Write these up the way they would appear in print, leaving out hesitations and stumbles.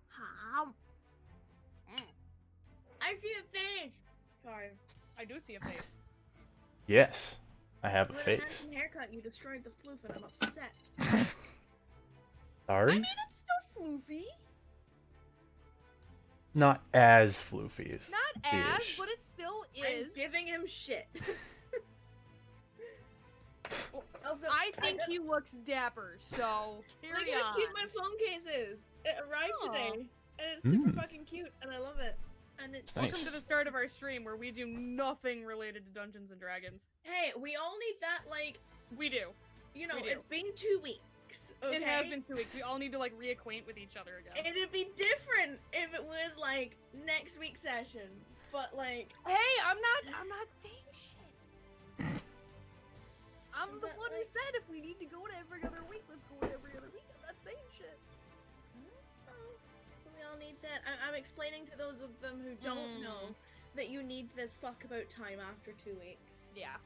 How? I see a face. Sorry. I do see a face. Yes, I have a With a face. handsome haircut, you destroyed the floof and I'm upset. Sorry? I mean, it's still floofy. Not as floofy as Not as, ish. but it still is. I'm giving him shit. Also, I think he looks dapper, so carry Look how on. cute my phone case is. It arrived Aw. today, and it's super fucking cute, and I love it. And it's Nice. Welcome to the start of our stream where we do nothing related to Dungeons and Dragons. Hey, we all need that, like, We do. you know, We do. it's been 2 weeks, okay? It has been 2 weeks. We all need to like reacquaint with each other again. It'd be different if it was, like, next week's session, but, like... Hey, I'm not saying shit. I'm the But, one who like- said if we need to go to every other week, let's go to every other week. I'm not saying shit. Oh, we all need that. I'm explaining to those of them who don't know that you need this fuck about time after 2 weeks. Yeah.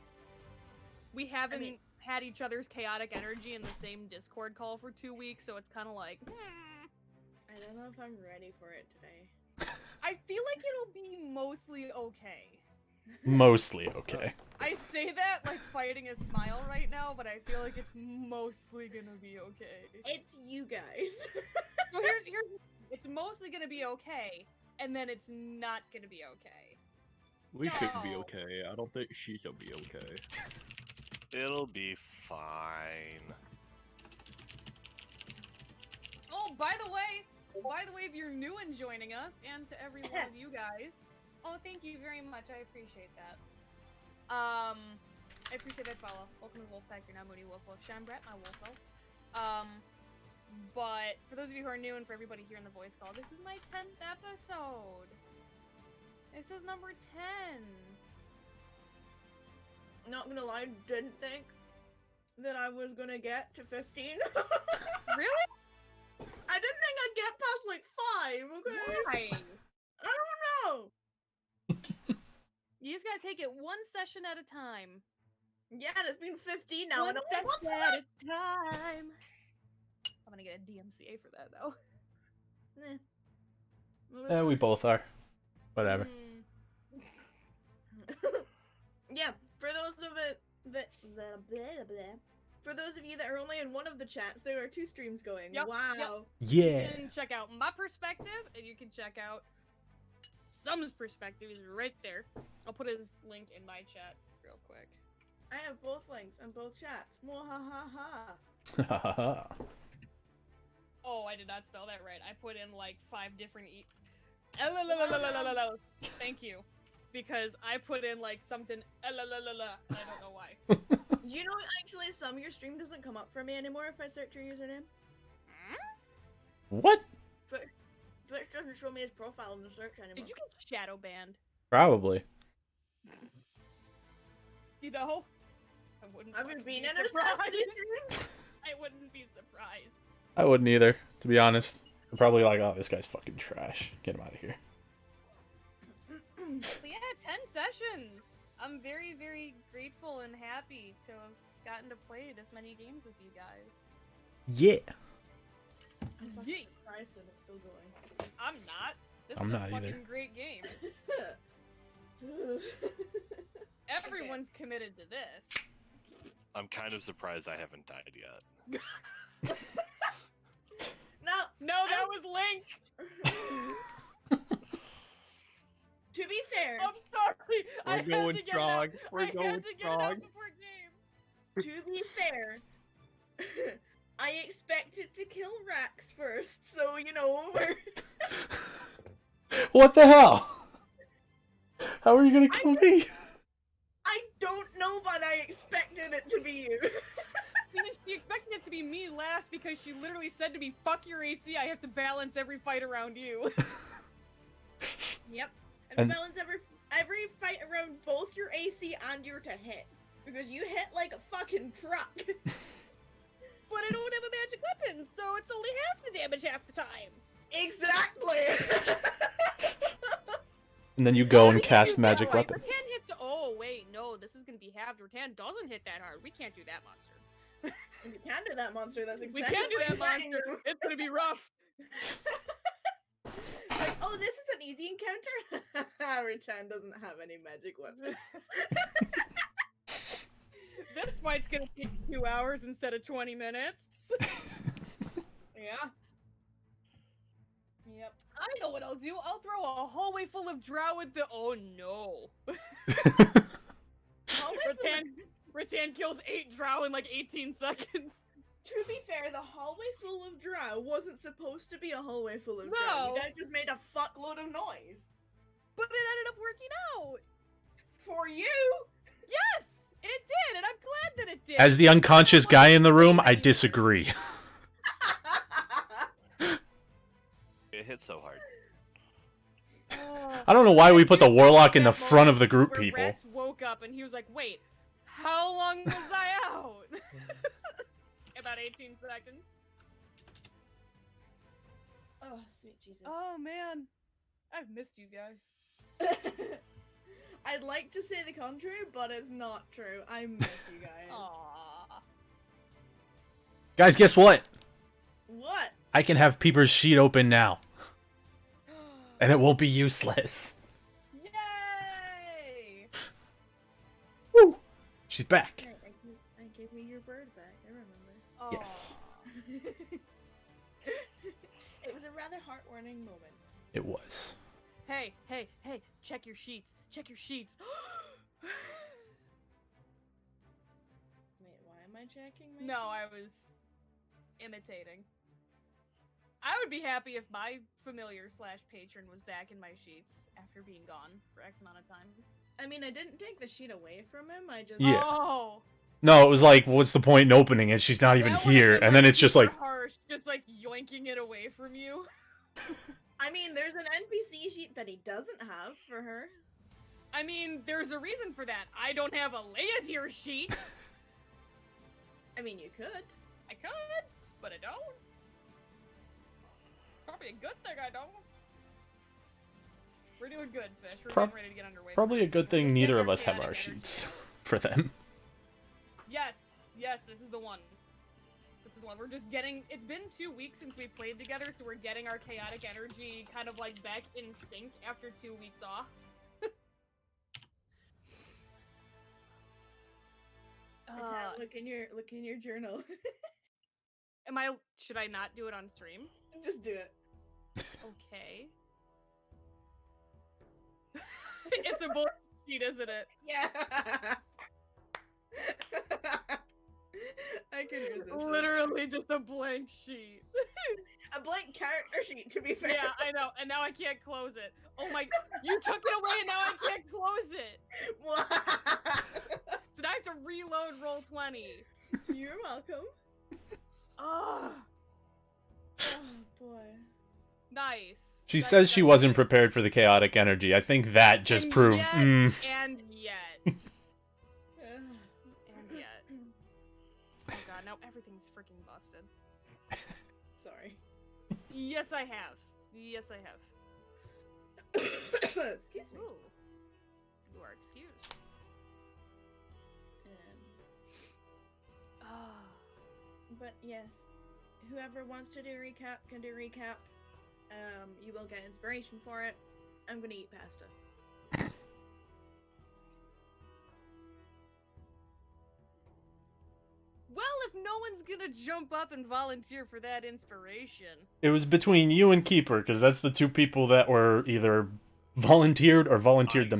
We haven't had each other's chaotic energy in the same Discord call for 2 weeks, so it's kind of like, I don't know if I'm ready for it today. I feel like it'll be mostly okay. Mostly okay. I say that like fighting a smile right now, but I feel like it's mostly gonna be okay. It's you guys. So here's it's mostly gonna be okay, and then it's not gonna be okay. We should be No. okay. I don't think she should be okay. It'll be fine. Oh, by the way, if you're new and joining us, and to every one of you guys, oh, thank you very much. I appreciate that. I appreciate that follow. Welcome to Wolfpack. You're not Moody Wolfo. Shambrat, my Wolfo. But for those of you who are new and for everybody here in the voice call, this is my 10th episode. This is number 10. Not gonna lie, didn't think that I was gonna get to 15. Really? I didn't think I'd get past like 5, okay? Why? I don't know. You just gotta take it one session at a time. Yeah, it's been 15 now, One and I'm like, what the session fuck? at a time. I'm gonna get a DMCA for that though. Eh. We both are. Whatever. Mm. Yeah, for those of it that for those of you that are only in one of the chats, there are 2 streams going. Yep, Wow. yep. Yeah. You can check out my perspective, and you can check out Sum's perspective. Is right there. I'll put his link in my chat real quick. I have both links on both chats. Mwahaha. Oh, I did not spell that right. I put in like 5 different Thank you. Because I put in like something I don't know why. You know, actually, some of your stream doesn't come up for me anymore if I search your username. What? Twitch doesn't show me his profile in the search anymore. Did you get shadow banned? Probably. You know? I wouldn't I've been fucking being be in a surprised. I wouldn't be surprised. I wouldn't either, to be honest. I'm probably like, oh, this guy's fucking trash. Get him out of here. But yeah, 10 sessions. I'm very, very grateful and happy to have gotten to play this many games with you guys. Yeah. I'm fucking Yeet. surprised that it's still going. I'm not. This I'm is not a fucking either. great game. Everyone's committed to this. I'm kind of surprised I haven't died yet. No, No, that was Link! to be fair, I'm sorry! I We're had going to get strong. it out. We're I had going to get it strong. out before game. to be fair, I expected to kill Rax first, so you know we're. What the hell? How are you gonna kill me? I don't know, but I expected it to be you. She expected it to be me last because she literally said to me, "Fuck your AC, I have to balance every fight around you." Yep. And, And- balance every fight around both your AC and your to hit. Because you hit like a fucking truck. But I don't have a magic weapon, so it's only half the damage half the time. Exactly! And then you go and How do you cast do magic that? weapon. Rattan hits. Oh wait, no, this is gonna be halved. Rattan doesn't hit that hard. We can't do that monster. You can do that monster, that's We exactly can't do what that I'm saying. monster. It's gonna be rough. Like, oh, this is an easy encounter. Ritan doesn't have any magic weapons. This fight's gonna take 2 hours instead of 20 minutes. Yeah. Yep. I know what I'll do. I'll throw a hallway full of drow with the. Oh no. Hallway full of... Ritan kills 8 drow in like 18 seconds. To be fair, the hallway full of drow wasn't supposed to be a hallway full of drow. No. You guys just made a fuckload of noise. But it ended up working out. For you? Yes, it did, and I'm glad that it did. As the unconscious guy in the room, I disagree. It hit so hard. I don't know why we put the Here's warlock in the that front of the moment group, where people. Rex woke up and he was like, "Wait, how long was I out?" About 18 seconds. Oh, sweet Jesus. Oh man, I've missed you guys. I'd like to say the contrary, but it's not true. I miss you guys. Aww. Guys, guess what? What? I can have Peeper's sheet open now. And it won't be useless. Yay! Woo! She's back. Hey, I gave me your bird back. I remember. Yes. It was a rather heartwarming moment. It was. Hey, hey, hey! Check your sheets. Check your sheets. Wait, why am I checking my No, I was imitating. I would be happy if my familiar / patron was back in my sheets after being gone for X amount of time. I mean, I didn't take the sheet away from him. I just... Yeah. Oh! No, it was like, what's the point in opening it? She's not even That would've here. been, And then it's just super like, harsh, just like yoinking it away from you. I mean, there's an NPC sheet that he doesn't have for her. I mean, there's a reason for that. I don't have a Leodir sheet. I mean, you could. I could, but I don't. It's probably a good thing I don't. We're doing good, Fish. We're getting ready to get underway. probably a good thing Just neither get of us have chaotic our energy sheets going. for them. Yes, yes, this is the one. This is the one. We're just getting. It's been 2 weeks since we played together, so we're getting our chaotic energy kind of like back in sync after 2 weeks off. Look in your journal. Should I not do it on stream? Just do it. Okay. It's a bullshit sheet, isn't it? Yeah. I can use this. Literally just a blank sheet. A blank character sheet, to be fair. Yeah, I know, and now I can't close it. Oh my, you took it away and now I can't close it! So now I have to reload roll 20. You're welcome. Ugh. Oh boy. Nice. She Nice, says she nice, wasn't nice. prepared for the chaotic energy. I think that just And proved. yet, Mm. And yet. And yet. Oh god, now everything's freaking busted. Sorry. Yes, I have. Yes, I have. Excuse me. Ooh. You are excused. But yes, whoever wants to do recap can do recap. You will get inspiration for it. I'm gonna eat pasta. Well, if no one's gonna jump up and volunteer for that inspiration. It was between you and Keeper, because that's the two people that were either volunteered or volunteered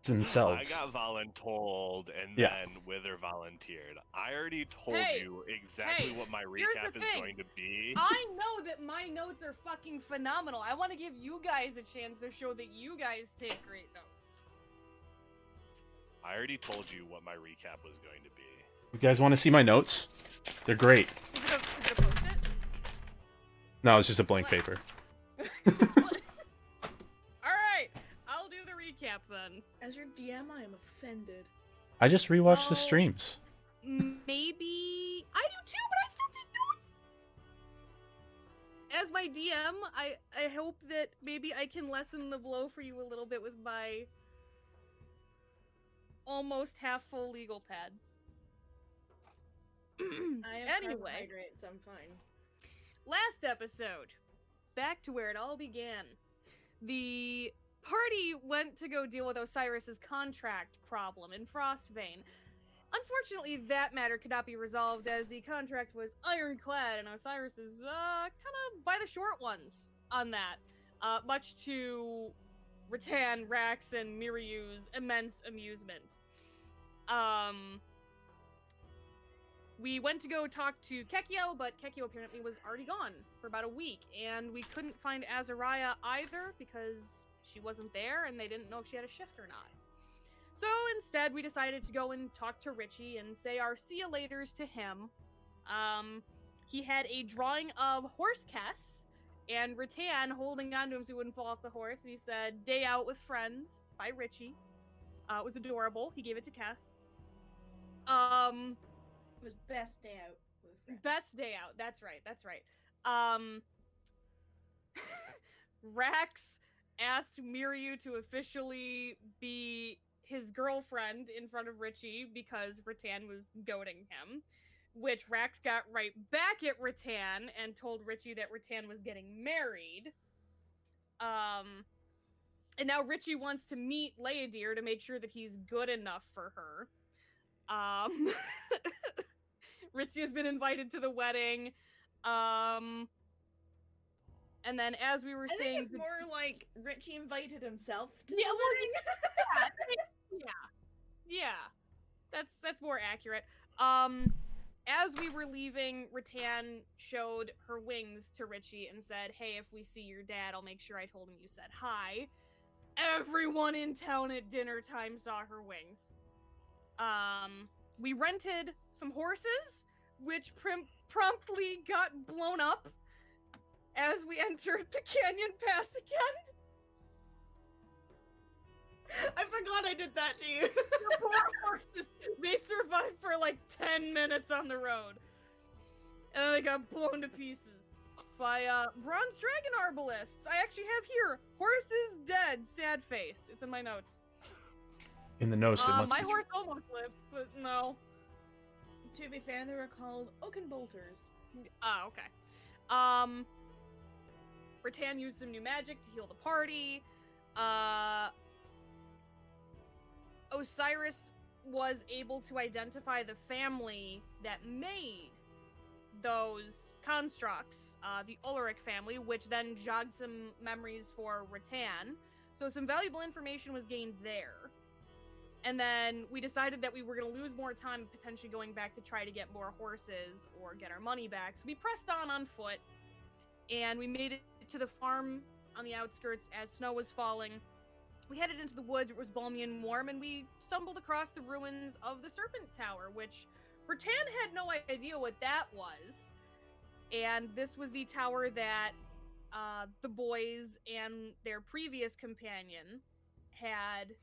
themselves. I got voluntold, and Yeah. then Wither volunteered. I already told Hey, you exactly what my here's the recap is thing. going to be. I know that my notes are fucking phenomenal. I want to give you guys a chance to show that you guys take great notes. I already told you what my recap was going to be. You guys want to see my notes? They're great. Is it a post-it? No, it's just a blank paper. Alright, I'll do the recap then. As your DM, I am offended. I just rewatched the Oh. streams. Maybe I do too, but I still take notes. As my DM, I hope that maybe I can lessen the blow for you a little bit with my almost half full legal pad. I have Anyway. carbohydrates, I'm fine. last episode, back to where it all began. The party went to go deal with Osiris's contract problem in Frostvein. Unfortunately, that matter could not be resolved as the contract was ironclad and Osiris is kind of by the short ones on that. Much to Ritan, Rax, and Miryu's immense amusement. We went to go talk to Kekio, but Kekio apparently was already gone for about a week, and we couldn't find Azariah either because she wasn't there and they didn't know if she had a shift or not. So instead, we decided to go and talk to Richie and say our see you laters to him. He had a drawing of Horse Kess and Ritan holding onto him so he wouldn't fall off the horse, and he said, "Day Out with Friends" by Richie. It was adorable. He gave it to Kess. It was best day out. With friends. Best day out. That's right. That's right. Rax asked Miryu to officially be his girlfriend in front of Richie because Ritan was goading him, which Rax got right back at Ritan and told Richie that Ritan was getting married. And now Richie wants to meet Leodir to make sure that he's good enough for her. Richie has been invited to the wedding. And then as we were I saying... think it's more like Richie invited himself to Yeah, the well, wedding. Yeah. That's more accurate. As we were leaving, Ritan showed her wings to Richie and said, "Hey, if we see your dad, I'll make sure I told him you said hi." Everyone in town at dinner time saw her wings. We rented some horses, which promptly got blown up as we entered the canyon pass again. I forgot I did that to you. The poor horses, they survived for like 10 minutes on the road. And then they got blown to pieces by bronze dragon arbalists. I actually have here, horses dead, sad face. It's in my notes. In the notes, it must my be horse almost lived, but no. To be fair, they were called Oaken Bolters. Ah, okay. Ritan used some new magic to heal the party. Osiris was able to identify the family that made those constructs, the Ulrich family, which then jogged some memories for Ritan. So some valuable information was gained there. And then we decided that we were going to lose more time potentially going back to try to get more horses or get our money back. So we pressed on foot, and we made it to the farm on the outskirts as snow was falling. We headed into the woods, it was balmy and warm, and we stumbled across the ruins of the Serpent Tower, which Ritan had no idea what that was. And this was the tower that the boys and their previous companion had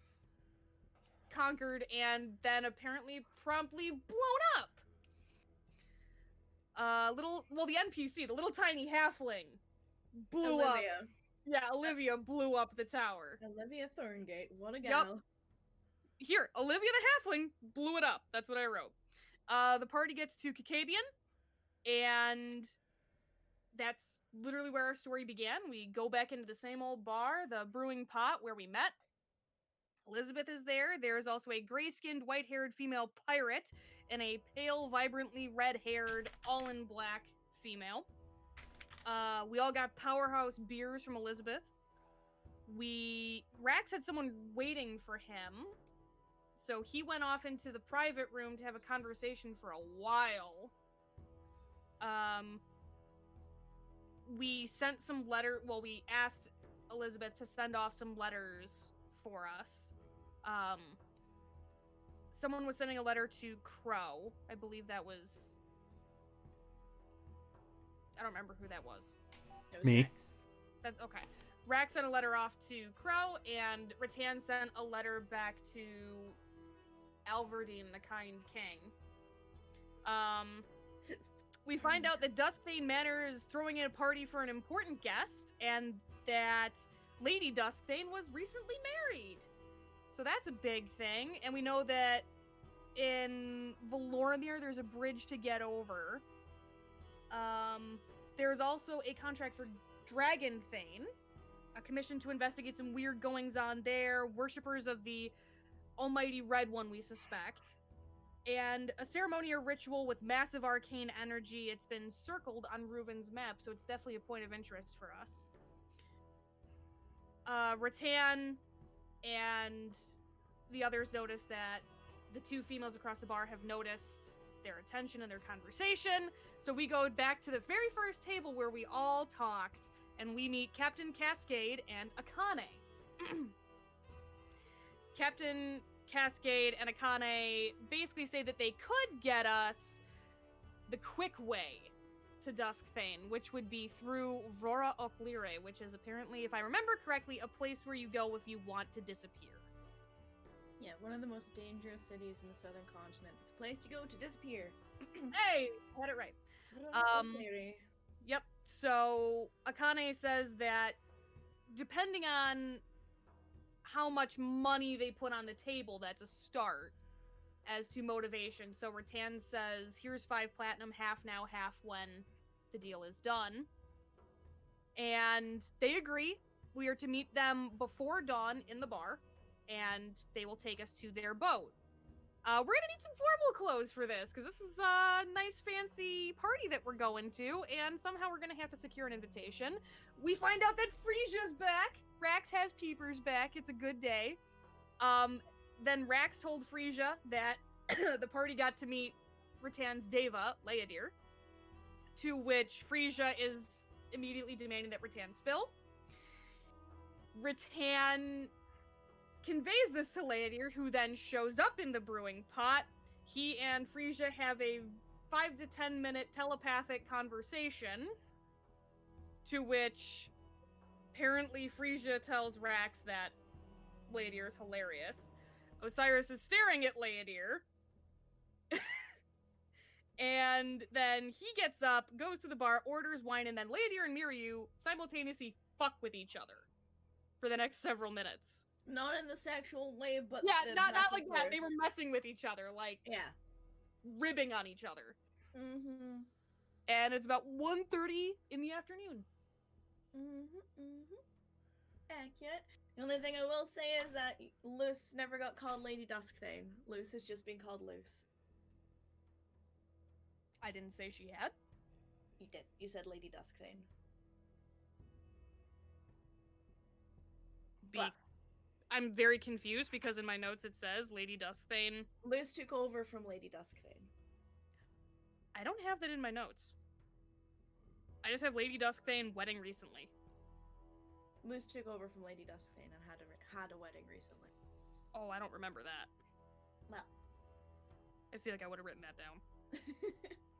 conquered and then apparently promptly blown up. The NPC, the little tiny halfling, blew up. Yeah, Olivia blew up the tower. Olivia Thorngate, what a gal. Yep. Here, Olivia the halfling blew it up. That's what I wrote. The party gets to Kakabian, and that's literally where our story began. We go back into the same old bar, the Brewing Pot, where we met. Elizabeth is there. There is also a gray-skinned, white-haired female pirate and a pale, vibrantly red-haired, all-in-black female. We all got powerhouse beers from Elizabeth. Rax had someone waiting for him, so he went off into the private room to have a conversation for a while. We sent some we asked Elizabeth to send off some letters for us. Someone was sending a letter to Crow. I believe that was... I don't remember who that was. Me. That's okay. Rax sent a letter off to Crow, and Ritan sent a letter back to Alverdine, the Kind King. We find out that Duskbane Manor is throwing in a party for an important guest, and that Lady Duskbane was recently married. So that's a big thing, and we know that in Valormir there's a bridge to get over. There's also a contract for Dragonthane, a commission to investigate some weird goings-on there, worshippers of the almighty Red One, we suspect, and a ceremony or ritual with massive arcane energy. It's been circled on Reuven's map, so it's definitely a point of interest for us. Ritan and the others notice that the two females across the bar have noticed their attention and their conversation, so we go back to the very first table where we all talked, and we meet Captain Cascade and Akane. Captain Cascade and Akane basically say that they could get us the quick way to Duskthane, which would be through Vrora Oklirie, which is apparently, if I remember correctly, a place where you go if you want to disappear. Yeah, one of the most dangerous cities in the southern continent. It's a place to go to disappear. Hey, had it right. Yep. So Akane says that depending on how much money they put on the table, that's a start as to motivation. So Ritan says, here's 5 platinum, half now, half when the deal is done. And they agree. We are to meet them before dawn in the bar, and they will take us to their boat. We're gonna need some formal clothes for this, because this is a nice fancy party that we're going to, and somehow we're gonna have to secure an invitation. We find out that Frisia's back. Rax has peepers back. It's a good day. Then Rax told Frisia that the party got to meet Ritan's Deva, Leodir, to which Frisia is immediately demanding that Ritan spill. Ritan conveys this to Leodir, who then shows up in the brewing pot. He and Frisia have a 5 to 10 minute telepathic conversation, to which apparently Frisia tells Rax that Leodir is hilarious. Osiris is staring at Leodir. And then he gets up, goes to the bar, orders wine, and then Leodir and Miryu simultaneously fuck with each other for the next several minutes. Not in the sexual way, but Yeah, the not back like and that. forth. They were messing with each other, like ribbing on each other. Mm-hmm. And it's about 1:30 in the afternoon. Accurate. The only thing I will say is that Luce never got called Lady Duskthane. Luce has just been called Luce. I didn't say she had. You did. You said Lady Duskthane. But I'm very confused because in my notes it says Lady Duskthane. Luce took over from Lady Duskthane. I don't have that in my notes. I just have Lady Duskthane wedding recently. Luce took over from Lady Duskthane and had a wedding recently. Oh, I don't remember that. Well. I feel like I would have written that down.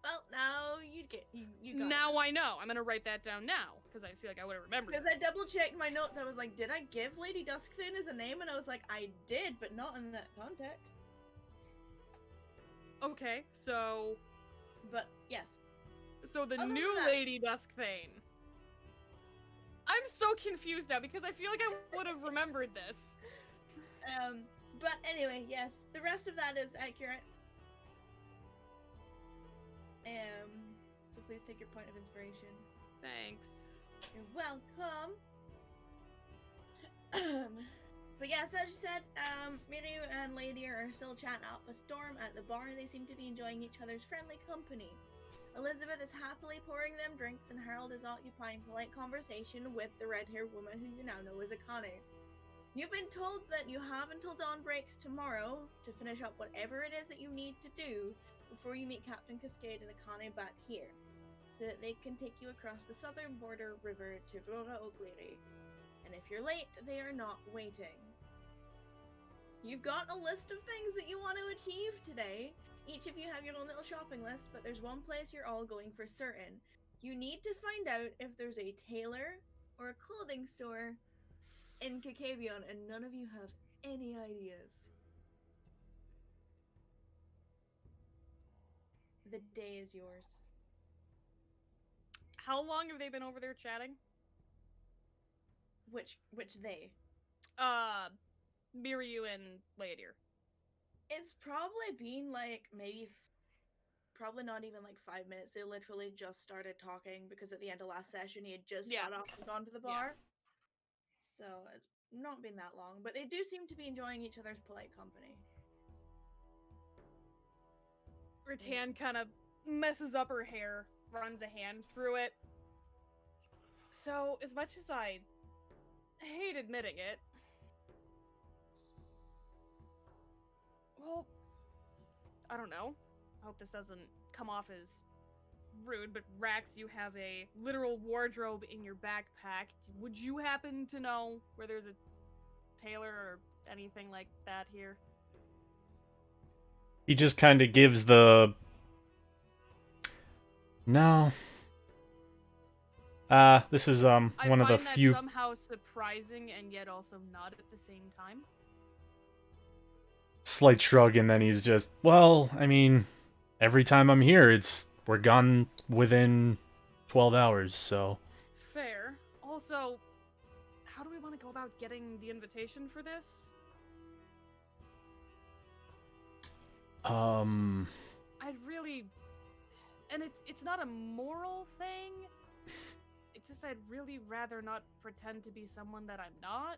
Well, now you got now it. I know. I'm gonna write that down now because I feel like I would have remembered. Because I double checked my notes. I was like, did I give Lady Duskthane as a name? And I was like, I did, but not in that context. Okay, so. But yes. So the Other new than that- Lady Duskthane. I'm so confused now because I feel like I would have remembered this. But anyway, yes, the rest of that is accurate. So please take your point of inspiration. Thanks. You're welcome. But yes, as you said, Miryu and Leodir are still chatting up a storm at the bar. They seem to be enjoying each other's friendly company. Elizabeth is happily pouring them drinks, and Harold is occupying polite conversation with the red-haired woman who you now know as Akane. You've been told that you have until dawn breaks tomorrow to finish up whatever it is that you need to do before you meet Captain Cascade and Akane back here, so that they can take you across the southern border river to Vrora Oklirie. And if you're late, they are not waiting. You've got a list of things that you want to achieve today. Each of you have your own little shopping list, but there's one place you're all going for certain. You need to find out if there's a tailor or a clothing store in Kakabion, and none of you have any ideas. The day is yours. How long have they been over there chatting? Which they? Miryu and Leodir. It's probably been like maybe probably not even like 5 minutes. They literally just started talking because at the end of last session he had just Yeah. got off and gone to the bar. So it's not been that long, but they do seem to be enjoying each other's polite company. Ritan kind of messes up her hair, runs a hand through it. So, as much as I hate admitting it, well, I don't know. I hope this doesn't come off as rude, but Rax, you have a literal wardrobe in your backpack. Would you happen to know where there's a tailor or anything like that here? He just kind of gives the... No. This is, one of the I few... find that somehow surprising and yet also not at the same time. Slight shrug, and then he's just, well, I mean, every time I'm here, we're gone within 12 hours, so... Fair. Also, how do we want to go about getting the invitation for this? I'd really... And it's not a moral thing. It's just I'd really rather not pretend to be someone that I'm not.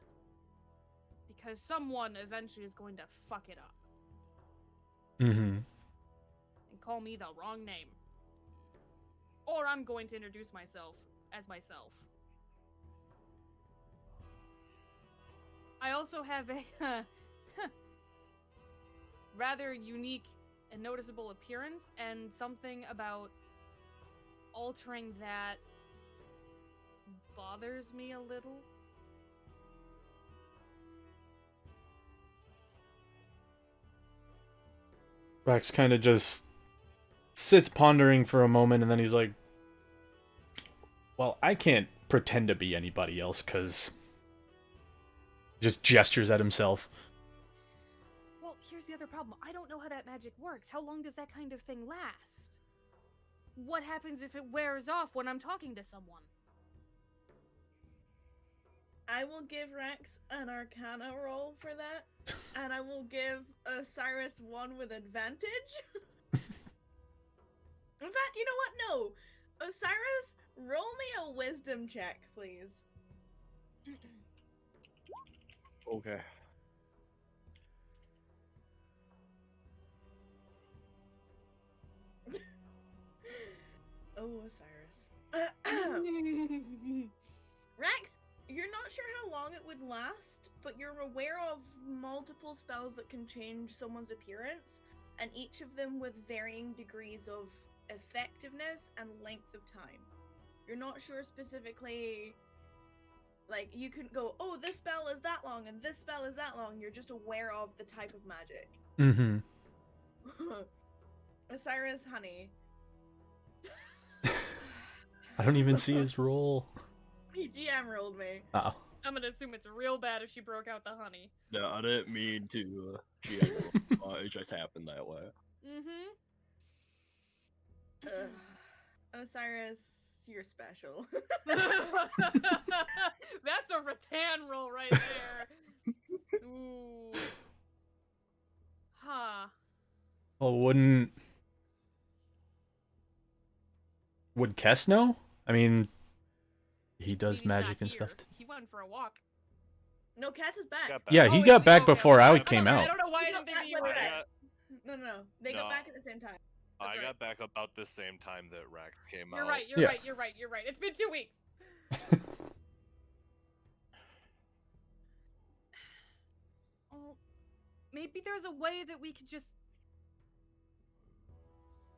Because someone eventually is going to fuck it up. Mm-hmm. And call me the wrong name. Or I'm going to introduce myself as myself. I also have a rather unique and noticeable appearance, and something about altering that bothers me a little. Rex kind of just sits pondering for a moment, and then he's like, well, I can't pretend to be anybody else, because... Just gestures at himself. Well, here's the other problem. I don't know how that magic works. How long does that kind of thing last? What happens if it wears off when I'm talking to someone? I will give Rex an Arcana roll for that, and I will give Osiris one with advantage. In fact, you know what? No. Osiris, roll me a wisdom check, please. Okay. Oh, Osiris. Rex, you're not sure how long it would last, but you're aware of multiple spells that can change someone's appearance, and each of them with varying degrees of effectiveness and length of time. You're not sure specifically, like, you couldn't go, oh, this spell is that long and this spell is that long. You're just aware of the type of magic. Mm-hmm. Osiris, honey. I don't even see his roll. He GM rolled me. Uh-oh. I'm gonna assume it's real bad if she broke out the honey. No, I didn't mean to. It just happened that way. Osiris, you're special. That's a rattan roll right there. Ooh. Huh. Well, would Kess know? I mean, he does He's magic not and here. stuff. He went for a walk. No, Cass is back. Got back. Yeah, Oh, he is got back Okay, before okay. I I came got- out. I don't know why I He didn't got think back that you with were Rex. there. No. They got No. back at the same time. I That's got back about the same time that Rax came You're out. right, you're Yeah. right, you're right, you're right. It's been 2 weeks. Well, maybe there's a way that we could just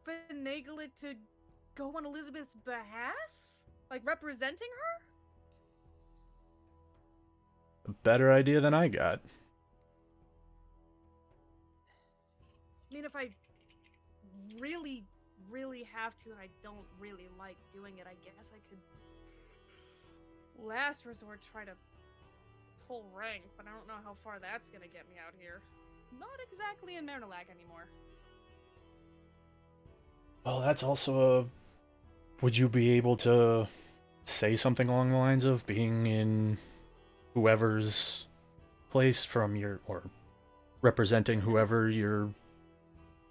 finagle it to go on Elizabeth's behalf? Like representing her? A better idea than I got. I mean, if I really, really have to, and I don't really like doing it, I guess I could, last resort, try to pull rank, but I don't know how far that's gonna get me out here. Not exactly in Mernalak anymore. Well, that's also a... Would you be able to say something along the lines of being in whoever's place from your... or representing whoever you're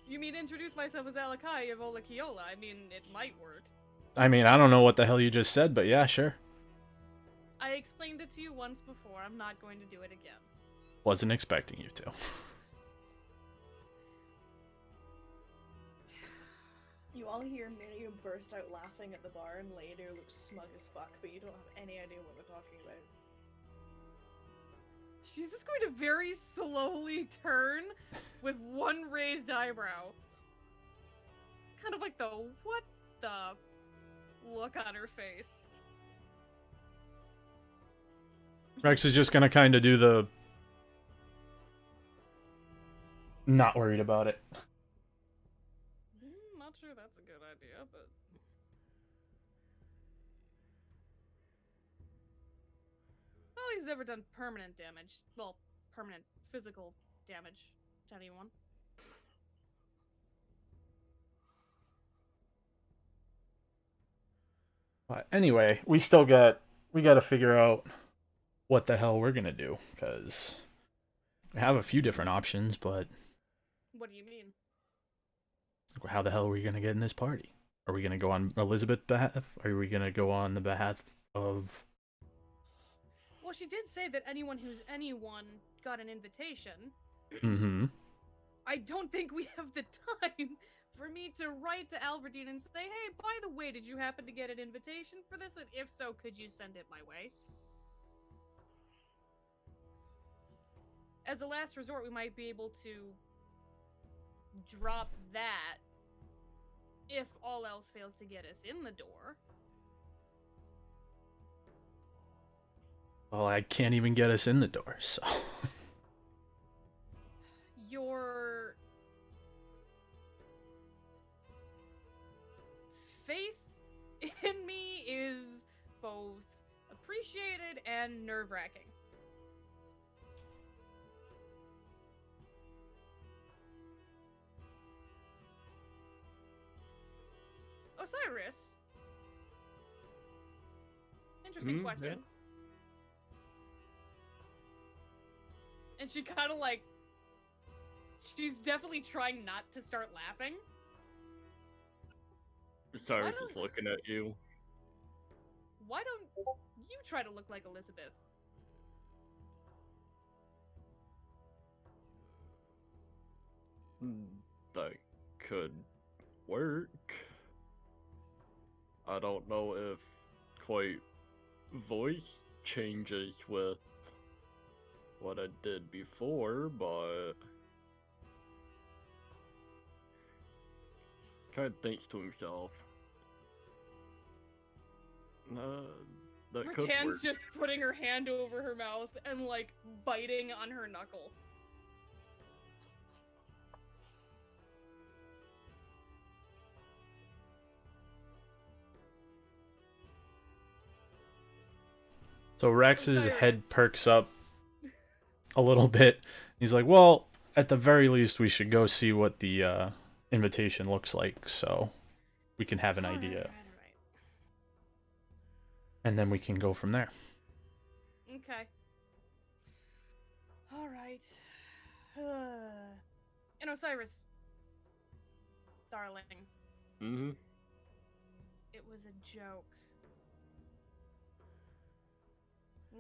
You mean introduce myself as Alakai of Olakiola? I mean, it might work. I mean, I don't know what the hell you just said, but yeah, sure. I explained it to you once before. I'm not going to do it again. Wasn't expecting you to. You all hear Miriam burst out laughing at the bar, and Lady looks smug as fuck, but you don't have any idea what we're talking about. She's just going to very slowly turn with one raised eyebrow. Kind of like the what the look on her face. Rex is just gonna kind of do the not worried about it. Not sure that's a good idea, but... Well, he's never done permanent damage. Well, permanent physical damage to anyone. But anyway, we gotta figure out what the hell we're gonna do, because we have a few different options, but What do you mean? how the hell are we gonna get in this party? Are we gonna go on Elizabeth's behalf? Are we gonna go on the behalf of... Well, she did say that anyone got an invitation. Mm-hmm. I don't think we have the time for me to write to Alverdine and say, hey, by the way, did you happen to get an invitation for this? And if so, could you send it my way? As a last resort, we might be able to drop that if all else fails to get us in the door. Well, I can't even get us in the door, so... Your faith in me is both appreciated and nerve-wracking. Osiris. Interesting question. Yeah. And she kind of like... She's definitely trying not to start laughing. Cyrus is looking at you. Why don't you try to look like Elizabeth? That could work. I don't know if quite voice changes with what I did before, but kind of thinks to himself. That could work. Ritan's just putting her hand over her mouth and like biting on her knuckle. So Rex's Osiris. head perks up a little bit. He's like, well, at the very least, we should go see what the invitation looks like, so we can have an idea. Alright. And then we can go from there. Okay. Alright. And Osiris, darling, Mm-hmm. it was a joke.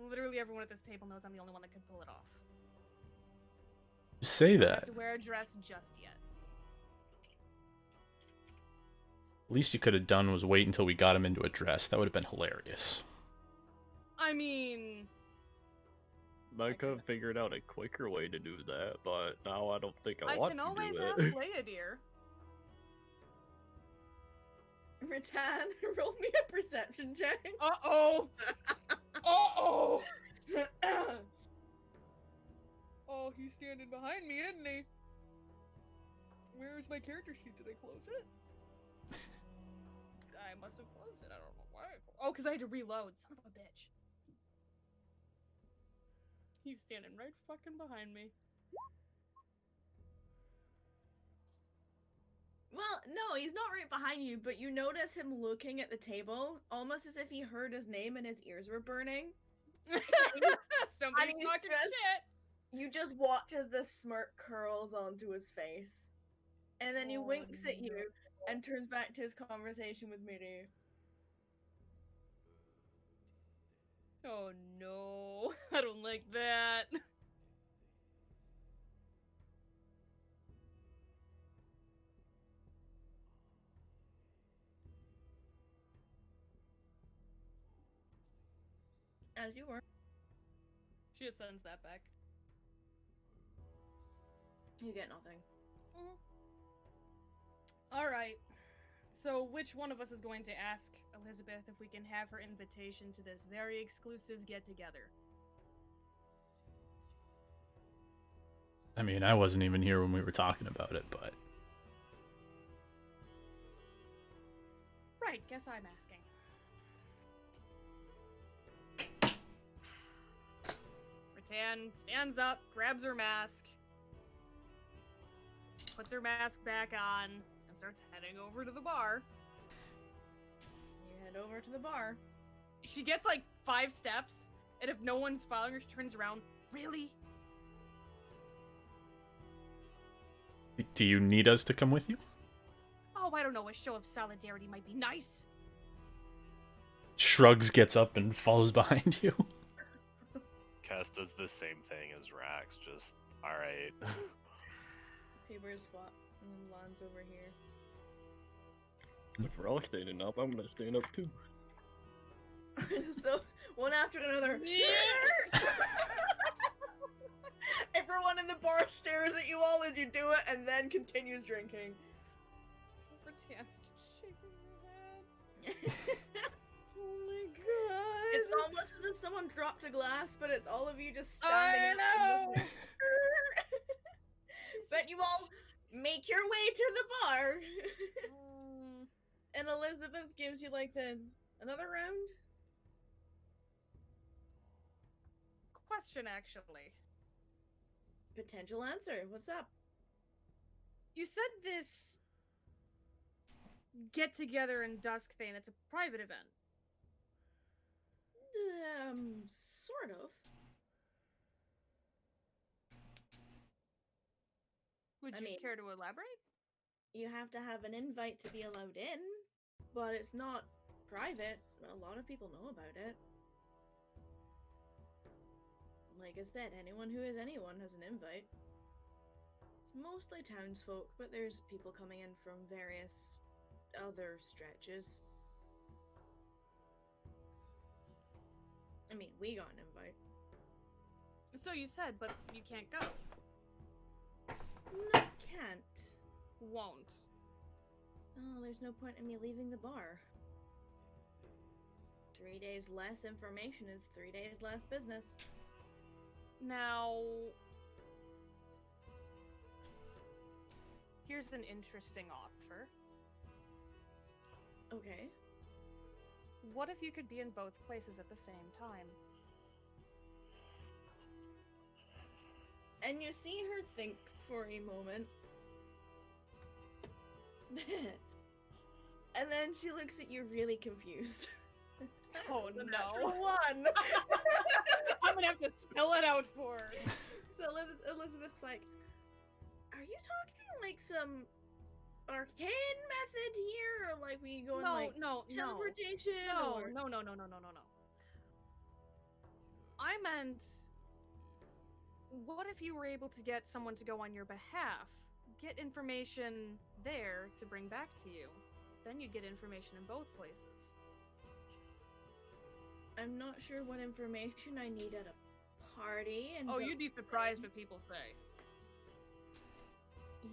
Literally everyone at this table knows I'm the only one that could pull it off. Say I don't that. have to wear a dress just yet. Least you could have done was wait until we got him into a dress. That would have been hilarious. I mean... I could have figured out a quicker way to do that, but now I don't think I I want can to always do ask it. Leia, dear. Ritan, roll me a perception check. Uh-oh! Uh-oh! Oh, he's standing behind me, isn't he? Where's my character sheet? Did I close it? I must have closed it. I don't know why. Oh, because I had to reload. Son of a bitch. He's standing right fucking behind me. Well, no, he's not right behind you, but you notice him looking at the table, almost as if he heard his name and his ears were burning. Somebody's he's talking just- shit. You just watch as the smirk curls onto his face. And then he Oh, winks at you no. and turns back to his conversation with Miri. Oh no, I don't like that. As you were. She just sends that back. You get nothing. Alright. So, which one of us is going to ask Elizabeth if we can have her invitation to this very exclusive get-together? I mean, I wasn't even here when we were talking about it, but... Right, guess I'm asking. Ritan stands up, grabs her mask, puts her mask back on, and starts heading over to the bar. You head over to the bar. She gets like 5 steps, and if no one's following her, she turns around. Really? Do you need us to come with you? Oh, I don't know, a show of solidarity might be nice. Shrugs, gets up, and follows behind you. Kess does the same thing as Rax, just, alright. Papers flop and lands over here. If we're all standing up, I'm gonna stand up too. So, one after another. Everyone in the bar stares at you all as you do it and then continues drinking. Ritan's shaking her head. Oh my god. It's almost as if someone dropped a glass, but it's all of you just standing up. I know! But you all make your way to the bar. And Elizabeth gives you like another round. Question, actually. Potential answer. What's up? You said this get together in Dusk thing, it's a private event. Sort of. Would I you mean- care to elaborate? You have to have an invite to be allowed in, but it's not private. A lot of people know about it. Like I said, anyone who is anyone has an invite. It's mostly townsfolk, but there's people coming in from various other stretches. I mean, we got an invite. So you said, but you can't go. No, can't. Won't. Oh, there's no point in me leaving the bar. 3 days less information is 3 days less business. Now, here's an interesting offer. Okay. What if you could be in both places at the same time? And you see her think for a moment. And then she looks at you really confused. Oh The no. natural one! I'm gonna have to spell it out for her. So Elizabeth's like, are you talking like some arcane method here? Or like we go in like No. teleportation? No. Or... I meant, what if you were able to get someone to go on your behalf? Get information there to bring back to you. Then you'd get information in both places. I'm not sure what information I need at a party. And Oh, you'd be surprised what people say.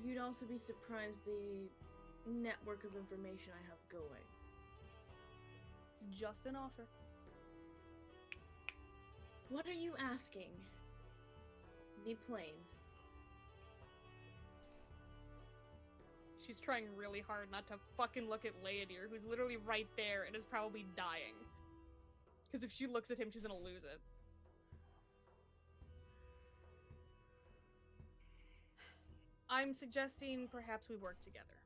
You'd also be surprised the network of information I have going. It's just an offer. What are you asking? Be plain. She's trying really hard not to fucking look at Leodir, who's literally right there and is probably dying. Because if she looks at him, she's gonna lose it. I'm suggesting perhaps we work together.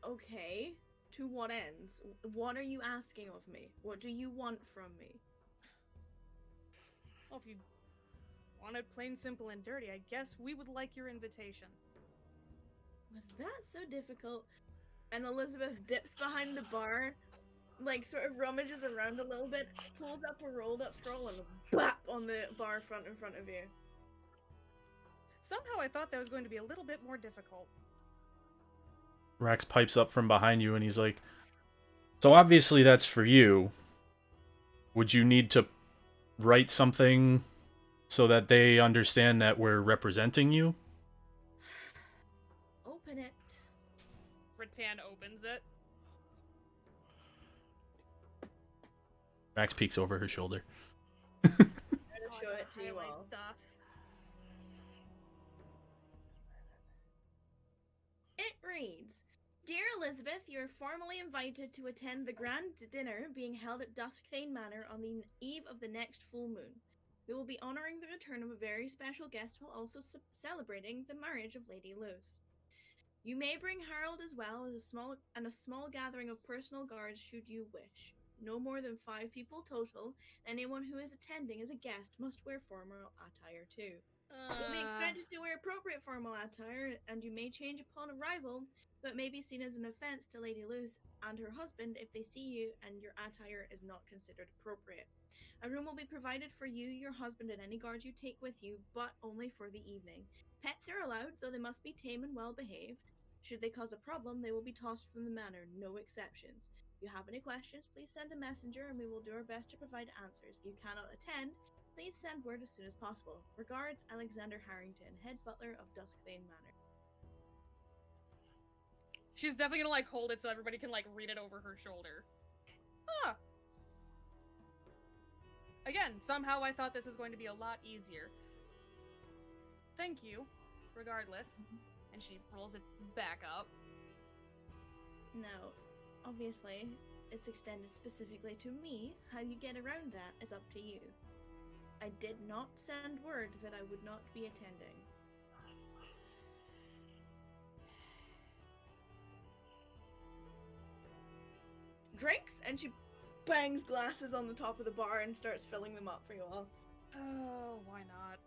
Okay. To what ends? What are you asking of me? What do you want from me? Well, if you want it plain, simple, and dirty, I guess we would like your invitation. Was that so difficult? And Elizabeth dips behind the bar, like sort of rummages around a little bit, pulls up a rolled up scroll and bap on the bar front in front of you. Somehow I thought that was going to be a little bit more difficult. Rax pipes up from behind you and he's like, so obviously that's for you. Would you need to write something so that they understand that we're representing you? Open it. Ritan opens it. Rax peeks over her shoulder. I'm gonna show it to you Highlight all. stuff. It reads, Dear Elizabeth, you are formally invited to attend the grand dinner being held at Duskthane Manor on the eve of the next full moon. We will be honouring the return of a very special guest while also celebrating the marriage of Lady Luce. You may bring Harold as well as a small gathering of personal guards should you wish. No more than 5 people total. Anyone who is attending as a guest must wear formal attire too. You'll be expected to wear appropriate formal attire, and you may change upon arrival, but may be seen as an offence to Lady Luce and her husband if they see you and your attire is not considered appropriate. A room will be provided for you, your husband, and any guards you take with you, but only for the evening. Pets are allowed, though they must be tame and well behaved. Should they cause a problem, they will be tossed from the manor, no exceptions. If you have any questions, please send a messenger and we will do our best to provide answers. If you cannot attend, please send word as soon as possible. Regards, Alexander Harrington, head butler of Duskthane Manor. She's definitely gonna like hold it so everybody can like read it over her shoulder. Huh. Again, somehow I thought this was going to be a lot easier. Thank you, regardless. And she rolls it back up. Now, obviously, it's extended specifically to me. How you get around that is up to you. I did not send word that I would not be attending. Drinks? And she bangs glasses on the top of the bar and starts filling them up for you all. Oh, why not?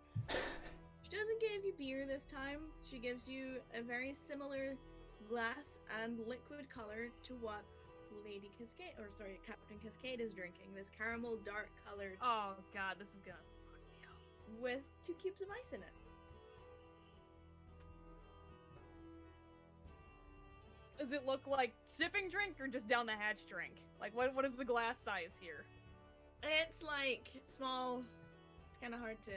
She doesn't give you beer this time. She gives you a very similar glass and liquid color to what Captain Cascade is drinking. This caramel dark colored Oh god, this is gonna fuck me up. with 2 cubes of ice in it. Does it look like sipping drink or just down the hatch drink? Like what is the glass size here? It's like small. It's kind of hard to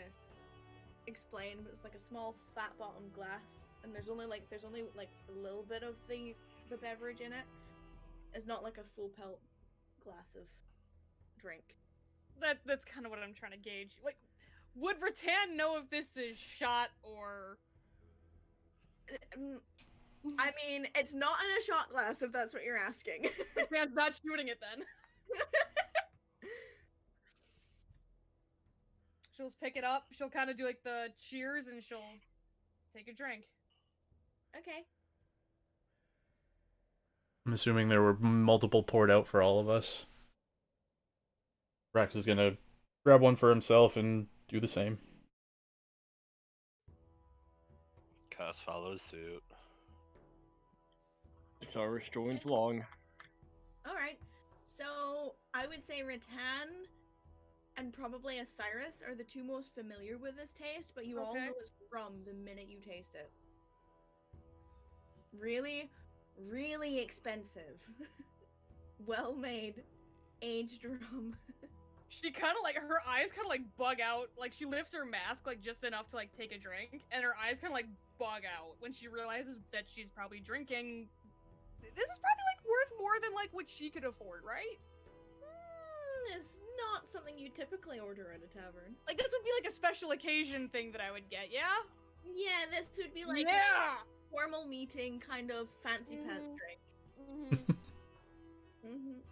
explain, but it's like a small fat bottom glass, and there's only like a little bit of the beverage in it. It's not like a full pelt glass of drink. That's kind of what I'm trying to gauge. Like, would Ritan know if this is shot or? I mean, it's not in a shot glass if that's what you're asking. Ritan's not shooting it then. She'll just pick it up. She'll kind of do like the cheers, and she'll take a drink. Okay. I'm assuming there were multiple poured out for all of us. Rax is gonna grab one for himself and do the same. Kess follows suit. Cyrus joins along. Alright. So, I would say Ritan and probably Osiris are the 2 most familiar with this taste, but you all Okay. know it's rum the minute you taste it. Really, really expensive. Well made, aged rum. She kind of like, her eyes kind of like bug out. Like she lifts her mask like just enough to like take a drink, and her eyes kind of like bug out when she realizes that she's probably drinking. This is probably like worth more than like what she could afford, right? It's not something you typically order at a tavern. Like this would be like a special occasion thing that I would get, yeah? Yeah, this would be like Yeah! a formal meeting kind of fancy pants drink. Mhm.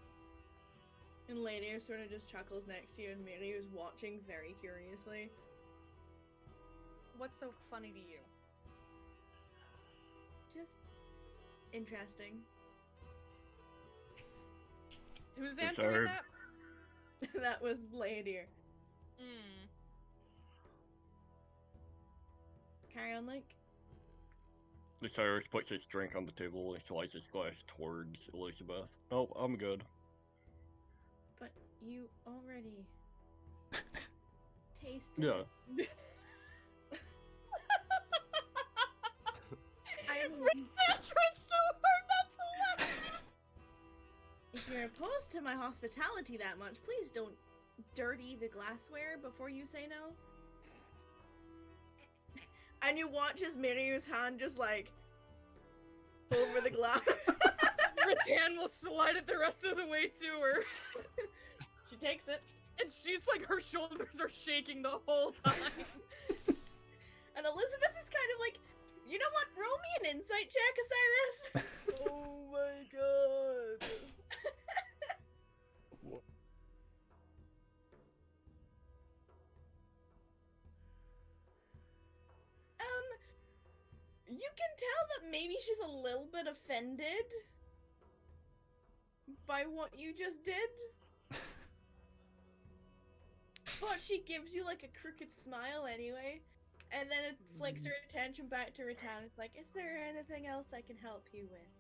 And Lady sort of just chuckles next to you, and Mary is watching very curiously. What's so funny to you? Just interesting. Who's It's answering Herb. that? That was Lady. carry on like? The Cyrus puts his drink on the table and slides his glass towards Elizabeth. Oh, I'm good. But you already tasted Yeah. it. I mean, I tried so hard not to laugh. if you're opposed to my hospitality that much, please don't dirty the glassware before you say no. And you watch as Miryu's hand just like over the glass. Ritan will slide it the rest of the way to her. She takes it. And she's like, her shoulders are shaking the whole time. And Elizabeth is kind of like, you know what? Roll me an insight check, Osiris. Oh my god. You can tell that maybe she's a little bit offended by what you just did. But she gives you like a crooked smile anyway. And then it flicks her attention back to Ritan. It's like, is there anything else I can help you with?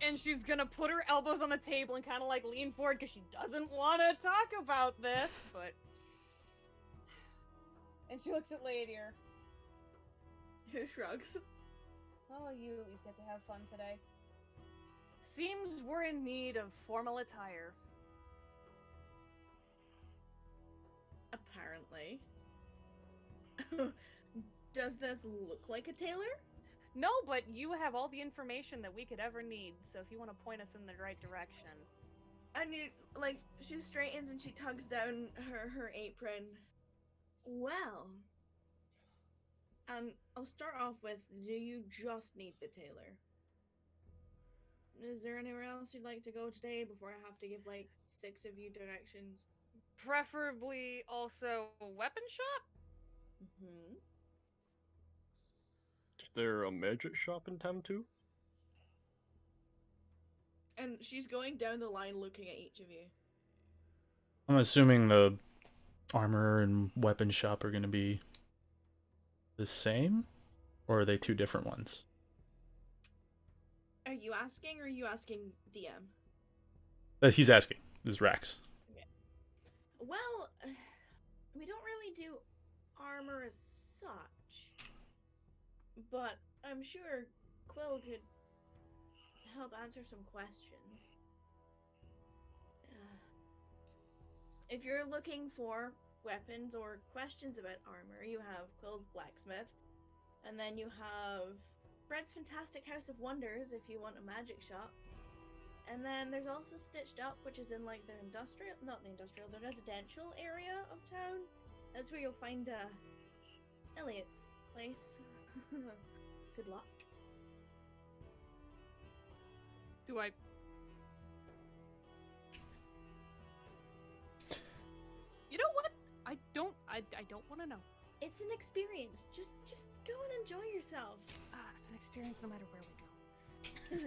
And she's gonna put her elbows on the table and kind of like lean forward because she doesn't want to talk about this, but... And she looks at Ladir. Who shrugs? Well, you at least get to have fun today. Seems we're in need of formal attire. Apparently. Does this look like a tailor? No, but you have all the information that we could ever need, so if you want to point us in the right direction. And you, like, she straightens and she tugs down her apron. Well. And I'll start off with, do you just need the tailor? Is there anywhere else you'd like to go today before I have to give, like, 6 of you directions? Preferably also a weapon shop? Mm-hmm. Is there a magic shop in town too? And she's going down the line looking at each of you. I'm assuming the armor and weapon shop are going to be the same? Or are they two different ones? Are you asking or are you asking DM? He's asking. This is Rax. Well, we don't really do armor as such. But I'm sure Quill could help answer some questions. If you're looking for weapons or questions about armor, you have Quill's Blacksmith. And then you have Fred's Fantastic House of Wonders if you want a magic shop. And then there's also Stitched Up, which is in like the the residential area of town. That's where you'll find Elliot's place. Good luck. Do I... You know what? I don't want to know. It's an experience. Just go and enjoy yourself. It's an experience no matter where we go.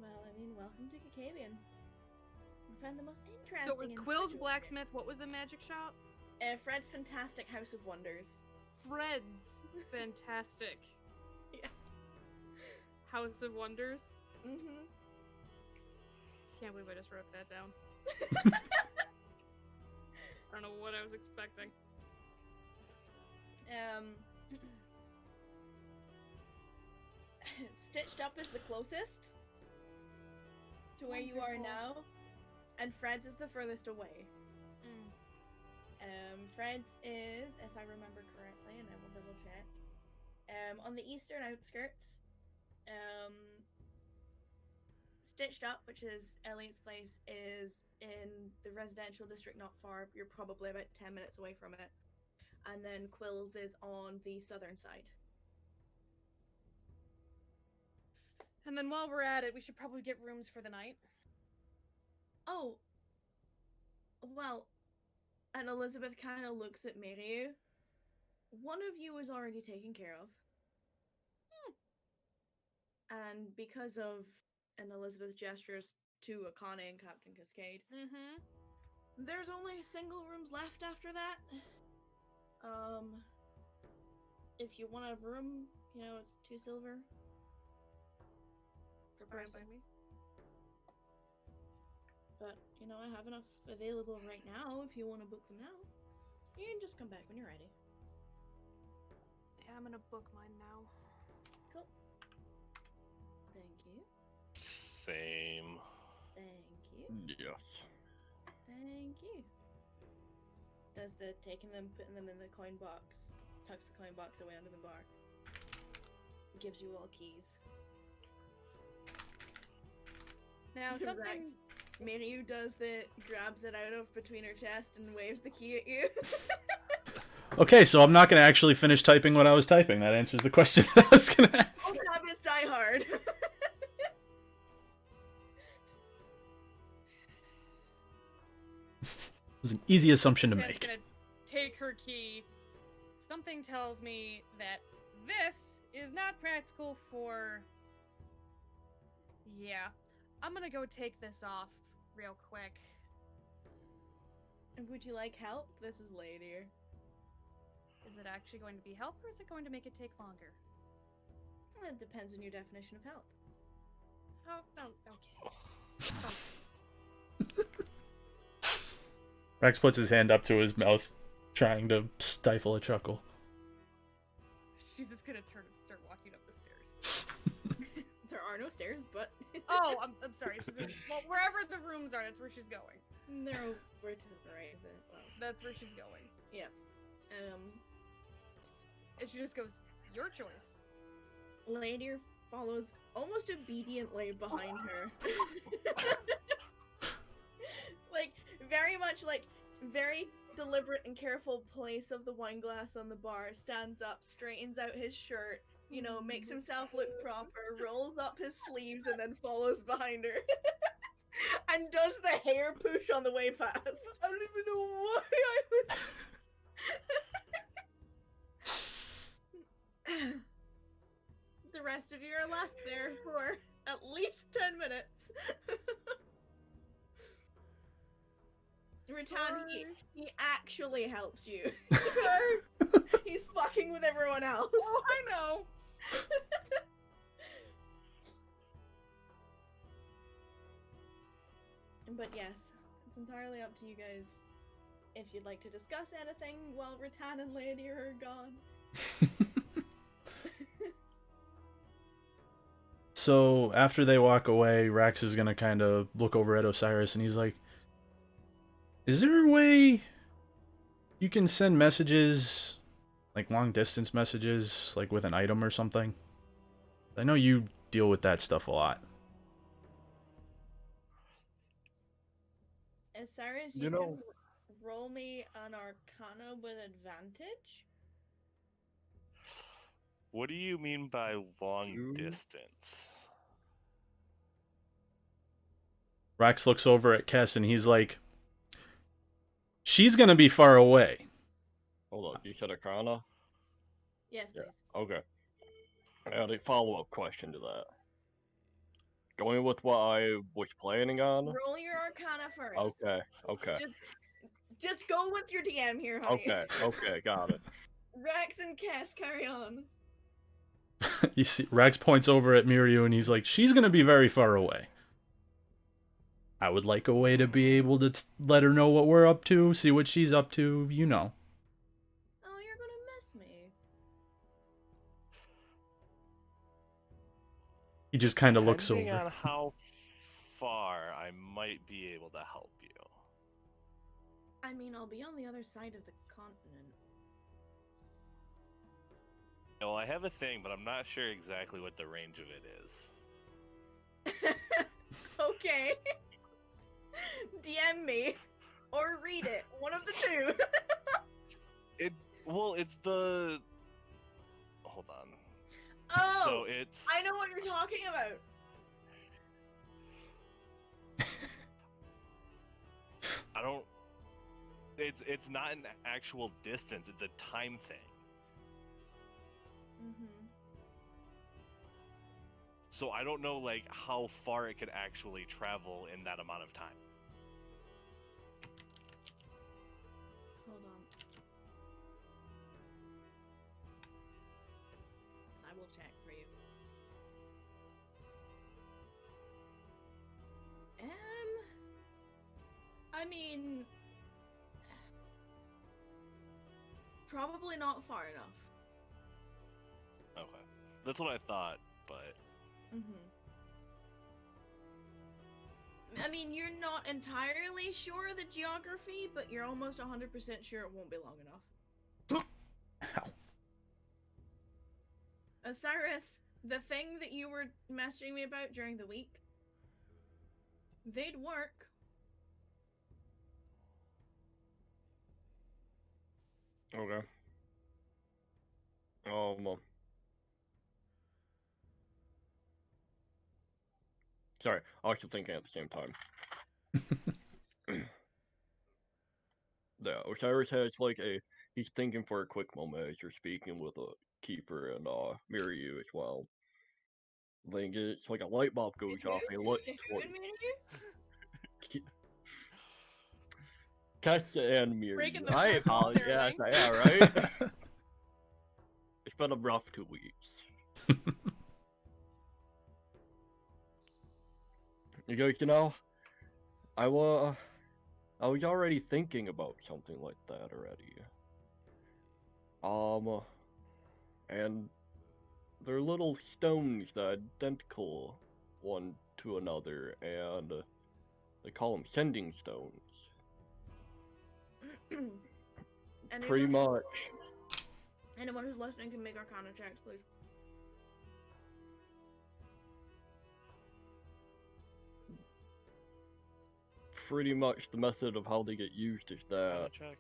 Well, I mean, welcome to Cacavian. We find the most interesting. So with Quill's Blacksmith, what was the magic shop? Fred's Fantastic House of Wonders. Fred's Fantastic. Yeah. House of Wonders. Mm-hmm. Can't believe I just wrote that down. I don't know what I was expecting. Stitched Up is the closest to where you are now, and Fred's is the furthest away. Fred's is, if I remember correctly, and I will double check, on the eastern outskirts. Stitched Up, which is Elliot's place, is in the residential district not far. You're probably about 10 minutes away from it. And then Quill's is on the southern side. And then while we're at it, we should probably get rooms for the night. Oh. Well, and Elizabeth kind of looks at Mary. One of you is already taken care of. And because of, and Elizabeth gestures to Akane and Captain Cascade, there's only single rooms left after that. If you want a room, you know, it's 2 silver. Per Fine person. by me. But, you know, I have enough available right now if you want to book them now. You can just come back when you're ready. Yeah, I'm gonna book mine now. Cool. Thank you. Same. Thank you. Yes. Thank you. Does the taking them, putting them in the coin box, tucks the coin box away under the bar. Gives you all keys. Now something. Miriu does grabs it out of between her chest and waves the key at you. Okay, so I'm not going to actually finish typing what I was typing. That answers the question I was going to ask. Old habits die hard. It was an easy assumption to Jen's make. gonna take her key. Something tells me that this is not practical for. Yeah, I'm gonna go take this off real quick. And would you like help? This is Lady. Is it actually going to be help, or is it going to make it take longer? Well, it depends on your definition of help. Oh, okay. Focus. Rex puts his hand up to his mouth, trying to stifle a chuckle. She's just gonna turn and start walking up the stairs. There are no stairs, but Oh, I'm sorry. Well, wherever the rooms are, that's where she's going. they're over to the right of the That's where she's going. yeah. And she just goes, "Your choice." Lady follows almost obediently behind her. Like, very much like, very deliberate and careful place of the wine glass on the bar, stands up, straightens out his shirt, you know, makes himself look proper, rolls up his sleeves, and then follows behind her. And does the hair push on the way past. I don't even know why I was... The rest of you are left there for at least 10 minutes. Ritan, he actually helps you. He's fucking with everyone else. Oh, I know. But yes, it's entirely up to you guys if you'd like to discuss anything while Ritan and Lady are gone. So after they walk away, Rax is gonna kind of look over at Osiris and he's like, is there a way you can send messages, like long distance messages, like with an item or something? I know you deal with that stuff a lot. Osiris, You know- can roll me an Arcana with advantage? What do you mean by long You- distance? Rax looks over at Kess and he's like, she's gonna be far away. Hold on, you said Arcana? Yes, Yeah. please. Okay. I had a follow-up question to that. Going with what I was planning on? Roll your Arcana first. Okay. Just go with your DM here, honey. Okay, got it. Rex and Kess, carry on. You see, Rax points over at Miriu and he's like, she's gonna be very far away. I would like a way to be able to let her know what we're up to, see what she's up to, you know. Oh, you're gonna miss me. He just kind of looks Depending over. on how far I might be able to help you. I mean, I'll be on the other side of the continent. Well, I have a thing, but I'm not sure exactly what the range of it is. Okay. DM me. Or read it. One of the two. Well, it's the... Hold on. Oh! So it's... I know what you're talking about. I don't... It's not an actual distance, it's a time thing. Mm-hmm. So I don't know, like, how far it could actually travel in that amount of time. Hold on. mean, probably not far enough. Okay. That's what I thought, but I mean, you're not entirely sure the geography, but you're almost 100% sure it won't be long enough. Ow. Osiris, the thing that you were messaging me about during the week, they'd work. Okay. Sorry, I was also thinking at the same time. Yeah, Osiris has like he's thinking for a quick moment as you're speaking with a keeper and Mirror as well. Then it's like a light bulb goes off and he looks towards Kess and Mirror. Breaking the I fourth wall apologize. there, Yes, Link. I am, right? It's been a rough 2 weeks. You guys, I was already thinking about something like that already. And they're little stones that are identical one to another, and they call them sending stones. Pretty much. Anyone who's listening can make Arcana checks, please. Pretty much the method of how they get used is that. check.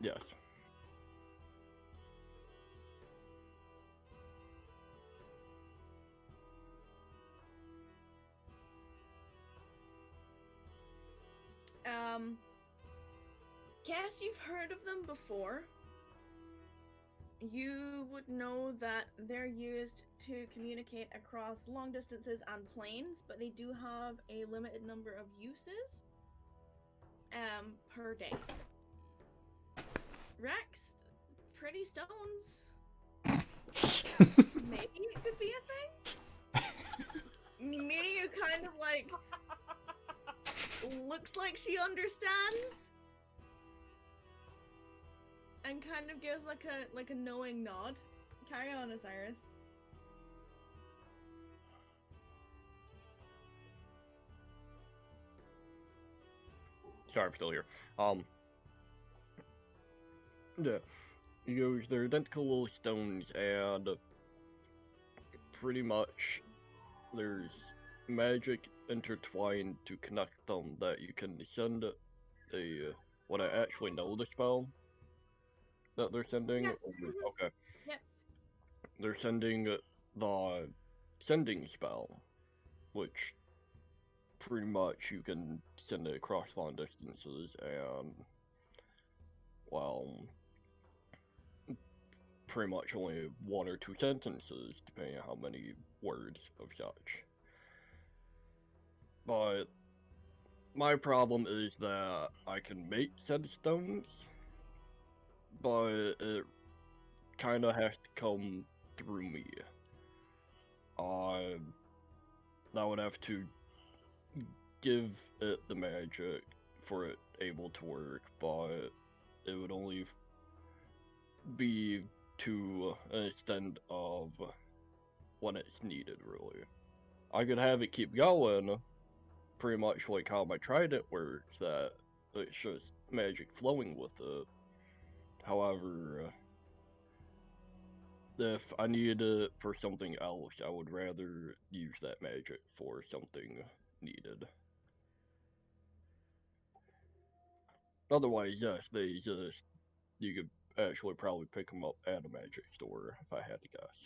Yes. Kess, you've heard of them before. You would know that they're used to communicate across long distances and planes, but they do have a limited number of uses per day. Rex, pretty stones. Maybe it could be a thing. Miria kind of like looks like she understands. And kind of gives like a knowing nod. Carry on, Osiris. Sorry, I'm still here. Yeah. They're identical little stones, and pretty much there's magic intertwined to connect them that you can send what I actually know the spell that they're sending. Yeah. Okay. Yep. They're sending the sending spell, which pretty much you can send it across long distances, and well, pretty much only 1 or 2 sentences, depending on how many words of such. But my problem is that I can make said stones, but it kind of has to come through me. I would have to give it the magic for it able to work, but it would only be to an extent of when it's needed, really. I could have it keep going, pretty much like how my trident works, that it's just magic flowing with it. However, if I needed it for something else, I would rather use that magic for something needed. Otherwise, yes, you could actually probably pick them up at a magic store, if I had to guess.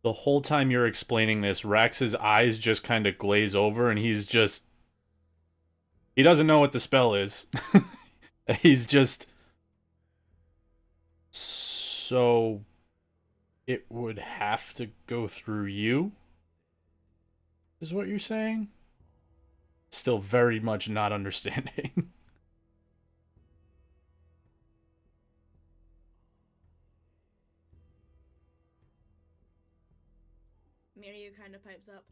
The whole time you're explaining this, Rax's eyes just kind of glaze over, and he doesn't know what the spell is. He's just... So... It would have to go through you? Is what you're saying? Still very much not understanding. Mirror kind of pipes up.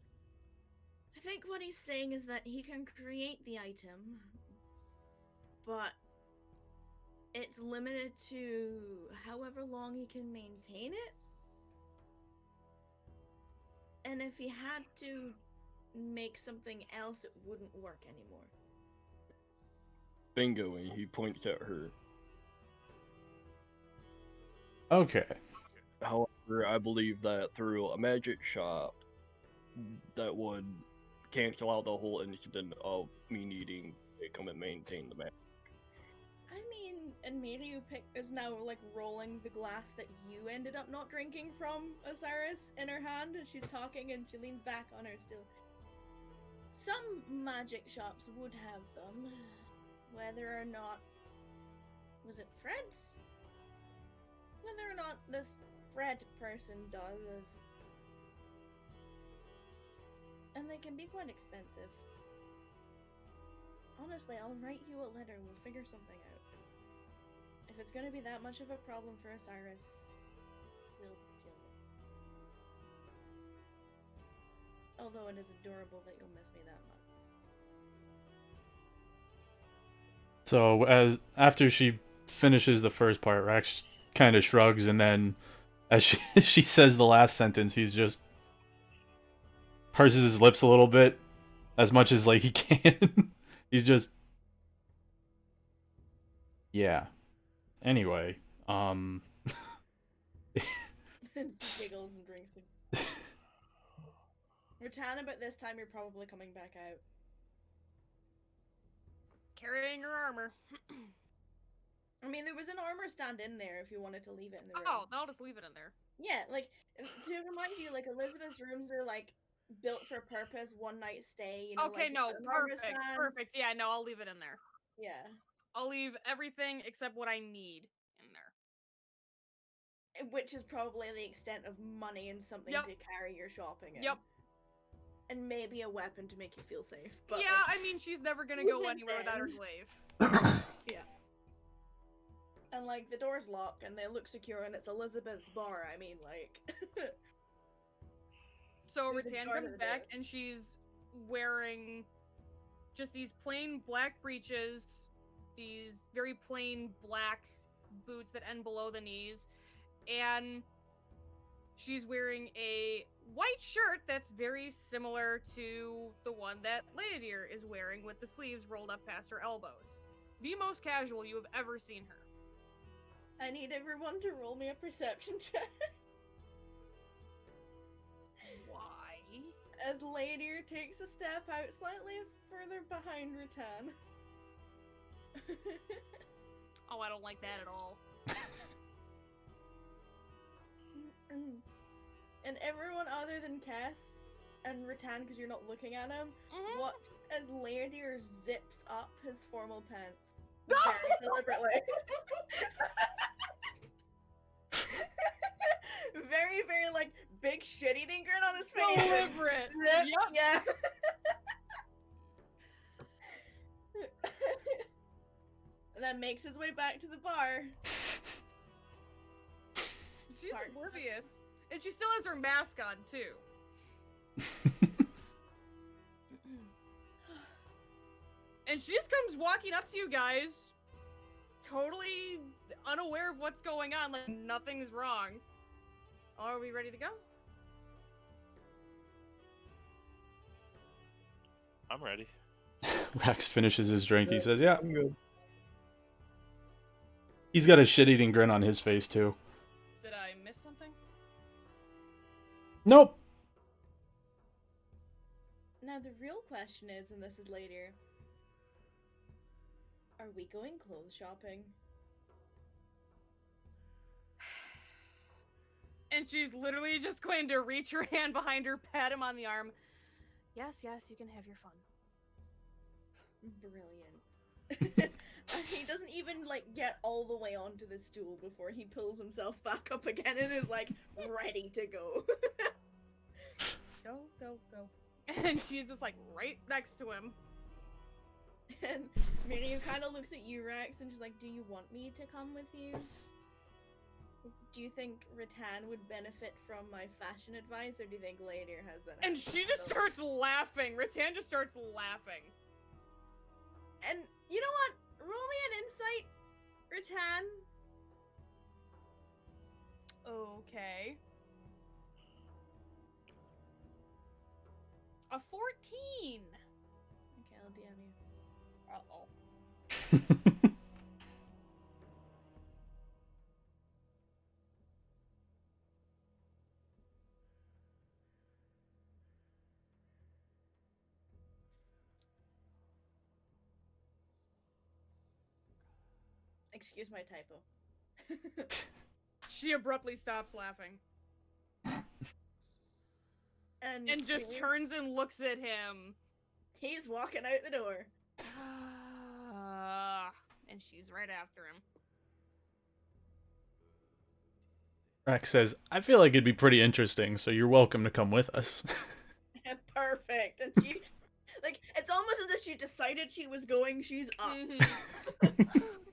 I think what he's saying is that he can create the item, but it's limited to however long he can maintain it. And if he had to make something else, it wouldn't work anymore. Bingo, and he points at her. Okay. However, I believe that through a magic shop, that would cancel out the whole incident of me needing to come and maintain the magic. I mean, and Mirio is now like rolling the glass that you ended up not drinking from Osiris in her hand, and she's talking and she leans back on her still. Some magic shops would have them. Whether or not... Was it Fred's? Whether or not this Fred person does. And they can be quite expensive. Honestly, I'll write you a letter. We'll figure something out. If it's gonna be that much of a problem for Osiris, we'll deal with it. Although it is adorable that you'll miss me that much. So after she finishes the first part, Rax kind of shrugs, and then as she says the last sentence, he's just purses his lips a little bit, as much as like he can. He's just, yeah. Anyway, Giggles and drinks. Ritan, about this time you're probably coming back out. Carrying your armor. I mean, there was an armor stand in there if you wanted to leave it in the room. Oh, I'll just leave it in there. Yeah, like, to remind you, like, Elizabeth's rooms are, like, built for purpose, one night stay, you know, Okay, like, no, an armor perfect, stand. perfect. Yeah, no, I'll leave it in there. Yeah. I'll leave everything except what I need in there. Which is probably the extent of money and something Yep. to carry your shopping in. Yep. And maybe a weapon to make you feel safe. But Yeah, like, I mean, she's never gonna go even anywhere without her then- glaive. Yeah. And, like, the door's locked and they look secure and it's Elizabeth's bar. I mean, like... So There's a Ritan guard at comes the back door. and she's wearing just these plain black breeches, these very plain black boots that end below the knees, and she's wearing a white shirt that's very similar to the one that Leodir is wearing, with the sleeves rolled up past her elbows. The most casual you have ever seen her. I need everyone to roll me a perception check. Why? As Leodir takes a step out slightly further behind Ritan. Oh, I don't like that at all. And everyone other than Kess and Ritan, because you're not looking at him, watch as Leodir zips up his formal pants. Very deliberately. Very, very, like, big shit-eating grin on his face. Deliberate. Zip, Yep. yeah. And then makes his way back to the bar. She's Parts. oblivious. And she still has her mask on, too. And she just comes walking up to you guys, totally unaware of what's going on, like nothing's wrong. Are we ready to go? I'm ready. Rax finishes his drink. He says, "Yeah." I'm good. He's got a shit-eating grin on his face too. Did I miss something? Nope. Now the real question is, and this is later, are we going clothes shopping? And she's literally just going to reach her hand behind her, pat him on the arm. Yes, yes, you can have your fun. Brilliant. He doesn't even, like, get all the way onto the stool before he pulls himself back up again and is, like, ready to go. Go, go, go. And she's just like right next to him. And Miriam kind of looks at you, Rex, and she's like, do you want me to come with you? Do you think Ritan would benefit from my fashion advice, or do you think Ladir has that? And she just starts laughing. Ritan just starts laughing. And you know what? Roll me an insight, Ritan. Okay. A 14. Okay, I'll DM you. Uh-oh. Excuse my typo. She abruptly stops laughing. And just he- turns and looks at him. He's walking out the door. And she's right after him. Rax says, I feel like it'd be pretty interesting, so you're welcome to come with us. Perfect. And she, like, it's almost as if she decided she was going. She's up. Mhm.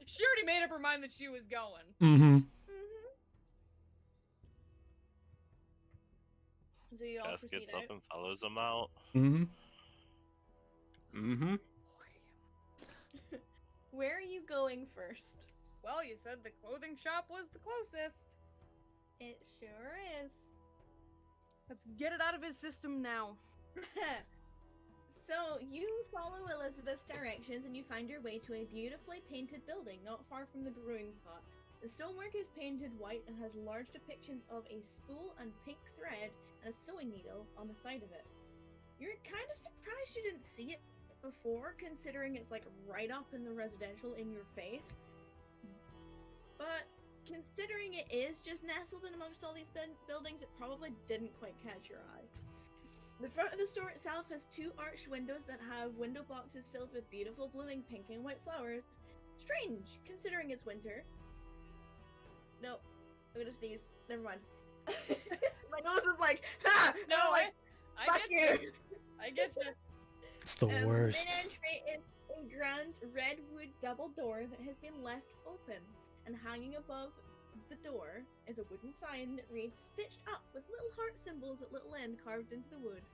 She already made up her mind that she was going. Mm-hmm. So you all Kess proceed gets out. up and follows him out. Mm-hmm. Mm-hmm. Where are you going first? Well, you said the clothing shop was the closest. It sure is. Let's get it out of his system now. So you follow Elizabeth's directions and you find your way to a beautifully painted building not far from the brewing pot. The stonework is painted white and has large depictions of a spool and pink thread and a sewing needle on the side of it. You're kind of surprised you didn't see it before, considering it's like right up in the residential in your face. But considering it is just nestled in amongst all these buildings, it probably didn't quite catch your eye. The front of the store itself has two arched windows that have window boxes filled with beautiful blooming pink and white flowers. Strange, considering it's winter. No, I'm gonna sneeze. Never mind. My nose was like, ha! No, like, I fuck get you! I get you. It's the worst. The main entry is a grand redwood double door that has been left open, and hanging above the door is a wooden sign that reads stitched up with little heart symbols at little end carved into the wood.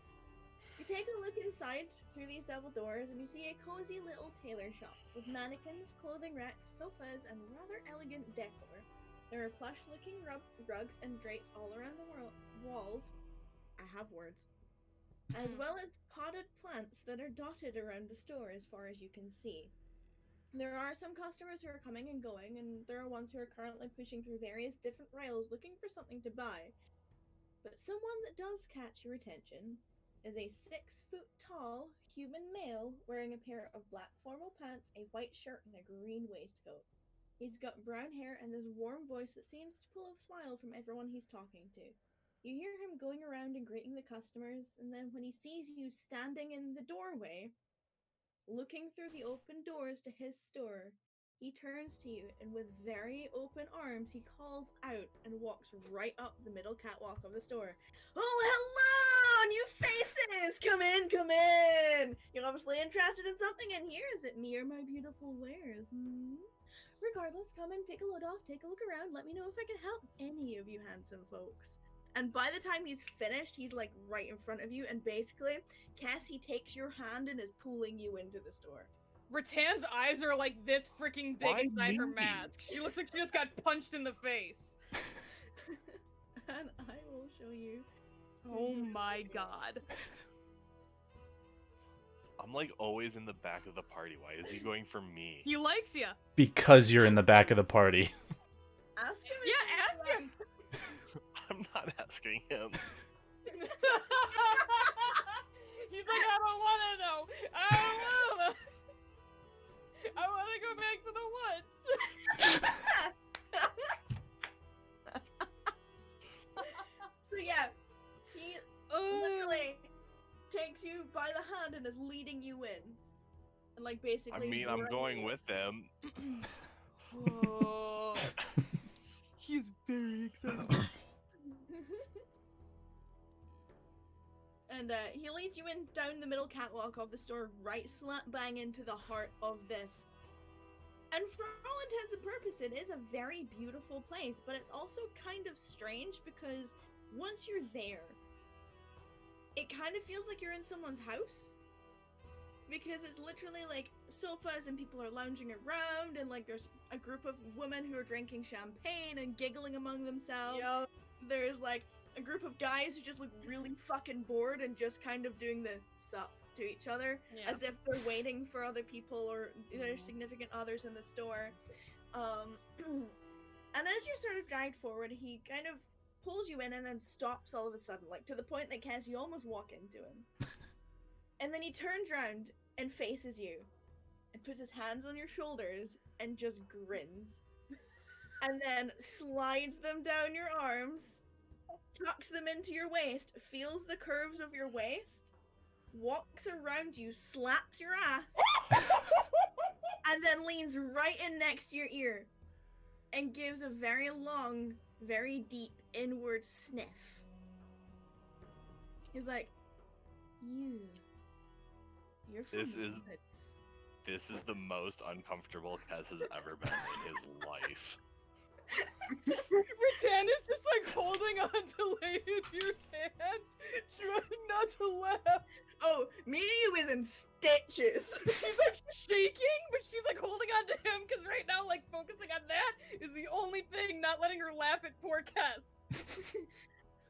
You take a look inside through these double doors and you see a cozy little tailor shop with mannequins, clothing racks, sofas, and rather elegant decor. There are plush-looking rugs and drapes all around the walls. I have words. As well as potted plants that are dotted around the store as far as you can see. There are some customers who are coming and going, and there are ones who are currently pushing through various different rails looking for something to buy. But someone that does catch your attention is a 6-foot-tall human male wearing a pair of black formal pants, a white shirt, and a green waistcoat. He's got brown hair and this warm voice that seems to pull a smile from everyone he's talking to. You hear him going around and greeting the customers, and then when he sees you standing in the doorway, looking through the open doors to his store, he turns to you and with very open arms he calls out and walks right up the middle catwalk of the store. Oh, hello! New faces! Come in, come in! You're obviously interested in something in here. Is it me or my beautiful wares? Regardless, come and take a load off, take a look around, let me know if I can help any of you handsome folks. And by the time he's finished, he's like right in front of you, and basically, Kess, he takes your hand and is pulling you into the store. Ritan's eyes are like this freaking big Why inside her me? mask. She looks like she just got punched in the face. And I will show you. Oh my god. I'm like always in the back of the party. Why is he going for me? He likes you. Because you're in the back of the party. Ask him. Yeah, ask him. I'm not asking him. He's like, I don't want to know. I don't want to. I want to go back to the woods. So yeah, he literally takes you by the hand and is leading you in. And like basically I mean, I'm going with them. Oh, he's very excited. And he leads you in down the middle catwalk of the store, right slap bang into the heart of this And for all intents and purposes, it is a very beautiful place, but it's also kind of strange because once you're there, it kind of feels like you're in someone's house. Because it's literally like sofas and people are lounging around, and like there's a group of women who are drinking champagne and giggling among themselves. Yep. There's like a group of guys who just look really fucking bored and just kind of doing the sup to each other as if they're waiting for other people or their significant others in the store. And as you sort of guide forward, he kind of pulls you in and then stops all of a sudden, like to the point that Kess, you almost walk into him. And then he turns around and faces you and puts his hands on your shoulders and just grins. And then slides them down your arms, tucks them into your waist, feels the curves of your waist, walks around you, slaps your ass, and then leans right in next to your ear and gives a very long, very deep inward sniff. He's like, You're from This the is- woods." This is the most uncomfortable Kess has ever been in his life. Ritan is just like holding on to Lady's hand, trying not to laugh. Oh, Miyu is in stitches. She's like shaking, but she's like holding on to him because right now, like focusing on that is the only thing not letting her laugh at poor Kess.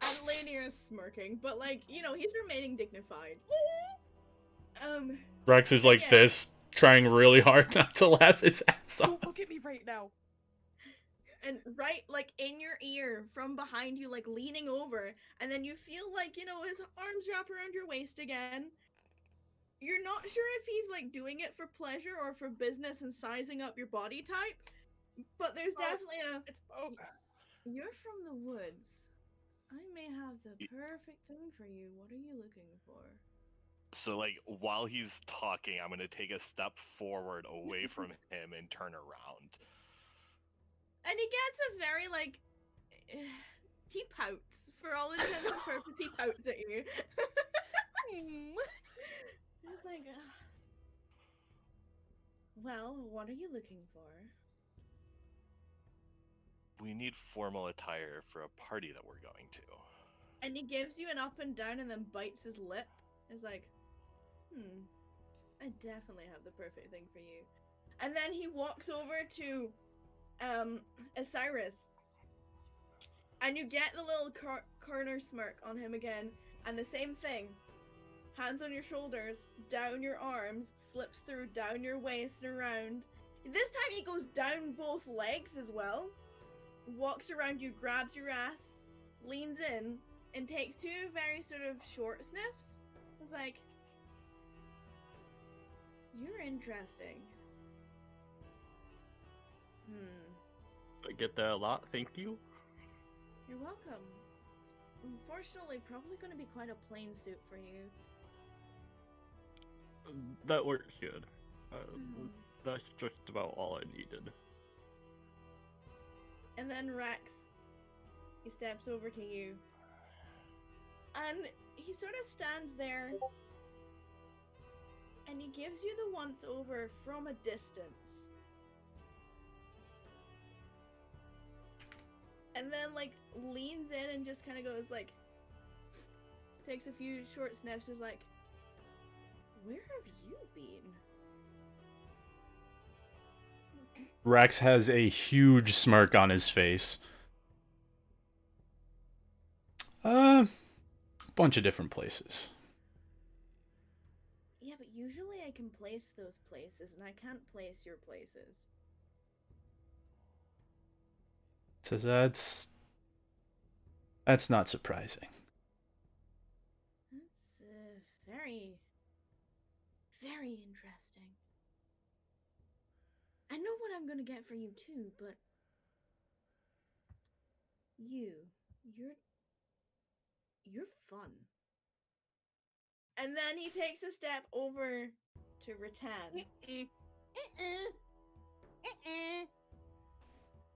And Lady is smirking, but like, you know, he's remaining dignified. Rex is like Yeah. this, trying really hard not to laugh his ass off. Don't look at me right now. And right, like, in your ear, from behind you, like, leaning over, and then you feel like, you know, his arms wrap around your waist again. You're not sure if he's, like, doing it for pleasure or for business and sizing up your body type, but there's definitely It's both. You're from the woods. I may have the perfect thing for you. What are you looking for? So, like, while he's talking, I'm gonna take a step forward away from him and turn around. And he gets a very, like, he pouts. For all intents and purposes, he pouts at you. He's like, well, what are you looking for? We need formal attire for a party that we're going to. And he gives you an up and down and then bites his lip. He's like, I definitely have the perfect thing for you. And then he walks over to Osiris. And you get the little corner smirk on him again. And the same thing. Hands on your shoulders, down your arms, slips through down your waist and around. This time he goes down both legs as well. Walks around you, grabs your ass, leans in, and takes two very sort of short sniffs. It's like, you're interesting. I get that a lot, thank you. You're welcome. It's unfortunately probably going to be quite a plain suit for you. That works good. That's just about all I needed. And then Rex, he steps over to you. And he sort of stands there. And he gives you the once over from a distance. And then, like, leans in and just kind of goes, like, takes a few short sniffs, is like, where have you been? Rex has a huge smirk on his face. Bunch of different places. Yeah, but usually I can place those places, and I can't place your places. So that's not surprising. That's very, very interesting. I know what I'm gonna get for you too, but you're fun. And then he takes a step over to Ritan.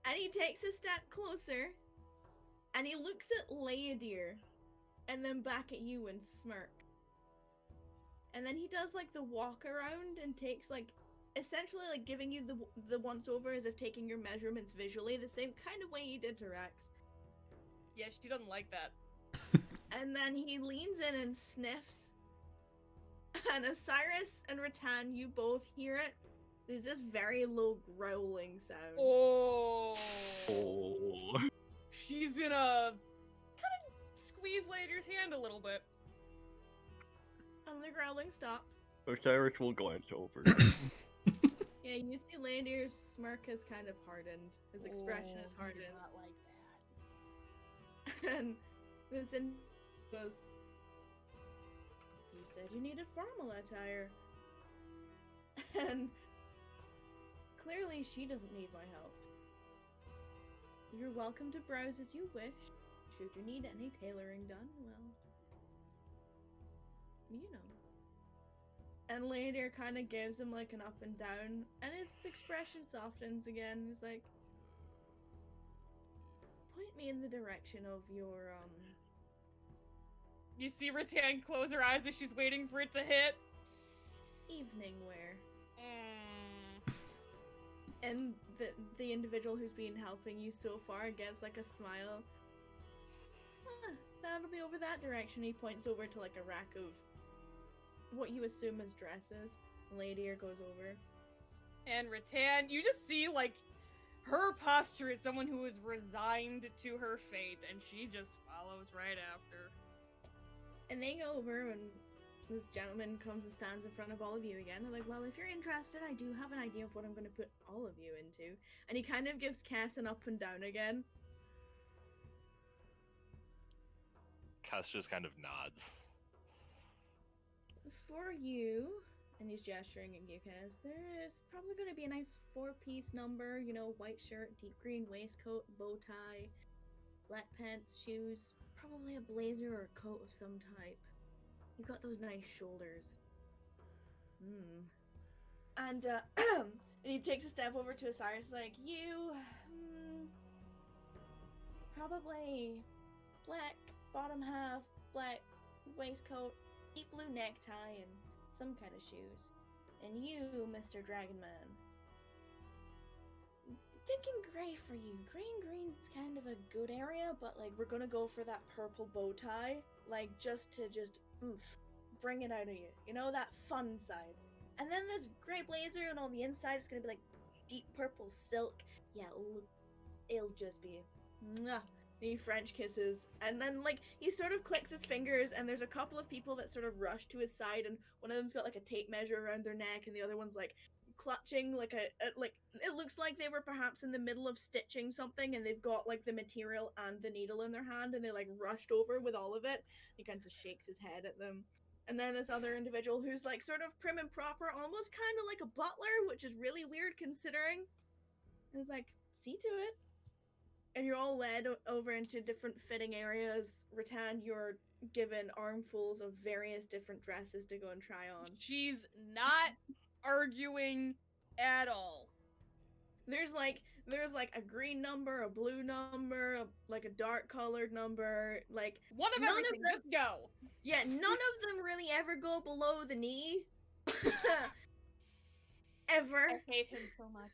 And he takes a step closer, and he looks at Leodir, and then back at you and smirk. And then he does like the walk around and takes like essentially like giving you the once over as if taking your measurements visually, the same kind of way you did to Rex. Yeah, she doesn't like that. And then he leans in and sniffs. And Osiris and Ritan, you both hear it. There's this very low growling sound. Oh. Oh. She's gonna kind of squeeze Ladier's hand a little bit. And the growling stops. Osiris will glance over. Yeah, you see Ladier's smirk has kind of hardened. His expression is He did hardened. not like that. And Vincent goes, "You said you needed formal attire." And clearly she doesn't need my help. You're welcome to browse as you wish. Should you need any tailoring done, well, you know. And Ladier kind of gives him like an up and down, and his expression softens again. He's like, point me in the direction of your, You see Ritan close her eyes as she's waiting for it to hit. evening wear. And the individual who's been helping you so far gets like a smile. That'll be over that direction. He points over to like a rack of what you assume is dresses. Ladier goes over. And Ritan, you just see like her posture is someone who is resigned to her fate, and she just follows right after. And they go over, and this gentleman comes and stands in front of all of you again. They're like, well, if you're interested, I do have an idea of what I'm going to put all of you into. And he kind of gives Kess an up and down again. Kess just kind of nods. For you, and he's gesturing at you, Kess, there is probably going to be a nice 4-piece number, you know, white shirt, deep green waistcoat, bow tie, black pants, shoes, probably a blazer or a coat of some type. You've got those nice shoulders. And, and he takes a step over to Osiris, like, you, probably black bottom half, black waistcoat, deep blue necktie, and some kind of shoes. And you, Mr. Dragonman, thinking gray for you. Green's kind of a good area, but like we're gonna go for that purple bow tie, like just to bring it out of you. You know, that fun side. And then this gray blazer, and on the inside it's gonna be like deep purple silk. Yeah, it'll just be mwah. He French kisses, and then like he sort of clicks his fingers, and there's a couple of people that sort of rush to his side, and one of them's got like a tape measure around their neck, and the other one's like clutching like a like it looks like they were perhaps in the middle of stitching something, and they've got like the material and the needle in their hand, and they like rushed over with all of it. He kind of shakes his head at them. And then this other individual who's like sort of prim and proper, almost kind of like a butler, which is really weird considering. And he's like, see to it. And you're all led over into different fitting areas. Ritan, you're given armfuls of various different dresses to go and try on. She's not arguing at all. There's like a green number, a blue number, like a dark colored number, like One of none everything, them, just go. Yeah, none of them really ever go below the knee. Ever. I hate him so much.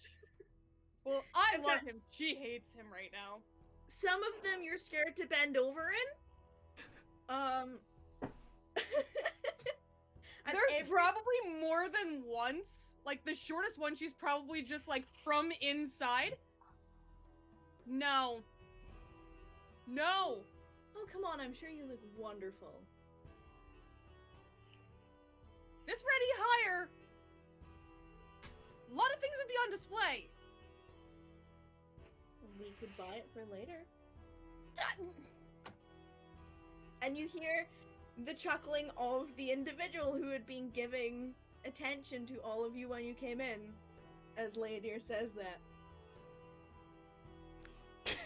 Well, I love him. She hates him right now. Some of them you're scared to bend over in. There's probably more than once. Like, the shortest one, she's probably just, like, from inside. No. No! Oh, come on, I'm sure you look wonderful. This ready hire, a lot of things would be on display. We could buy it for later. And you hear the chuckling of the individual who had been giving attention to all of you when you came in, as Ladier says that.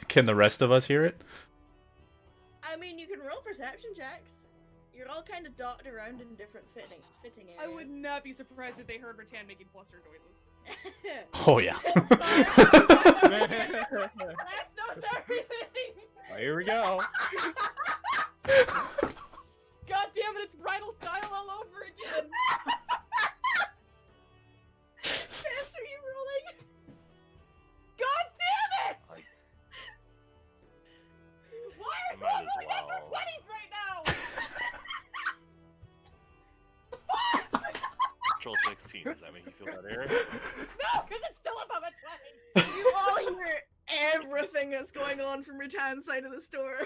Can the rest of us hear it? I mean, you can roll perception checks. You're all kind of dotted around in different fitting areas. I would not be surprised if they heard Ritan making flustered noises. Oh yeah. Max knows everything! Here we go. God damn it, it's bridal style all over again! natural 16. Does that make you feel better? No, because it's still above a 20. You all hear everything that's going on from Ritan's side of the store.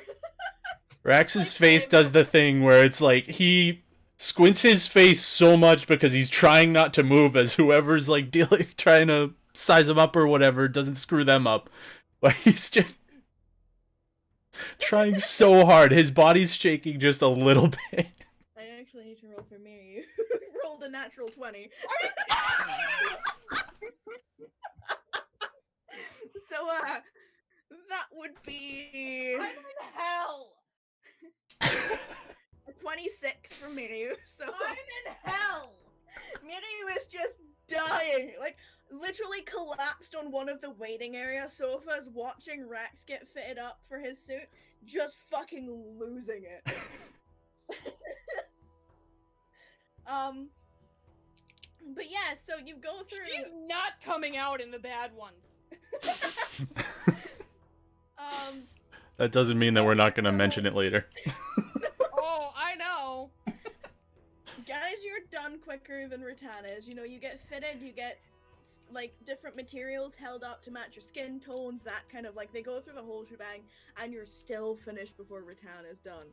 Rax's face does the thing where it's like he squints his face so much because he's trying not to move as whoever's like trying to size him up or whatever doesn't screw them up. But he's just trying so hard. His body's shaking just a little bit. I actually need to roll for Mary. Rolled a natural 20. So, that would be I'm in hell. a 26 for Mary. So I'm in hell. Mary was just dying. Like, literally collapsed on one of the waiting area sofas, watching Rex get fitted up for his suit, just fucking losing it. But yeah, so you go through. She's not coming out in the bad ones. That doesn't mean that we're not going to mention it later. Oh, I know. Guys, you're done quicker than Ritan is. You know, you get fitted, you get like different materials held up to match your skin tones, that kind of like they go through the whole shebang, and you're still finished before Ritan is done.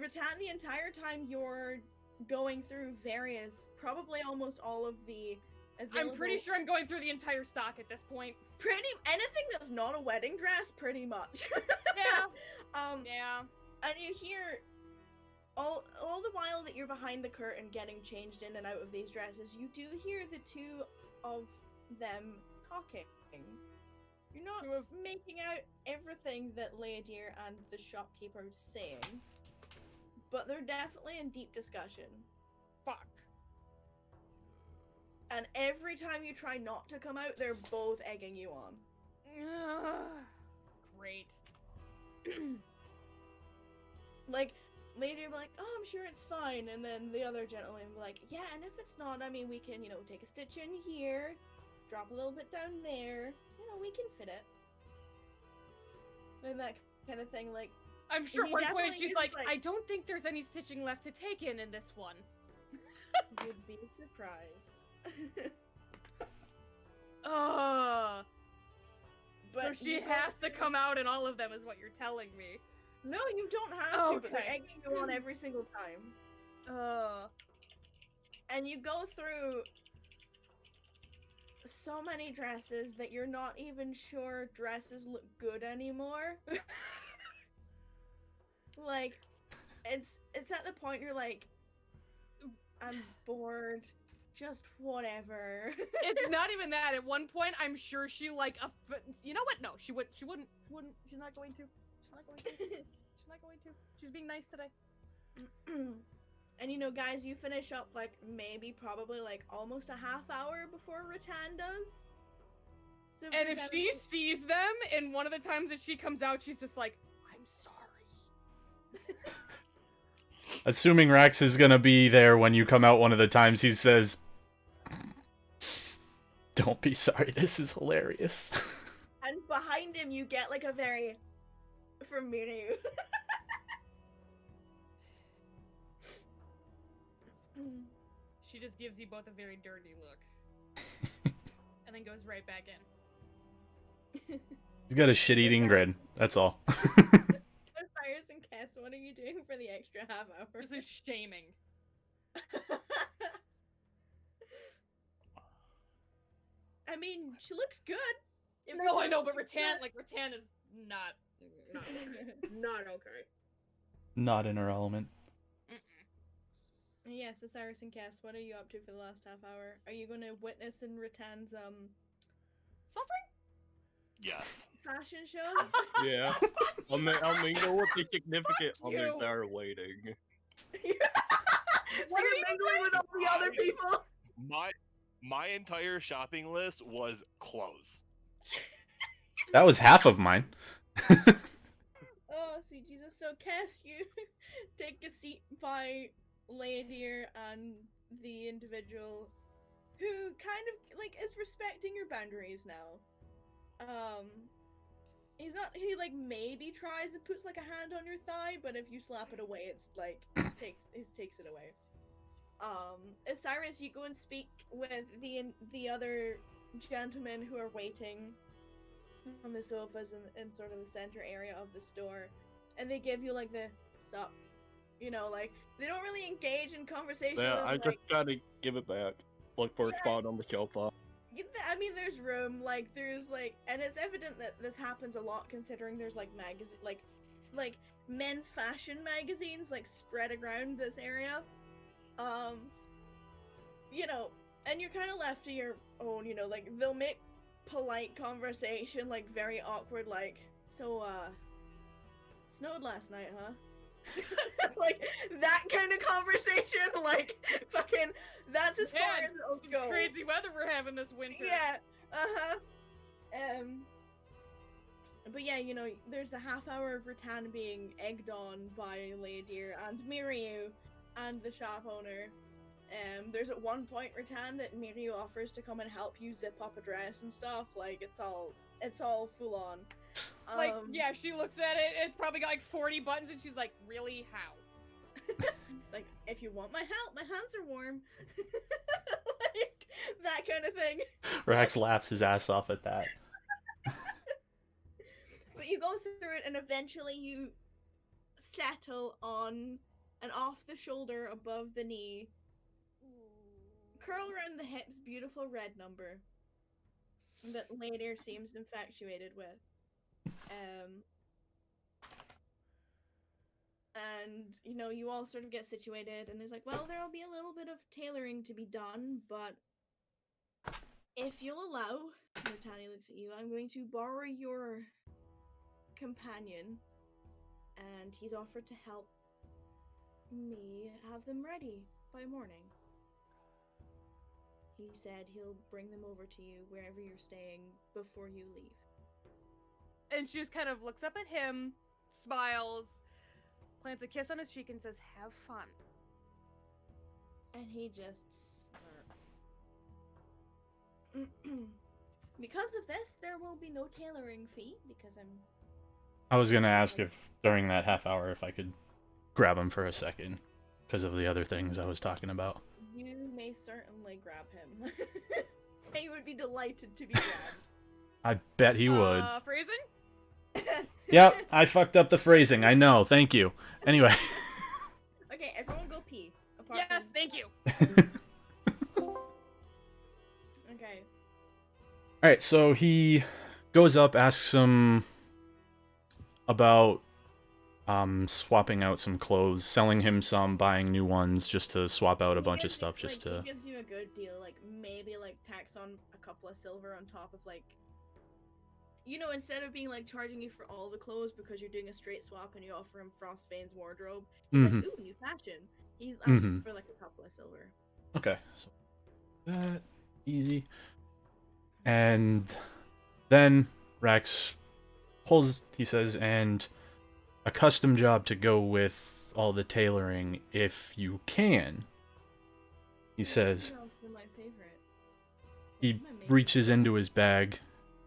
Ritan, the entire time you're going through various, probably almost all of the available... I'm pretty sure I'm going through the entire stock at this point. Anything that's not a wedding dress, pretty much. Yeah. Yeah. And you hear all the while that you're behind the curtain getting changed in and out of these dresses, you do hear the two of them talking. You're not making out everything that Leodir and the shopkeeper are saying, but they're definitely in deep discussion. Fuck. And every time you try not to come out, they're both egging you on. Great. Like, later you'll be like, oh, I'm sure it's fine, and then the other gentleman will be like, yeah, and if it's not, I mean, we can, take a stitch in here, drop a little bit down there, we can fit it. And that kind of thing, like... I'm sure at you one point definitely she's like, I don't think there's any stitching left to take in this one. You'd be surprised. Ugh. But So she you go has to through- come out in all of them is what you're telling me. No, you don't have to, but they're Okay. egging you on every single time. And you go through so many dresses that you're not even sure dresses look good anymore. Like, it's at the point you're like, I'm bored, just whatever. It's not even that. At one point, I'm sure she you know what? No, she wouldn't. She's not going to. She's not going to. She's not going to. She's being nice today. And guys, you finish up like maybe probably like almost a half hour before Ritan does. So And if Ritan- she sees them, and one of the times that she comes out, she's just like, I'm sorry. Assuming Rax is gonna be there when you come out one of the times, he says, don't be sorry, this is hilarious. And behind him, you get like a very from Miru. She just gives you both a very dirty look. And then goes right back in. He's got a shit-eating grin, that's all. Cyrus and Kess, what are you doing for the extra half hour? This is shaming. I mean, she looks good. If No, I Ritan know, but looks Ritan good- is not okay. Not okay. Not in her element. Yeah, so Cyrus and Kess, what are you up to for the last half hour? Are you going to witness in Ritan's Suffering? Yes. fashion show? Yeah. I'll mingle with the significant Fuck you. others that are waiting. So you're mingling with all the other people? My entire shopping list was clothes. That was half of mine. Oh, sweet Jesus. So, Kess, you take a seat by Leodir and the individual who kind of, like, is respecting your boundaries now. He, like, maybe tries and puts, like, a hand on your thigh, but if you slap it away, it's, like, takes it away. Cyrus, you go and speak with the other gentlemen who are waiting on the sofas in sort of the center area of the store, and they give you like the sup, you know, like they don't really engage in conversation. Yeah, I like, just gotta give it back. Look for a spot on the sofa. I mean, there's room, like there's like, and it's evident that this happens a lot considering there's like like men's fashion magazines like spread around this area. You know, and you're kind of left to your own, you know, like they'll make polite conversation, like very awkward, like, so snowed last night, huh? Like that kind of conversation, like fucking that's as far as it'll go. Crazy weather we're having this winter. Yeah. But yeah, you know, there's a half hour of Ritan being egged on by Ladir and Miriu and the shop owner. There's at one point Ritan that Miriu offers to come and help you zip up a dress and stuff. Like it's all full on. Like, yeah, she looks at it, it's probably got like 40 buttons, and she's like, really, how? Like, if you want my help, my hands are warm. Like, that kind of thing. Rax laughs his ass off at that. But you go through it, and eventually you settle on an off-the-shoulder, above-the-knee, curl around the hips, beautiful red number that later seems infatuated with. And, you know, you all sort of get situated, and it's like, well, there'll be a little bit of tailoring to be done, but if you'll allow, Tani looks at you, I'm going to borrow your companion, and he's offered to help me have them ready by morning. He said he'll bring them over to you wherever you're staying before you leave. And she just kind of looks up at him, smiles, plants a kiss on his cheek, and says, have fun. And he just smirks. Because of this, there will be no tailoring fee, because I was gonna ask if during that half hour if I could grab him for a second, because of the other things I was talking about. You may certainly grab him. He would be delighted to be grabbed. I bet he would. Phrasing? Yep, I fucked up the phrasing. I know. Thank you. Anyway. Okay, everyone go pee. Yes, thank you. Okay. Alright, so he goes up, asks him about swapping out some clothes, selling him some, buying new ones, just to swap out a bunch of stuff, just to... He gives you a good deal, like, maybe, like, tax on a couple of silver on top of, like... You know, instead of being, like, charging you for all the clothes because you're doing a straight swap and you offer him Frostbane's wardrobe, he's like, ooh, new fashion. He asks for, like, a couple of silver. Okay, so that, easy. And then Rax pulls, he says, and a custom job to go with all the tailoring if you can. He says, My favorite. he reaches into his bag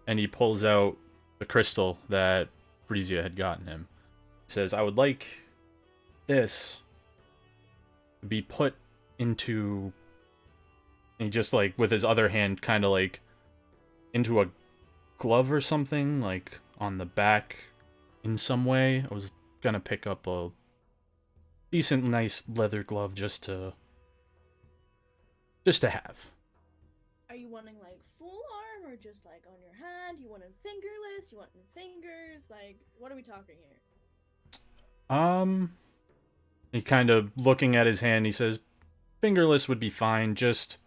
and he pulls out the crystal that Frisia had gotten him. He says, I would like this to be put into, and he just like with his other hand kind of like into a glove or something, like on the back in some way. I was gonna pick up a decent, nice leather glove just to have. Are you wanting like full arm or just like on your hand? You want it fingerless? You want it fingers? Like, what are we talking here? He kind of looking at his hand, he says, fingerless would be fine, just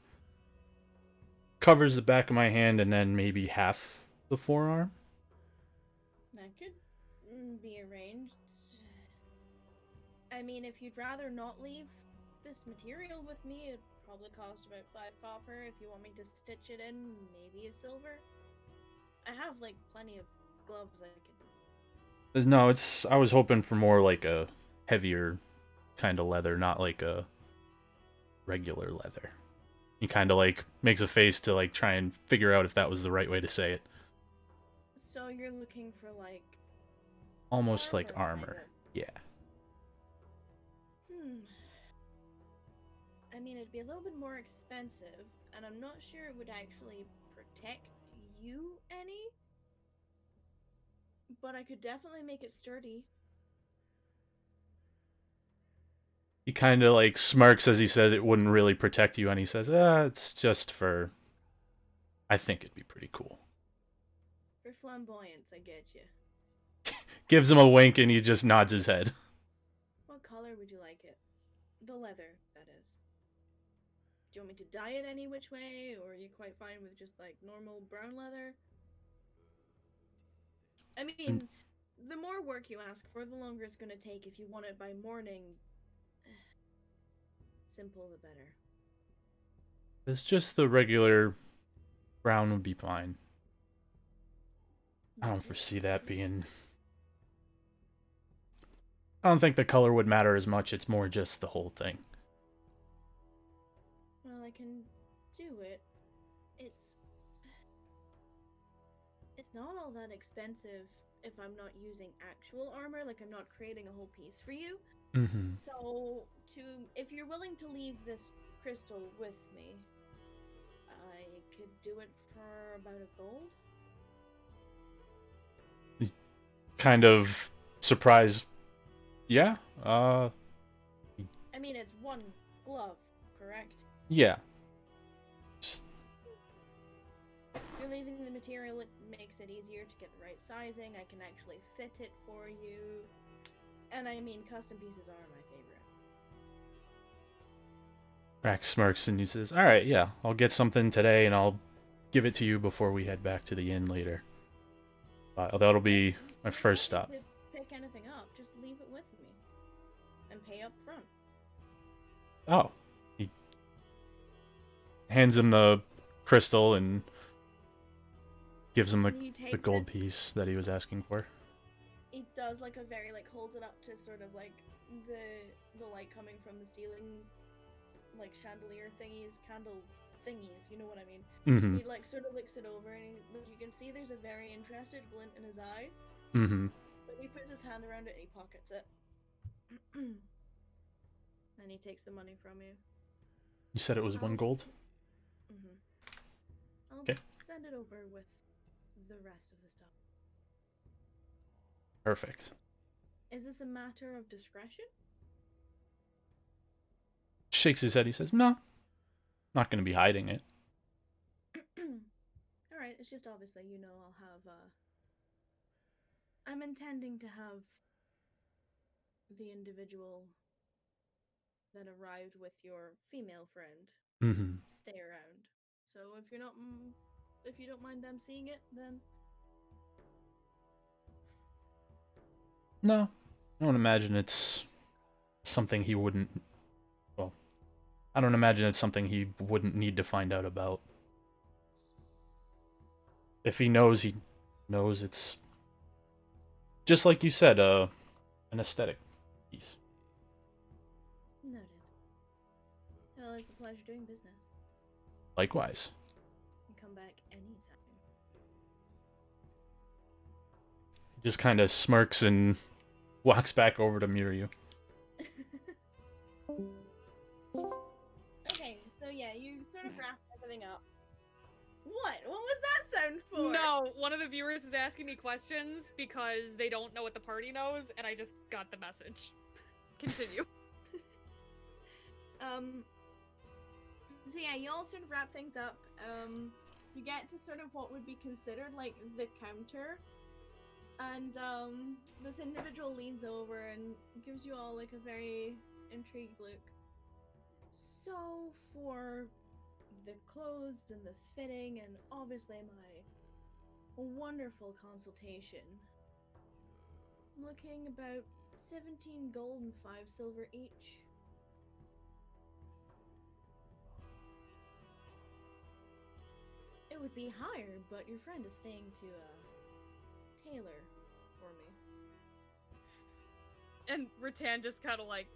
covers the back of my hand and then maybe half the forearm. That could be arranged. I mean, if you'd rather not leave this material with me, it'd probably cost about 5 copper. If you want me to stitch it in, maybe a silver. I have, like, plenty of gloves I could... No, I was hoping for more like a heavier kind of leather, not like a regular leather. He kind of like makes a face to like try and figure out if that was the right way to say it. So you're looking for like... Almost like armor. Yeah. I mean, it'd be a little bit more expensive, and I'm not sure it would actually protect you any. But I could definitely make it sturdy. He kind of like smirks as he says it wouldn't really protect you, and he says, it's just for... I think it'd be pretty cool. For flamboyance, I get you. Gives him a wink, and he just nods his head. What color would you like it? The leather, that is. Do you want me to dye it any which way, or are you quite fine with just, like, normal brown leather? I mean, the more work you ask for, the longer it's gonna take. If you want it by morning, simple the better. It's just the regular brown would be fine. I don't foresee that being... I don't think the color would matter as much, it's more just the whole thing. Well, I can do it. It's not all that expensive if I'm not using actual armor, like I'm not creating a whole piece for you. Mm-hmm. So, if you're willing to leave this crystal with me, I could do it for about a gold. He's kind of surprised. Yeah, I mean, it's one glove, correct? yeah. Just... If you're leaving the material, it makes it easier to get the right sizing. I can actually fit it for you. And I mean, custom pieces are my favorite. Rax smirks and he says, alright, yeah, I'll get something today and I'll give it to you before we head back to the inn later. That'll be my first stop. Pick anything up, just leave it with me. And pay up front. Oh. He hands him the crystal and gives him the gold piece that he was asking for. He does like a very, like, holds it up to sort of like the light coming from the ceiling, like chandelier thingies, candle thingies, you know what I mean? Mm-hmm. He like sort of looks it over and you can see there's a very interested glint in his eye. Mm-hmm. But he puts his hand around it and he pockets it. And he takes the money from you. You said it was 1 gold? Mm-hmm. I'll Okay. send it over with the rest of the stuff. Perfect. Is this a matter of discretion? Shakes his head, he says, no. Not gonna be hiding it. Alright, it's just obviously, you know, I'll have, I'm intending to have the individual that arrived with your female friend Mm-hmm. stay around. So if you're not, if you don't mind them seeing it, then... No. I don't imagine it's something he wouldn't... Well, I don't imagine it's something he wouldn't need to find out about. If he knows it's... Just like you said, an aesthetic piece. Noted. Well, it's a pleasure doing business. Likewise. You can come back anytime. Just kind of smirks and walks back over to Miriu. Okay, so yeah, you sort of wrap everything up. What? What was that sound for? No, one of the viewers is asking me questions because they don't know what the party knows, and I just got the message. Continue. So yeah, you all sort of wrap things up. You get to sort of what would be considered like the counter. And this individual leans over and gives you all like a very intrigued look. So for the clothes and the fitting and obviously my wonderful consultation, I'm looking about 17 gold and 5 silver each. It would be higher, but your friend is staying to tailor for me. And Ritan just kind of like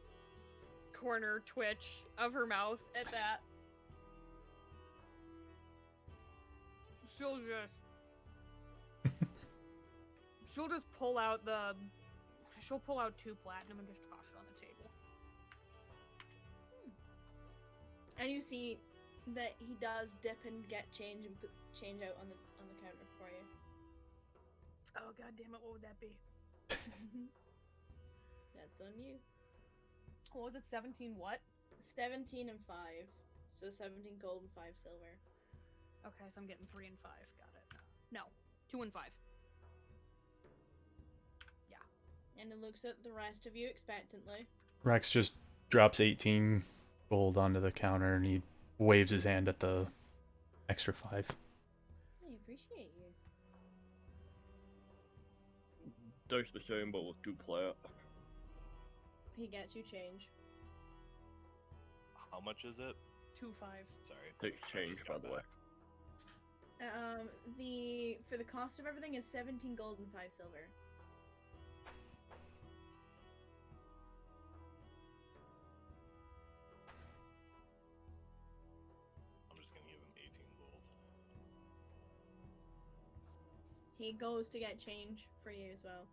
corner twitch of her mouth at that. She'll just pull out she'll pull out 2 platinum and just toss it on the table. And you see that he does dip and get change and put change out on the counter for you. Oh god damn it! What would that be? That's on you. What was it? 17 what? 17 and 5. So 17 gold and 5 silver. Okay, so I'm getting 3 and 5. Got it. No, 2 and 5. Yeah. And it looks at the rest of you expectantly. Rex just drops 18 gold onto the counter and he waves his hand at the extra 5. I appreciate you. Does the same, but with 2 plat. He gets you change. How much is it? 2-5. Sorry. Takes change, Just by got the way. back. For the cost of everything is 17 gold and 5 silver. I'm just gonna give him 18 gold. He goes to get change for you as well.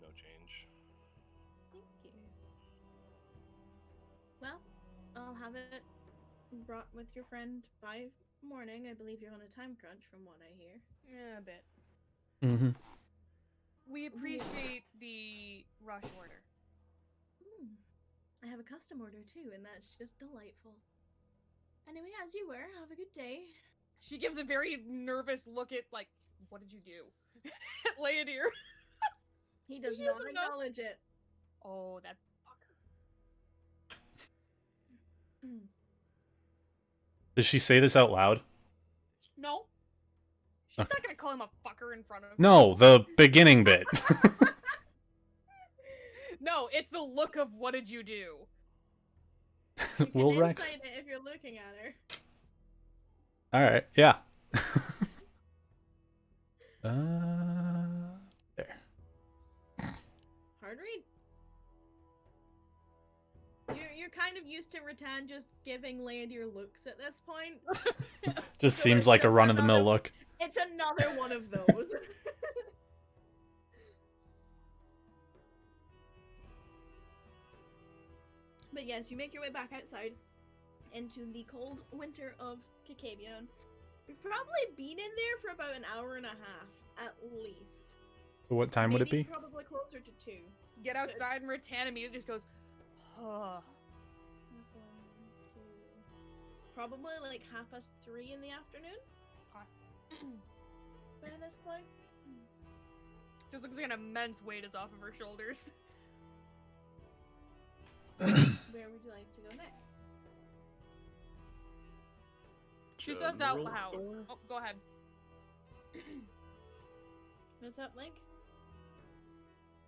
No change. Thank you. Well, I'll have it brought with your friend by morning. I believe you're on a time crunch from what I hear. Yeah, a bit. Mm-hmm. We appreciate the rush order. I have a custom order too, and that's just delightful. Anyway, as you were, have a good day. She gives a very nervous look at, like, what did you do? Leodir. He does She not doesn't know. acknowledge it. Oh, that fucker. Does she say this out loud? No. She's Okay. not gonna call him a fucker in front of him. No, the beginning bit. No, it's the look of what did you do? You can Will Rex? insight it if you're looking at her. Alright, yeah. There. Hard read. You're kind of used to Ritan just giving Leodir looks at this point. Just So seems it's like a just run-of-the-mill another- look. It's another one of those. But yes, you make your way back outside into the cold winter of Kakabion. You've probably been in there for about an hour and a half, at least. What time would it Maybe be? Probably closer to 2. Get outside and Ritan immediately just goes, oh. Probably like 3:30 in the afternoon. By this point. Just looks like an immense weight is off of her shoulders. Where would you like to go next? She says out General loud. store? Oh, go ahead. What's up, Link?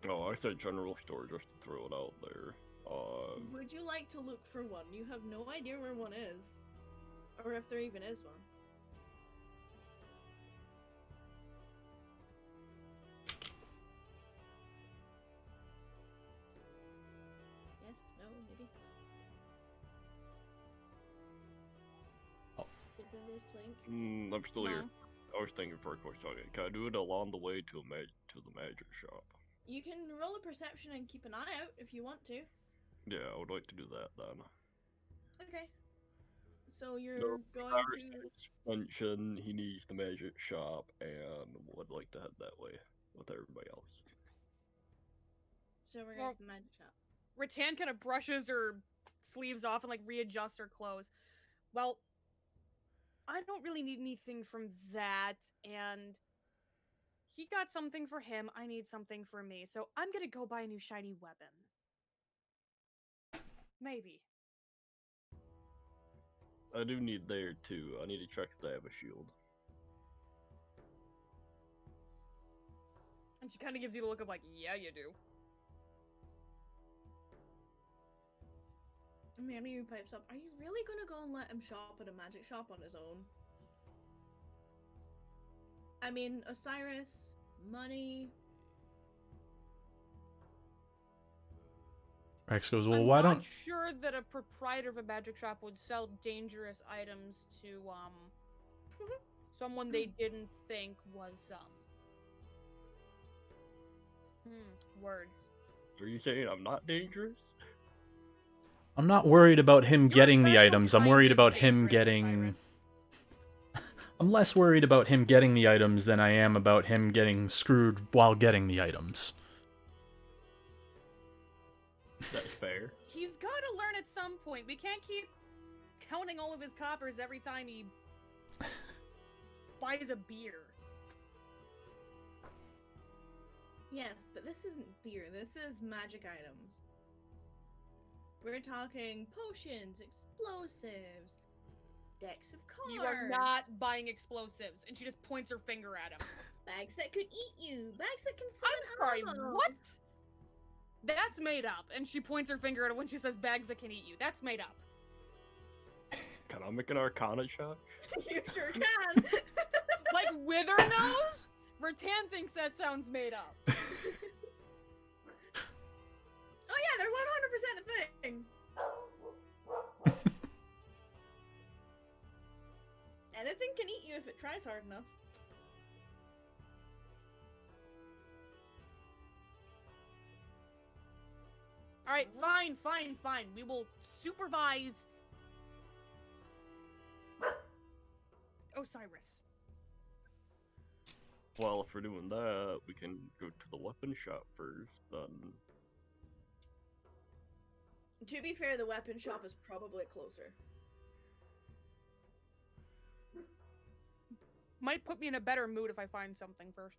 Oh, I said general store just to throw it out there. Would you like to look for one? You have no idea where one is. Or if there even is one. Yes, no, maybe. Oh. Did we lose Link? I'm still here. No. I was thinking for a quick second. Can I do it along the way to the magic shop? You can roll a perception and keep an eye out if you want to. Yeah, I would like to do that then. Okay. So you're No, going Cyrus to... mentioned he needs the magic shop and would like to head that way with everybody else. So we're Well- going to the magic shop. Ritan kind of brushes her sleeves off and like readjusts her clothes. Well, I don't really need anything from that, and he got something for him. I need something for me, so I'm gonna go buy a new shiny weapon. Maybe. I do need there too. I need to check if they have a shield. And she kind of gives you the look of like, yeah, you do. Mary pipes up. Are you really gonna go and let him shop at a magic shop on his own? I mean, Osiris, money. Rex goes, well, I'm why not don't... sure that a proprietor of a magic shop would sell dangerous items to someone they didn't think was words. Are you saying I'm not dangerous? I'm not worried about him You're a getting the special items. I'm kind worried of about him favorite, getting... Tyrant. I'm less worried about him getting the items than I am about him getting screwed while getting the items. That's fair. He's got to learn at some point. We can't keep counting all of his coppers every time he buys a beer. Yes, but this isn't beer. This is magic items. We're talking potions, explosives, decks of cards. You are not buying explosives. And she just points her finger at him. Bags that could eat you. Bags that can I'm summon sorry, animals. what? That's made up. And she points her finger at it when she says bags that can eat you. That's made up. Can I make an Arcana check? You sure can. Like Wither knows? Ritan thinks that sounds made up. Oh yeah, they're 100% a thing. Anything can eat you if it tries hard enough. Alright, fine. We will supervise Osiris. Well, if we're doing that, we can go to the weapon shop first, then. To be fair, the weapon shop is probably closer. Might put me in a better mood if I find something first.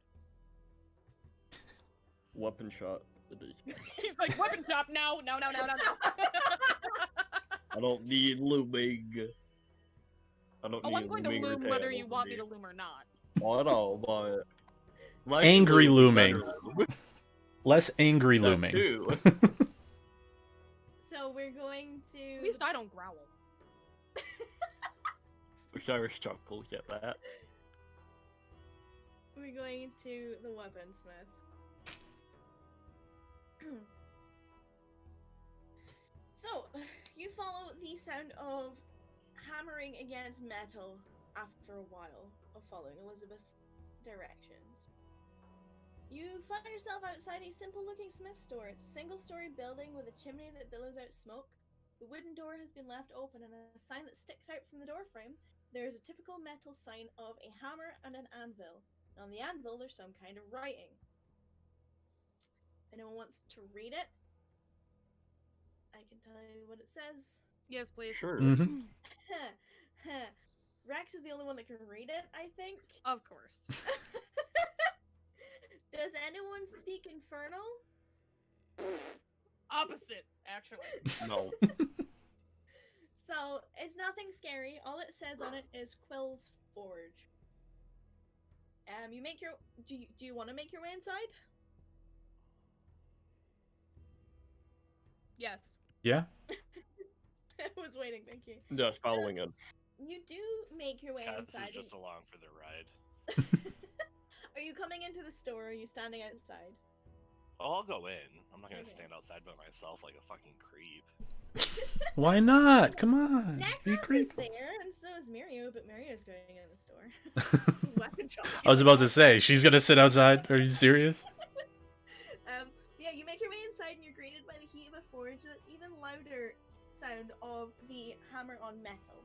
Weapon shop. It is. He's like, weapon shop now. I don't need looming. I don't Oh, need I'm going to looming or loom whether tan you over want me me. to loom or not. Oh, I know, but. Like Angry looming looming. better. Less angry That looming. too. So we're going to. At least I don't growl. Osiris chuckles at that. We're going to the weaponsmith. So, you follow the sound of hammering against metal after a while of following Elizabeth's directions. You find yourself outside a simple-looking smith store. It's a single-story building with a chimney that billows out smoke. The wooden door has been left open, and a sign that sticks out from the doorframe. There is a typical metal sign of a hammer and an anvil. And on the anvil, there's some kind of writing. If anyone wants to read it, I can tell you what it says. Yes, please. Sure. Mm-hmm. Rex is the only one that can read it, I think. Of course. Does anyone speak Infernal? Opposite, actually. No. So, it's nothing scary. All it says on it is Quill's Forge. You make your... Do you want to make your way inside? Yes. Yeah? I was waiting, thank you. Just following it. You do make your way Cats inside. is just along for the ride. Are you coming into the store or are you standing outside? Oh, I'll go in. I'm not gonna Okay. stand outside by myself like a fucking creep. Why not? Come on. Be Necros is creepy. there, and so is Mirio, but Mirio's going in the store. It's a weapon shop. I was about to say, she's gonna sit outside. Are you serious? Yeah, you make your way inside and you're greeted by the heat of a forge that's even louder sound of the hammer on metal.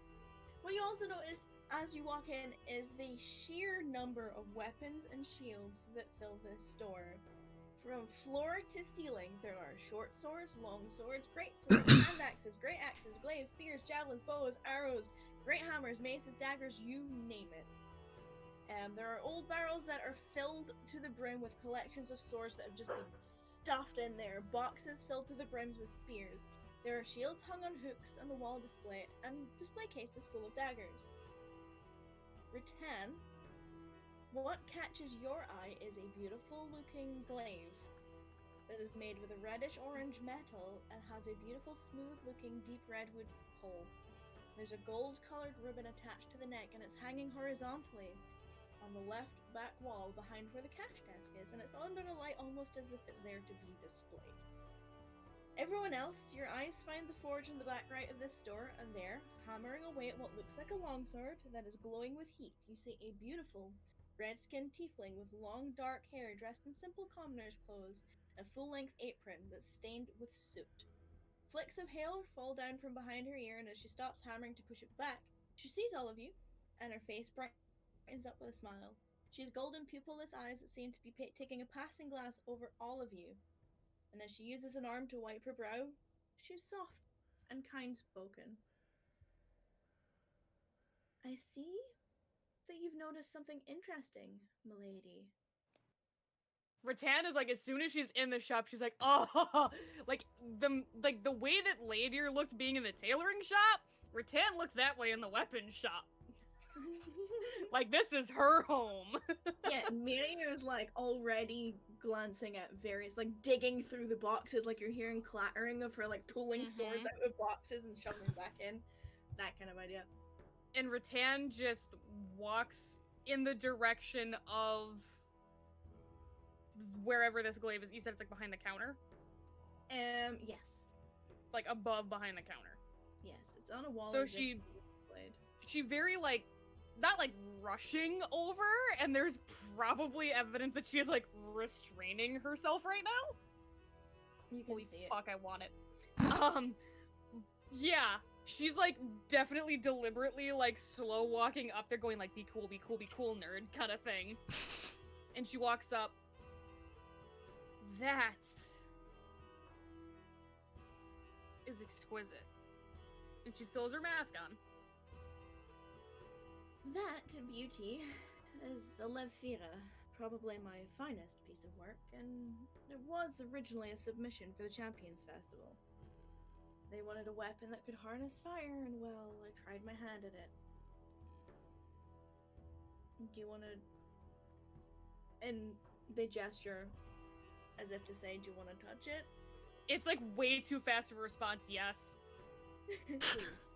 What you also notice as you walk in is the sheer number of weapons and shields that fill this store. From floor to ceiling, there are short swords, long swords, great swords, hand axes, great axes, glaives, spears, javelins, bows, arrows, great hammers, maces, daggers, you name it. There are old barrels that are filled to the brim with collections of swords that have just been stuffed in there, boxes filled to the brims with spears. There are shields hung on hooks on the wall display, and display cases full of daggers. Ritan, what catches your eye is a beautiful looking glaive that is made with a reddish orange metal and has a beautiful smooth looking deep redwood pole. There's a gold colored ribbon attached to the neck and it's hanging horizontally on the left back wall behind where the cash desk is, and it's under the light almost as if it's there to be displayed. Everyone else, your eyes find the forge in the back right of this store, and there, hammering away at what looks like a longsword that is glowing with heat, you see a beautiful red-skinned tiefling with long dark hair dressed in simple commoner's clothes, a full-length apron that's stained with soot. Flicks of hail fall down from behind her ear, and as she stops hammering to push it back, she sees all of you, and her face brightens up with a smile. She has golden pupilless eyes that seem to be taking a passing glance over all of you, and as she uses an arm to wipe her brow, she's soft and kind-spoken. I see that you've noticed something interesting, milady. Ritan is like, as soon as she's in the shop, she's like, oh, like the way that Ladir looked being in the tailoring shop, Ritan looks that way in the weapon shop. Like, this is her home. Yeah, Miri is like already glancing at various, like digging through the boxes, like you're hearing clattering of her like pulling swords out of boxes and shoving them back in. That kind of idea. And Ritan just walks in the direction of wherever this glaive is. You said it's like behind the counter? Yes. Like above behind the counter. Yes, it's on a wall. So she very like, not like rushing over, and there's probably evidence that she is like restraining herself right now. You can Holy see fuck, I want it. Yeah, she's like definitely deliberately like slow walking up there going like, be cool, nerd kind of thing. And she walks up. That is exquisite. And she still has her mask on. That beauty is a Levfira, probably my finest piece of work, and it was originally a submission for the Champions Festival. They wanted a weapon that could harness fire, and well, I tried my hand at it. Do you want to... And they gesture as if to say, do you want to touch it? It's like way too fast of a response, yes. Please.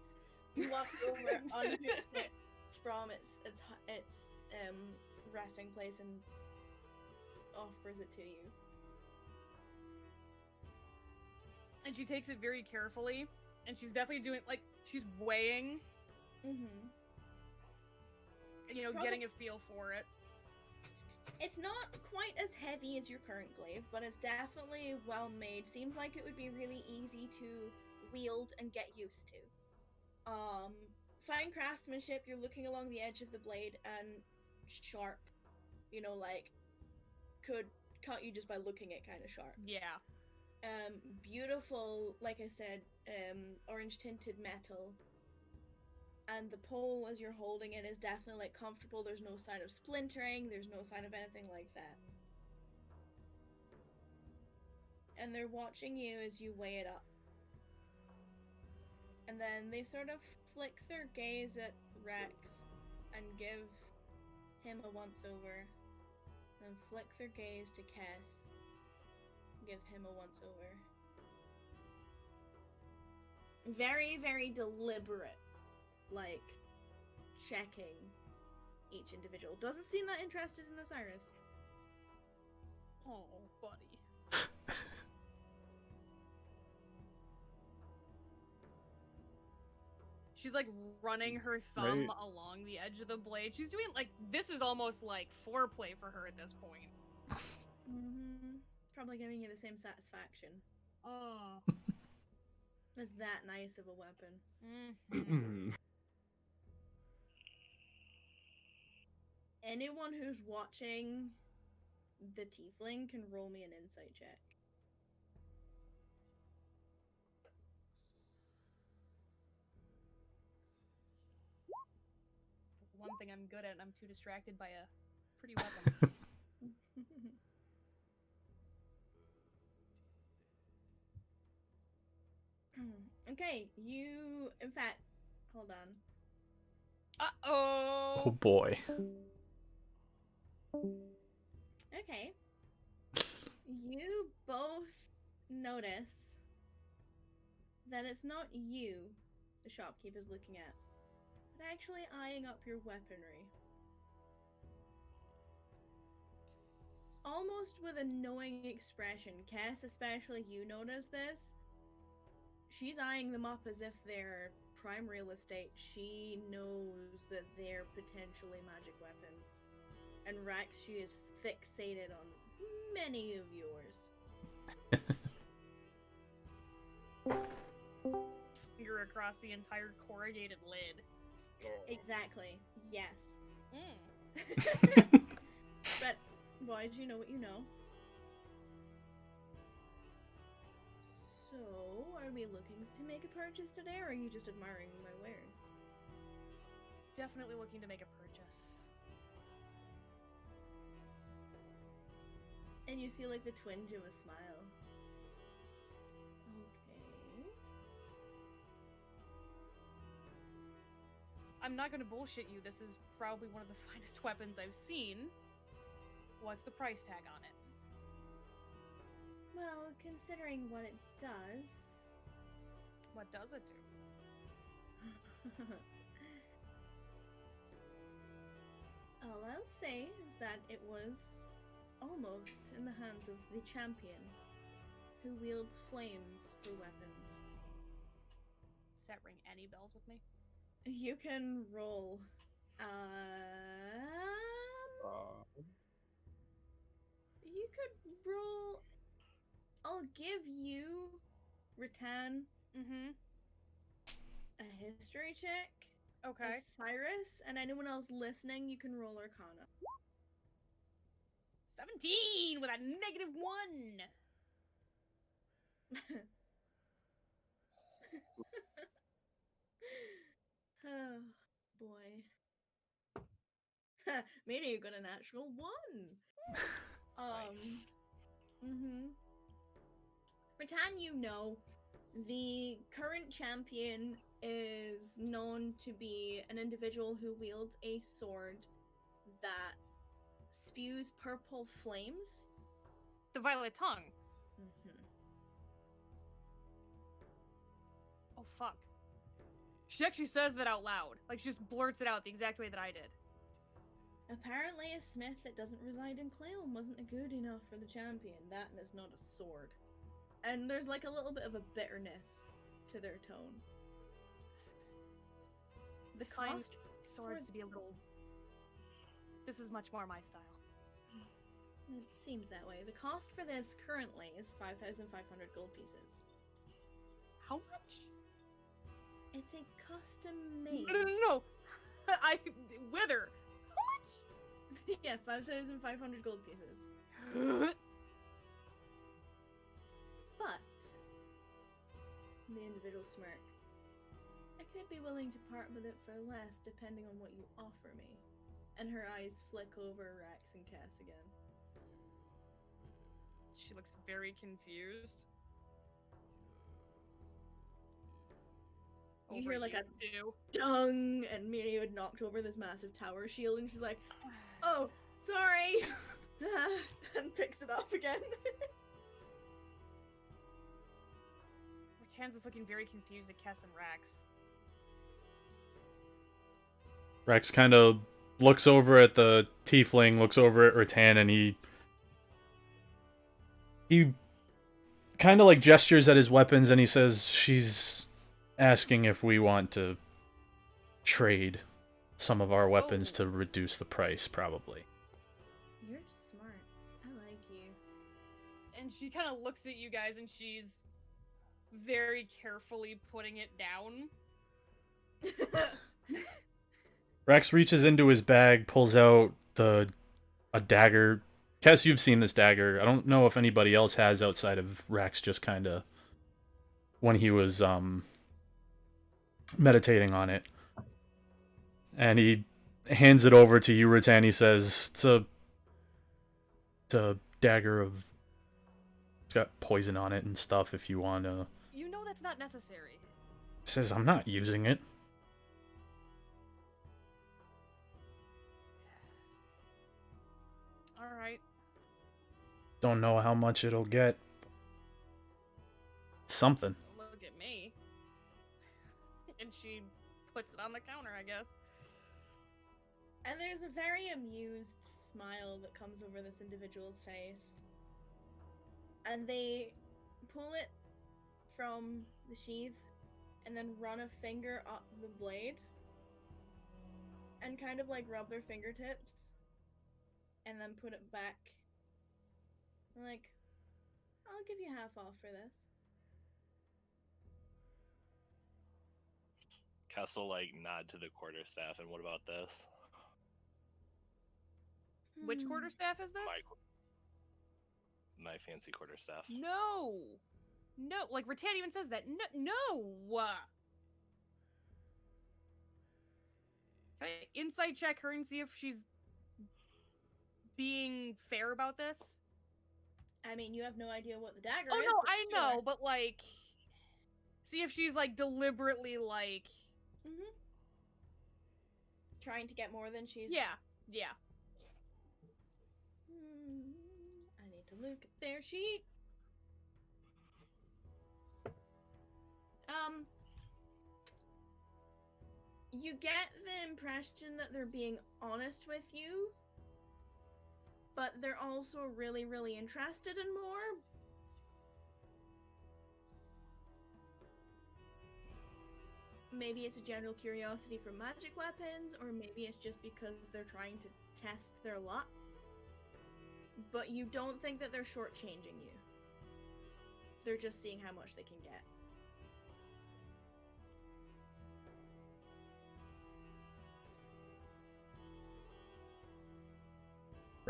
You walk over, unhooked it from its resting place and offers it to you. And she takes it very carefully, and she's definitely doing, like, she's weighing. Mm-hmm. You know, getting a feel for it. It's not quite as heavy as your current glaive, but it's definitely well made. Seems like it would be really easy to wield and get used to. Fine craftsmanship, you're looking along the edge of the blade, and sharp. You know, like, could cut you just by looking at kind of sharp. Yeah. Beautiful, like I said, orange tinted metal. And the pole, as you're holding it, is definitely, like, comfortable. There's no sign of splintering. There's no sign of anything like that. And they're watching you as you weigh it up. And then they sort of flick their gaze at Rex and give him a once-over. And flick their gaze to Kess. Give him a once-over. Very, very deliberate. Like, checking each individual. Doesn't seem that interested in Osiris. Oh, buddy. She's like running her thumb along the edge of the blade. She's doing like, this is almost like foreplay for her at this point. Mm-hmm. Probably giving you the same satisfaction. Oh. It's that nice of a weapon. Mm-hmm. Anyone who's watching the tiefling can roll me an insight check. One thing I'm good at, I'm too distracted by a pretty weapon. Okay, you... In fact, hold on. Uh-oh! Oh boy. Okay. You both notice that it's not you the shopkeeper's looking at, but actually eyeing up your weaponry. Almost with a knowing expression. Kess, especially, you notice this. She's eyeing them up as if they're prime real estate. She knows that they're potentially magic weapons. And Rex, she is fixated on many of yours. finger across the entire corrugated lid. Exactly. Yes. Mm. But why do you know what you know? So, are we looking to make a purchase today, or are you just admiring my wares? Definitely looking to make a purchase. And you see, like, the twinge of a smile. Okay. I'm not gonna bullshit you, this is probably one of the finest weapons I've seen. What's the price tag on it? Well, considering what it does... What does it do? All I'll say is that it was almost in the hands of the champion, who wields flames for weapons. Does that ring any bells with me? You can roll. You could roll. I'll give you, Ritan, Mm-hmm. a history check. Okay. Of Cyrus, and anyone else listening, you can roll Arcana. 17 with a -1! Oh, boy. Maybe you got a natural 1! Nice. Ritan, you know, the current champion is known to be an individual who wields a sword that spews purple flames. The Violet Tongue. Oh, fuck. She actually says that out loud. Like, she just blurts it out the exact way that I did. Apparently a smith that doesn't reside in Cleom wasn't good enough for the champion. That and it's not a sword. And there's like a little bit of a bitterness to their tone. The Find cost swords for- to be a little... This is much more my style. It seems that way. The cost for this currently is 5,500 gold pieces. How much? It's a custom made. No. Wither. How much? Yeah, 5,500 gold pieces. But the individual smirked. I could be willing to part with it for less, depending on what you offer me. And her eyes flick over Rax and Kess again. She looks very confused. You hear like a do. dung, and Miri had knocked over this massive tower shield, and she's like, "Oh, sorry," and picks it up again. Ritan's is looking very confused at Kess and Rax. Rex kind of looks over at the tiefling, looks over at Ritan, and he kind of like gestures at his weapons, and he says, "She's asking if we want to trade some of our weapons to reduce the price, probably." You're smart. I like you. And she kind of looks at you guys, and she's very carefully putting it down. Rex reaches into his bag, pulls out a dagger. Kess, you've seen this dagger. I don't know if anybody else has outside of Rex, just kind of when he was meditating on it. And he hands it over to you, Ritan. He says, it's a dagger of... It's got poison on it and stuff if you want to... You know that's not necessary. He says, I'm not using it. Alright. Don't know how much it'll get. Something. Look at me. And she puts it on the counter, I guess. And there's a very amused smile that comes over this individual's face. And they pull it from the sheath and then run a finger up the blade and kind of like rub their fingertips and then put it back. Like, I'll give you half off for this. Kess will like nod to the quarterstaff, and what about this? Which quarterstaff is this? My fancy quarterstaff. No! No, like, Ritan even says that. No! Can I insight check her and see if she's being fair about this? I mean, you have no idea what the dagger Oh, is. no, but I sure. know, but, like... See if she's, like, deliberately, like... Mm-hmm. Trying to get more than she's... Yeah. I need to look at their sheet. You get the impression that they're being honest with you, but they're also really, really interested in more. Maybe it's a general curiosity for magic weapons, or maybe it's just because they're trying to test their luck. But you don't think that they're shortchanging you. They're just seeing how much they can get.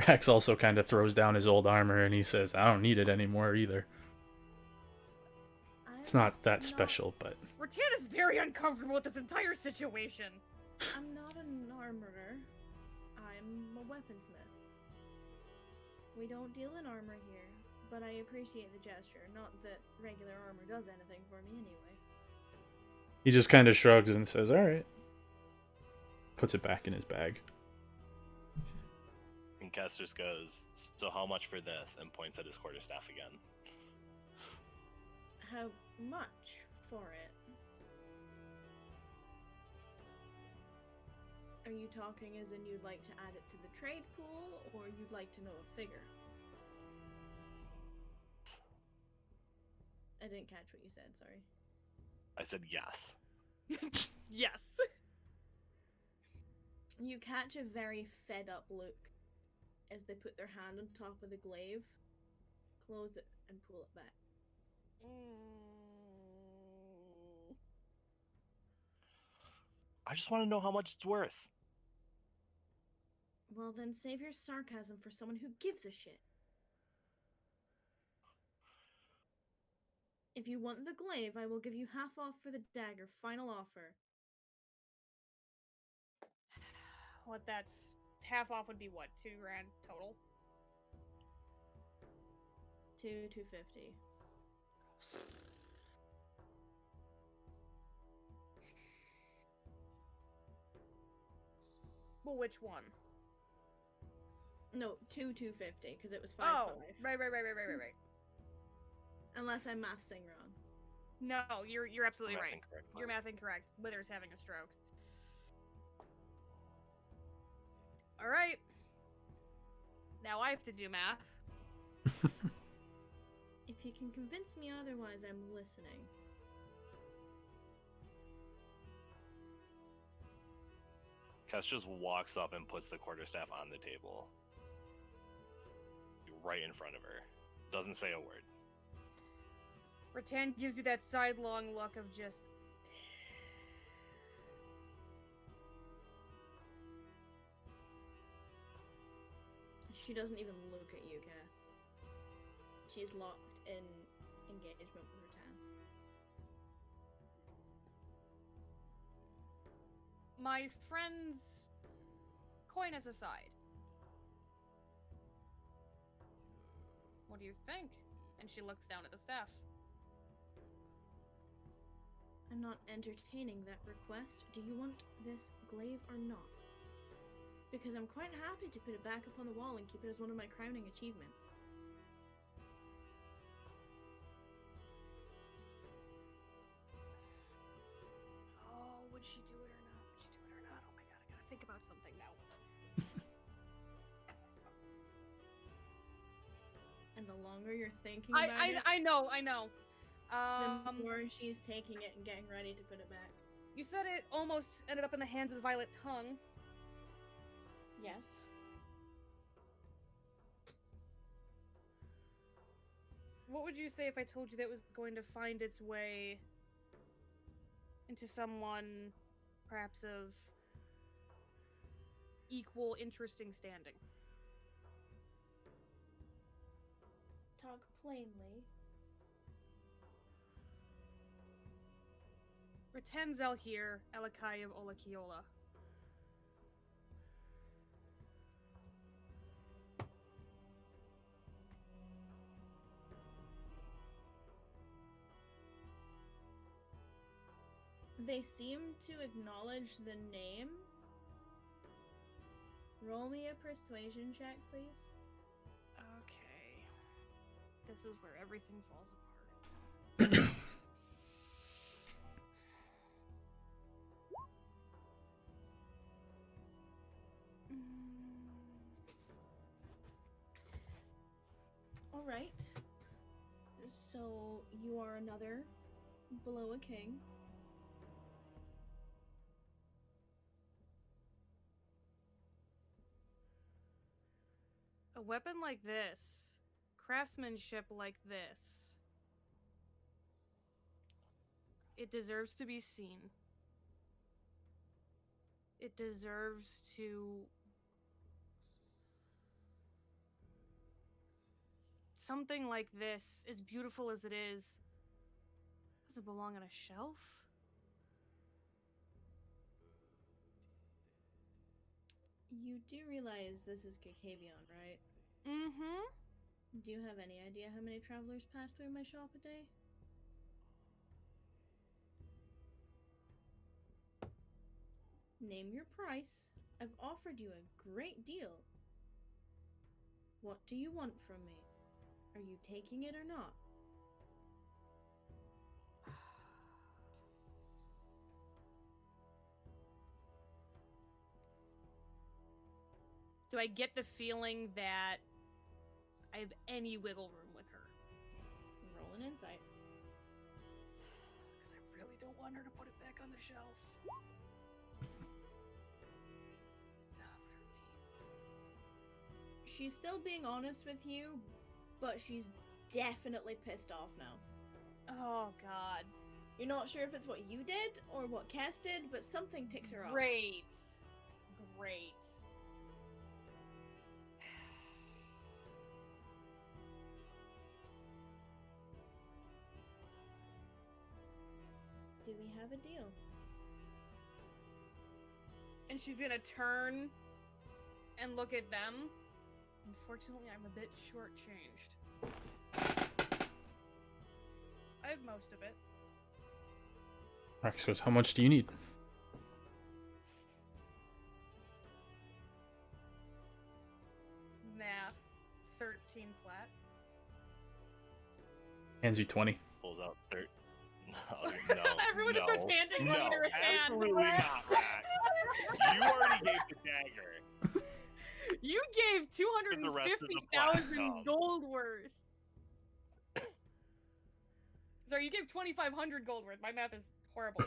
Rax also kind of throws down his old armor and he says, I don't need it anymore either. It's not that special, but... Ritan is very uncomfortable with this entire situation. I'm not an armorer. I'm a weaponsmith. We don't deal in armor here, but I appreciate the gesture. Not that regular armor does anything for me anyway. He just kind of shrugs and says, alright. Puts it back in his bag. And Kess just goes, so how much for this? And points at his quarterstaff again. How much for it? Are you talking as in you'd like to add it to the trade pool, or you'd like to know a figure? I didn't catch what you said, sorry. I said yes. Yes. You catch a very fed up look as they put their hand on top of the glaive, close it, and pull it back. I just want to know how much it's worth. Well, then save your sarcasm for someone who gives a shit. If you want the glaive, I will give you half off for the dagger. Final offer. What, that's... Half off would be what, $2,000 total? 250. Well, which one? No, 250, because it was 5-5. Oh, right. Unless I'm mathsing wrong. No, you're absolutely Math right. incorrect. You're math incorrect. Wither's having a stroke. Alright. Now I have to do math. If you can convince me otherwise, I'm listening. Kess just walks up and puts the quarterstaff on the table. Right in front of her. Doesn't say a word. Ritan gives you that sidelong look of just... She doesn't even look at you, Kess. She's locked in engagement with Ritan. My friend's coyness aside. What do you think? And she looks down at the staff. I'm not entertaining that request. Do you want this glaive or not? Because I'm quite happy to put it back up on the wall and keep it as one of my crowning achievements. Oh, would she do it or not? Would she do it or not? Oh my god, I gotta think about something now. And the longer you're thinking about it, I know. the more she's taking it and getting ready to put it back. You said it almost ended up in the hands of the Violet Tongue. Yes. What would you say if I told you that it was going to find its way into someone perhaps of equal interesting standing. Talk plainly. Retenzel here, Elikai of Olakiola. They seem to acknowledge the name. Roll me a persuasion check, please. Okay. This is where everything falls apart. All right. So you are another below a king. A weapon like this, craftsmanship like this, it deserves to be seen. It deserves to... Something like this, as beautiful as it is, does it belong on a shelf? You do realize this is Kakavion, right? Mm-hmm. Do you have any idea how many travelers pass through my shop a day? Name your price. I've offered you a great deal. What do you want from me? Are you taking it or not? Do I get the feeling that I have any wiggle room with her? Roll an insight. Because I really don't want her to put it back on the shelf. 13. She's still being honest with you, but she's definitely pissed off now. Oh, God. You're not sure if it's what you did or what Kess did, but something ticks her off. Great. Great. Do we have a deal? And she's gonna turn and look at them. Unfortunately, I'm a bit shortchanged. I have most of it. Alright, so how much do you need? Math. 13 flat. Hands you 20. Pulls out 30. No, Everyone just starts handing money to Ritan. Absolutely not, Matt. You already gave the dagger. You gave the rest of the 250,000 platinum. gold worth. Sorry, you gave 2,500 gold worth. My math is horrible.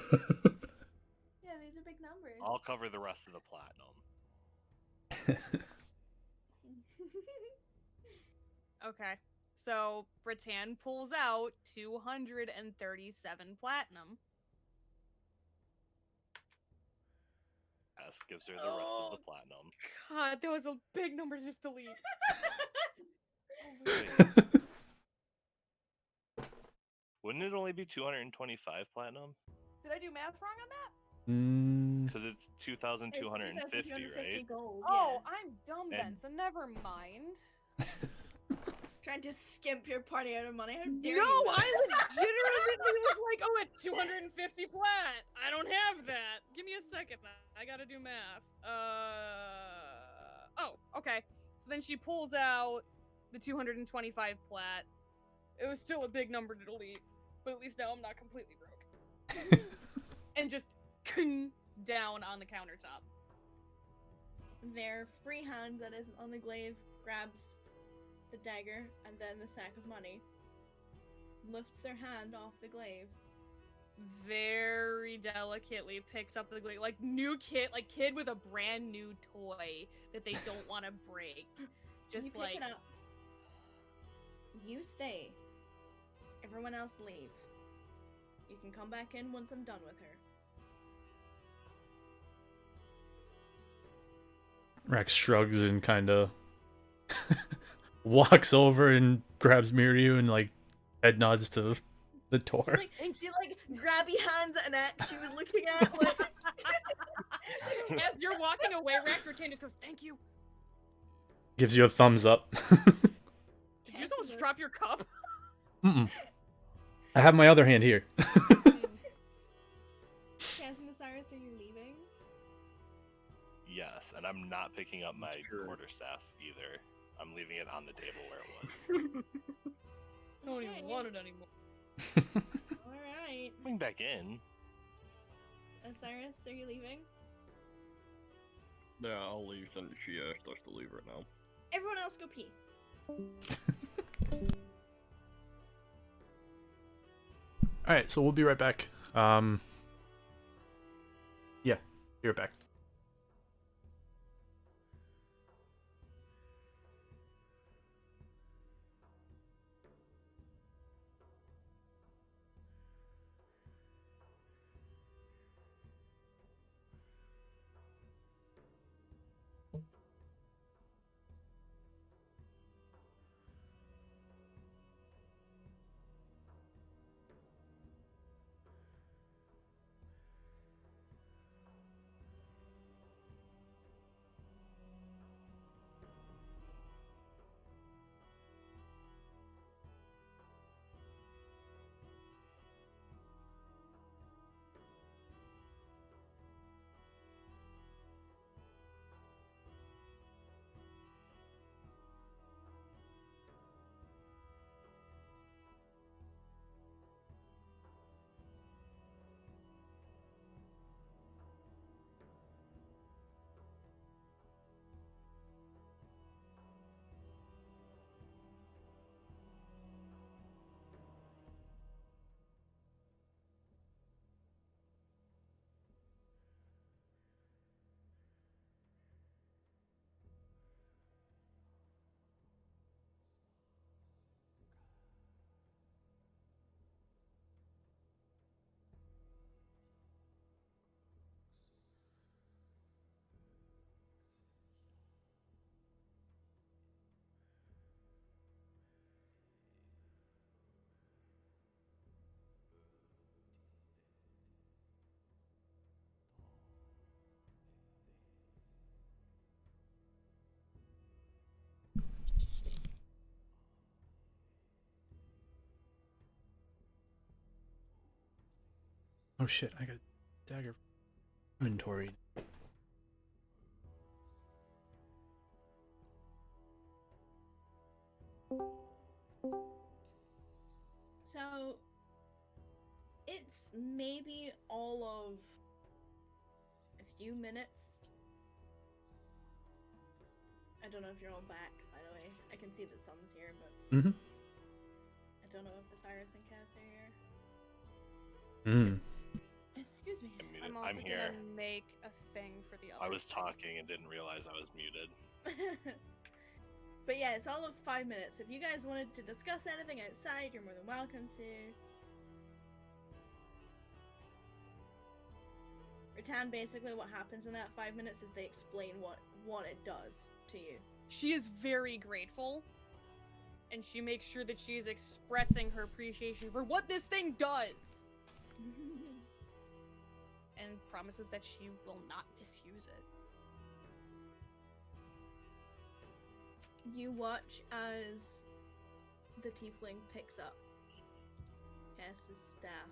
Yeah, these are big numbers. I'll cover the rest of the platinum. Okay. So, Ritan pulls out 237 platinum. S gives her the rest of the platinum. God, that was a big number to just delete. Wouldn't it only be 225 platinum? Did I do math wrong on that? Because it's 2,250, right? Gold, Oh, yeah. I'm dumb then, so never mind. Trying to skimp your party out of money. How dare No, you? I legitimately was like, oh, it's 250 flat. I don't have that. Give me a second. I gotta do math. Oh, okay. So then she pulls out the 225 plat. It was still a big number to delete, but at least now I'm not completely broke. And just down on the countertop. Their free hand that isn't on the glaive grabs the dagger and then the sack of money. Lifts their hand off the glaive. Very delicately picks up the glaive, like new kid, like kid with a brand new toy that they don't want to break. Just You pick like it up. You stay. Everyone else leave. You can come back in once I'm done with her. Shaprax shrugs and kind of walks over and grabs Miryu and like head nods to the door. She like grabby hands at an axe she was looking at. Like, As you're walking away, Rex Ritan just goes, "Thank you." Gives you a thumbs up. Did you just almost drop your cup? Mm-mm. I have my other hand here. Cass and Osiris, are you leaving? Yes, and I'm not picking up my quarterstaff either. I'm leaving it on the table where it was. I don't even want it anymore. All right. Coming back in. Osiris, are you leaving? Yeah, I'll leave since she asked us to leave right now. Everyone else go pee. Alright, so we'll be right back. Yeah, be right back. Oh shit, I got a dagger inventory. So, it's maybe all of a few minutes. I don't know if you're all back, by the way. I can see the sun's here, but Mm-hmm. I don't know if Osiris and Cass are here. Mm. Excuse me. I'm muted. I'm also I'm here. gonna make a thing for the other. I was talking and didn't realize I was muted. But yeah, it's all of 5 minutes. If you guys wanted to discuss anything outside, you're more than welcome to. Ritan, basically what happens in that 5 minutes is they explain what it does to you. She is very grateful, and she makes sure that she is expressing her appreciation for what this thing does, and promises that she will not misuse it. You watch as the tiefling picks up Cass's staff,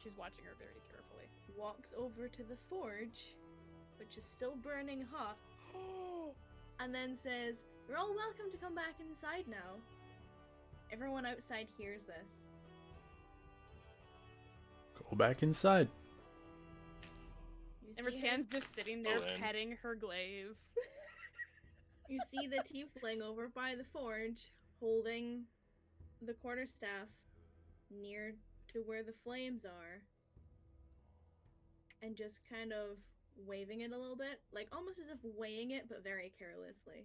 She's watching her very carefully. walks over to the forge, which is still burning hot, and then says, "You're all welcome to come back inside now." Everyone outside hears this. Go back inside. You And see Ritan's just sitting there Go in. petting her glaive. You see the tiefling over by the forge, holding the quarterstaff near to where the flames are, and just kind of waving it a little bit, like almost as if weighing it, but very carelessly.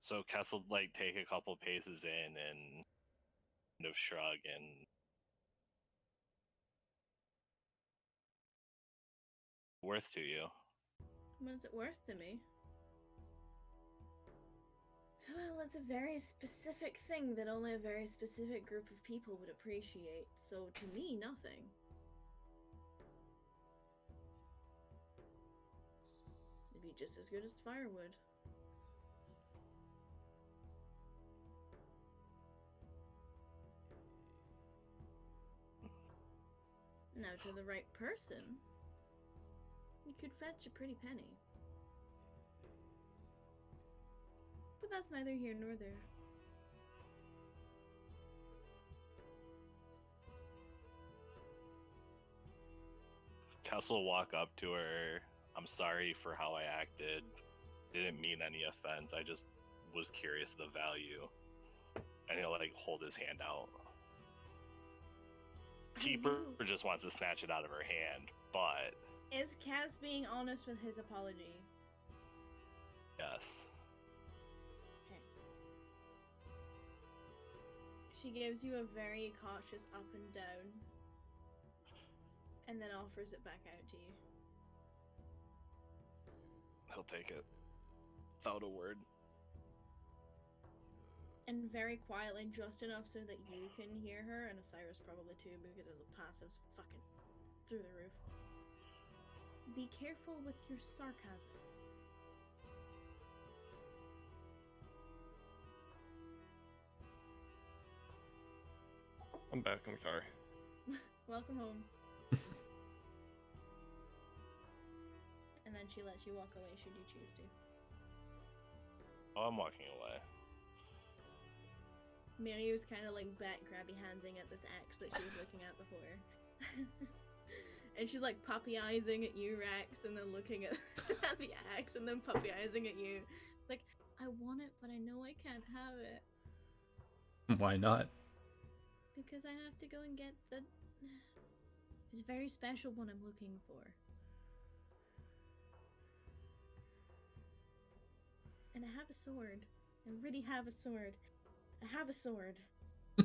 So Kess will like take a couple paces in and kind of shrug and worth to you? What is it worth to me? Well, it's a very specific thing that only a very specific group of people would appreciate, so to me, nothing. It'd be just as good as firewood. Now, to the right person, you could fetch a pretty penny. But that's neither here nor there. Kess will walk up to her. I'm sorry for how I acted. Didn't mean any offense. I just was curious of the value. And he'll like hold his hand out. Keeper just wants to snatch it out of her hand, but Is Kess being honest with his apology? yes. Okay. She gives you a very cautious up and down, and then offers it back out to you. He'll take it without a word. And very quietly, just enough so that you can hear her, and Osiris probably too, because his passive's fucking through the roof. Be careful with your sarcasm. I'm back, I'm sorry. Welcome home. And then she lets you walk away should you choose to. Oh, I'm walking away. Miryu's kind of like back grabby handsing at this axe that she was looking at before. And she's like puppy-eyesing at you, Rex, and then looking at, at the axe, and then puppy-eyesing at you. It's like, I want it, but I know I can't have it. Why not? Because I have to go and get the... It's a very special one I'm looking for. And I have a sword. I really have a sword. I have a sword. I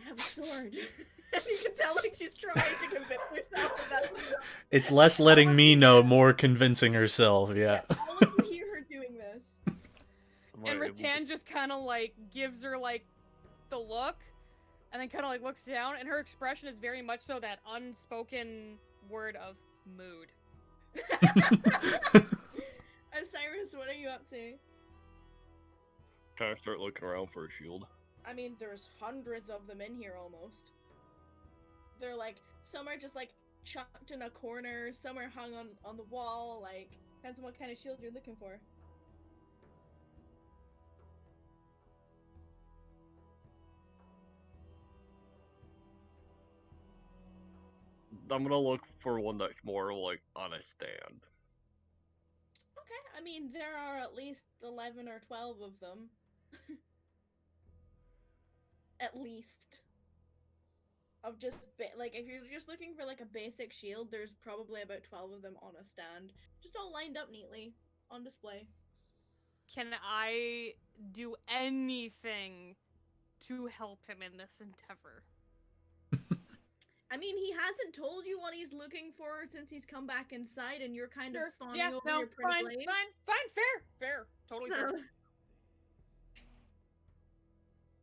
have a sword. You can tell like she's trying to convince herself that that's... It's less letting me know, more convincing herself, yeah. All of you hear her doing this. And Ritan just kind of like gives her like the look, and then kind of like looks down, and her expression is very much so that unspoken word of mood. Osiris, what are you up to? Can I start looking around for a shield? I mean, there's hundreds of them in here almost. They're like, some are just like chucked in a corner, some are hung on the wall, like, depends on what kind of shield you're looking for. I'm gonna look for one that's more like on a stand. Okay, I mean, there are at least 11 or 12 of them. At least. Of just, like, if you're just looking for, like, a basic shield, there's probably about 12 of them on a stand. Just all lined up neatly, on display. Can I do anything to help him in this endeavor? I mean, he hasn't told you what he's looking for since he's come back inside, and you're kind of fawning yeah, over no, your pretty fine, blade. fair, totally So- fair.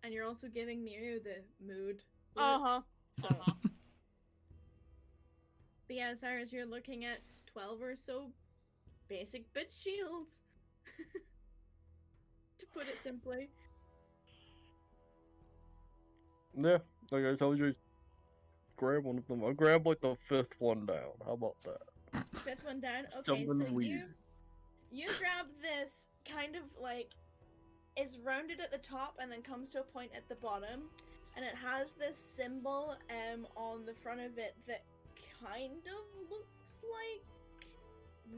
And you're also giving Miru the mood. Uh-huh, So. uh-huh. But yeah, Cyrus, you're looking at 12 or so basic bitch shields. To put it simply. Yeah, like I told you, grab one of them. I'll grab like the 5th one down. How about that? 5th one down. Okay, Something so weird. you grab this kind of like, it's rounded at the top and then comes to a point at the bottom, and it has this symbol on the front of it that kind of looks like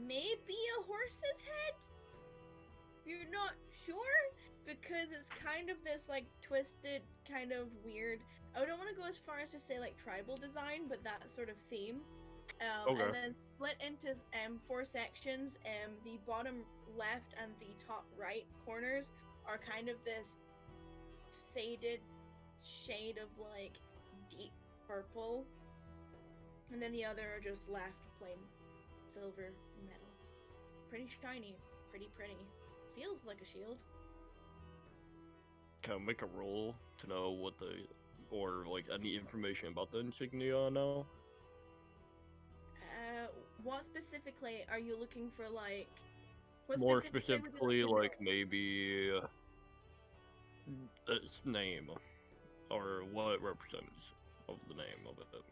maybe a horse's head. You're not sure because it's kind of this like twisted, kind of weird. I don't want to go as far as to say like tribal design, but that sort of theme. Okay. And then split into 4 sections. The bottom left and the top right corners are kind of this faded shade of like deep purple, and then the other are just left plain silver metal. Pretty shiny, pretty. Feels like a shield. Can I make a roll to know what or like any information about the insignia now? What specifically are you looking for? Like, what More specifically would you specifically, like to know? like maybe its name or what it represents of the name of it.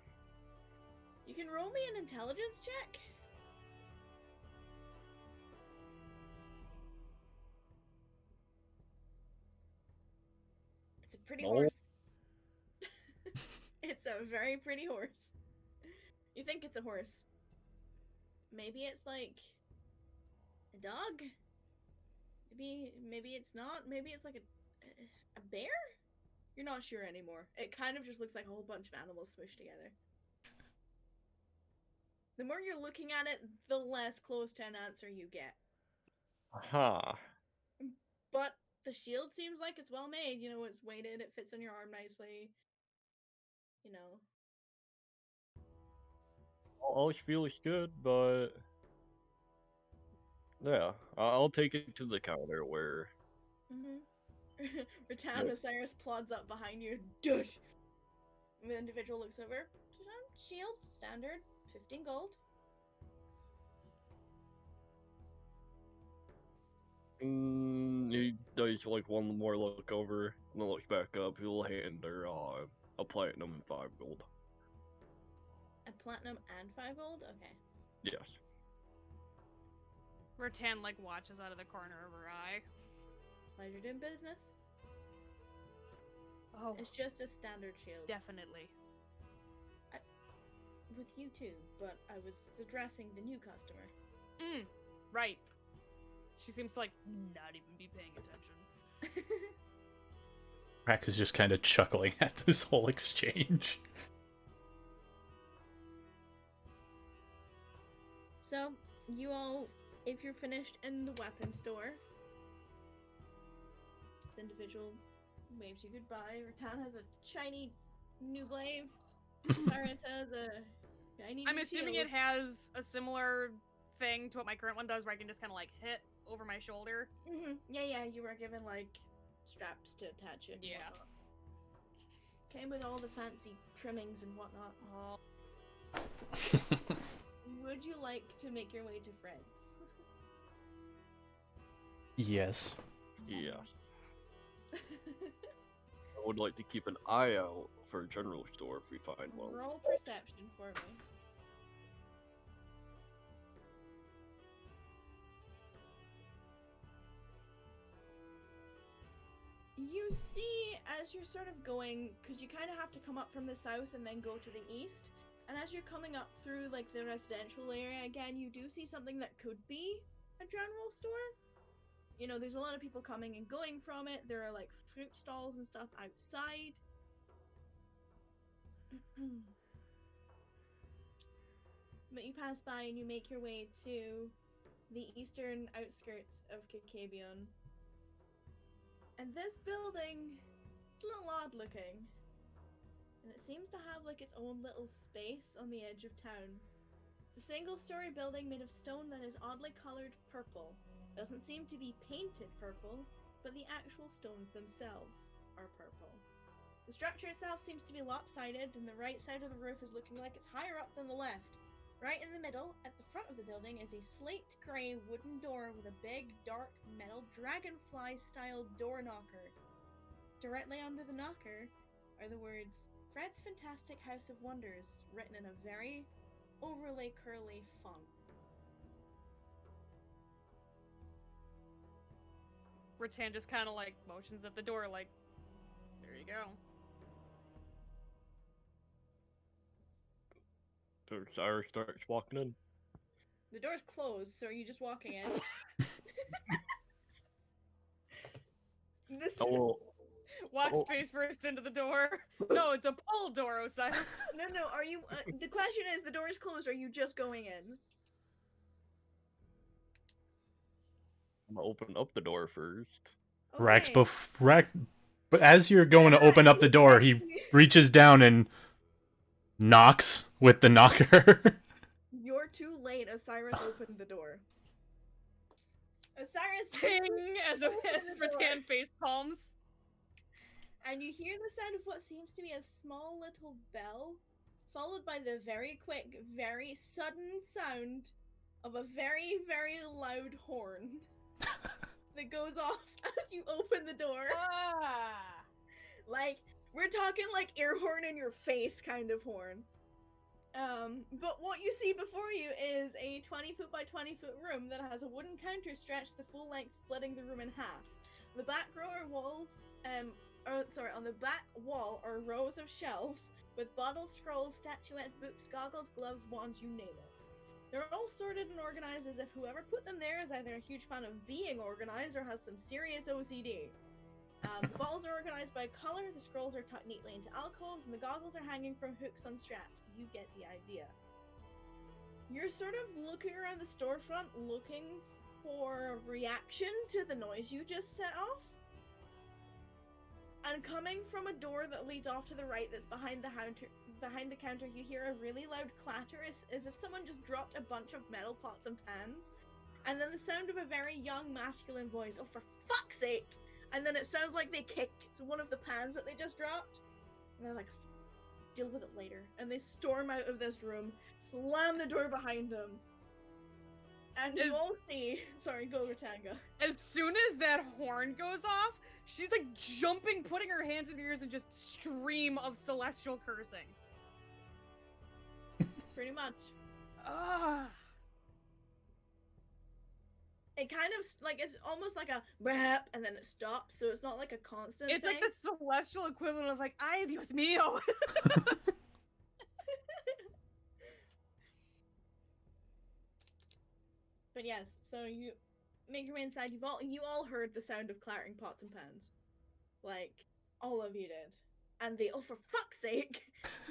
You can roll me an intelligence check. It's a pretty No. horse. It's a very pretty horse. You think it's a horse. Maybe it's like a dog? Maybe it's not. Maybe it's like a bear? You're not sure anymore. It kind of just looks like a whole bunch of animals smushed together. The more you're looking at it, the less close to an answer you get. Aha. But the shield seems like it's well made. You know, it's weighted, it fits on your arm nicely. You know. All it feels good, but yeah, I'll take it to the counter where. Ritan Osiris plods up behind you. Dush! The individual looks over. Shield, standard, 15 gold. He does like one more look over, and then looks back up. He'll hand her a platinum and 5 gold. A platinum and 5 gold? Okay. Yes. Ritan like watches out of the corner of her eye. Pleasure doing business. Oh, It's just a standard shield. definitely. With you too, but I was addressing the new customer. Right. She seems to like not even be paying attention. Rax is just kind of chuckling at this whole exchange. So, you all, if you're finished in the weapon store, this individual waves you goodbye. Ritan has a shiny new glaive. Cyrus has a shiny I'm new assuming shield. it has a similar thing to what my current one does, where I can just kind of like hit over my shoulder. Yeah, you were given like straps to attach it. and Yeah. whatnot. Came with all the fancy trimmings and whatnot. Oh. Would you like to make your way to Fred's? Yes. Yes. I would like to keep an eye out for a general store if we find one. Roll perception for me. You see, as you're sort of going, because you kind of have to come up from the south and then go to the east, and as you're coming up through like the residential area again, you do see something that could be a general store. You know, there's a lot of people coming and going from it. There are like fruit stalls and stuff outside. But you pass by and you make your way to the eastern outskirts of Kakabion. And this building is a little odd looking. And it seems to have like its own little space on the edge of town. It's a single-story building made of stone that is oddly colored purple. Doesn't seem to be painted purple, but the actual stones themselves are purple. The structure itself seems to be lopsided, and the right side of the roof is looking like it's higher up than the left. Right in the middle, at the front of the building, is a slate grey wooden door with a big, dark, metal dragonfly-style door knocker. Directly under the knocker are the words, Fred's Fantastic House of Wonders, written in a very overly curly font. Ritan just kind of like motions at the door, like, there you go. So Cyrus starts walking in. The door's closed, so are you just walking in? This Oh, Walks Oh. face first into the door. No, it's a pull door, Osiris. No, are you the question is the door is closed, are you just going in? I'm gonna open up the door first. Rax, Okay. but as you're going to open up the door, he reaches down and knocks with the knocker. Your too late, Osiris opened the door. Osiris Ting as Ritan face palms. and you hear the sound of what seems to be a small little bell, followed by the very quick, very sudden sound of a very, very loud horn that goes off as you open the door. Like, we're talking like air horn in your face kind of horn. But what you see before you is a 20-foot by 20-foot room that has a wooden counter stretched the full length, splitting the room in half. The back row are walls, on the back wall are rows of shelves with bottles, scrolls, statuettes, books, goggles, gloves, wands, you name it. They're all sorted and organized as if whoever put them there is either a huge fan of being organized or has some serious OCD. The bottles are organized by color, the scrolls are tucked neatly into alcoves, and the goggles are hanging from hooks on straps. You get the idea. You're sort of looking around the storefront looking for reaction to the noise you just set off. And coming from a door that leads off to the right that's behind the counter, you hear a really loud clatter as if someone just dropped a bunch of metal pots and pans. And then the sound of a very young masculine voice, oh for fuck's sake! And then it sounds like they kicked one of the pans that they just dropped. And they're like, deal with it later. And they storm out of this room, slam the door behind them. And you all see... Sorry, go Ratanga. As soon as that horn goes off, she's like jumping, putting her hands in her ears, and just stream of celestial cursing. Pretty much. Ugh. It kind of, like, it's almost like a rap, and then it stops, so it's not like a constant It's thing. like the celestial equivalent of like, ay, Dios mío. But yes, so you make your way inside. You all heard the sound of clattering pots and pans. Like, all of you did. And the, oh for fuck's sake!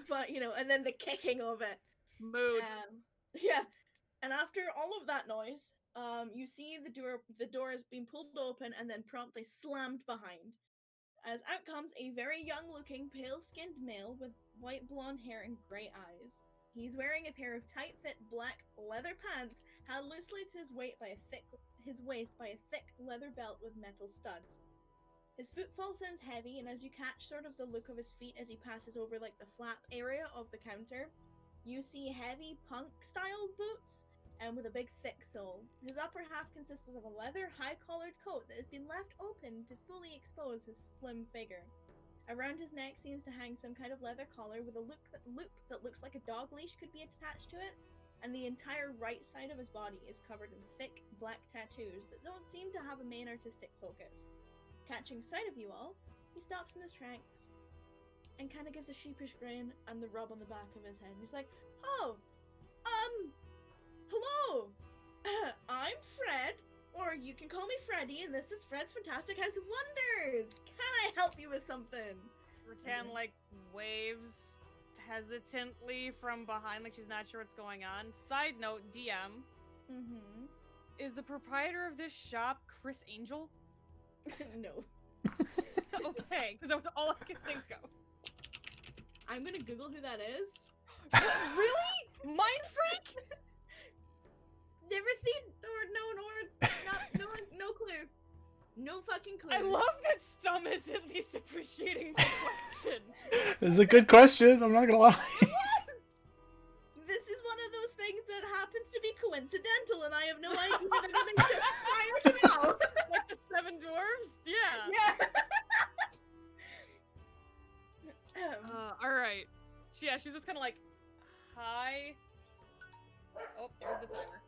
But, you know, and then the kicking of it. Mood. Yeah. And after all of that noise, you see the door is being pulled open and then promptly slammed behind. As out comes a very young-looking, pale-skinned male with white blonde hair and grey eyes. He's wearing a pair of tight-fit black leather pants held loosely to his waist by a thick leather belt with metal studs. His footfall sounds heavy, and as you catch sort of the look of his feet as he passes over like the flap area of the counter, you see heavy punk-style boots and with a big thick sole. His upper half consists of a leather high-collared coat that has been left open to fully expose his slim figure. Around his neck seems to hang some kind of leather collar with a loop that looks like a dog leash could be attached to it, and the entire right side of his body is covered in thick black tattoos that don't seem to have a main artistic focus. Catching sight of you all, he stops in his tracks and kind of gives a sheepish grin and the rub on the back of his head. He's like, oh, hello, I'm Fred, or you can call me Freddy, and this is Fred's Fantastic House of Wonders. Can I help you with something? Rattan like waves hesitantly from behind, like she's not sure what's going on. Side note, DM. Mm-hmm. Is the proprietor of this shop Chris Angel? No. Okay, because that was all I could think of. I'm gonna Google who that is. Really? Mind freak? Never seen or no clue. No fucking clue. I love that Stum is at least appreciating the question. It's a good question, I'm not gonna lie. This is one of those things that happens to be coincidental, and I have no idea that it exists prior to now. Like the Seven Dwarves? Yeah. Yeah. Alright. Yeah, she's just kind of like, hi. Oh, there's the timer.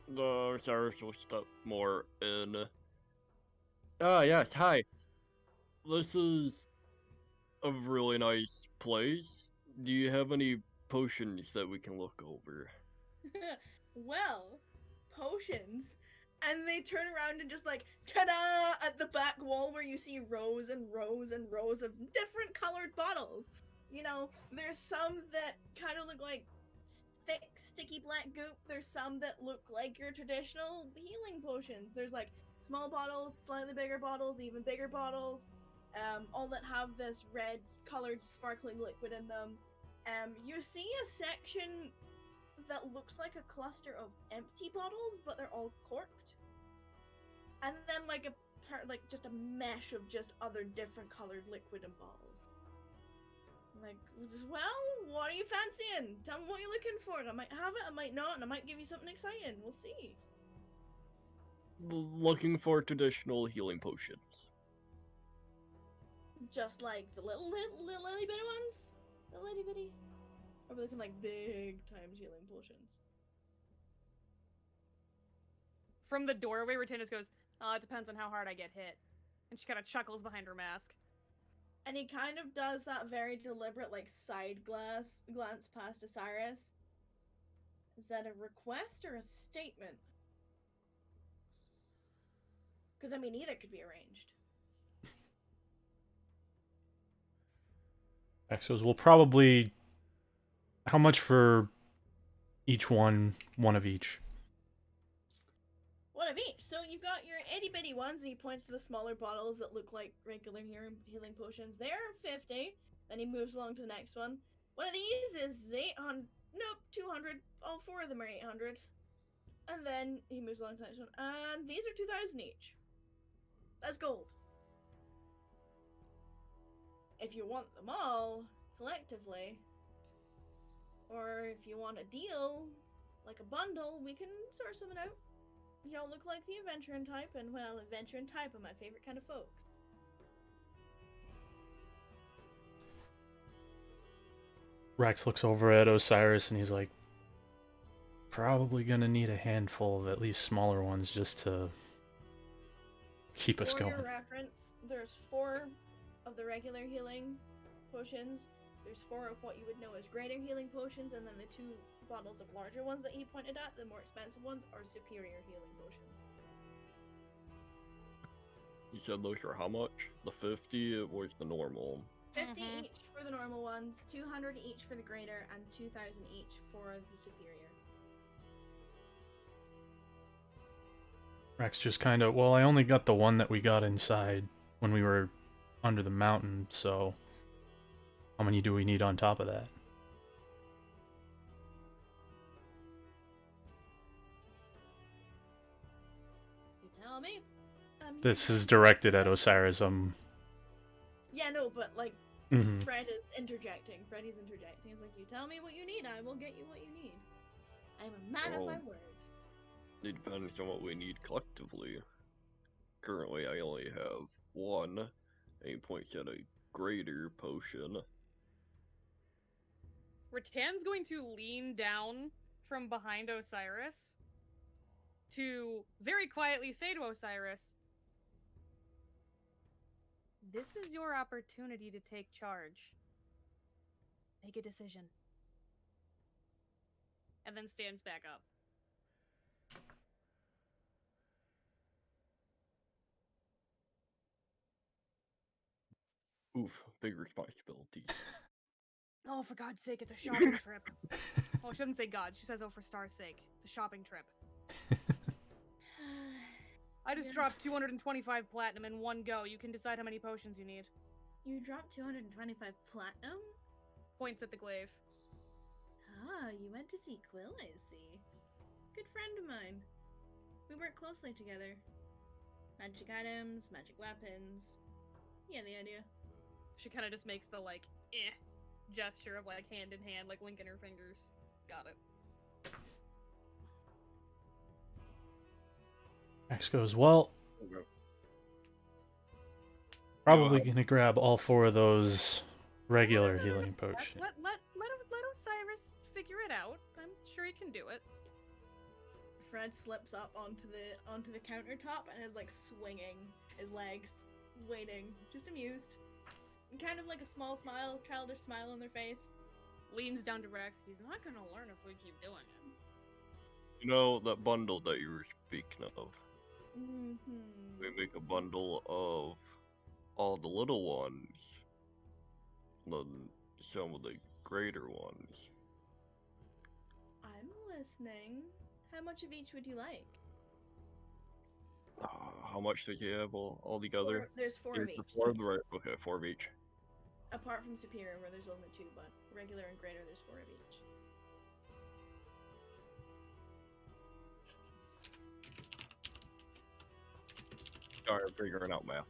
The Cyrus will step more in. Yes, hi. This is a really nice place. Do you have any potions that we can look over? Well, potions. And they turn around and just like, ta-da! At the back wall where you see rows and rows and rows of different colored bottles. You know, there's some that kind of look like thick, sticky black goop. There's some that look like your traditional healing potions. There's like small bottles, slightly bigger bottles, even bigger bottles. all that have this red colored sparkling liquid in them. You see a section that looks like a cluster of empty bottles, but they're all corked. And then like just a mesh of just other different colored liquid and balls. Like, well, what are you fancying? Tell me what you're looking for. I might have it, I might not, and I might give you something exciting. We'll see. Looking for traditional healing potions. Just like the little itty bitty ones? The itty bitty? Or are we looking like big times healing potions? From the doorway, Ritan just goes, it depends on how hard I get hit. And she kind of chuckles behind her mask. And he kind of does that very deliberate, like, side glance past Osiris. Is that a request or a statement? Because, I mean, either could be arranged. Exos will probably... How much for each one of each? One of each. So you've got your itty bitty ones, and he points to the smaller bottles that look like regular healing potions. They're 50. Then he moves along to the next one. One of these is 800. Nope, 200. All four of them are 800. And then he moves along to the next one. And these are 2,000 each. That's gold. If you want them all collectively, or if you want a deal, like a bundle, we can sort something out. You don't look like the adventuring type, and well, adventuring type are my favorite kind of folks. Rex looks over at Osiris and he's like, probably gonna need a handful of at least smaller ones just to keep us going. For your reference, there's 4 of the regular healing potions. There's 4 of what you would know as greater healing potions, and then the 2 bottles of larger ones that he pointed at, the more expensive ones, are superior healing potions. You said those are how much? The 50 was the normal. 50 each for the normal ones, 200 each for the greater, and 2,000 each for the superior. Rex just kind of, well, I only got the one that we got inside when we were under the mountain, so how many do we need on top of that? You tell me. This is directed at Osiris. Yeah, no, but like, Mhm. Fred is interjecting. Freddy's interjecting. He's like, you tell me what you need, I will get you what you need. I'm a man of my word. It depends on what we need collectively. Currently, I only have 1, and he points at a greater potion. Ritan's going to lean down from behind Osiris to very quietly say to Osiris, this is your opportunity to take charge. Make a decision. And then stands back up. Oof, big responsibility. Oh, for God's sake, it's a shopping trip. Oh, she doesn't say God. She says, oh, for Star's sake. It's a shopping trip. I just dropped 225 platinum in one go. You can decide how many potions you need. You dropped 225 platinum? Points at the glaive. Ah, you went to see Quill, I see. Good friend of mine. We work closely together. Magic items, magic weapons. Yeah, the idea. She kind of just makes the, like, gesture of, like, hand in hand, like, linking her fingers. Got it. Rex goes, well, probably gonna grab all 4 of those regular healing potions. Let Osiris figure it out. I'm sure he can do it. Fred slips up onto the countertop and is like swinging his legs, waiting, just amused. And kind of like a small smile, childish smile on their face. Leans down to Rex. He's not gonna learn if we keep doing it. You know, that bundle that you were speaking of? Mm-hmm. We make a bundle of all the little ones, then some of the greater ones. I'm listening. How much of each would you like? How much did you have all together? There's four of each. Four of the right. Okay, 4 of each. Apart from superior, where there's only 2, but regular and greater, there's 4 of each. Start figuring out math.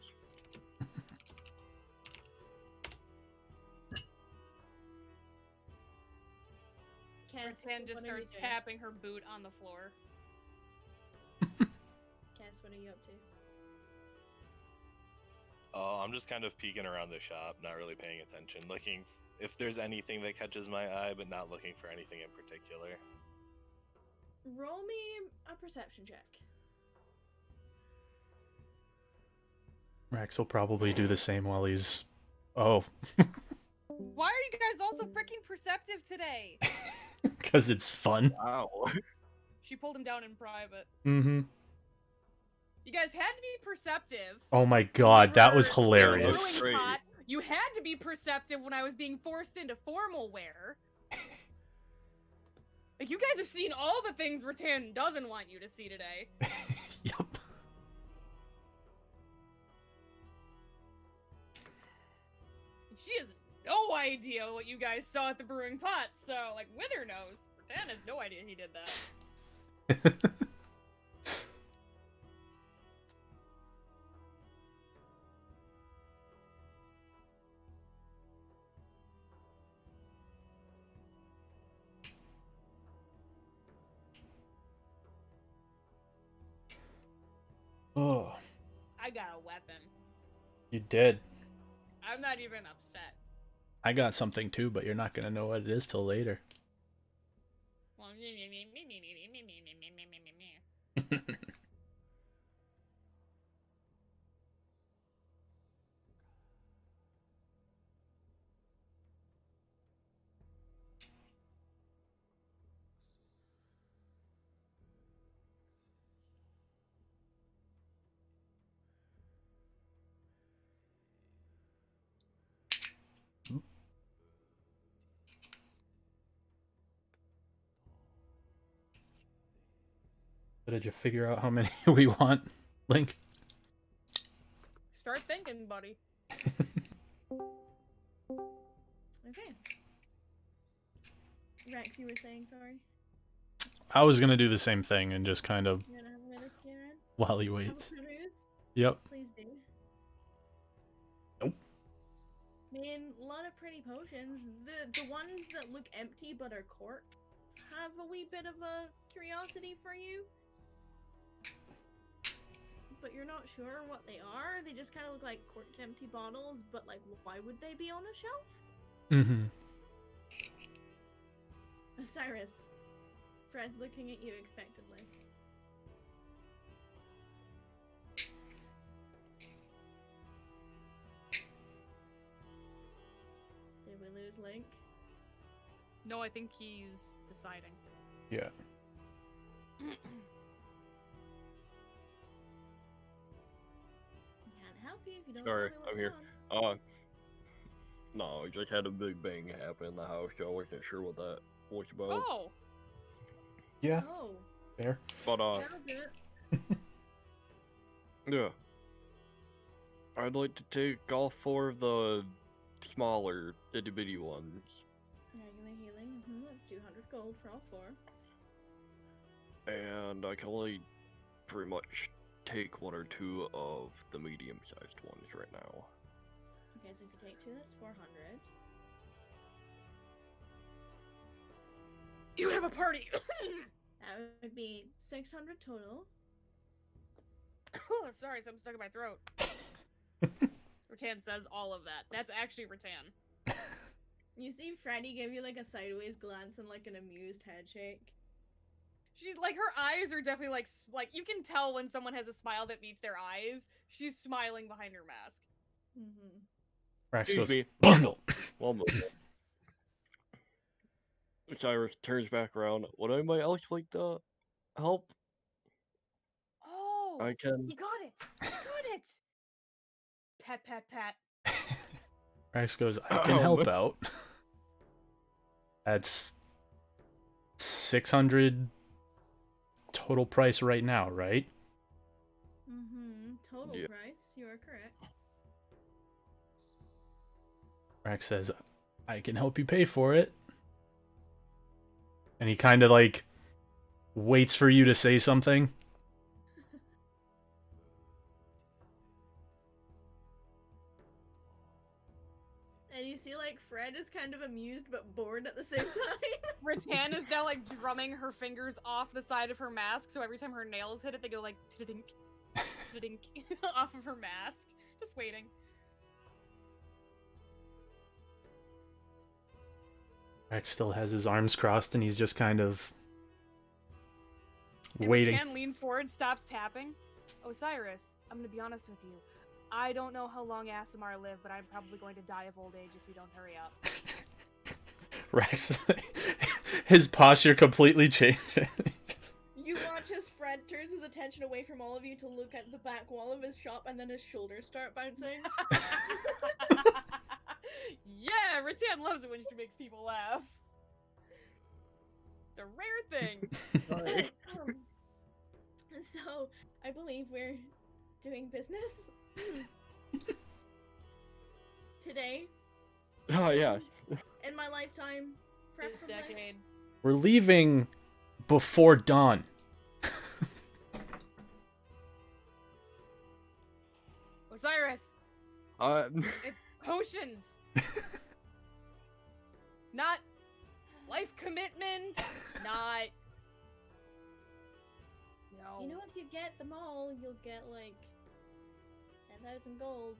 Ritan just starts tapping her boot on the floor. Kess, what are you up to? Oh, I'm just kind of peeking around the shop, not really paying attention, looking if there's anything that catches my eye, but not looking for anything in particular. Roll me a perception check. Rex will probably do the same while he's... Oh. Why are you guys all so freaking perceptive today? Because it's fun. Wow. She pulled him down in private. Mm-hmm. You guys had to be perceptive. Oh my god, that was hilarious. Brewing pot. You had to be perceptive when I was being forced into formal wear. Like, you guys have seen all the things Ritan doesn't want you to see today. Yup. She has no idea what you guys saw at the brewing pot, so, like, Wither knows. Ritan has no idea he did that. Oh. I got a weapon. You did. I'm not even upset. I got something too, but you're not gonna know what it is till later. Well, Did you figure out how many we want, Link? start thinking, buddy. Okay. Rex, you were saying, sorry? I was gonna do the same thing and just kind of You gonna have a minute, Kieran? while he Have a waits. peruse? Yep. Please do. Nope. I mean, a lot of pretty potions. The ones that look empty but are corked have a wee bit of a curiosity for you. But you're not sure what they are. They just kind of look like corked empty bottles, but like, why would they be on a shelf? Mm-hmm. Cyrus. Fred's looking at you expectantly. Did we lose Link? No, I think he's deciding. Yeah. Can't help you if you don't Sorry, tell me what I'm you here. want. No, I just had a big bang happen in the house, so I wasn't sure what that was about. Oh! Yeah. Oh, Fair. But, that'll do it. yeah. I'd like to take all 4 of the smaller, itty-bitty ones. Regular healing, that's 200 gold for all 4. And I can only pretty much take 1 or 2 of the medium-sized ones right now. Okay, so if you take 2, that's 400. You have a party! That would be 600 total. Oh, sorry, something stuck in my throat. Ritan says all of that. That's actually Ritan. You see Freddy give you like a sideways glance and like an amused head shake. She's like, her eyes are definitely like you can tell when someone has a smile that meets their eyes. She's smiling behind her mask. Mm-hmm. Rex Excuse goes, me. bundle! One moment. Cyrus turns back around. Would anybody else like to help? Oh! I can. You got it! You got it! Pat, pat, pat. Rex goes, I can help out. That's 600 total price right now, right? Mm-hmm. Total Yeah. price. You are correct. Rex says, I can help you pay for it. And he kind of like waits for you to say something. And you see, like, Fred is kind of amused but bored at the same time. Ritan is now like drumming her fingers off the side of her mask, so every time her nails hit it, they go like tidink, tidink off of her mask. Just waiting. Rex still has his arms crossed and he's just kind of And waiting. Ritan leans forward, stops tapping. Osiris, I'm gonna be honest with you. I don't know how long Aasimar lived, but I'm probably going to die of old age if we don't hurry up. Rex, his posture completely changes. You watch as Fred turns his attention away from all of you to look at the back wall of his shop, and then his shoulders start bouncing. Yeah, Ritan loves it when she makes people laugh. It's a rare thing. Sorry. So, I believe we're doing business. Today, Oh yeah. in my lifetime, This preferably. decade. We're leaving before dawn. Osiris, it's potions. Not life commitment. Not. No. You know, if you get them all, you'll get like 10,000 gold.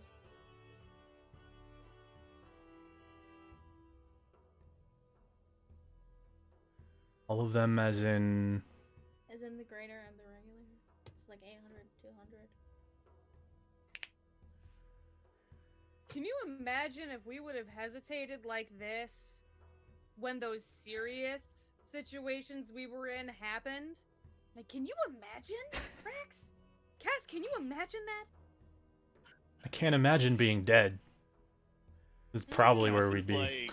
All of them as in... As in the greater and the regular. It's like 800, 200. Can you imagine if we would have hesitated like this when those serious situations we were in happened? Like, can you imagine, Rex? Kess, can you imagine that? I can't imagine being dead. This is probably where Cass we'd is, be. like,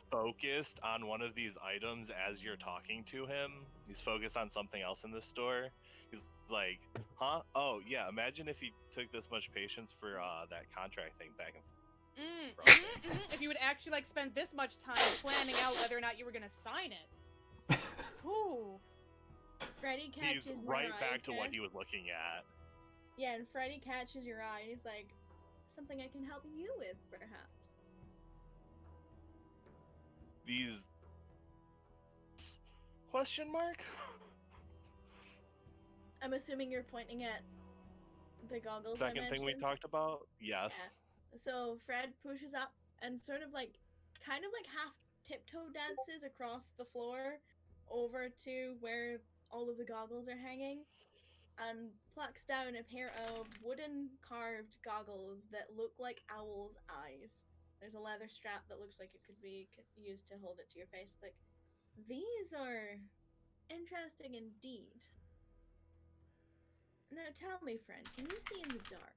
focused on one of these items as you're talking to him. He's focused on something else in the store. He's like, huh? Oh, yeah, imagine if he took this much patience for that contract thing back in... If you would actually, like, spend this much time planning out whether or not you were gonna sign it. Ooh. Freddy catches He's your right eye, back to what Kess. he was looking at. Yeah, and Freddy catches your eye and he's like, something I can help you with, perhaps. These... Question mark? I'm assuming you're pointing at the goggles I Second thing we mentioned. talked about? Yes. Yeah. So Fred pushes up and sort of like, kind of like half tiptoe dances across the floor over to where all of the goggles are hanging and plucks down a pair of wooden carved goggles that look like owl's eyes. There's a leather strap that looks like it could be used to hold it to your face. Like, these are interesting indeed. Now tell me, friend, can you see in the dark?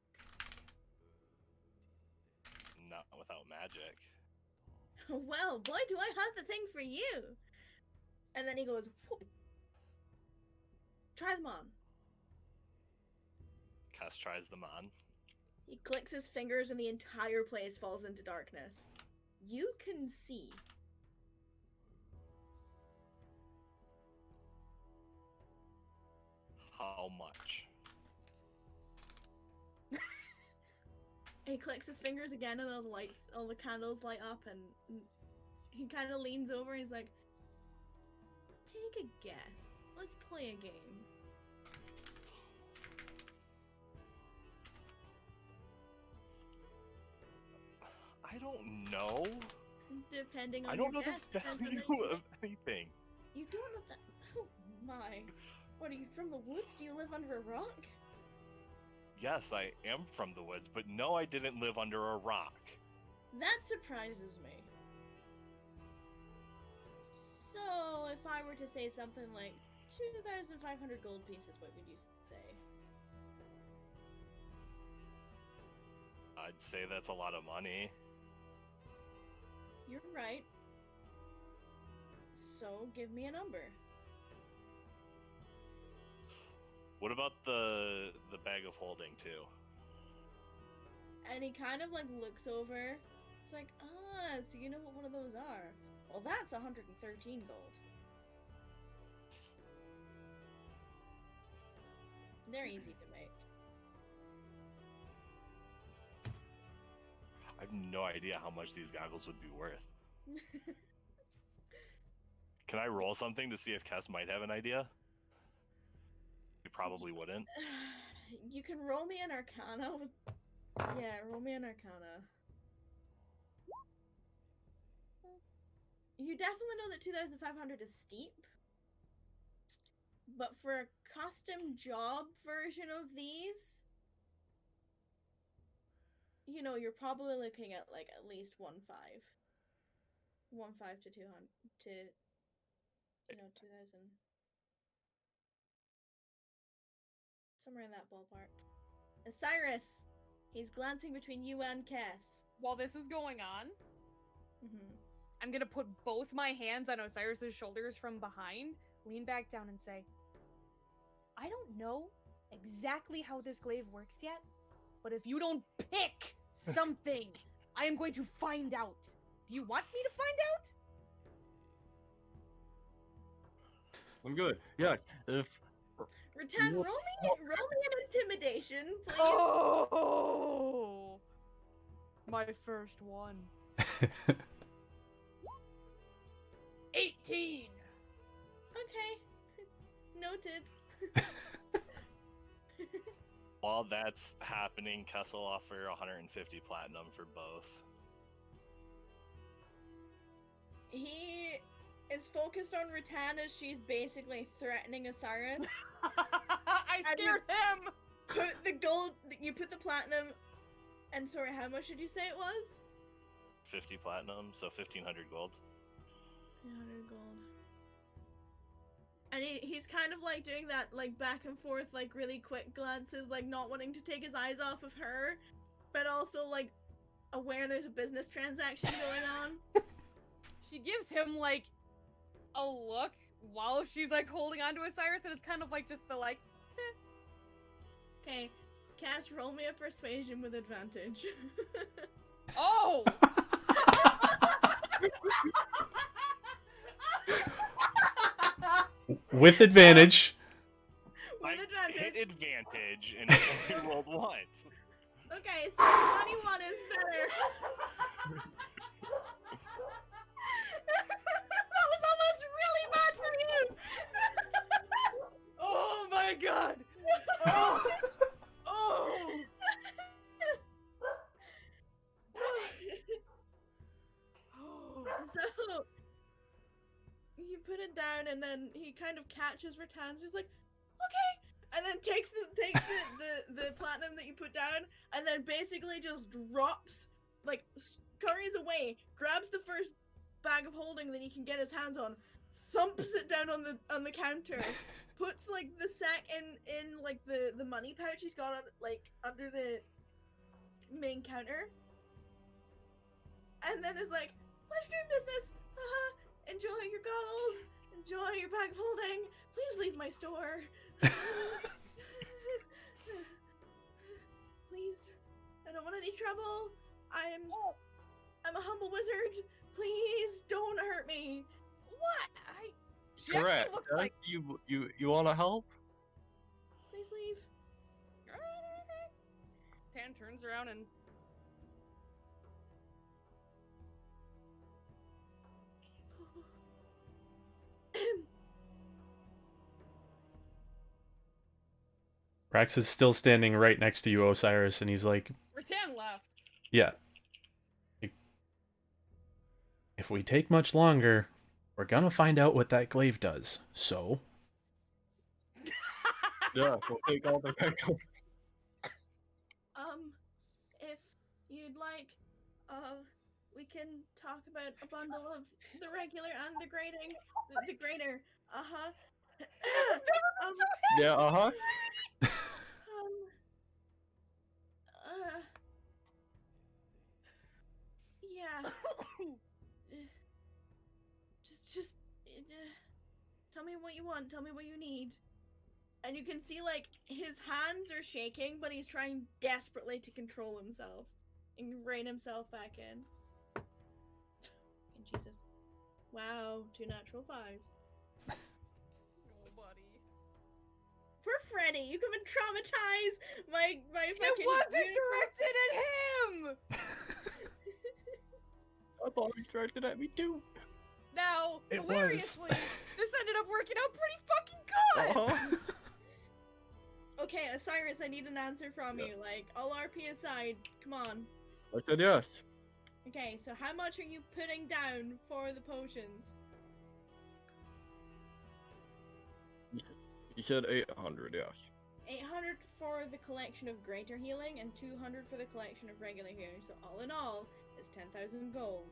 Not without magic. Well, boy, do I have the thing for you! And then he goes, whoop. Try them on. Kess tries them on. He clicks his fingers and the entire place falls into darkness. You can see. How much? He clicks his fingers again and all the candles light up and he kind of leans over and he's like, take a guess. Let's play a game. I don't know. Depending on I don't know your the guess, depends on value how you of anything. You don't know that. Oh my. What, are you from the woods? Do you live under a rock? Yes, I am from the woods, but no, I didn't live under a rock. That surprises me. So, if I were to say something like 2,500 gold pieces, what would you say? I'd say that's a lot of money. You're right. So, give me a number. What about the bag of holding too? And he kind of like looks over. It's like, so you know what one of those are? Well, that's 113 gold. They're easy to make. I have no idea how much these goggles would be worth. Can I roll something to see if Kess might have an idea? You probably wouldn't. You can roll me an Arcana with... Yeah, roll me an Arcana. You definitely know that 2,500 is steep. But for a custom job version of these, you know, you're probably looking at like at least 1.5. 1.5 to 200 to, you know, 2,000. Somewhere in that ballpark. Osiris! He's glancing between you and Kess. While this is going on, Mm-hmm. I'm gonna put both my hands on Osiris's shoulders from behind, lean back down and say, I don't know exactly how this glaive works yet, but if you don't pick something, I am going to find out. Do you want me to find out? I'm good. Yeah, if Ritan, roll me an intimidation, please. Oh, my first one. 18. Okay. Noted. While that's happening, Kess will offer 150 platinum for both. He is focused on Ritan as she's basically threatening Osiris. I scared him. Put the gold, you put the platinum, and sorry, how much did you say it was? 50 platinum, so 1,500 gold. 300 gold. And he's kind of like doing that like back and forth, like really quick glances, like not wanting to take his eyes off of her, but also like aware there's a business transaction going on. She gives him like a look while she's like holding on to Osiris, and it's kind of like just the like, Okay, Cass, roll me a persuasion with advantage. oh! With advantage. I With advantage. hit advantage and I only rolled once. Okay, so 21 is better. That was almost really bad for you. Oh my god! Oh! Oh! So you put it down, and then he kind of catches Ratan's. He's like, "Okay," and then takes the platinum that you put down, and then basically just drops, like scurries away, grabs the first bag of holding that he can get his hands on, thumps it down on the counter, puts like the sack in like the money pouch he's got like under the main counter, and then is like, "Let's do business. Enjoy your goggles. Enjoy your bag of holding. Please leave my store. Please. I don't want any trouble. I'm a humble wizard. Please don't hurt me." What? She actually correct. looks like. You want to help? Please leave. Tan turns around and. Rax is still standing right next to you, Osiris, and he's like, Ritan left. yeah. If we take much longer, we're gonna find out what that glaive does. So, Yeah, we'll take all the backup. If you'd like, we can talk about a bundle of the regular and the grading. The grader. Yeah, Yeah. Just tell me what you want. Tell me what you need. And you can see, like, his hands are shaking, but he's trying desperately to control himself and rein himself back in. Jesus. Wow, 2 natural 5s. Oh, buddy. Poor Freddy, you come and traumatize my fucking... It wasn't directed at him! I thought he directed at me too. Now, It was. hilariously, this ended up working out pretty fucking good! Uh-huh. Okay, Osiris, I need an answer from you. Like, all RP aside, come on. I said yes. Okay, so how much are you putting down for the potions? You said 800, yes. 800 for the collection of greater healing and 200 for the collection of regular healing. So all in all, it's 10,000 gold.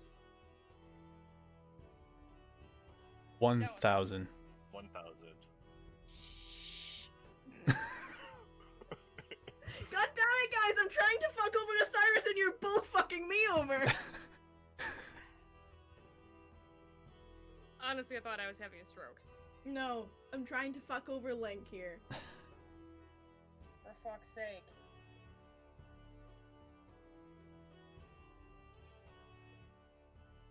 1,000. 1,000. God damn it, guys! I'm trying to fuck over Osiris and you're both fucking me over! Honestly, I thought I was having a stroke. No, I'm trying to fuck over Link here. For fuck's sake.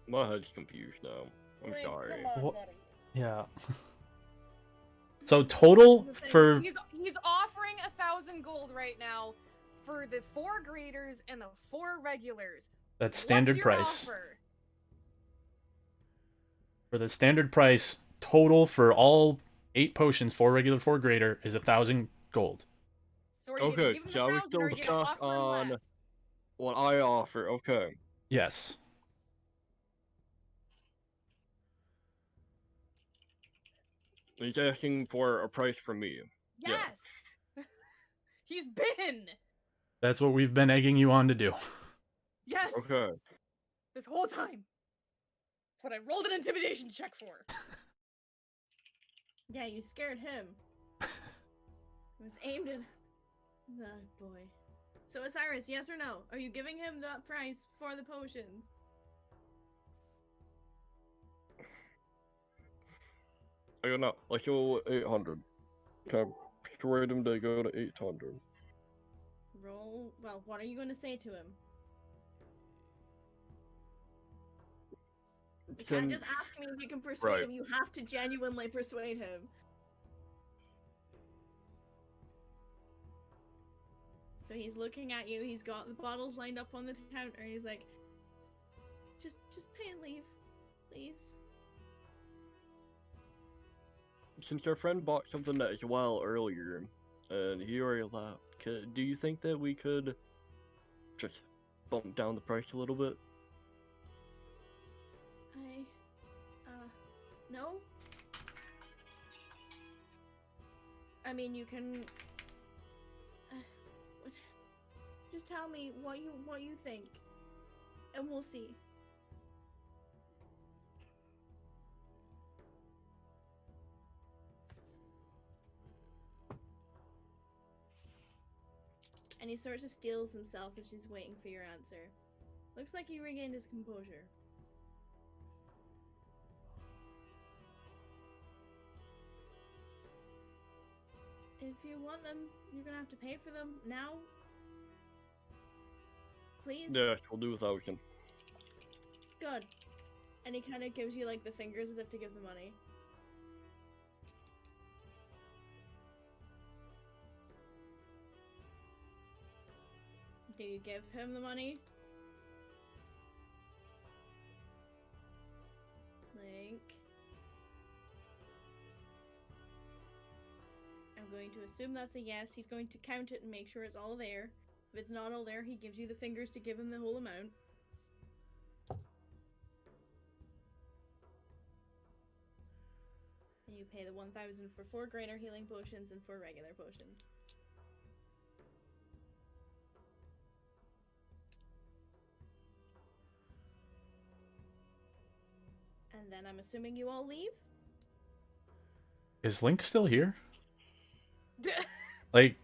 My head's confused now. I'm Link, sorry. Come on, What? buddy. Yeah. So total for He's offering 1,000 gold right now for the 4 graders and the 4 regulars. that's standard What's your price. offer? For the standard price, total for all 8 potions, 4 regular, 4 greater, is 1,000 gold. So are you gonna Okay, give him so I was 1,000 still or are you gonna stuck offer on less? what I offer. Okay. Yes. He's asking for a price from me. Yeah. Yes! He's been! That's what we've been egging you on to do. Yes! Okay. This whole time. That's what I rolled an intimidation check for. Yeah, you scared him. It was aimed at... Oh, boy. So, Osiris, yes or no? Are you giving him that price for the potions? I don't know. Let's go 800. Can I persuade him to go to 800? Roll... Well, what are you going to say to him? You can't just ask me if you can persuade Right. him, you have to genuinely persuade him. So he's looking at you, he's got the bottles lined up on the counter, and he's like, just pay and leave, please. Since our friend bought something as well earlier, and he already left, do you think that we could just bump down the price a little bit? No? I mean, you can... just tell me what you think, and we'll see. And he sort of steels himself, is just waiting for your answer. Looks like he regained his composure. If you want them, you're gonna have to pay for them now. Please? Yeah, we'll do 1,000. Good. And he kind of gives you, like, the fingers as if to give the money. Do you give him the money? Link. I'm going to assume that's a yes. He's going to count it and make sure it's all there. If it's not all there, he gives you the fingers to give him the whole amount. And you pay the 1,000 for 4 greater healing potions and 4 regular potions. And then I'm assuming you all leave? Is Link still here? Like,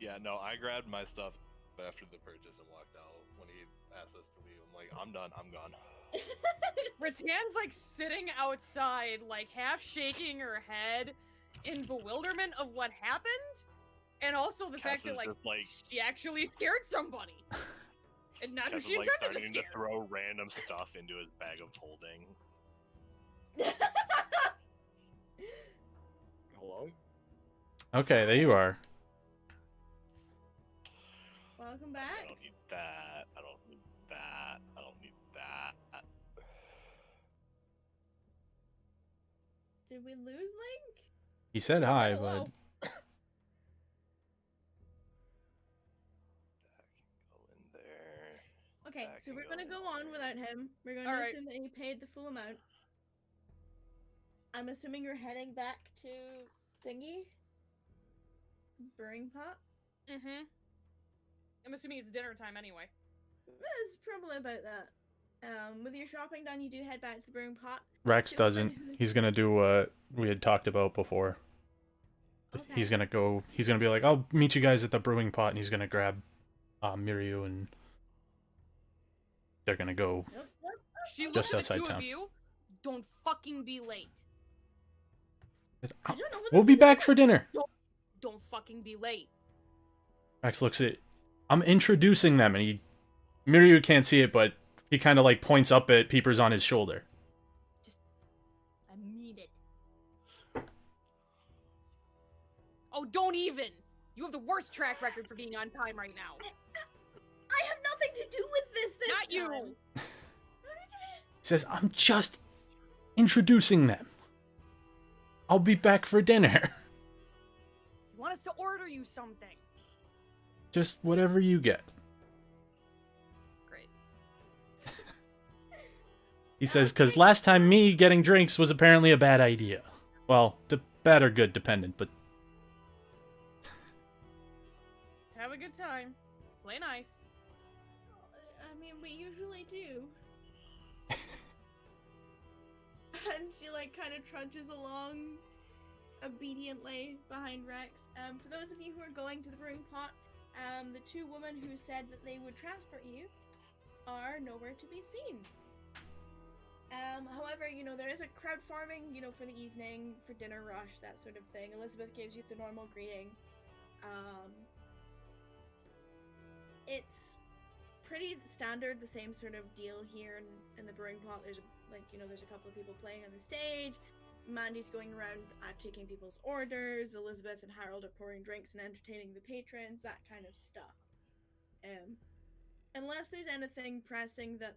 Yeah, no, I grabbed my stuff after the purchase and walked out. When he asked us to leave, I'm like, I'm done. I'm gone. Ritan's like sitting outside, like half shaking her head in bewilderment of what happened, and also the fact that Kess is just, like, she actually scared somebody, and not who Kess she is like intended to starting to scare. throw random stuff into his bag of holding. Hello? Okay, there you are. Welcome I back. don't need that. I don't need that. I don't need that. Did we lose Link? He said hi, hello. but That can go in there. Okay, That so can we're go gonna in go on there. without him. We're gonna Alright. assume that he paid the full amount. I'm assuming you're heading back to thingy? Brewing pot? Mm-hmm. I'm assuming it's dinner time anyway. It's probably about that. With your shopping done, you do head back to the brewing pot. Rex Two doesn't. women who- He's gonna do what we had talked about before. Okay. He's gonna go. He's gonna be like, "I'll meet you guys at the brewing pot," and he's gonna grab Miryu, and they're gonna go. Nope, nope. She Just looks at the outside two town. of you. Don't fucking be late. I don't know what We'll this be is back about. for dinner. Don't fucking be late. Rex looks at. I'm introducing them, and Miryu can't see it, but he kind of like points up at Peepers on his shoulder. I mean it. Oh, don't even! You have the worst track record for being on time right now. I have nothing to do with this Not time. you! He says, "I'm just introducing them. I'll be back for dinner. You want us to order you something. Just whatever you get." Great. He says, "Because last time me getting drinks was apparently a bad idea. Well, bad or good, dependent, but Have a good time. Play nice. I mean, we usually do. And she like kind of trudges along obediently behind Rex. For those of you who are going to the brewing pot, the two women who said that they would transport you are nowhere to be seen. However, you know, there is a crowd forming, you know, for the evening, for dinner rush, that sort of thing. Elizabeth gives you the normal greeting. It's pretty standard, the same sort of deal here in the brewing pot. There's there's a couple of people playing on the stage. Mandy's going around taking people's orders. Elizabeth and Harold are pouring drinks and entertaining the patrons, that kind of stuff. Unless there's anything pressing that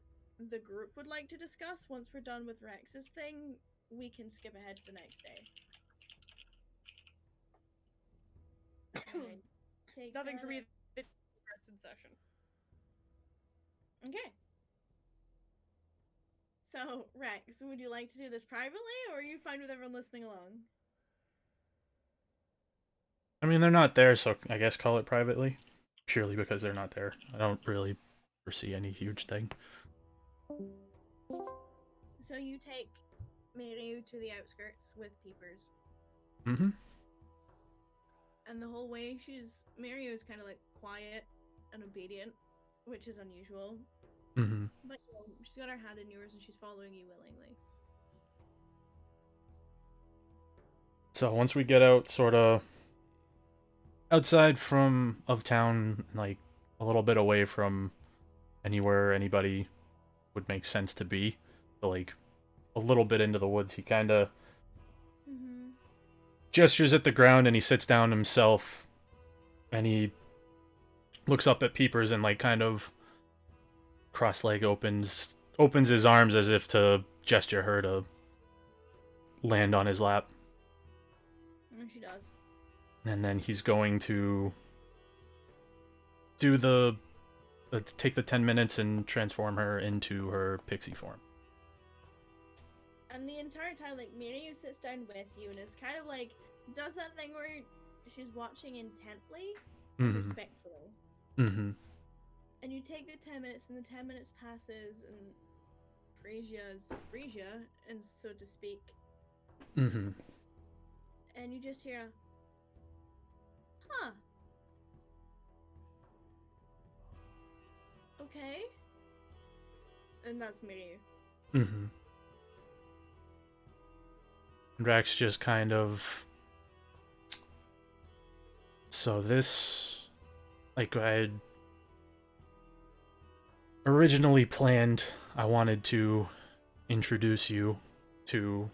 the group would like to discuss, once we're done with Rex's thing, we can skip ahead to the next day. Take Nothing for that. me. It's rest in session. Okay. So, Rex, would you like to do this privately, or are you fine with everyone listening along? I mean, they're not there, so I guess call it privately. Purely because they're not there. I don't really foresee any huge thing. So you take Miryu to the outskirts with Peepers. Mm-hmm. And the whole way, Miryu is kind of like quiet and obedient, which is unusual. Mm-hmm. But you know, she's got her hand in yours and she's following you willingly. So once we get out, sort of outside of town, like a little bit away from anywhere anybody would make sense to be, so like a little bit into the woods, he kind of gestures at the ground and he sits down himself, and he looks up at Peepers and like kind of cross-leg opens his arms as if to gesture her to land on his lap. And she does. And then he's going to do take the 10 minutes and transform her into her pixie form. And the entire time, like, Miryu sits down with you and it's kind of like, does that thing where she's watching intently, Mm-hmm. respectfully. Mm-hmm. And you take the 10 minutes, and the 10 minutes passes, and Frisia, and so to speak. Mm-hmm. And you just hear a, huh. Okay. And that's me. Mm-hmm. Rex just kind of... So this... Like, I had originally planned, I wanted to introduce you to...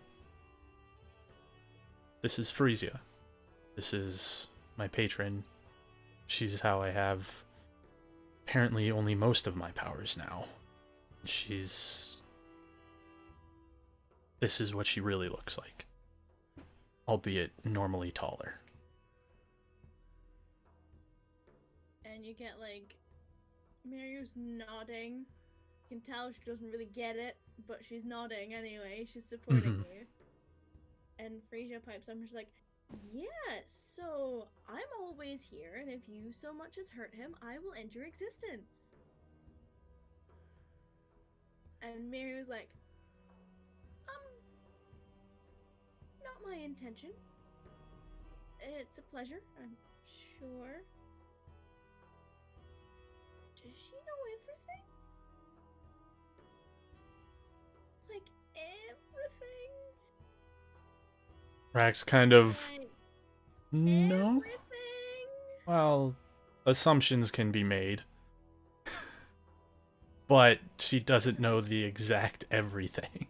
This is Frisia. This is my patron. She's how I have apparently only most of my powers now. She's... This is what she really looks like. Albeit normally taller. And you get like Mario's nodding. You can tell she doesn't really get it, but she's nodding anyway. She's supporting you. And Frisia pipes up and she's like, yeah, so I'm always here, and if you so much as hurt him, I will end your existence. And Mario's like, not my intention. It's a pleasure, I'm sure. Does she know everything? Like, everything? Rax kind of... Like, No? everything? Well, assumptions can be made. But she doesn't know the exact everything.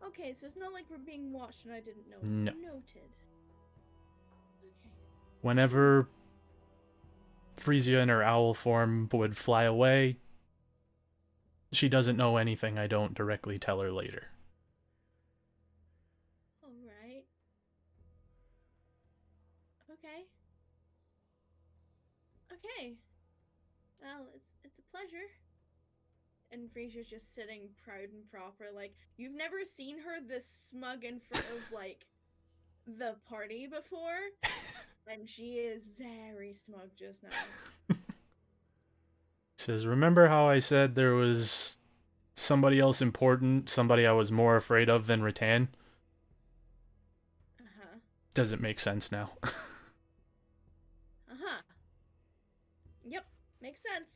Okay, so it's not like we're being watched and I didn't know. No. Noted. Okay. Whenever Frisia in her owl form would fly away, she doesn't know anything I don't directly tell her later. Alright. Okay. Okay. Well, it's a pleasure. And Frasia's just sitting proud and proper, like, you've never seen her this smug in front of, like, the party before, and she is very smug just now. Says, remember how I said there was somebody else important, somebody I was more afraid of than Ritan? Uh-huh. Doesn't make sense now. Uh-huh. Yep, makes sense.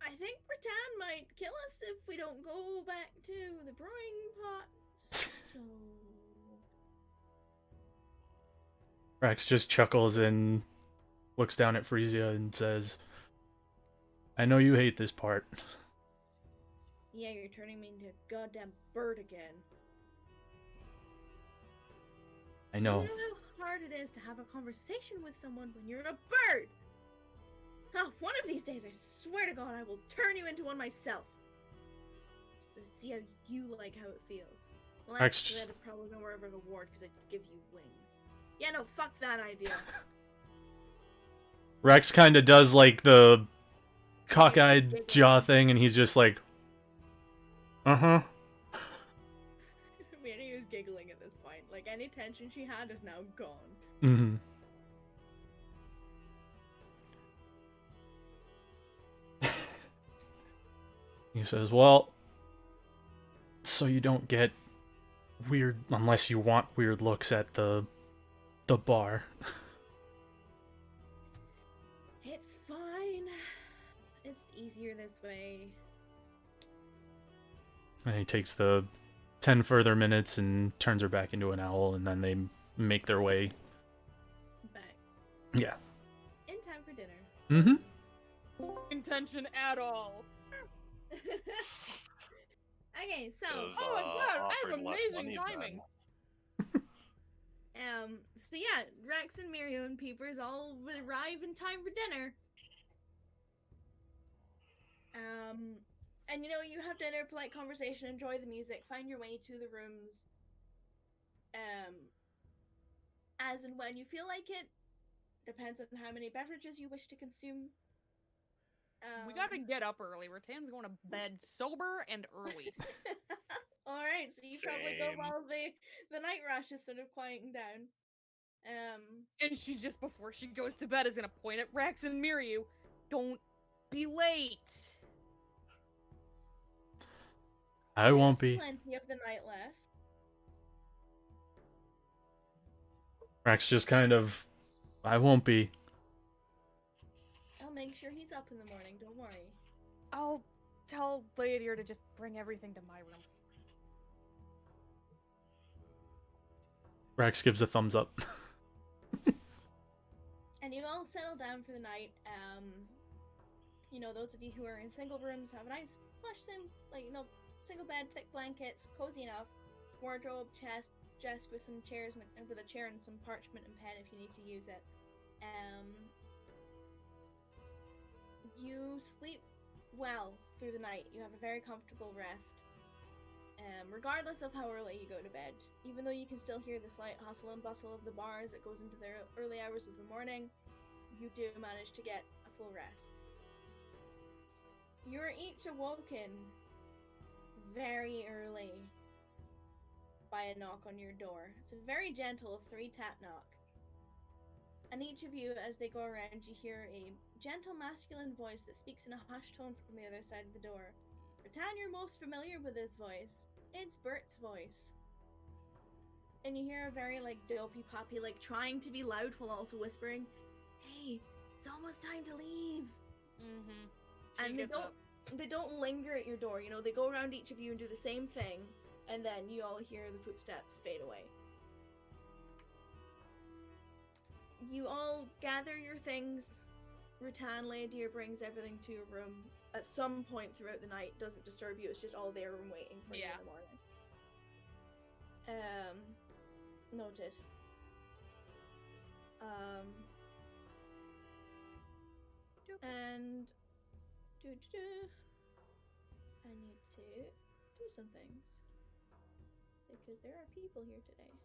I think Ritan might kill us if we don't go back to the brewing pot, so... Rax just chuckles and looks down at Frisia and says, I know you hate this part. Yeah, you're turning me into a goddamn bird again. I know. You know how hard it is to have a conversation with someone when you're a bird? Oh, one of these days, I swear to God, I will turn you into one myself. So see how you like how it feels. Well, actually, Just... that'd probably be more of an award because I'd give you wings. Yeah, no, fuck that idea. Rex kind of does like the cockeyed jaw thing, and he's just like, uh-huh. Mary is giggling at this point. Like, any tension she had is now gone. Mm-hmm. He says, well, so you don't get weird, unless you want weird looks at the bar. It's fine. It's easier this way. And he takes the 10 further minutes and turns her back into an owl, and then they make their way. Back. Yeah. In time for dinner. Mm-hmm. Intention at all. Okay, so Oh my god, I have offering less amazing money, timing. so yeah, Rex and Miriam and Peepers all would arrive in time for dinner. And you know, you have dinner, polite conversation, enjoy the music, find your way to the rooms. As and when you feel like it. Depends on how many beverages you wish to consume. We gotta get up early. Ratan's going to bed sober and early. Alright, so you probably go Same. while the night rush is sort of quieting down. And she just, before she goes to bed, is gonna point at Rex and Miryu. Don't be late. I won't There's be. plenty of the night left. Rex just kind of, I won't be. make sure he's up in the morning, don't worry. I'll tell Leodir to just bring everything to my room. Rax gives a thumbs up. And you all settle down for the night. You know, those of you who are in single rooms have a nice plush single bed, thick blankets, cozy enough, wardrobe, chest, desk with some chairs and with a chair and some parchment and pen if you need to use it. You sleep well through the night. You have a very comfortable rest. Regardless of how early you go to bed, even though you can still hear the slight hustle and bustle of the bar as it goes into the early hours of the morning, you do manage to get a full rest. You are each awoken very early by a knock on your door. It's a very gentle 3-tap knock. And each of you, as they go around, you hear a gentle masculine voice that speaks in a hushed tone from the other side of the door. Ritan, you're most familiar with his voice. It's Bert's voice. And you hear a very, dopey poppy, trying to be loud while also whispering, "Hey, it's almost time to leave." Mm-hmm. And they don't linger at your door, you know, they go around each of you and do the same thing, and then you all hear the footsteps fade away. You all gather your things. Ritan Leodir brings everything to your room at some point throughout the night. Doesn't disturb you, it's just all there and waiting for you in the morning. Noted. And I need to do some things because there are people here today.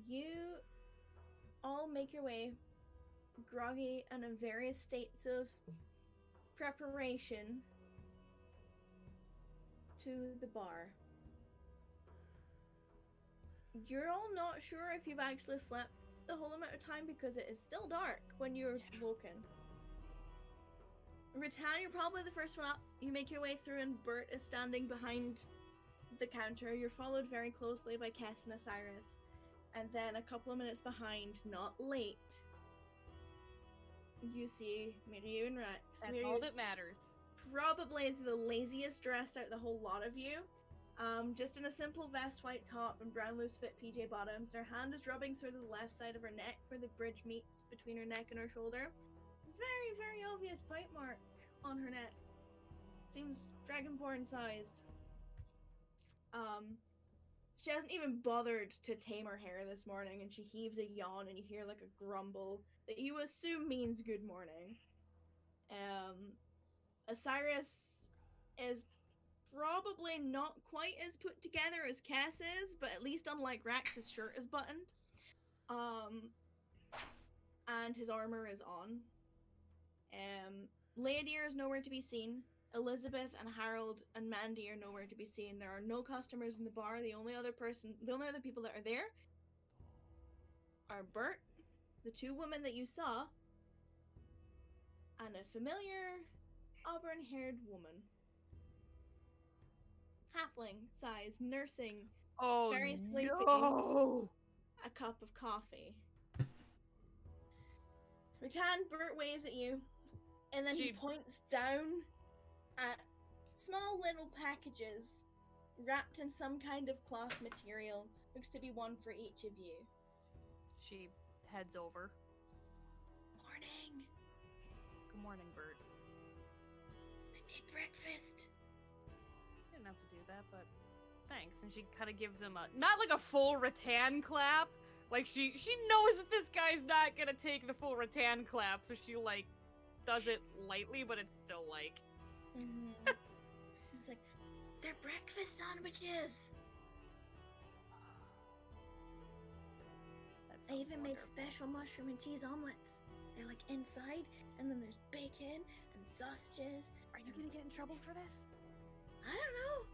You all make your way, groggy and in various states of preparation, to the bar. You're all not sure if you've actually slept the whole amount of time because it is still dark when you're woken. Ritan, you're probably the first one up. You make your way through and Bert is standing behind the counter. You're followed very closely by Kess and Osiris. And then a couple of minutes behind, not late, you see Miriu and Rex. That's all that matters. Probably the laziest dressed out of the whole lot of you. Just in a simple vest, white top, and brown loose fit PJ bottoms. Her hand is rubbing sort of the left side of her neck where the bridge meets between her neck and her shoulder. Very, very obvious bite mark on her neck. Seems Dragonborn sized. She hasn't even bothered to tame her hair this morning, and she heaves a yawn, and you hear like a grumble that you assume means good morning. Osiris is probably not quite as put together as Kess is, but at least unlike Rax, his shirt is buttoned. And his armor is on. Leodir is nowhere to be seen. Elizabeth and Harold and Mandy are nowhere to be seen. There are no customers in the bar. The only other people that are there are Bert, the two women that you saw, and a familiar auburn-haired woman. Halfling size, nursing, very sleepy, a cup of coffee. Ritan, Bert waves at you, and then he points down at small little packages wrapped in some kind of cloth material. Looks to be one for each of you. She heads over. Morning. Good morning, Bert. I made breakfast. Didn't have to do that, but thanks. And she kind of gives him not like a full rattan clap. Like she knows that this guy's not gonna take the full rattan clap, so she does it lightly, but it's still Mm-hmm. He's like, they're breakfast sandwiches. I even made special mushroom and cheese omelets. They're inside, and then there's bacon and sausages. Are you gonna get in trouble for this? I don't know.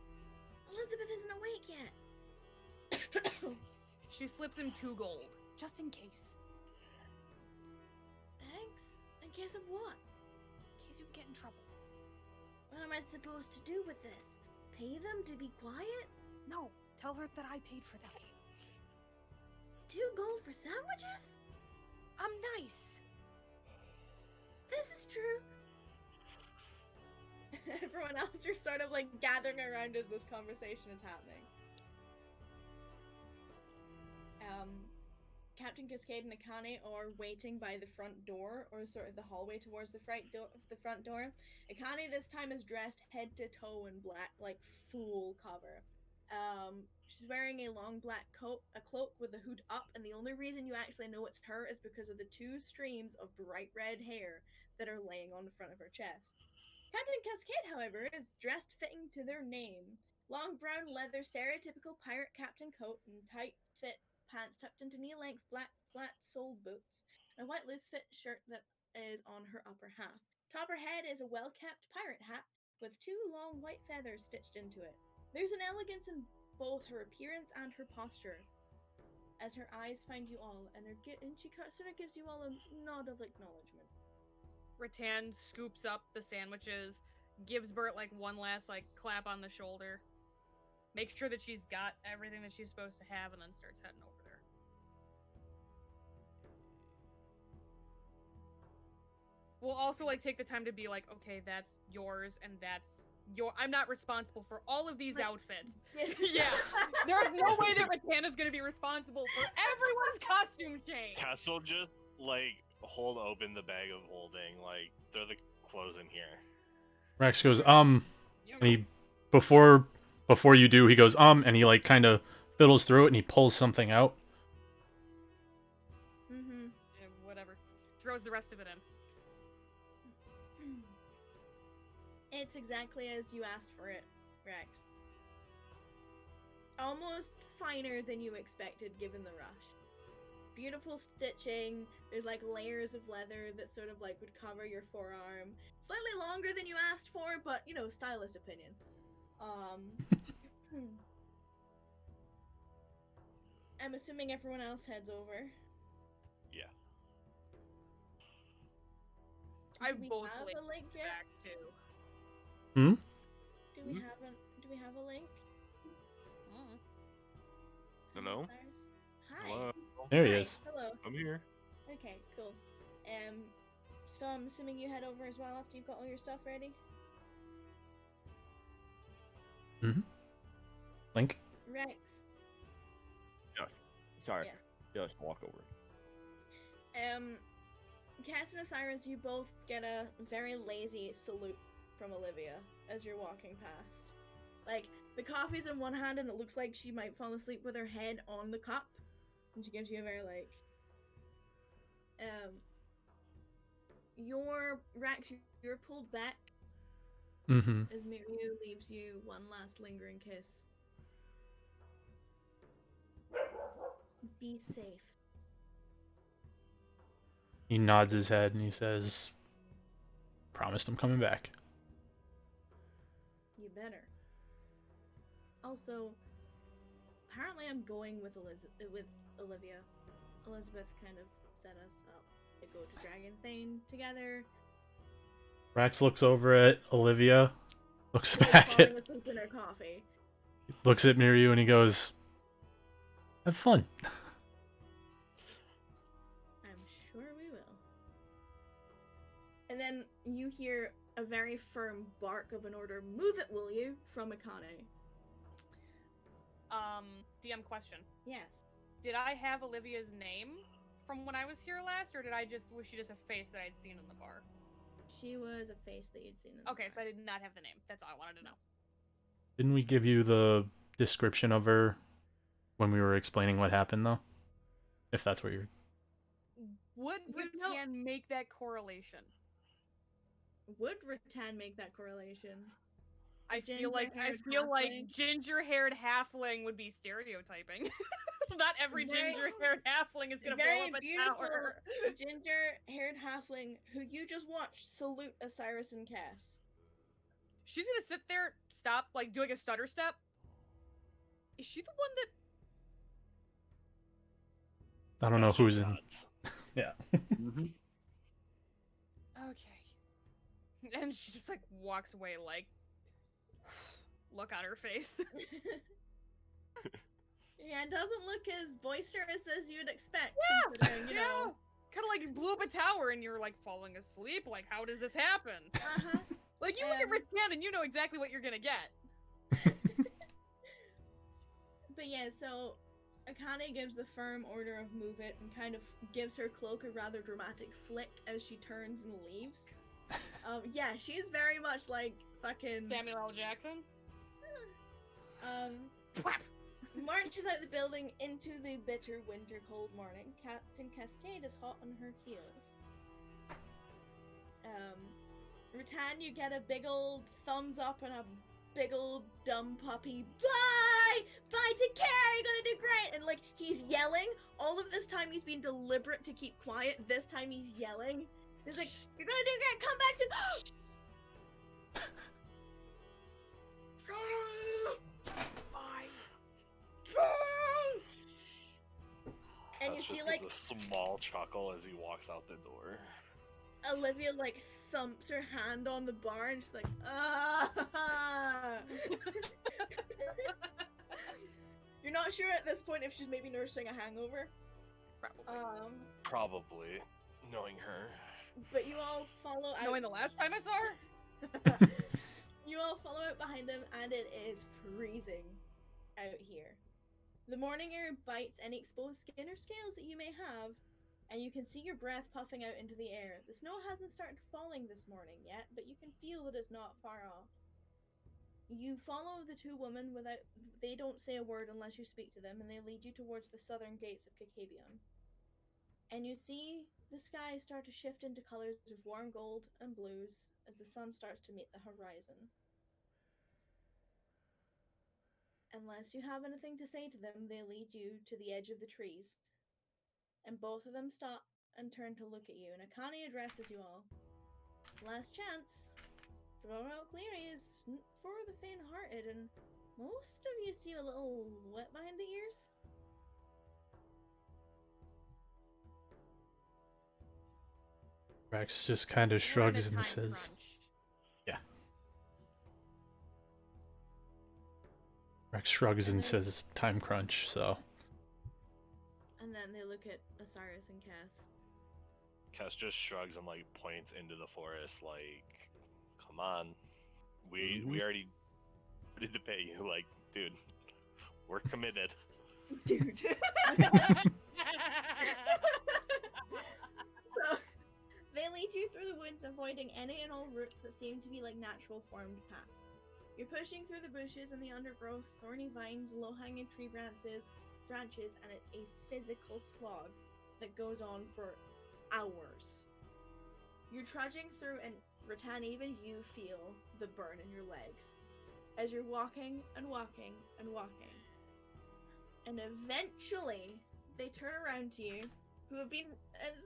Elizabeth isn't awake yet. She slips him 2 gold, just in case. Thanks? In case of what? In case you get in trouble. What am I supposed to do with this? Pay them to be quiet? No, tell her that I paid for them. To 2 gold for sandwiches? I'm nice. This is true. Everyone else, you're sort of like gathering around as this conversation is happening. Captain Cascade and Akane are waiting by the front door, or sort of the hallway towards the front door. Akane this time is dressed head to toe in black, like full cover. She's wearing a long black coat, a cloak with the hood up, and the only reason you actually know it's her is because of the 2 streams of bright red hair that are laying on the front of her chest. Captain Cascade, however, is dressed fitting to their name. Long brown leather, stereotypical pirate captain coat, and tight fit pants tucked into knee-length black flat-soled boots, and a white loose-fit shirt that is on her upper half. Top her head is a well-kept pirate hat with 2 long white feathers stitched into it. There's an elegance in both her appearance and her posture, as her eyes find you all, and she sort of gives you all a nod of acknowledgement. Ritan scoops up the sandwiches, gives Bert like one last like clap on the shoulder, makes sure that she's got everything that she's supposed to have, and then starts heading over there. We'll also like take the time to be like, okay, that's yours, and that's your. I'm not responsible for all of these outfits. Yeah, there's no way that Ritan is gonna be responsible for everyone's costume change. Castle just like hold open the bag of holding, like throw the clothes in here. Rex goes, and he before you do, he goes, and he like kind of fiddles through it and he pulls something out. Yeah, whatever. Throws the rest of it in. It's exactly as you asked for it, Rex. Almost finer than you expected given the rush. Beautiful stitching, there's like layers of leather that sort of like would cover your forearm. Slightly longer than you asked for, but you know, stylist opinion. I'm assuming everyone else heads over. Yeah. I Do we both have linked a link yet? back too. Do we have a link? Hello? Hi. Hello? There he Hi. is. Hello. I'm here. Okay, cool. So I'm assuming you head over as well after you've got all your stuff ready? Link. Rex. Sorry. Yeah. Just walk over. Kess and Osiris, you both get a very lazy salute from Olivia as you're walking past. Like, the coffee's in one hand and it looks like she might fall asleep with her head on the cup. And she gives you a very, like... Rex, you're pulled back as Miriu leaves you one last lingering kiss. Be safe. He nods his head and he says, "Promised I'm coming back." You better. Also, apparently I'm going with Olivia. Elizabeth kind of set us up to go to Dragon Thane together. Rax looks over at Olivia, looks She's back falling at, asleep in her coffee. looks at Miriu and he goes, "Have fun." I'm sure we will. And then you hear a very firm bark of an order, "Move it, will you?" from Akane. DM question. Yes. Did I have Olivia's name from when I was here last, or was she just a face that I'd seen in the bar? She was a face that you'd seen in the Okay, bar. so I did not have the name. That's all I wanted to know. Didn't we give you the description of her when we were explaining what happened, though? If that's what you're... Would You know- Ritan make that correlation? Would Ritan make that correlation? I feel like ginger-haired halfling? ginger-haired halfling would be stereotyping. Not every Very- ginger-haired halfling is gonna blow very up a beautiful tower. ginger-haired halfling who you just watched salute Osiris and Kess. She's gonna sit there, stop, like do like a stutter step. Is she the one that? I don't know That's who's just in... nuts. Yeah. Okay. And she just like walks away, like look on her face. Yeah, it doesn't look as boisterous as you'd expect. Yeah, considering, you yeah. know. Kind of like you blew up a tower and you're like falling asleep. Like, how does this happen? Uh-huh. Like, you look at Ritan and you know exactly what you're gonna get. But yeah, so Akane gives the firm order of move it and kind of gives her cloak a rather dramatic flick as she turns and leaves. Yeah, she's very much like fucking Samuel L. Jackson. Pwap! Marches out the building into the bitter winter cold morning. Captain Cascade is hot on her heels. Ritan, you get a big old thumbs up and a big old dumb puppy. Bye! Bye, take care, you're gonna do great! And like, he's yelling. All of this time he's being deliberate to keep quiet. This time he's yelling. He's like, you're gonna do great, come back soon! And you That's see just like a small chuckle as he walks out the door. Olivia like thumps her hand on the bar and she's like, ah. You're not sure at this point if she's maybe nursing a hangover. Probably. Probably, knowing her. But you all follow out. Knowing the last time I saw her? You all follow out behind them, and it is freezing out here. The morning air bites any exposed skin or scales that you may have, and you can see your breath puffing out into the air. The snow hasn't started falling this morning yet, but you can feel that it's not far off. You follow the two women without. They don't say a word unless you speak to them, and they lead you towards the southern gates of Kakabion. And you see the sky start to shift into colors of warm gold and blues as the sun starts to meet the horizon. Unless you have anything to say to them, they lead you to the edge of the trees. And both of them stop and turn to look at you, and Akane addresses you all. Last chance. Vrora Oklirie is for the faint-hearted, and most of you seem a little wet behind the ears. Rex just kind of shrugs and says, "Yeah." Rex shrugs and says, "Time crunch." So. And then they look at Osiris and Kess. Kess just shrugs and like points into the forest, like, "Come on, we already did to pay you. Like, dude, we're committed." Dude. So they lead you through the woods, avoiding any and all routes that seem to be like natural formed path. You're pushing through the bushes and the undergrowth, thorny vines, low-hanging tree branches, and it's a physical slog that goes on for hours. You're trudging through, and Ritan, even you feel the burn in your legs as you're walking and walking and walking. And eventually, they turn around to you, who have been,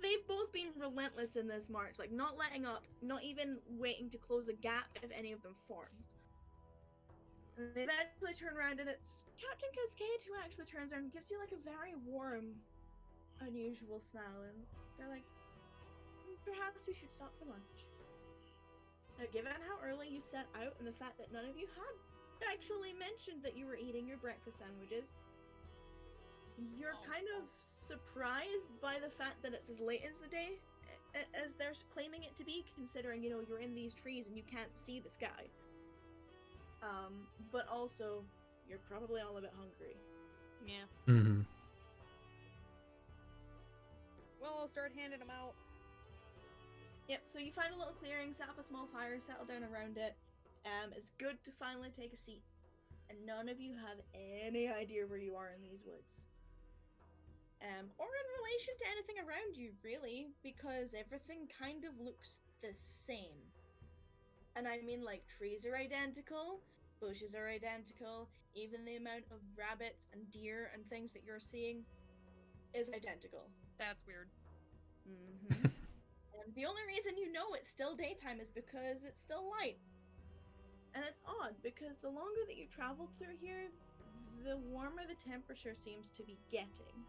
they've both been relentless in this march, like not letting up, not even waiting to close a gap if any of them forms. And they eventually turn around, and it's Captain Cascade who actually turns around and gives you like a very warm, unusual smile, and they're like, perhaps we should stop for lunch. Now, given how early you set out and the fact that none of you had actually mentioned that you were eating your breakfast sandwiches, you're kind of surprised by the fact that it's as late as the day as they're claiming it to be, considering, you know, you're in these trees and you can't see the sky. But also, you're probably all a bit hungry. Yeah. Mm-hmm. Well, I'll start handing them out. Yep, so you find a little clearing, set up a small fire, settle down around it. It's good to finally take a seat. And none of you have any idea where you are in these woods. Or in relation to anything around you, really, because everything kind of looks the same. And I mean, like, trees are identical, bushes are identical, even the amount of rabbits and deer and things that you're seeing is identical. That's weird. Mm-hmm. And the only reason you know it's still daytime is because it's still light. And it's odd, because the longer that you traveled through here, the warmer the temperature seems to be getting.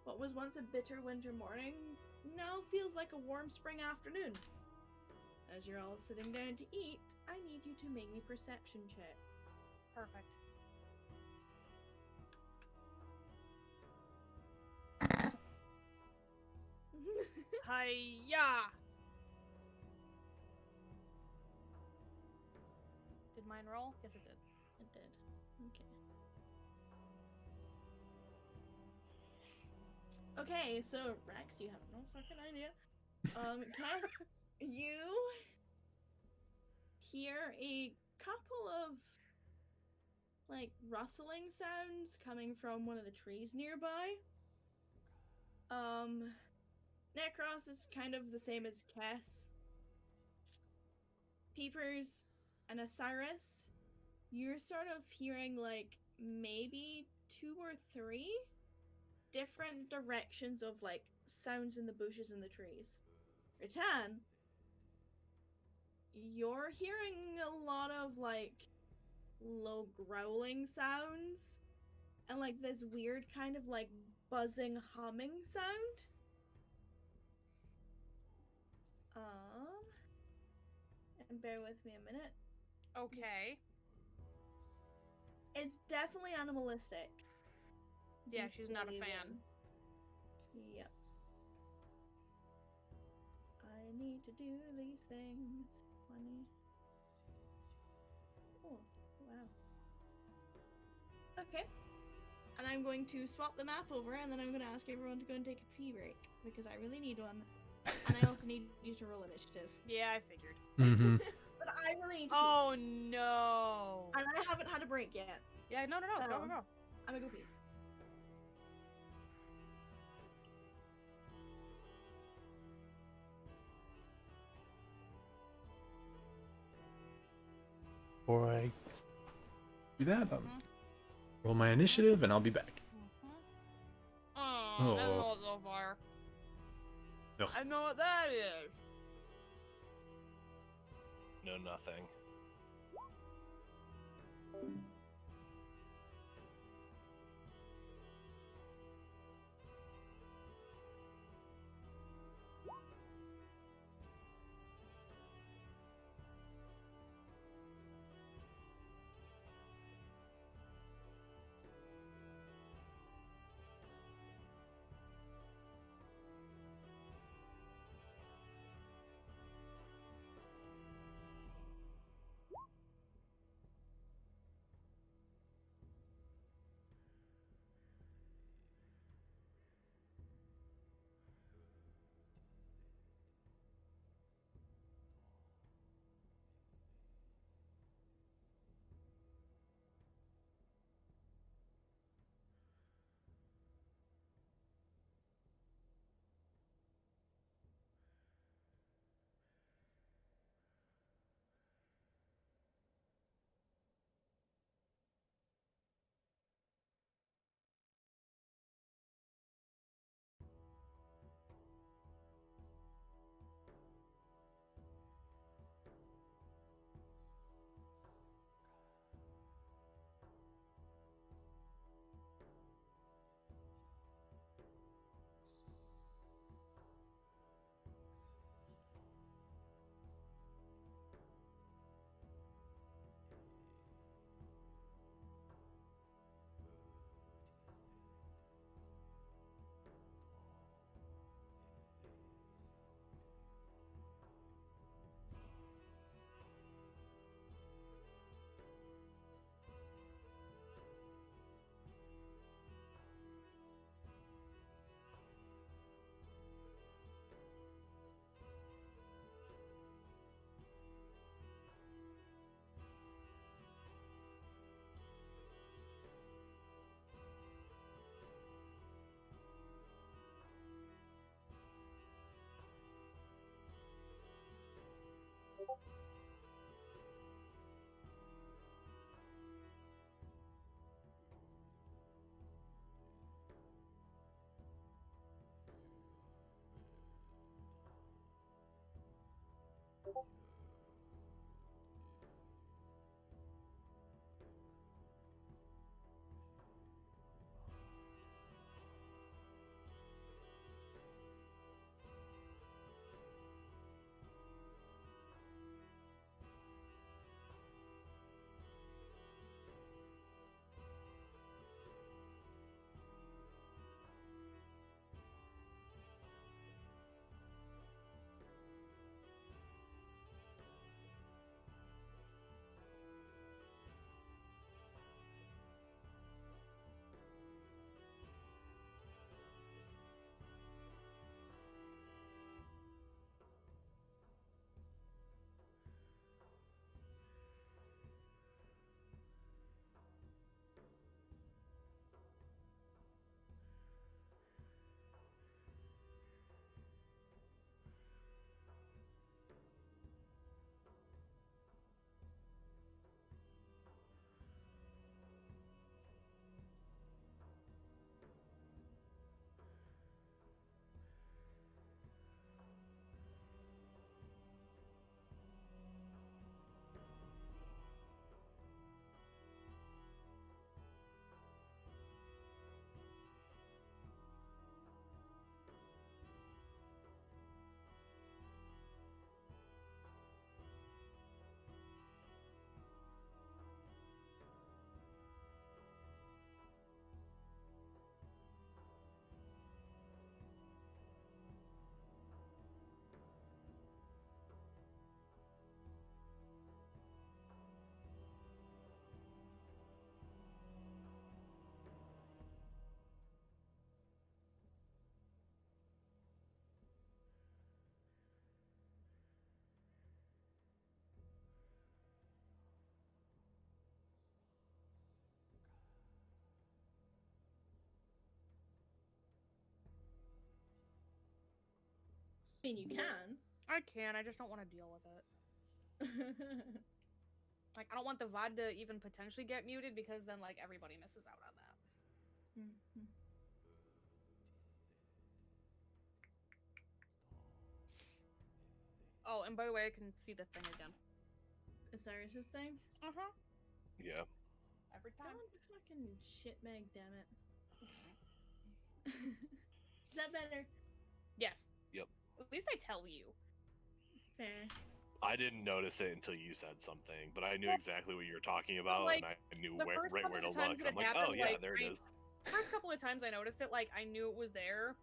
What was once a bitter winter morning now feels like a warm spring afternoon. As you're all sitting down to eat, I need you to make me perception check. Perfect. Hiya! Did mine roll? Yes, it did. It did. Okay. Okay, so Rex, you have no fucking idea. Kess, you hear a couple of like rustling sounds coming from one of the trees nearby. Necros is kind of the same as Kess. Peepers and Osiris, you're sort of hearing like maybe 2 or 3 different directions of like sounds in the bushes and the trees. Ritan, you're hearing a lot of like low growling sounds and like this weird kind of like buzzing humming sound. And bear with me a minute. Okay. It's definitely animalistic. Yeah, These she's not a alien- fan. Yep. I need to do these things. Money. Oh, wow. Okay. And I'm going to swap the map over, and then I'm going to ask everyone to go and take a pee break, because I really need one. And I also need you to roll initiative. Yeah, I figured. Mm-hmm. But I really need to pee. Oh no. And I haven't had a break yet. Yeah, no. Go. I'm gonna go pee. Before I do that, Mhm. roll my initiative, and I'll be back. Oh, that's all so far. Ugh. I know what that is. No, nothing. mean, you can. I can, I just don't want to deal with it. Like, I don't want the VOD to even potentially get muted because then, like, everybody misses out on that. Mhm. Oh, and by the way, I can see the thing again. Osiris's thing? Uh-huh. Yeah. Every That time. one's a fucking shitbag, damn it. Is that better? Yes. Yep. At least I tell you. Fair. I didn't notice it until you said something, but I knew Well, exactly what you were talking about, like, and I knew the where, first right couple where to of times look. that I'm it like, happened, oh yeah, like, there it is. First couple of times I noticed it, like, I knew it was there,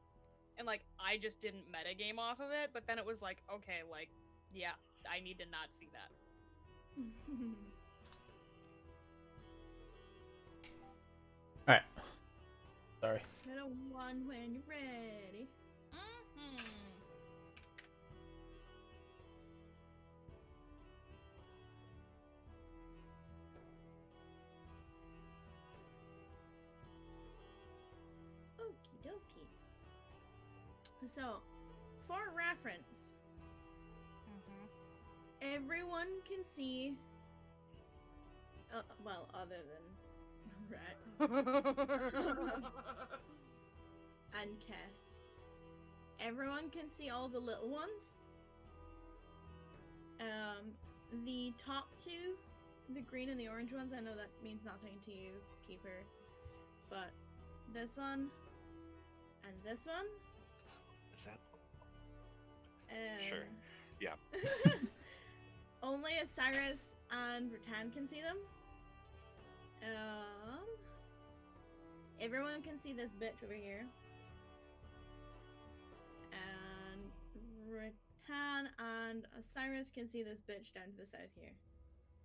and, like, I just didn't metagame off of it, but then it was like, okay, like, yeah, I need to not see that. Alright. Sorry. Hit a 1 when you're ready. Mm-hmm. Okie dokie. So, for reference, everyone can see. Well, other than Rex and Kess, everyone can see all the little ones. The top two, the green and the orange ones, I know that means nothing to you, Keeper, but this one and this one. Is that? Um, Sure. Yeah. Only Osiris and Ritan can see them. Everyone can see this bitch over here. And Ritan and Osiris can see this bitch down to the south here.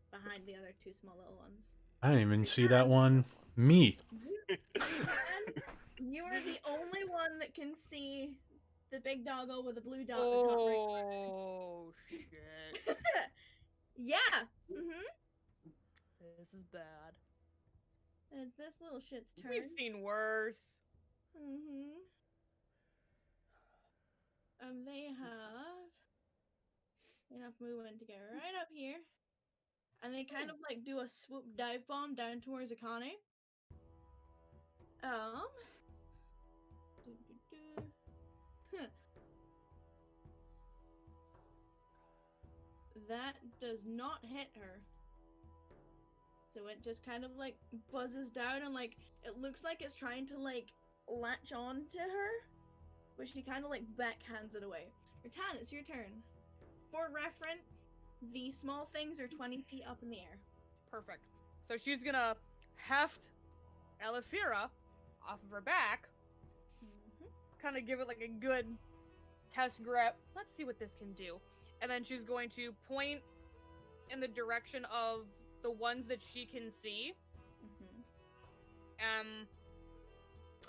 Behind the other two small little ones. I didn't even see that one. Me. You are the only one that can see the big doggo with a blue dot at the top right. Oh, shit. Yeah! Mm-hmm. This is bad. It's this little shit's turn. We've seen worse. Mm-hmm. They have enough movement to get right up here. And they kind of like do a swoop dive bomb down towards Akane. That does not hit her. So it just kind of like buzzes down and like it looks like it's trying to like latch on to her, but she kind of like backhands it away. Ritan, it's your turn. For reference, the small things are 20 feet up in the air. Perfect. So she's gonna heft Elefira off of her back, kind of give it like a good test grip. Let's see what this can do. And then she's going to point in the direction of the ones that she can see, and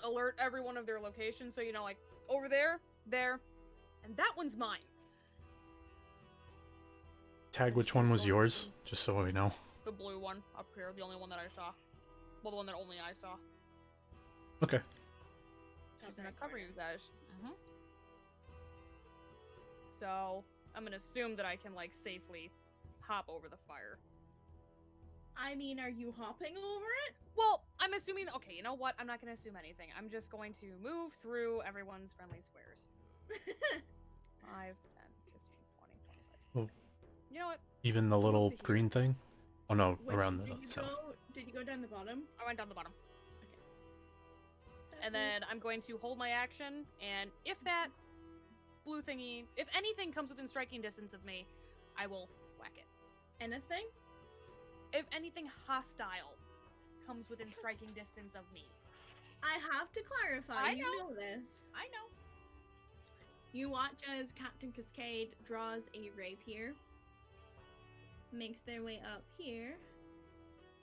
alert everyone of their location. So, you know, like, over there, and that one's mine. Tag which one was yours, just so we know. The blue one up here, the only one that I saw. Well, the one that only I saw. Okay. She's gonna cover you guys. So, I'm gonna assume that I can, like, safely hop over the fire. I mean, are you hopping over it? Well, I'm assuming... Okay, you know what? I'm not gonna assume anything. I'm just going to move through everyone's friendly squares. 5, 10, 15, 20, 25. Oh. You know what? Even the little green thing? Oh no, around the south. Did you go down the bottom? I went down the bottom. Okay. And then I'm going to hold my action, and if that blue thingy... If anything comes within striking distance of me, I will whack it. Anything? If anything hostile comes within striking distance of me. I have to clarify, you know this. I know. You watch as Captain Cascade draws a rapier, makes their way up here,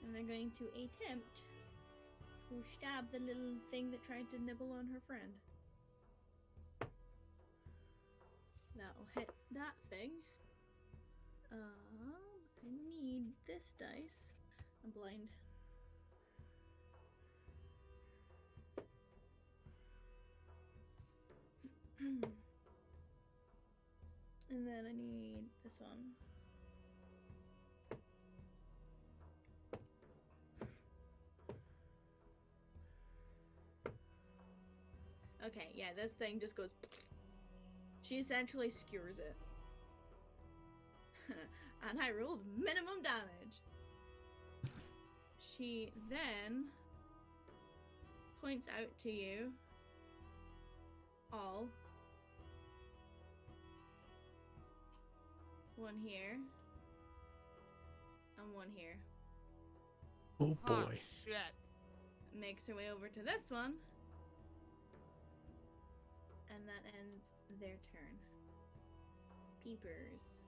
and they're going to attempt to stab the little thing that tried to nibble on her friend. That'll hit that thing. I need this dice. I'm blind. then I need this one. Okay, yeah, this thing just goes. She essentially skewers it. And I rolled minimum damage. She then points out to you all. One here. And one here. Oh Oh, boy. shit. Makes her way over to this one. And that ends their turn. Peepers.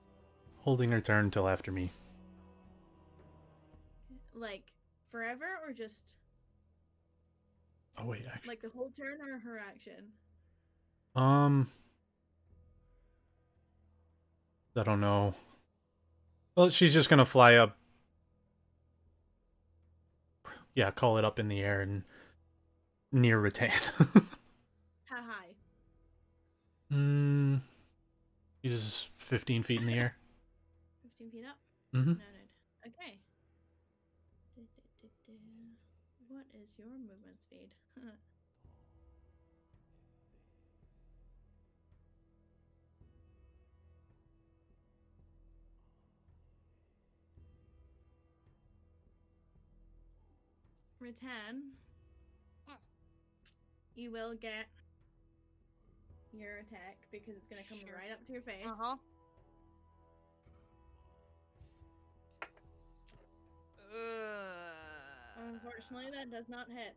Holding her turn till after me. Like, forever or just, Oh wait, actually. like, the whole turn or her action? I don't know. Well, she's just gonna fly up. Yeah, call it up in the air and near Ritan. How high? He's 15 feet in the air. 15 feet up? Mm-hmm. Noted. Okay. What is your movement speed? Ritan, you will get your attack because it's gonna come Sure. right up to your face. Uh-huh. Unfortunately, that does not hit.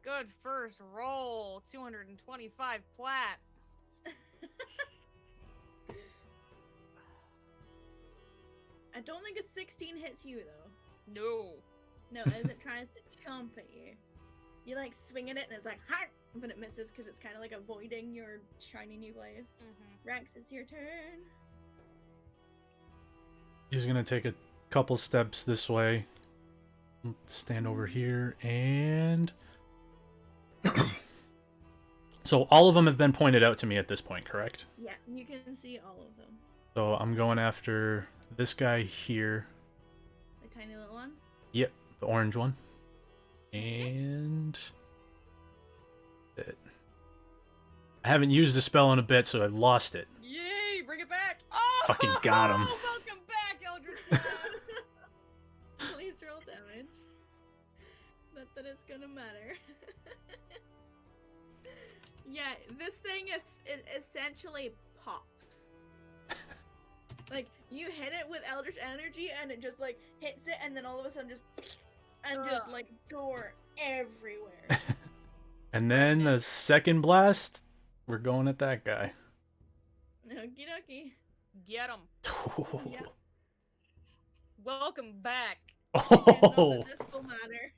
Good first roll. 225 plat. I don't think a 16 hits you though. No. No, as it tries to chomp at you. You like swing at it and it's like, ha! But it misses because it's kind of like avoiding your shiny new blade. Rex, it's your turn. He's gonna take a couple steps this way. Stand over here and... So all of them have been pointed out to me at this point, correct? Yeah, you can see all of them. So I'm going after this guy here. The tiny little one. Yep, the orange one. And... I haven't used the spell in a bit, so I lost it. Yay! Bring it back! Oh! Fucking got him. Welcome back, Eldritch One! Please roll damage. Not that it's gonna matter. Yeah, this thing it essentially pops. Like, you hit it with Eldritch Energy and it just like hits it and then all of a sudden just like gore everywhere. And then the second blast, we're going at that guy. Okie dokie. Get him. Yeah. Welcome back. Oh! This will matter.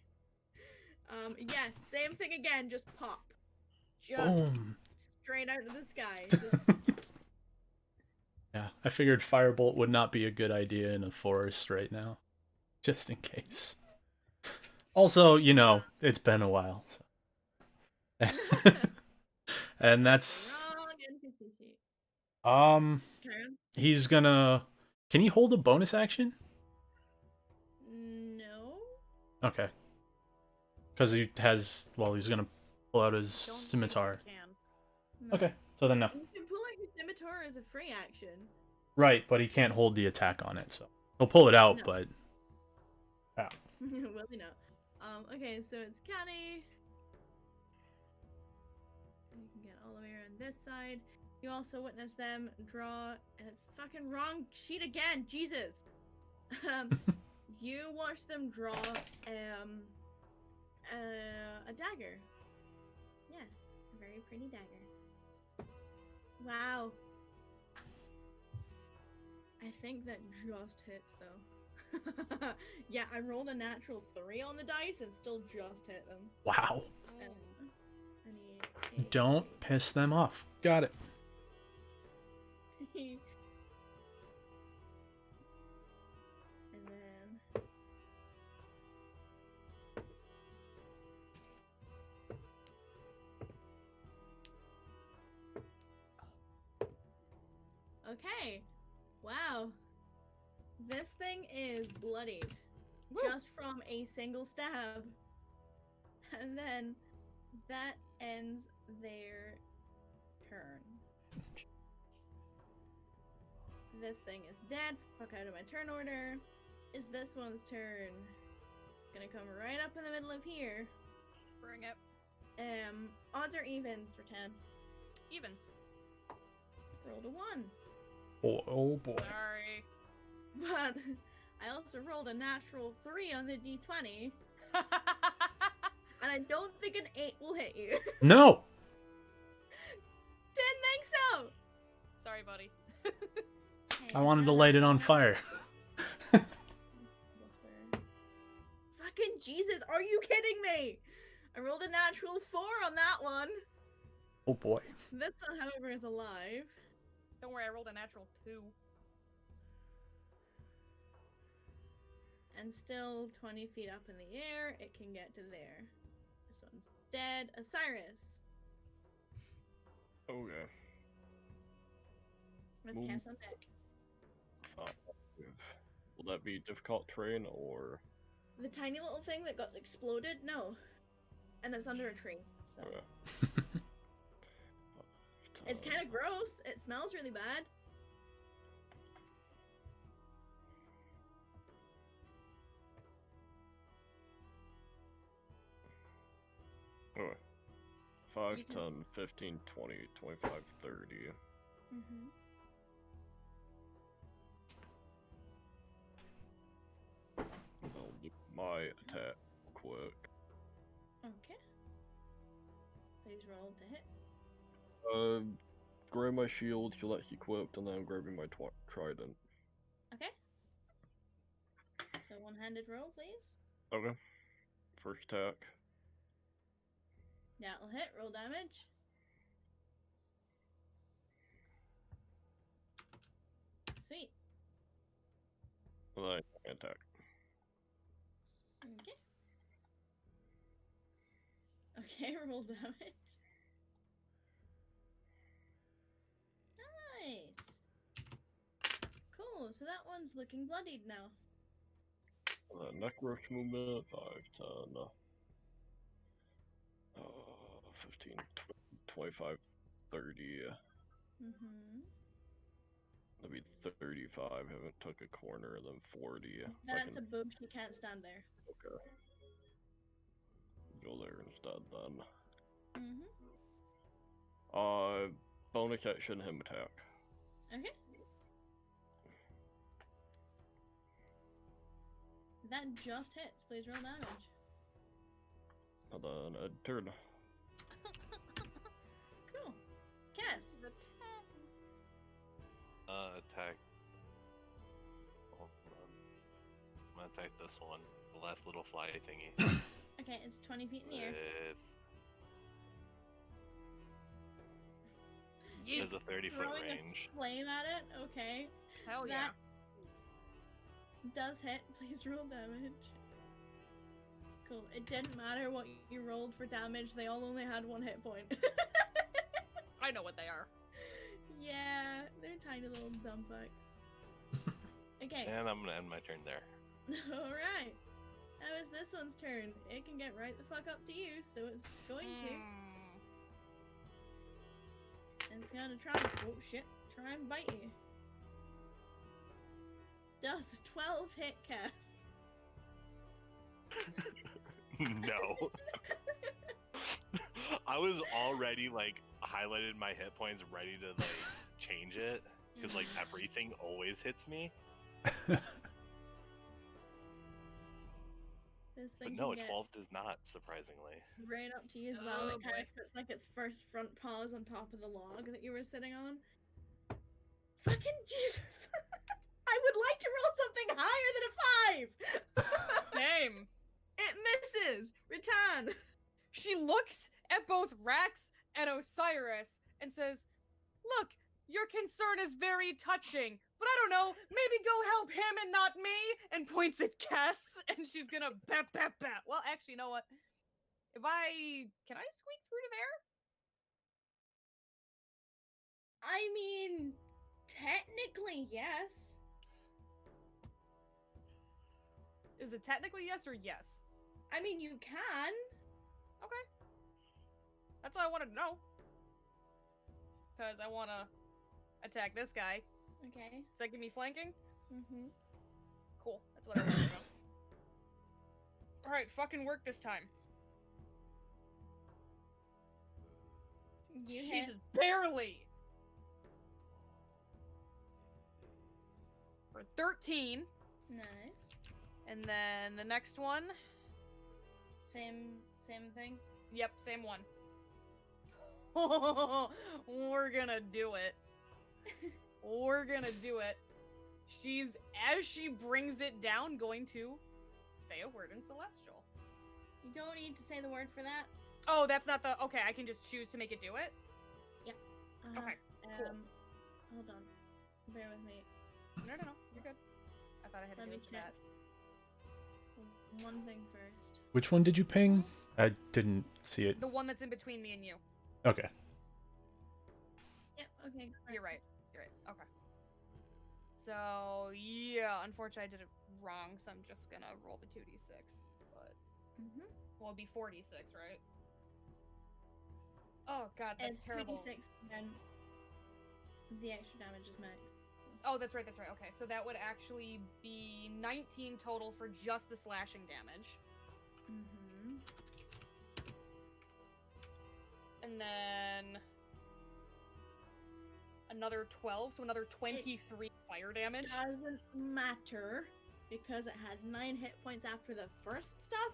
Yeah, same thing again, just pop. Just Boom. straight out of the sky. Just... Yeah, I figured Firebolt would not be a good idea in a forest right now. Just in case. Also, you know, it's been a while. So. And that's... Wrong NPC sheet. Karen? He's gonna... Can he hold a bonus action? No. Okay. Because he has... Well, he's gonna pull out his Don't think scimitar. you can. No. Okay, so then no. You can pull out your scimitar as a free action. Right, but he can't hold the attack on it, so... He'll pull it out, No. but... Yeah. Will he not? Okay, so it's Canny. You can get all the way around this side. You also witness them draw. It's fucking wrong sheet again. Jesus. You watch them draw a dagger. Yes, a very pretty dagger. Wow. I think that just hits though. Yeah, I rolled a natural 3 on the dice and still just hit them. Wow. And I need Don't piss them off. Got it. And then Okay. Wow. This thing is bloodied. Woo. Just from a single stab. And then that ends their turn. This thing is dead. Fuck out of my turn order. Is this one's turn. Gonna come right up in the middle of here. Bring it. Odds or evens for 10. Evens. Rolled a 1. Oh boy. Sorry. But I also rolled a natural 3 on the d20. And I don't think an 8 will hit you. No! Didn't think so! Sorry, buddy. I wanted to light it on fire. Fucking Jesus, are you kidding me? I rolled a natural 4 on that one. Oh boy. This one, however, is alive. Don't worry, I rolled a natural 2. And still 20 feet up in the air, it can get to there. This one's dead. Osiris. Okay. With Move. Kess on deck. Will that be difficult terrain or? The tiny little thing that got exploded? No. And it's under a tree, so. Okay. It's kind of gross. It smells really bad. Okay. 5, You can- 10, 15, 20, 25, 30. Mm-hmm. I'll do my attack quick. Okay. Please roll to hit. Grab my shield, he'll let equipped, and then I'm grabbing my trident. Okay. So one-handed roll, please. Okay. First attack. That'll hit. Roll damage. Sweet. And then I attack. Okay. Okay, roll damage. Nice. Cool, so that one's looking bloodied now. And then neck rush movement, 5, 10, 15, 25, 30. Mm-hmm. That'd be 35. Haven't took a corner, and then 40. That's a boob, she can't stand there. Okay. Go there instead then. Mm-hmm. Bonus action, him attack. Okay. That just hits. Please roll damage. And then a turn. Cool. Kess. Attack. Hold on. I'm gonna attack this one, the last little fly thingy. Okay, it's 20 feet in the air. There's a 30-foot Throwing range. a flame at it? Okay. Hell yeah. That does hit. Please roll damage. Cool. It didn't matter what you rolled for damage. They all only had 1 hit point. I know what they are. Yeah, they're tiny little dumb fucks. Okay. And I'm gonna end my turn there. Alright. Now it's this one's turn. It can get right the fuck up to you, so it's going to. And it's gonna try and, oh shit, try and bite you. Does a 12 hit, Kess? No. I was already like highlighted my hit points, ready to like change it because like everything always hits me. This thing But no, can get 12 does not, surprisingly. right up to you as well. Oh, It kind boy. of puts like its first front paws on top of the log that you were sitting on. Fucking Jesus! I would like to roll something higher than a 5! Same. It misses! Ritan! She looks at both Rax and Osiris and says, "Look, your concern is very touching, but I don't know, maybe go help him and not me," and points at Kess, and she's gonna bat. Well, actually, you know what? Can I squeak through to there? I mean, Technically, yes. Is it technically yes or yes? I mean, you can. Okay. That's all I wanted to know. Because I want to attack this guy. Okay. Does that give me flanking? Mm-hmm. Cool. That's what I wanted to know. Alright, fucking work this time. You Jesus, hit. barely! For 13. Nice. And then the next one. Same thing. Yep, same one. We're gonna do it. We're gonna do it. She's, as she brings it down, going to say a word in Celestial. You don't need to say the word for that. Oh, that's not the... Okay, I can just choose to make it do it? Okay, cool. Hold on. Bear with me. No, you're good. I thought I had to Let do me it for check. that. One thing first. Which one did you ping? I didn't see it. The one that's in between me and you. Okay. Yep, okay. You're right. Okay. So, yeah, unfortunately I did it wrong, so I'm just gonna roll the 2d6. But, Mm-hmm. well, it'd be 4d6, right? Oh, God, that's It's terrible. 2d6, and the extra damage is max. Oh, that's right. Okay, so that would actually be 19 total for just the slashing damage. Mm-hmm. And then another 12, so another 23 fire damage. Doesn't matter, because it had 9 hit points after the first stuff.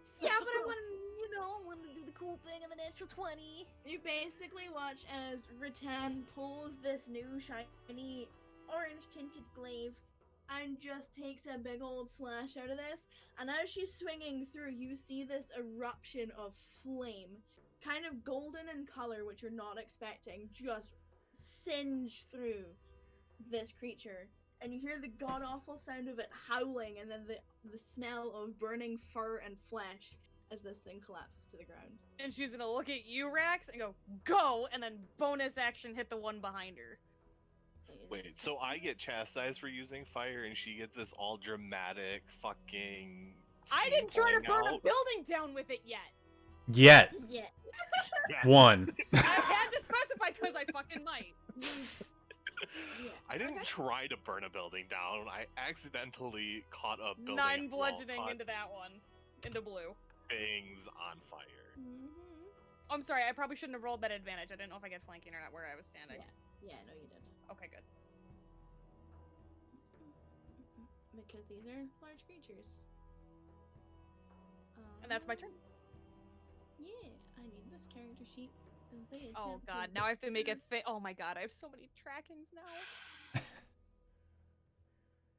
So Yeah, but I wanted to do the cool thing of the natural 20. you basically watch as Ritan pulls this new shiny orange tinted glaive and just takes a big old slash out of this. And as she's swinging through, you see this eruption of flame, kind of golden in color, which you're not expecting, just singe through this creature. And you hear the god-awful sound of it howling, and then the smell of burning fur and flesh as this thing collapses to the ground. And she's gonna look at you, Rax, and go, and then bonus action hit the one behind her. Wait, so I get chastised for using fire, and she gets this all dramatic fucking. I scene didn't try to playing burn a out? building down with it yet. Yet. Yeah. Yeah. One. I had to specify because I fucking might. I didn't try to burn a building down. I accidentally caught a building. 9 bludgeoning caught into that one. Into blue. things on fire. Mm-hmm. I'm sorry, I probably shouldn't have rolled that advantage. I didn't know if I get flanking or not where I was standing. Yeah, no, you did. Okay, good. Because these are large creatures. And that's my turn. Yeah, I need this character sheet. Oh god, now I have to make a thing. Oh my god, I have so many trackings now.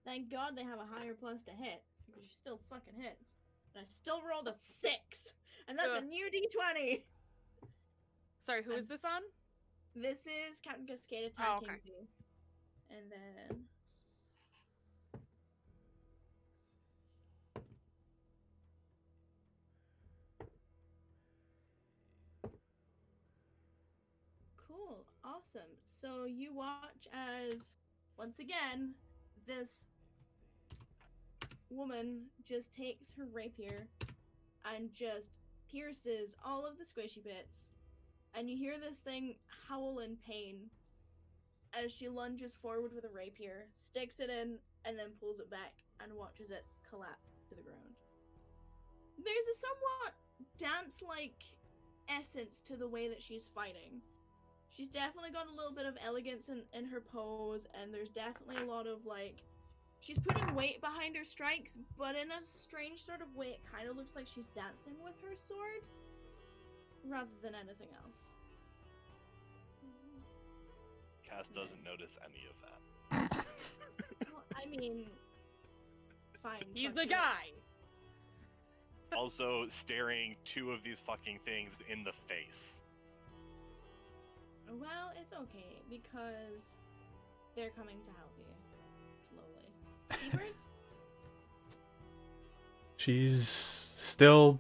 Thank god they have a higher plus to hit, because she still fucking hits. And I still rolled a 6! And that's a Ugh. new d20! Sorry, who is this on? This is Captain Cascade Oh, attacking okay. you. And then... Cool, awesome. So you watch as, once again, this woman just takes her rapier and just pierces all of the squishy bits. And you hear this thing howl in pain as she lunges forward with a rapier, sticks it in, and then pulls it back and watches it collapse to the ground. There's a somewhat dance-like essence to the way that she's fighting. She's definitely got a little bit of elegance in her pose, and there's definitely a lot of, like, she's putting weight behind her strikes, but in a strange sort of way, it kind of looks like she's dancing with her sword, rather than anything else. Cass doesn't notice any of that. Well, I mean, fine. He's fuck the you. guy! Also, staring 2 of these fucking things in the face. Well, it's okay, because they're coming to help you. Slowly. Keepers? She's still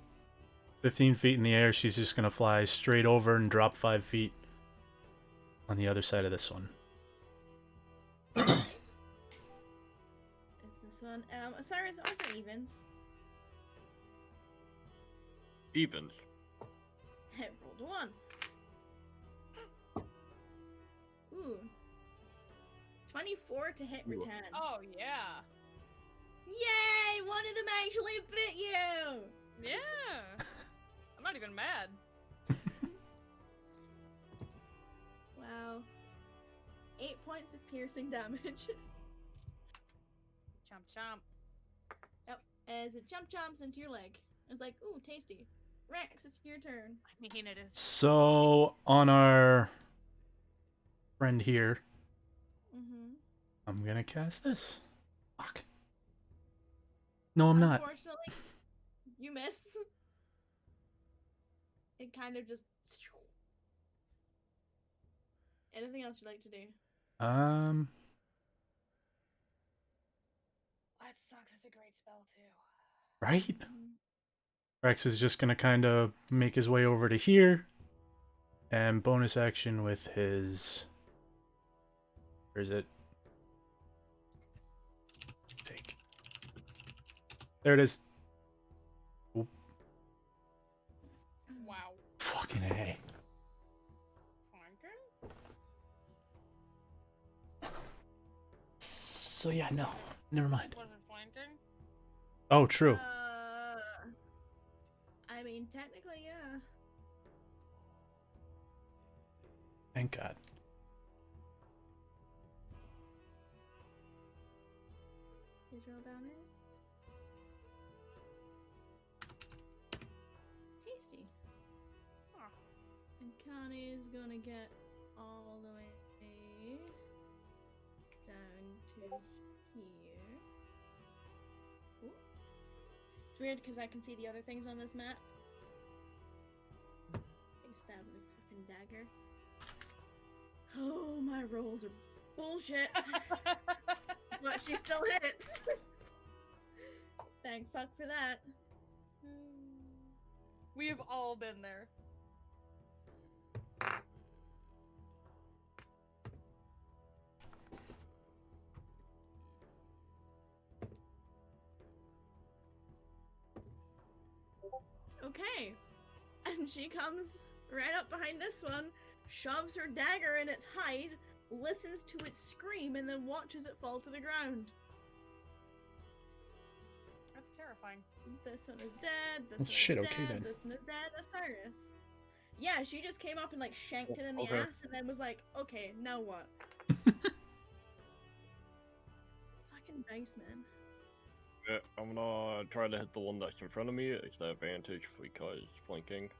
15 feet in the air. She's just gonna fly straight over and drop 5 feet on the other side of this one. one. Osiris, also evens. Evens. Rolled a 1. Ooh. 24 to hit Ooh. Ritan. Oh yeah. Yay! One of them actually bit you! Yeah. I'm not even mad. Wow. 8 points of piercing damage. Chomp chomp. Yep. As it chomps into your leg. It's like, ooh, tasty. Rex, it's your turn. I mean, it is. So on our friend here, I'm gonna cast this. Fuck. No, I'm not. Unfortunately, you miss. It kind of just. Anything else you'd like to do? Um, That sucks. It's a great spell too. right? Rex is just gonna kind of make his way over to here, and bonus action with his. Where is it? Take. There it is. Oop. Wow. Fucking A. Flanking? So yeah, no, never mind. Was it flanking? Oh, true. I mean, technically, yeah. Thank God. Please roll damage. Tasty. Huh. And Connie's gonna get all the way down to here. Ooh. It's weird because I can see the other things on this map. Take a stab with a freaking dagger. Oh, my rolls are bullshit. But she still hits. Thank fuck for that. We have all been there. Okay. And she comes right up behind this one, shoves her dagger in its hide, listens to it scream, and then watches it fall to the ground. That's terrifying. This one is dead. This Oh, one shit, is okay dead. then. This one is dead. Osiris. Yeah, she just came up and like shanked it in the Okay. ass, and then was like, "Okay, now what?" Fucking dice, man. Yeah, I'm gonna try to hit the one that's in front of me. It's the advantage because flanking.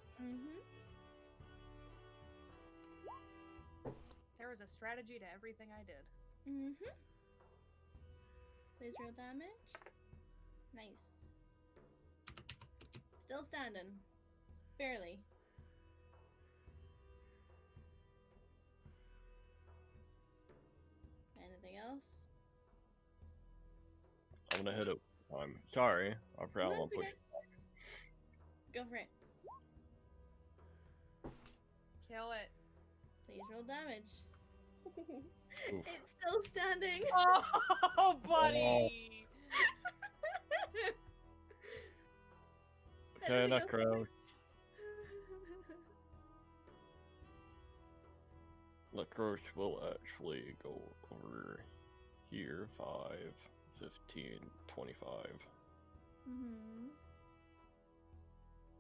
There was a strategy to everything I did. Please roll damage. Nice. Still standing. Barely. Anything else? I'm gonna hit it. I'm sorry. I forgot No, one it's push. okay. Go for it. Kill it. Please roll damage. Oof. It's still standing. Oh, buddy. Okay, that cross. The cross will actually go over here. 5, 15, 25.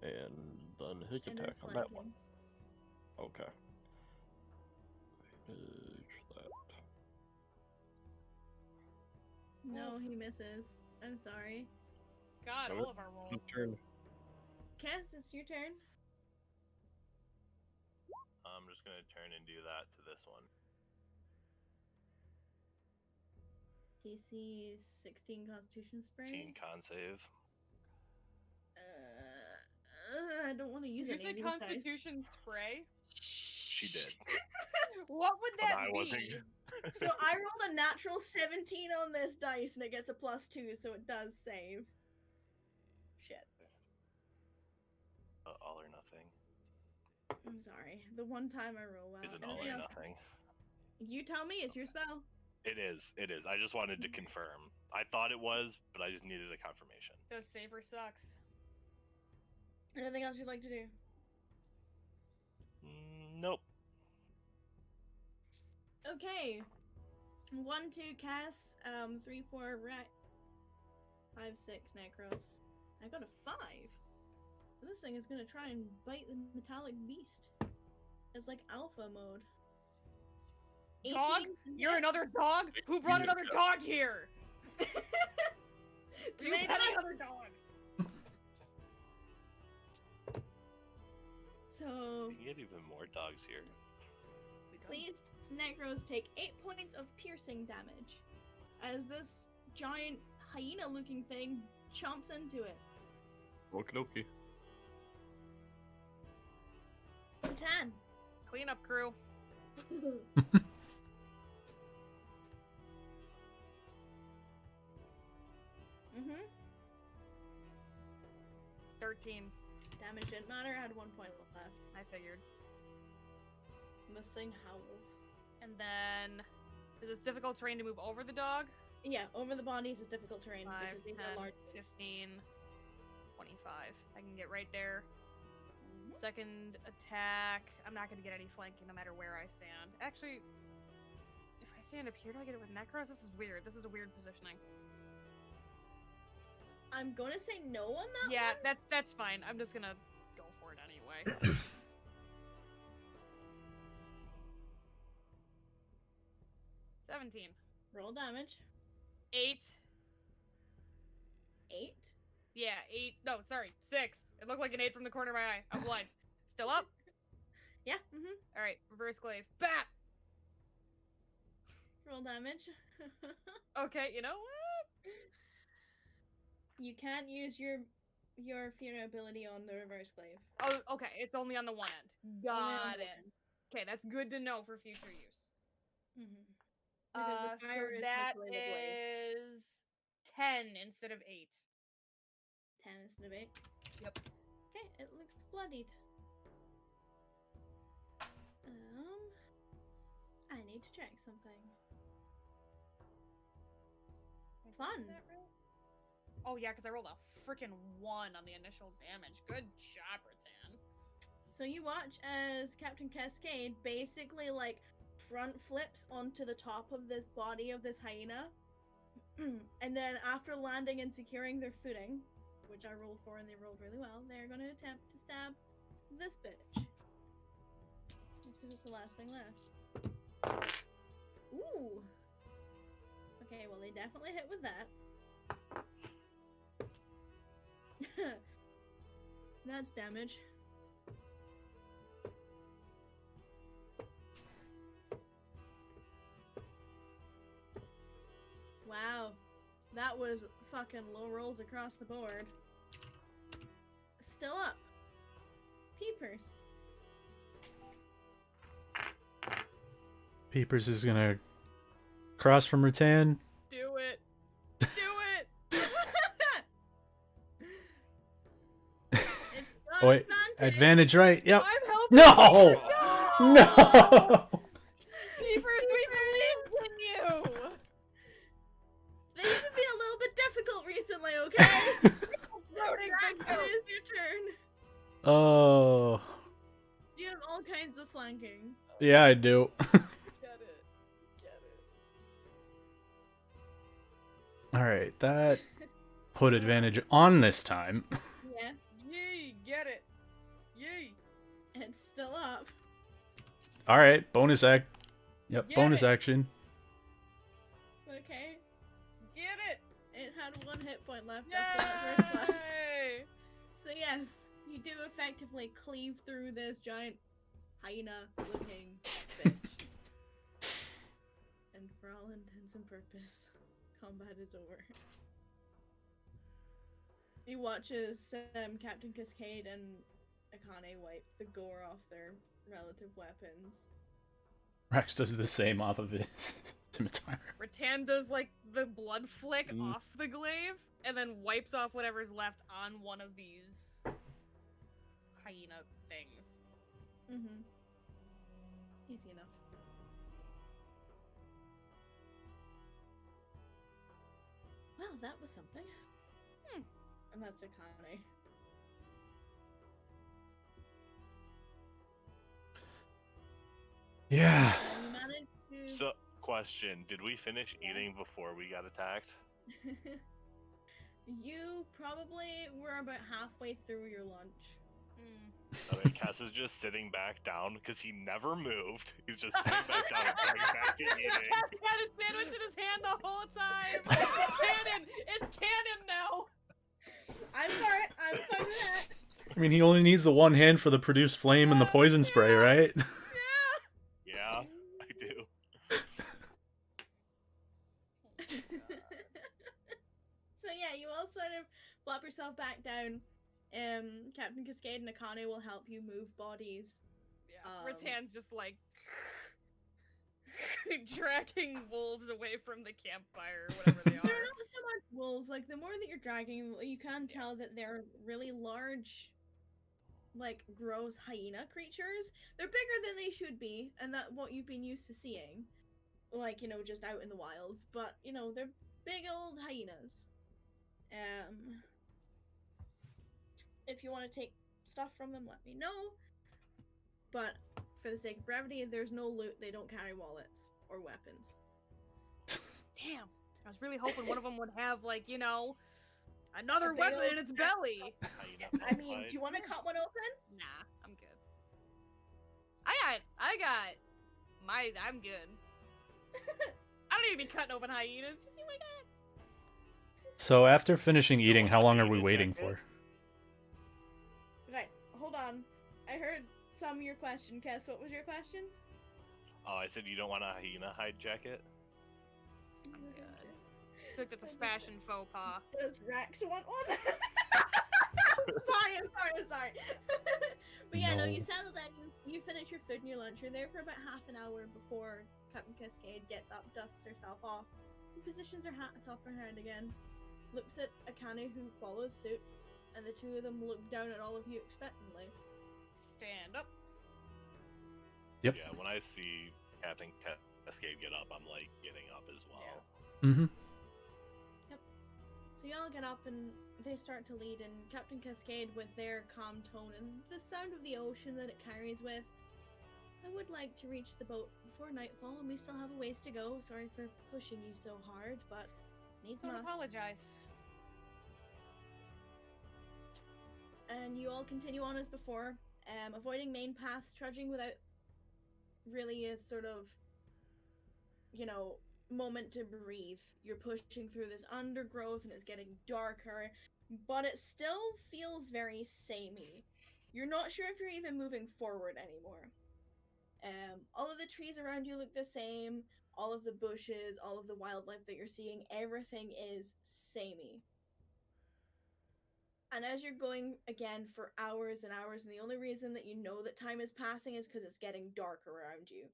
And then his And attack it's on that one. flanking. Okay. Manage that. No, he misses. I'm sorry. God, That all of our rolls. Good turn. Kess, it's your turn. I'm just gonna turn and do that to this one. DC 16 Constitution spray. Teen con save. I don't want to use Did you any say of these dice. Constitution spray? She did. What would But that I be? wasn't. So I rolled a natural 17 on this dice, and it gets a +2, so it does save. Shit. All or nothing. I'm sorry. The one time I roll well. Is it all Anything or else? nothing? You tell me. It's your spell. It is. It is. I just wanted to confirm. I thought it was, but I just needed a confirmation. Does safer sucks. Anything else you'd like to do? Nope. Okay. 1, 2 Kess, 3, 4 Rat, 5, 6 Necros. I got a 5. So this thing is gonna try and bite the metallic beast. It's like alpha mode. Dog? 18 to You're hit. another dog? Who brought another dog here? Too You many had dogs. another dog. So We can get even more dogs here. please, Necros, take 8 points of piercing damage as this giant hyena-looking thing chomps into it. Okie dokie. 10. Clean up, crew. Mm-hmm. 13. Damage didn't matter. I had 1 point left. I figured. And this thing howls. And then, is this difficult terrain to move over the dog? Yeah, over the bodies is difficult terrain 5, because these 10, are large. 15, 25. I can get right there. Mhm. Second attack. I'm not going to get any flanking no matter where I stand. Actually, if I stand up here, do I get it with Necros? This is weird. This is a weird positioning. I'm gonna say no on that Yeah, one. that's fine. I'm just gonna go for it anyway. 17. Roll damage. 8. 8. Yeah, 8. No, sorry, 6. It looked like an 8 from the corner of my eye. I'm blind. Still up? Yeah. Mm-hmm. Alright, reverse glaive. Bap! Roll damage. Okay, you know what? You can't use your fear ability on the reverse glaive. Oh, okay, it's only on the one end. Only on Got the it. Okay, that's good to know for future use. Mm-hmm. Because the fire So is that literally the blade. is 10 instead of 8. 10 instead of 8. Yep. Okay, it looks bloodied. I need to check something. Fun. Oh yeah, because I rolled a freaking 1 on the initial damage. Good job, Ritan. So you watch as Captain Cascade basically like front flips onto the top of this body of this hyena. And then after landing and securing their footing, which I rolled for and they rolled really well, they're gonna attempt to stab this bitch. Because it's the last thing left. Ooh! Okay, well they definitely hit with that. That's damage. Wow. That was fucking low rolls across the board. Still up. Peepers. Peepers is gonna cross from Ritan. Do it. Do it. It's got Oh, wait, advantage. advantage, right? Yep. I'm helping. No! Peepers. No! Peepers, we believe in you. Things have been a little bit difficult recently, okay? Loading Dragon, it is your turn. Oh. You have all kinds of flanking. Yeah, I do. Get it. Get it. Alright, that put advantage on this time. Yeah. Yee, get it. Yee. It's still up. Alright, bonus act. Yep, Get bonus it. action. Okay. Get it. It had 1 hit point left after that first one. Yay. So yes, you do effectively cleave through this giant hyena-looking bitch. And for all intents and purpose, combat is over. You watch as Captain Cascade and Akane wipe the gore off their relative weapons. Rex does the same off of his scimitar. Ritan does like the blood flick Mm. off the glaive and then wipes off whatever's left on one of these hyena things. Mm-hmm. Easy enough. Well, that was something. And that's Akane. Yeah. And you managed to... So, question: did we finish eating before we got attacked? You probably were about halfway through your lunch. Okay, Kess is just sitting back down because he never moved. He's just sitting back down and going back to eating. Cass had his sandwich in his hand the whole time. It's canon. It's canon now. I'm for it. I'm fine with that. I mean, he only needs the one hand for the produce flame and the poison spray, right? Yeah, I do. So yeah, you all sort of flop yourself back down. Captain Cascade and Akane will help you move bodies. Yeah. Ritan's just like dragging wolves away from the campfire, or whatever they They're are. not so much wolves. Like, the more that you're dragging, you can tell that they're really large, like, gross hyena creatures. They're bigger than they should be, and that's what you've been used to seeing. Like, you know, just out in the wilds. But, you know, they're big old hyenas. If you want to take stuff from them, let me know. But for the sake of brevity, there's no loot. They don't carry wallets or weapons. Damn. I was really hoping one of them would have, like, you know, another A big weapon old in its belly. I mean, do you want to cut one open? Nah, I'm good. I'm good. I don't need to be cutting open hyenas. Just see what I got. So after finishing eating, how long are we waiting for? Okay, hold on. I heard some of your question, Kess. What was your question? Oh, I said you don't want a hyena hide jacket? I'm good. I feel like that's a fashion faux pas. Does Rex want one? I'm sorry. But yeah, no, you No. settle down, you finish your food and your lunch. You're there for about half an hour before Captain Cascade gets up, dusts herself off, and positions her hat atop her head again. Looks at Akane, who follows suit, and the two of them look down at all of you expectantly. Stand up. Yep. Yeah, when I see Captain Cascade get up, I'm like getting up as well. Mm-hmm. So y'all get up and they start to lead, and Captain Cascade, with their calm tone and the sound of the ocean that it carries with, I would like to reach the boat before nightfall, and we still have a ways to go. Sorry for pushing you so hard, but needs Don't must. apologize. And you all continue on as before, avoiding main paths, trudging without really a sort of, you know, moment to breathe. You're pushing through this undergrowth and it's getting darker, but it still feels very samey. You're not sure if you're even moving forward anymore. All of the trees around you look the same, all of the bushes, all of the wildlife that you're seeing, everything is samey. And as you're going again for hours and hours, and the only reason that you know that time is passing is because it's getting dark around you.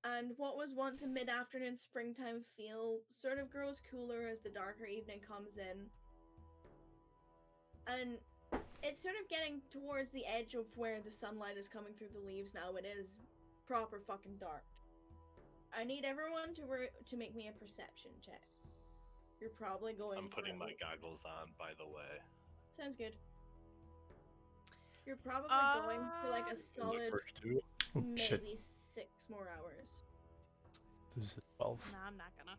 And what was once a mid-afternoon springtime feel sort of grows cooler as the darker evening comes in. And it's sort of getting towards the edge of where the sunlight is coming through the leaves now. It is proper fucking dark. I need everyone to make me a perception check. You're probably going... I'm putting my goggles on, by the way. Sounds good. You're probably going for like a solid Oh, maybe shit. 6 more hours. This is 12. Nah, I'm not gonna.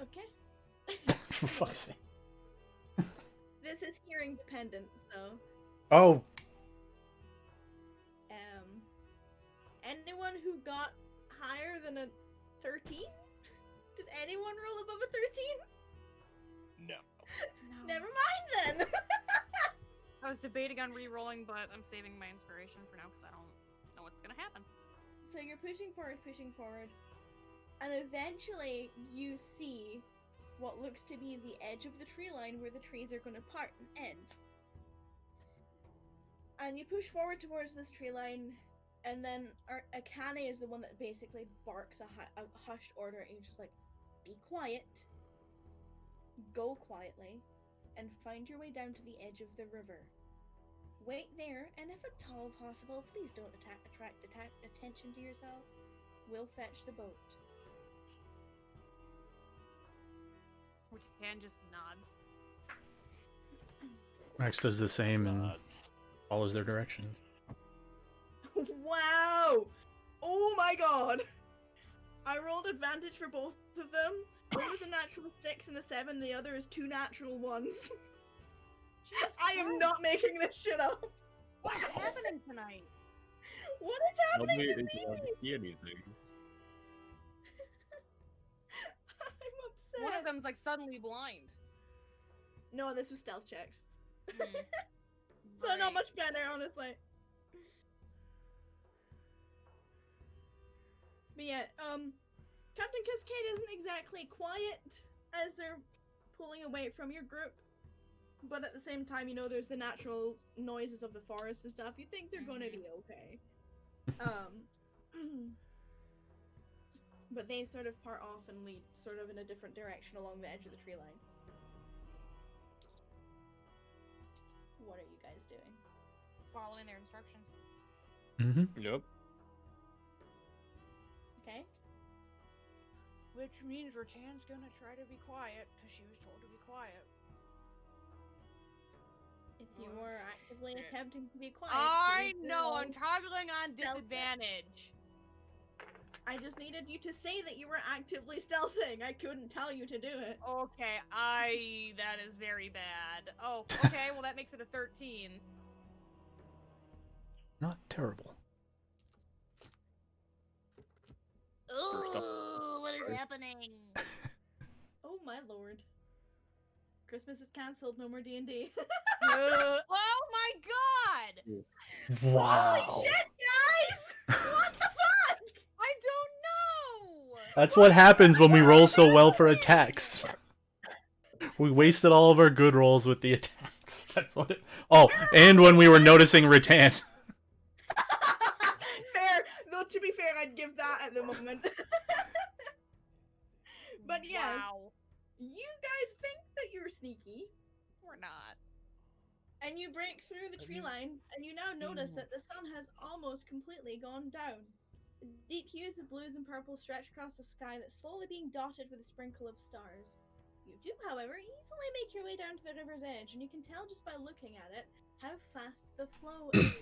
Okay. For fuck's sake. This is hearing dependent, so Oh, anyone who got higher than a 13? Did anyone roll above a 13? No. No. Never mind then. I was debating on re-rolling, but I'm saving my inspiration for now because I don't know what's gonna happen. So you're pushing forward, and eventually you see what looks to be the edge of the tree line where the trees are going to part and end. And you push forward towards this tree line, and then Akane is the one that basically barks a hushed order, and he's just like, be quiet, go quietly, and find your way down to the edge of the river. Wait there, and if at all possible, please don't attract attention to yourself. will fetch the boat. Ritan just nods. Max does the same and Nods. follows their directions. Wow! Oh my god! I rolled advantage for both of them. One was a natural 6 and a 7, the other is 2 natural ones. Jesus I am Christ. not making this shit up. What's happening tonight? What is happening to Nobody me? is allowed to see anything. I'm upset. One of them's like suddenly blind. No, this was stealth checks. Hmm. So not Right. much better, honestly. But yeah, Captain Cascade isn't exactly quiet as they're pulling away from your group. But at the same time, you know, there's the natural noises of the forest and stuff. You think they're gonna be okay. But they sort of part off and lead sort of in a different direction along the edge of the tree line. What are you guys doing? Following their instructions. Mm-hmm. Yep. Okay. Which means Ritan's gonna try to be quiet, because she was told to be quiet. If you were actively attempting to be quiet, I please know, roll. I'm toggling on Stealth check. disadvantage. I just needed you to say that you were actively stealthing. I couldn't tell you to do it. Okay, that is very bad. Oh, okay, well that makes it a 13. Not terrible. Ooh, what is happening? Oh my lord. Christmas is cancelled. No more D&D. Oh my god! Wow. Holy shit, guys! What the fuck? I don't know! That's what happens when we roll so well for attacks. We wasted all of our good rolls with the attacks. That's what it... Oh, and when we were noticing Ritan. Fair. Though, to be fair, I'd give that at the moment. But yes, Wow. you guys think that you're sneaky, We're not. and you break through the tree line, and you now notice that the sun has almost completely gone down. Deep hues of blues and purples stretch across the sky that's slowly being dotted with a sprinkle of stars. You do, however, easily make your way down to the river's edge, and you can tell just by looking at it how fast the flow is.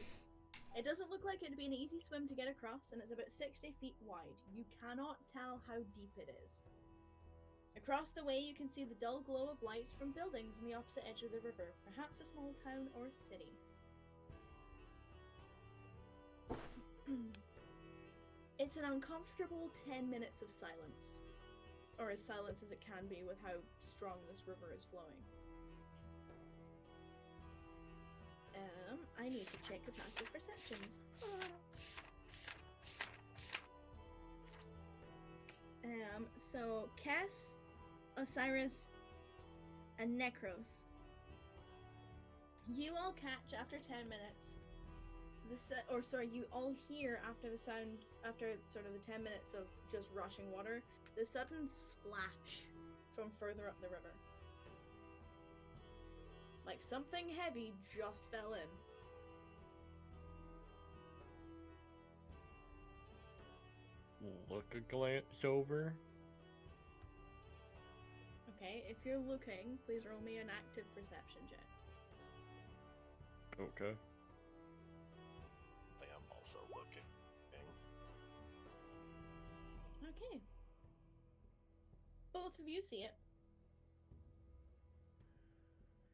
It doesn't look like it'd be an easy swim to get across, and it's about 60 feet wide. You cannot tell how deep it is. Across the way, you can see the dull glow of lights from buildings on the opposite edge of the river, perhaps a small town or city. It's an uncomfortable 10 minutes of silence. Or as silence as it can be with how strong this river is flowing. I need to check the passive perceptions. So Kess, Osiris, and Necros. You all catch after 10 minutes. You all hear after the sound, after sort of the 10 minutes of just rushing water, the sudden splash from further up the river. Like something heavy just fell in. Look a glance over. Okay, if you're looking, please roll me an active perception check. Okay. I think I'm also looking. Okay. Both of you see it.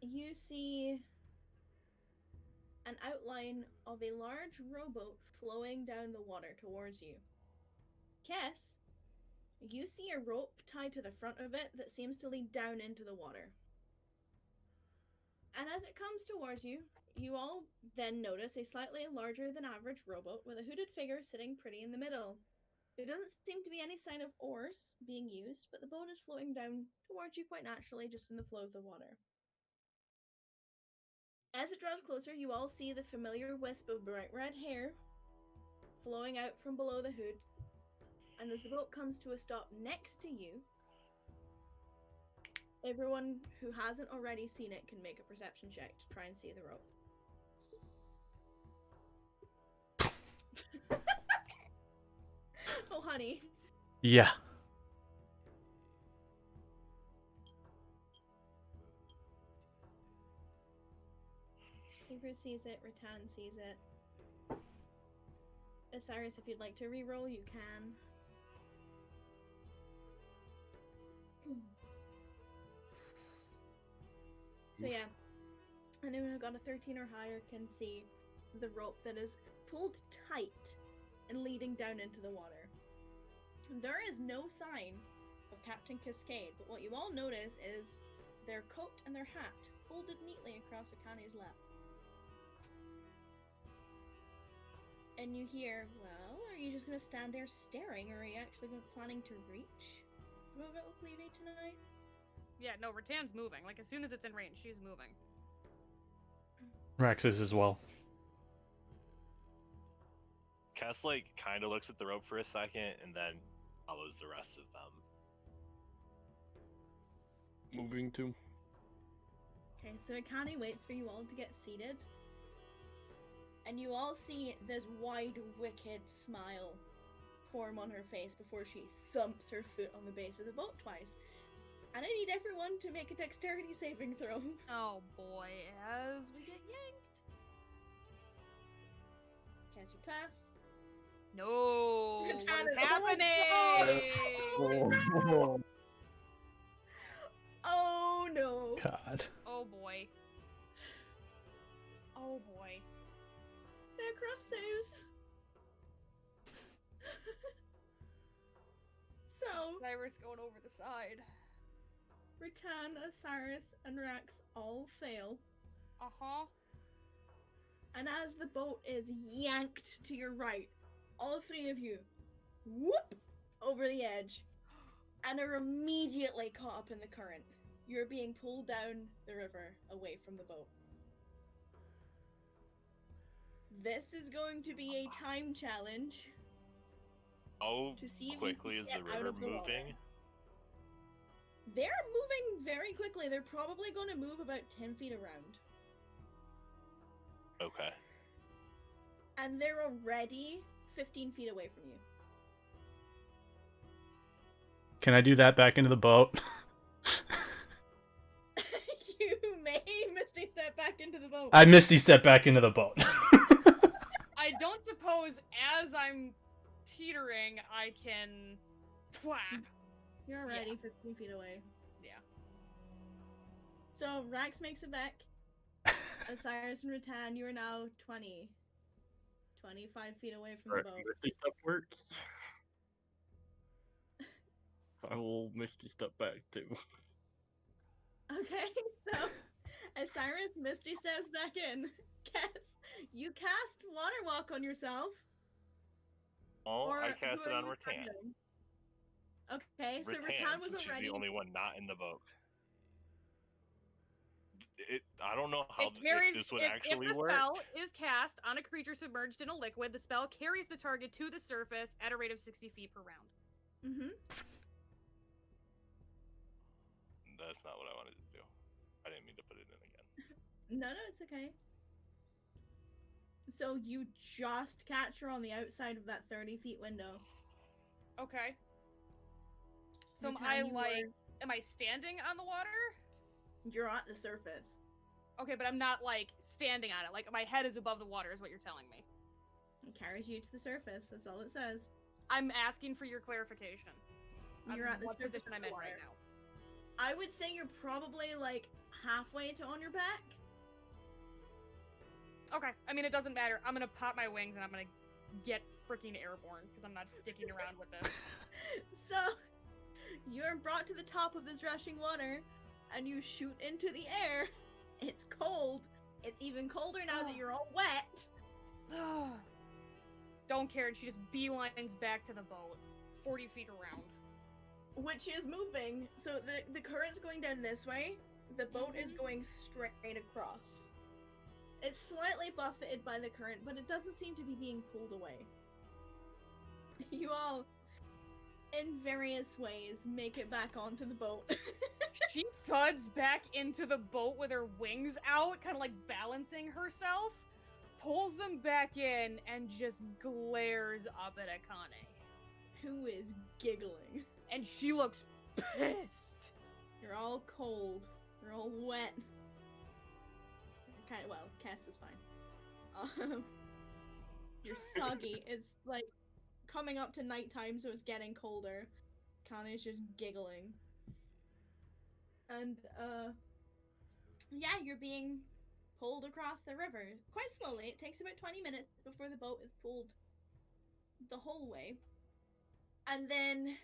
You see an outline of a large rowboat flowing down the water towards you. Kess, you see a rope tied to the front of it that seems to lead down into the water. And as it comes towards you, you all then notice a slightly larger than average rowboat with a hooded figure sitting pretty in the middle. There doesn't seem to be any sign of oars being used, but the boat is floating down towards you quite naturally, just in the flow of the water. As it draws closer, you all see the familiar wisp of bright red hair flowing out from below the hood, and as the boat comes to a stop next to you, everyone who hasn't already seen it can make a perception check to try and see the rope. cocoa honey. Yeah. Keeper sees it, Ritan sees it. Osiris, if you'd like to re-roll, you can. So yeah, anyone who got a 13 or higher can see the rope that is pulled tight and leading down into the water. There is no sign of Captain Cascade, but what you all notice is their coat and their hat folded neatly across Akane's lap. And you hear, well, are you just going to stand there staring, or are you actually planning to reach Vrora Oklirie tonight? Yeah, no, Ritan's moving. Like, as soon as it's in range, she's moving. Rax is as well. Kess, like, kind of looks at the rope for a second and then follows the rest of them. Moving to. Okay, so Akane waits for you all to get seated. And you all see this wide, wicked smile form on her face before she thumps her foot on the base of the boat twice. And I need everyone to make a dexterity saving throw. Oh boy, as we get yanked. Can't you pass? No, It's what's happening. happening? Oh no! God. Oh boy. Oh boy. Cross saves. So, Cyrus going over the side. Ritan, Osiris, and Rax all fail. Uh-huh. And as the boat is yanked to your right, all three of you whoop over the edge and are immediately caught up in the current. You're being pulled down the river away from the boat. This is going to be a time challenge. How To see if you quickly can is the get out river of the water. moving? They're moving very quickly. They're probably going to move about 10 feet around. Okay. And they're already 15 feet away from you. Can I do that back into the boat? You may Misty step back into the boat. I Misty step back into the boat. I don't suppose as I'm teetering, I can... Whack. You're already 15 feet away. Yeah. So, Rax makes it back. Osiris and Ritan, you are now 25 feet away from the boat. Misty Step works. I will Misty Step back too. Okay, so Osiris Misty steps back in. Kess, you cast Water Walk on yourself. Oh, Or I cast who it are on you Ritan. targeting? Okay, so Ritan, Ritan was since she's already. the only one not in the boat. I don't know how It carries, if this would if actually the work. spell is cast on a creature submerged in a liquid, the spell carries the target to the surface at a rate of 60 feet per round. Mm-hmm. That's not what I wanted to do. I didn't mean to put it in again. No, it's okay. So you just catch her on the outside of that 30 feet window. Okay. So am Ritan, I you like, am I standing on the water? You're at the surface. Okay, but I'm not like standing on it. Like my head is above the water is what you're telling me. It carries you to the surface. That's all it says. I'm asking for your clarification. You're on at the what surface position of I'm the in right water. now. I would say you're probably like halfway to on your back. Okay, I mean it doesn't matter. I'm gonna pop my wings and I'm gonna get freaking airborne because I'm not dicking around with this. So you're brought to the top of this rushing water and you shoot into the air. It's cold. It's even colder now that you're all wet. Don't care, and she just beelines back to the boat, 40 feet around. Which is moving. So the current's going down this way. The boat is going straight across. It's slightly buffeted by the current, but it doesn't seem to be being pulled away. You all, in various ways, make it back onto the boat. She thuds back into the boat with her wings out, kind of like balancing herself, pulls them back in, and just glares up at Akane. who is giggling. And she looks pissed. You're all cold. You're all wet. Kind of, well, Kess is fine. You're soggy. It's like coming up to nighttime, so it's getting colder. Kane's just giggling. And, yeah, you're being pulled across the river. Quite slowly. It takes about 20 minutes before the boat is pulled the whole way. And then,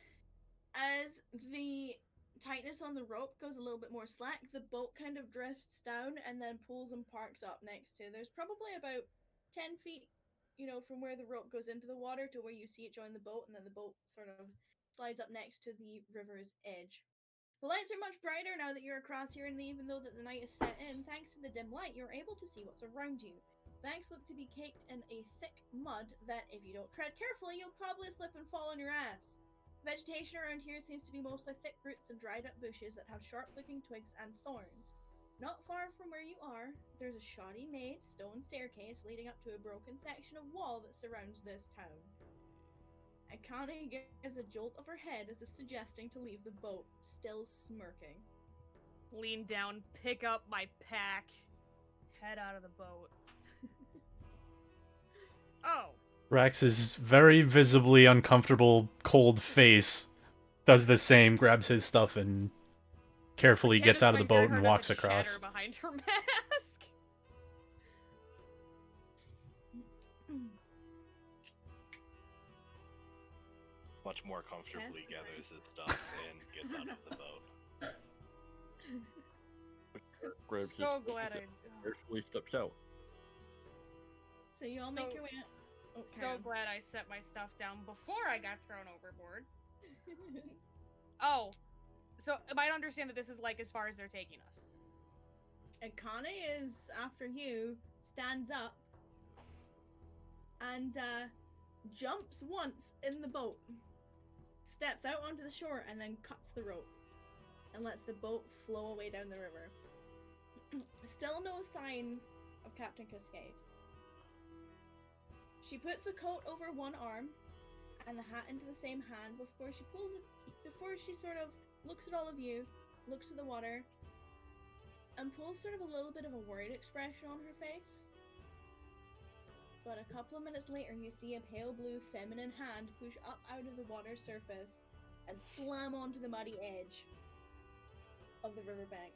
as the tightness on the rope goes a little bit more slack, the boat kind of drifts down and then pulls and parks up next to. There's probably about 10 feet, you know, from where the rope goes into the water to where you see it join the boat, and then the boat sort of slides up next to the river's edge. The lights are much brighter now that you're across here, and even though that the night is set in, thanks to the dim light, you're able to see what's around you. Banks look to be caked in a thick mud that, if you don't tread carefully, you'll probably slip and fall on your ass. Vegetation around here seems to be mostly thick roots and dried up bushes that have sharp-looking twigs and thorns. Not far from where you are, there's a shoddy made stone staircase leading up to a broken section of wall that surrounds this town. Akane gives a jolt of her head as if suggesting to leave the boat, still smirking. Lean down, pick up my pack, head out of the boat. Oh. Rax's very visibly uncomfortable, cold face does the same, grabs his stuff, and carefully gets out of the boat and walks across. Behind her mask. Much more comfortably gathers his stuff and gets out of the boat. Grabs So his glad I. carefully steps out. So you all make your way out. Oh, So glad I set my stuff down before I got thrown overboard. Oh, so am I to understand that this is like as far as they're taking us? Akane is after you, stands up, and jumps once in the boat, steps out onto the shore, and then cuts the rope, and lets the boat flow away down the river. Still no sign of Captain Cascade. She puts the coat over one arm and the hat into the same hand before she pulls it, before she sort of looks at all of you, looks at the water, and pulls sort of a little bit of a worried expression on her face. But a couple of minutes later, you see a pale blue feminine hand push up out of the water surface and slam onto the muddy edge of the riverbank.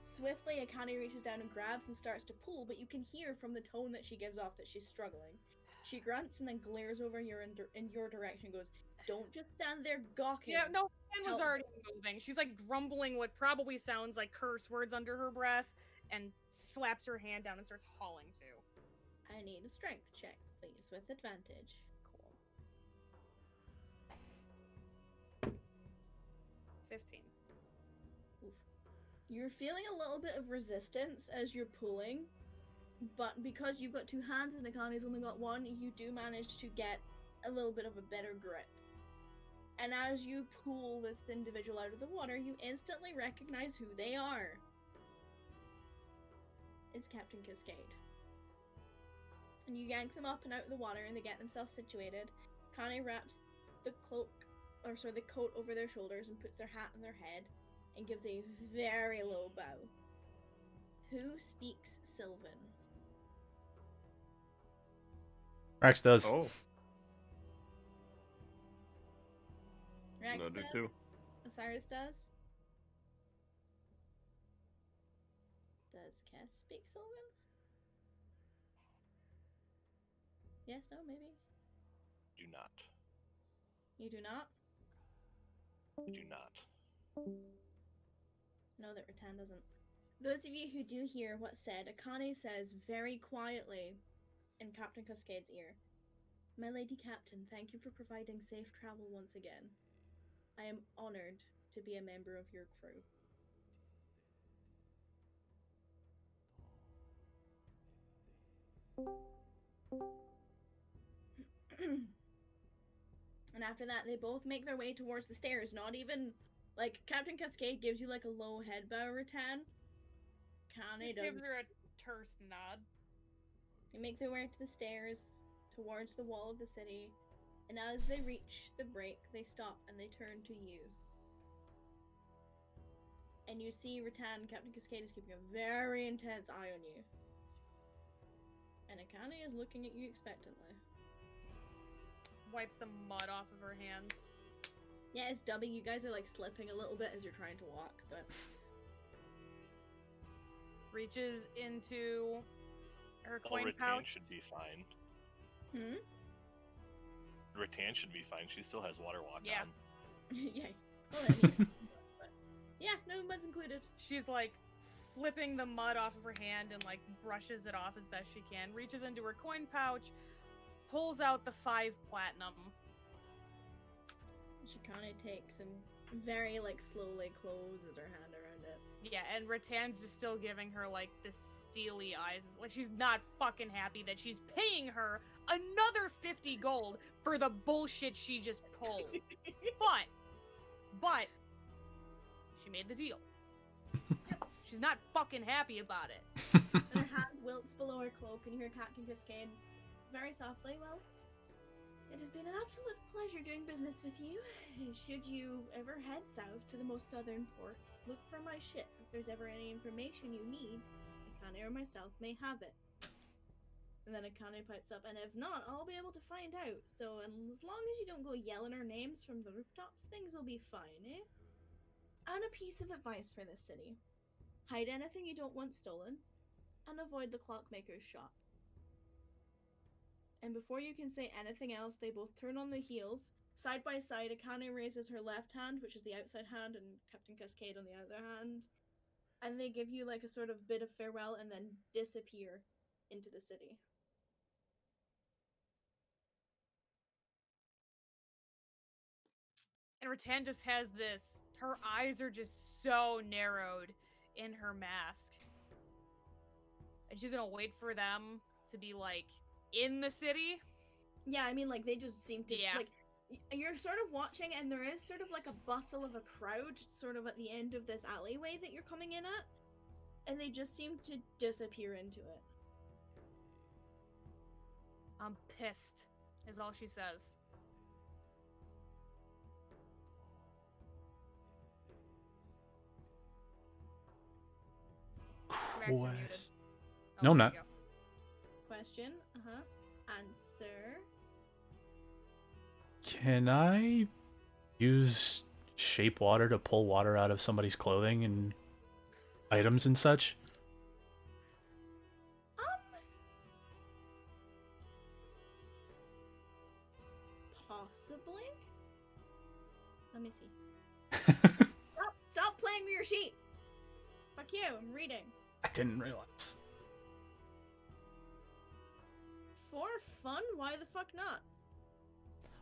Swiftly, Akane reaches down and grabs and starts to pull, but you can hear from the tone that she gives off that she's struggling. She grunts and then glares over in your direction and goes, "Don't just stand there gawking." Yeah, no, hand was already moving. She's like grumbling what probably sounds like curse words under her breath and slaps her hand down and starts hauling to. I need a strength check, please, with advantage. Cool. 15. Oof. You're feeling a little bit of resistance as you're pulling, but because you've got two hands and Akane's only got one, you do manage to get a little bit of a better grip. And as you pull this individual out of the water, you instantly recognize who they are. It's Captain Cascade. And you yank them up and out of the water and they get themselves situated. Akane wraps the coat over their shoulders and puts their hat on their head and gives a very low bow. Who speaks Sylvan? Rax does. Oh, Rex I do does? too. Osiris does? Does Kess speak Sylvan? Yes, no, maybe? Do not. You do not? Do not. No, that Ritan doesn't. Those of you who do hear what's said, Akane says very quietly in Captain Cascade's ear, "My Lady Captain, thank you for providing safe travel once again. I am honored to be a member of your crew." And after that, they both make their way towards the stairs. Not even, like, Captain Cascade gives you, like, a low head bow, Ritan. Kane Just does. give her a terse nod. They make their way to the stairs, towards the wall of the city. And as they reach the break, they stop and they turn to you. And you see Ritan, Captain Cascade, is keeping a very intense eye on you. And Akane is looking at you expectantly. Wipes the mud off of her hands. Yeah, it's dubbing. You guys are like slipping a little bit as you're trying to walk, but... Reaches into her Oh, coin Ritan pouch. should be fine. Hmm? Ritan should be fine. She still has water walk Yeah. on. Yay. Well, that means- but... Yeah, no mud's included. She's like flipping the mud off of her hand and like brushes it off as best she can. Reaches into her coin pouch, pulls out the 5 platinum. She kind of takes and very like slowly closes her hand around it. Yeah, and Ratan's just still giving her like this steely eyes. Like she's not fucking happy that she's paying her another 50 gold for the bullshit she just pulled. but she made the deal. She's not fucking happy about it. And her hand wilts below her cloak, and you hear Captain Cascade very softly, well, it has been an absolute pleasure doing business with you. Should you ever head south to the most southern port, look for my ship. If there's ever any information you need, Akane or myself may have it. And then Akane pipes up, and if not, I'll be able to find out. So as long as you don't go yelling our names from the rooftops, things will be fine, eh? And a piece of advice for this city. Hide anything you don't want stolen, and avoid the clockmaker's shop. And before you can say anything else, they both turn on their heels. Side by side, Akane raises her left hand, which is the outside hand, and Captain Cascade on the other hand. And they give you like a sort of bit of farewell and then disappear into the city. And Ritan just has this. Her eyes are just so narrowed in her mask. And she's gonna wait for them to be like in the city. Yeah, I mean, like, they just seem to, Yeah. like, you're sort of watching, and there is sort of like a bustle of a crowd sort of at the end of this alleyway that you're coming in at. And they just seem to disappear into it. I'm pissed, is all she says. You're actually muted. Quest. Oh, No, I'm there not. you go. Question? Answer. Can I use shape water to pull water out of somebody's clothing and items and such? Possibly? Let me see. Stop playing with your sheet! Fuck you, I'm reading. I didn't realize. For fun? Why the fuck not?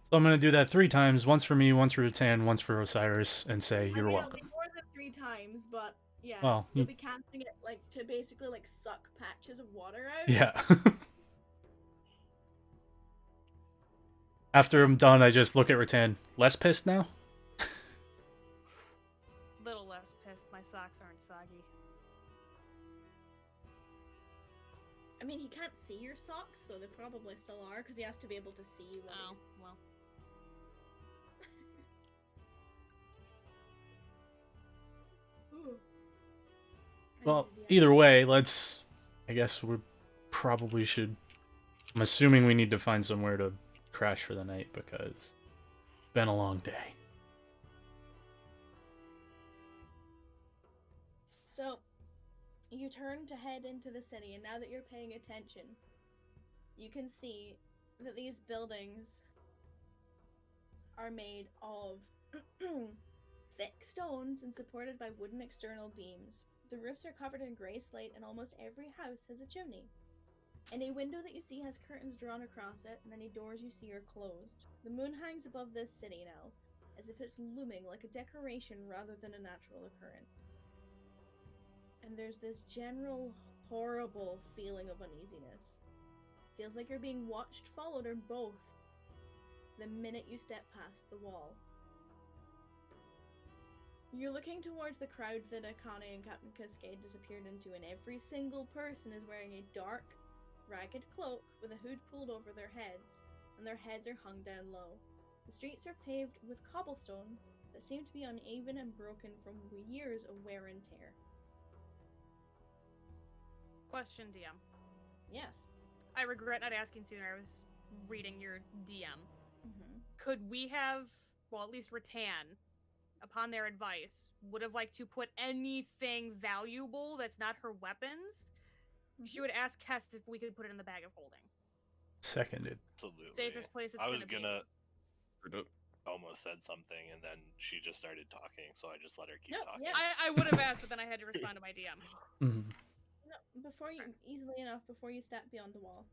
So I'm gonna do that 3 times, once for me, once for Ritan, once for Osiris, and say you're I mean, welcome. It'll be more than 3 times, but yeah. Well, you'll be casting it like to basically like suck patches of water out. Yeah. After I'm done, I just look at Ritan. Less pissed now? Little less pissed. My socks aren't soggy. I mean, he can't see your socks, so they probably still are, because he has to be able to see you. Oh, well. Well, either way, let's... I guess we probably should... I'm assuming we need to find somewhere to crash for the night, because it's been a long day. So, you turn to head into the city, and now that you're paying attention, you can see that these buildings are made of thick stones and supported by wooden external beams. The roofs are covered in grey slate, and almost every house has a chimney. Any window that you see has curtains drawn across it, and any doors you see are closed. The moon hangs above this city now, as if it's looming like a decoration rather than a natural occurrence. And there's this general horrible feeling of uneasiness. Feels like you're being watched, followed, or both the minute you step past the wall. You're looking towards the crowd that Akane and Captain Cascade disappeared into, and every single person is wearing a dark, ragged cloak with a hood pulled over their heads, and their heads are hung down low. The streets are paved with cobblestone that seem to be uneven and broken from years of wear and tear. Question, DM. Yes. I regret not asking sooner. I was reading your DM. Mm-hmm. Could we have, well, at least Ritan, upon their advice, would have liked to put anything valuable that's not her weapons? She would ask Kess if we could put it in the bag of holding. Seconded. Absolutely. Safest place it's I was gonna gonna almost said something, and then she just started talking, so I just let her keep Nope, talking. yeah. I would have asked, but then I had to respond to my DM. Mm-hmm. No, before you, easily enough, before you step beyond the wall.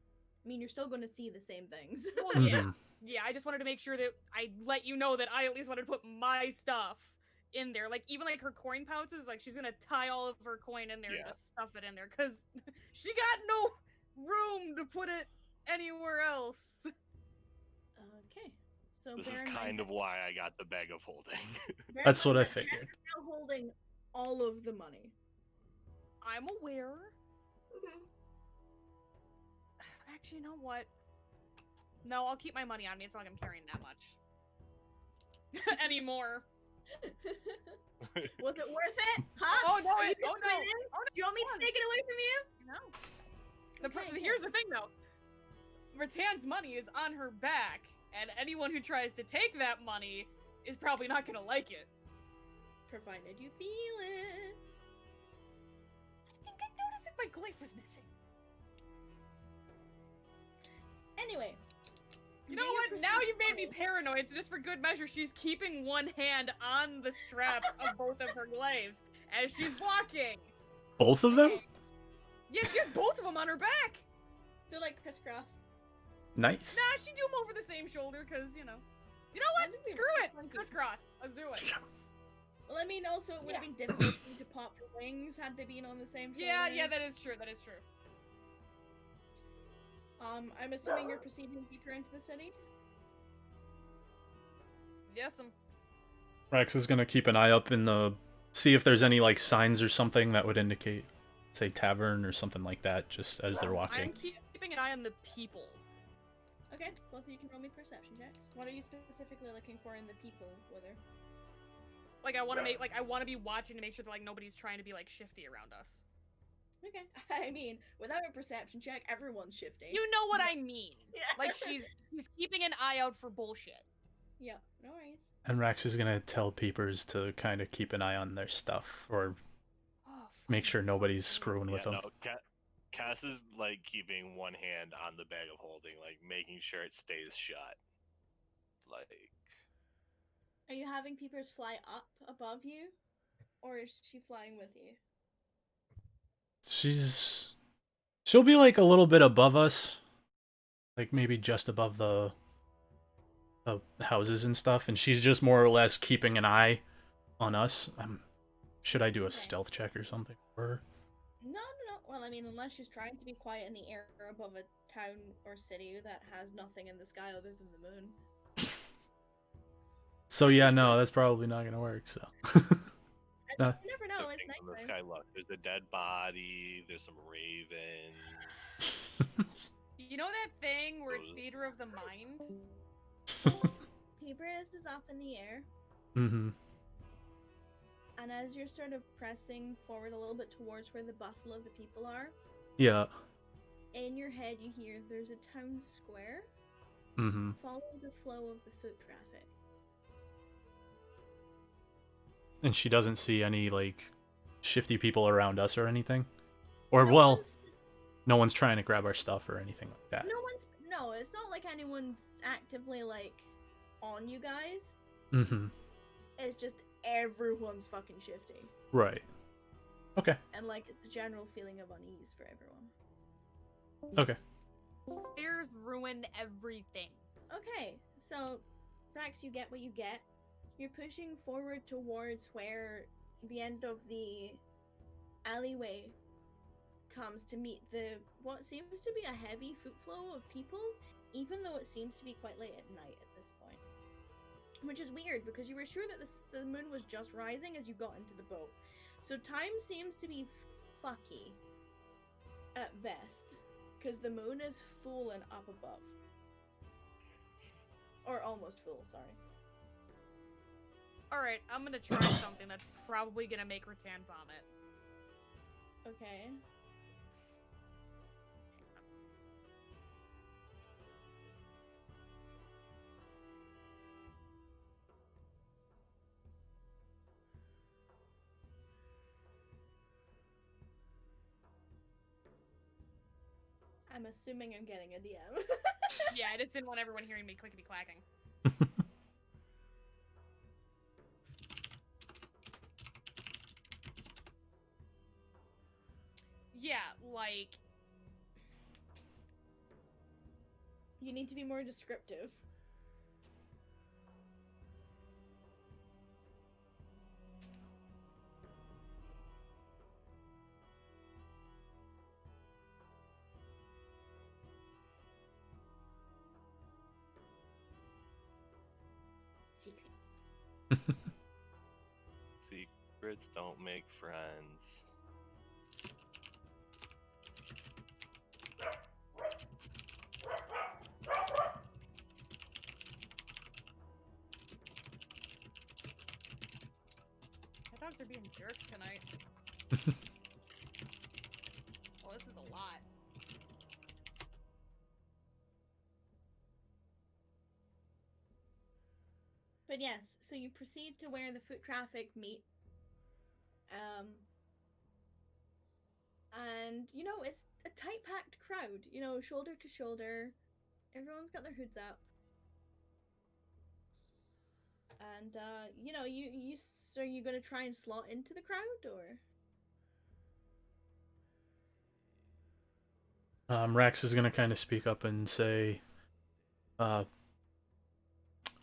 I mean, you're still going to see the same things. Well, yeah. Yeah, I just wanted to make sure that I let you know that I at least wanted to put my stuff in there. Like, even like her coin pouches, like she's gonna tie all of her coin in there and just stuff it in there, because she got no room to put it anywhere else. Okay. So This bear is in mind kind of why I got the bag of holding. bear in That's mind what I that figured. Jess is now holding all of the money. I'm aware. Okay. Actually, you know what? No, I'll keep my money on me. It's not like I'm carrying that much. Anymore. Was it worth it? Huh? Oh, no, Are you oh, no. disappointed? Oh, no, Do you want me to it take it away from you? No. Okay, Here's the thing, though. Ritan's money is on her back, and anyone who tries to take that money is probably not gonna like it. Provided you feel it. I think I noticed that my glyph was missing. Anyway. You know what? Now you've made me paranoid, so just for good measure, she's keeping one hand on the straps of both of her glaives as she's walking. Both of them? Yeah, she has both of them on her back. They're like crisscross. Nice. Nah, she do them over the same shoulder, because, you know. You know what? That'd be Screw really it. funky. Crisscross. Let's do it. Well, I mean, also, it would have been difficult for you to pop your wings had they been on the same shoulders. Yeah, that is true. That is true. I'm assuming you're proceeding deeper into the city? Yes, Rex is gonna keep an eye up in the... See if there's any, like, signs or something that would indicate, say, tavern or something like that, just as they're walking. I'm keeping an eye on the people. Okay, both of you can roll me perception checks. What are you specifically looking for in the people, Wither? Like, I want to be watching to make sure that, like, nobody's trying to be, like, shifty around us. Okay. I mean, without a perception check, everyone's shifty. You know what I mean. Yeah. Like, he's keeping an eye out for bullshit. Yeah, no worries. And Rex is gonna tell peepers to kind of keep an eye on their stuff, or make sure nobody's screwing with them. No, Cass is like keeping one hand on the bag of holding, like making sure it stays shut. Like, Are you having peepers fly up above you? Or is she flying with you? She'll be like a little bit above us, like maybe just above the houses and stuff, and she's just more or less keeping an eye on us. Should I do a stealth check or something for her? No. Well, I mean, unless she's trying to be quiet in the air above a town or city that has nothing in the sky other than the moon. So yeah, no, that's probably not gonna work. So. You never know. It's in the nighttime. sky, look, there's a dead body. There's some ravens. You know that thing where it's theater of the mind? Peepers is up in the air. Mm-hmm. And as you're sort of pressing forward a little bit towards where the bustle of the people are, Yeah. in your head you hear there's a town square. Mm-hmm. Follow the flow of the foot traffic. And she doesn't see any, like, shifty people around us or anything? Or, well, no one's trying to grab our stuff or anything like that. No, it's not like anyone's actively, like, on you guys. Mm-hmm. It's just everyone's fucking shifty. Right. Okay. And, like, it's a general feeling of unease for everyone. Okay. Fires ruin everything. Okay, so, Brax, you get what you get. You're pushing forward towards where the end of the alleyway comes to meet what seems to be a heavy foot flow of people, even though it seems to be quite late at night at this point. Which is weird, because you were sure that the moon was just rising as you got into the boat. So time seems to be fucky at best, because the moon is full and up above. Or almost full, sorry. Alright, I'm gonna try something that's probably gonna make Ritan vomit. Okay. I'm assuming I'm getting a DM. Yeah, I just didn't want everyone hearing me clickety-clacking. Yeah, like... You need to be more descriptive. Secrets. Secrets don't make friends. My dogs are being jerks tonight. Well, this is a lot. But yes, so you proceed to where the foot traffic meet. And, you know, it's a tight-packed crowd, you know, shoulder to shoulder. Everyone's got their hoods up. And, you know, so are you gonna try and slot into the crowd, or? Rex is gonna kind of speak up and say, I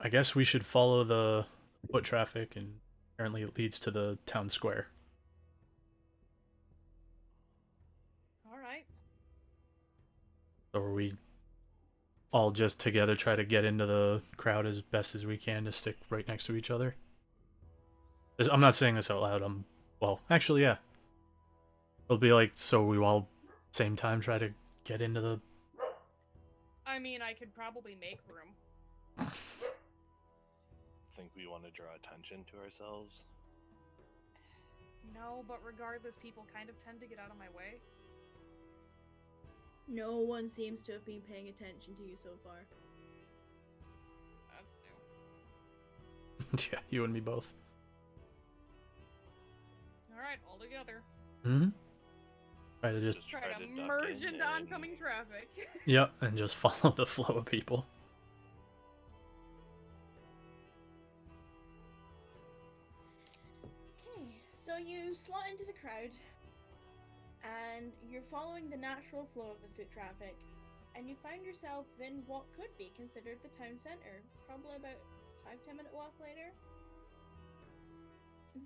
guess we should follow the foot traffic, and apparently it leads to the town square. Alright. So are we all just together try to get into the crowd as best as we can to stick right next to each other? I'm not saying this out loud. Well, actually, yeah. It'll be like, so we all same time try to get into the... I mean, I could probably make room. Think we want to draw attention to ourselves? No, but regardless, people kind of tend to get out of my way. No one seems to have been paying attention to you so far. That's new. Yeah, you and me both. Alright, all together. Mm-hmm. Try to just... Try to duck merge in into and- oncoming traffic. Yep, and just follow the flow of people. Okay, so you slot into the crowd, and you're following the natural flow of the foot traffic, and you find yourself in what could be considered the town centre, probably about 5-10 minute walk later.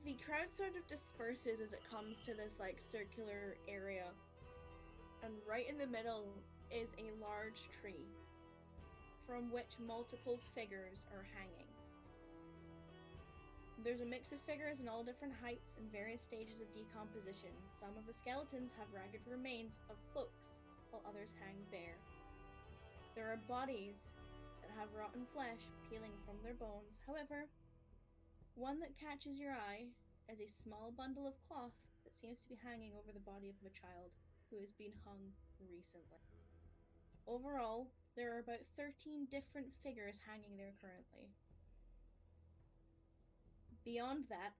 The crowd sort of disperses as it comes to this like circular area, and right in the middle is a large tree from which multiple figures are hanging. There's a mix of figures in all different heights and various stages of decomposition. Some of the skeletons have ragged remains of cloaks, while others hang bare. There are bodies that have rotten flesh peeling from their bones. However, one that catches your eye is a small bundle of cloth that seems to be hanging over the body of a child who has been hung recently. Overall, there are about 13 different figures hanging there currently. Beyond that,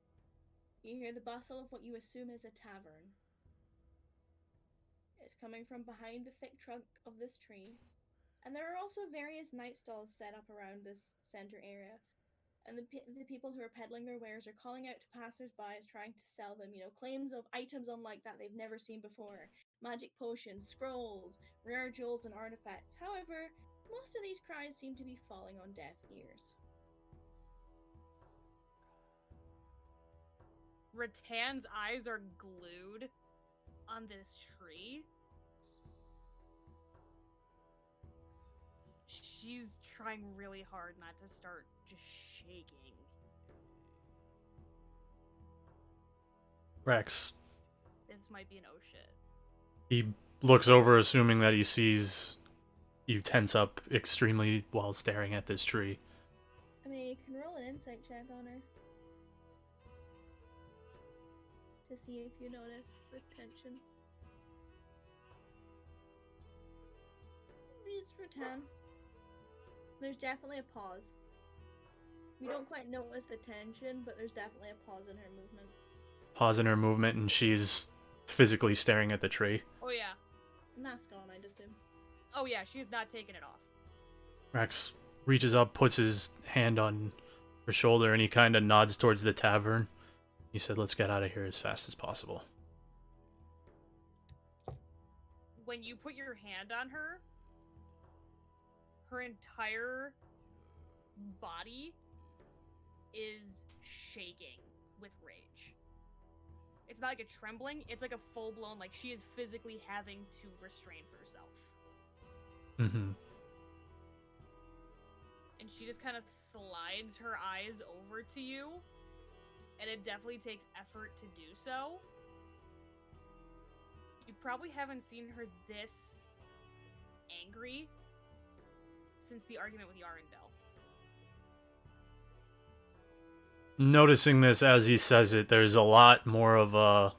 you hear the bustle of what you assume is a tavern. It's coming from behind the thick trunk of this tree, and there are also various night stalls set up around this center area. And the people who are peddling their wares are calling out to passers-by as trying to sell them, you know, claims of items unlike that they've never seen before. Magic potions, scrolls, rare jewels and artifacts. However, most of these cries seem to be falling on deaf ears. Ratan's eyes are glued on this tree. She's trying really hard not to start just shaking. Rex, This might be an oh shit. he looks over assuming that he sees you tense up extremely while staring at this tree. I mean, you can roll an insight check on her to see if you notice the tension. It's for 10. There's definitely a pause. You don't quite notice the tension, but there's definitely a pause in her movement. Pause in her movement, and she's physically staring at the tree. Oh yeah. Mask on, I'd assume. Oh yeah, she's not taking it off. Rex reaches up, puts his hand on her shoulder, and he kind of nods towards the tavern. He said, let's get out of here as fast as possible. When you put your hand on her, her entire body is shaking with rage. It's not like a trembling, it's like a full-blown, like she is physically having to restrain herself. Mm-hmm. And she just kind of slides her eyes over to you, and it definitely takes effort to do so. You probably haven't seen her this angry since the argument with Yarindel. Noticing this as he says it, there's a lot more of a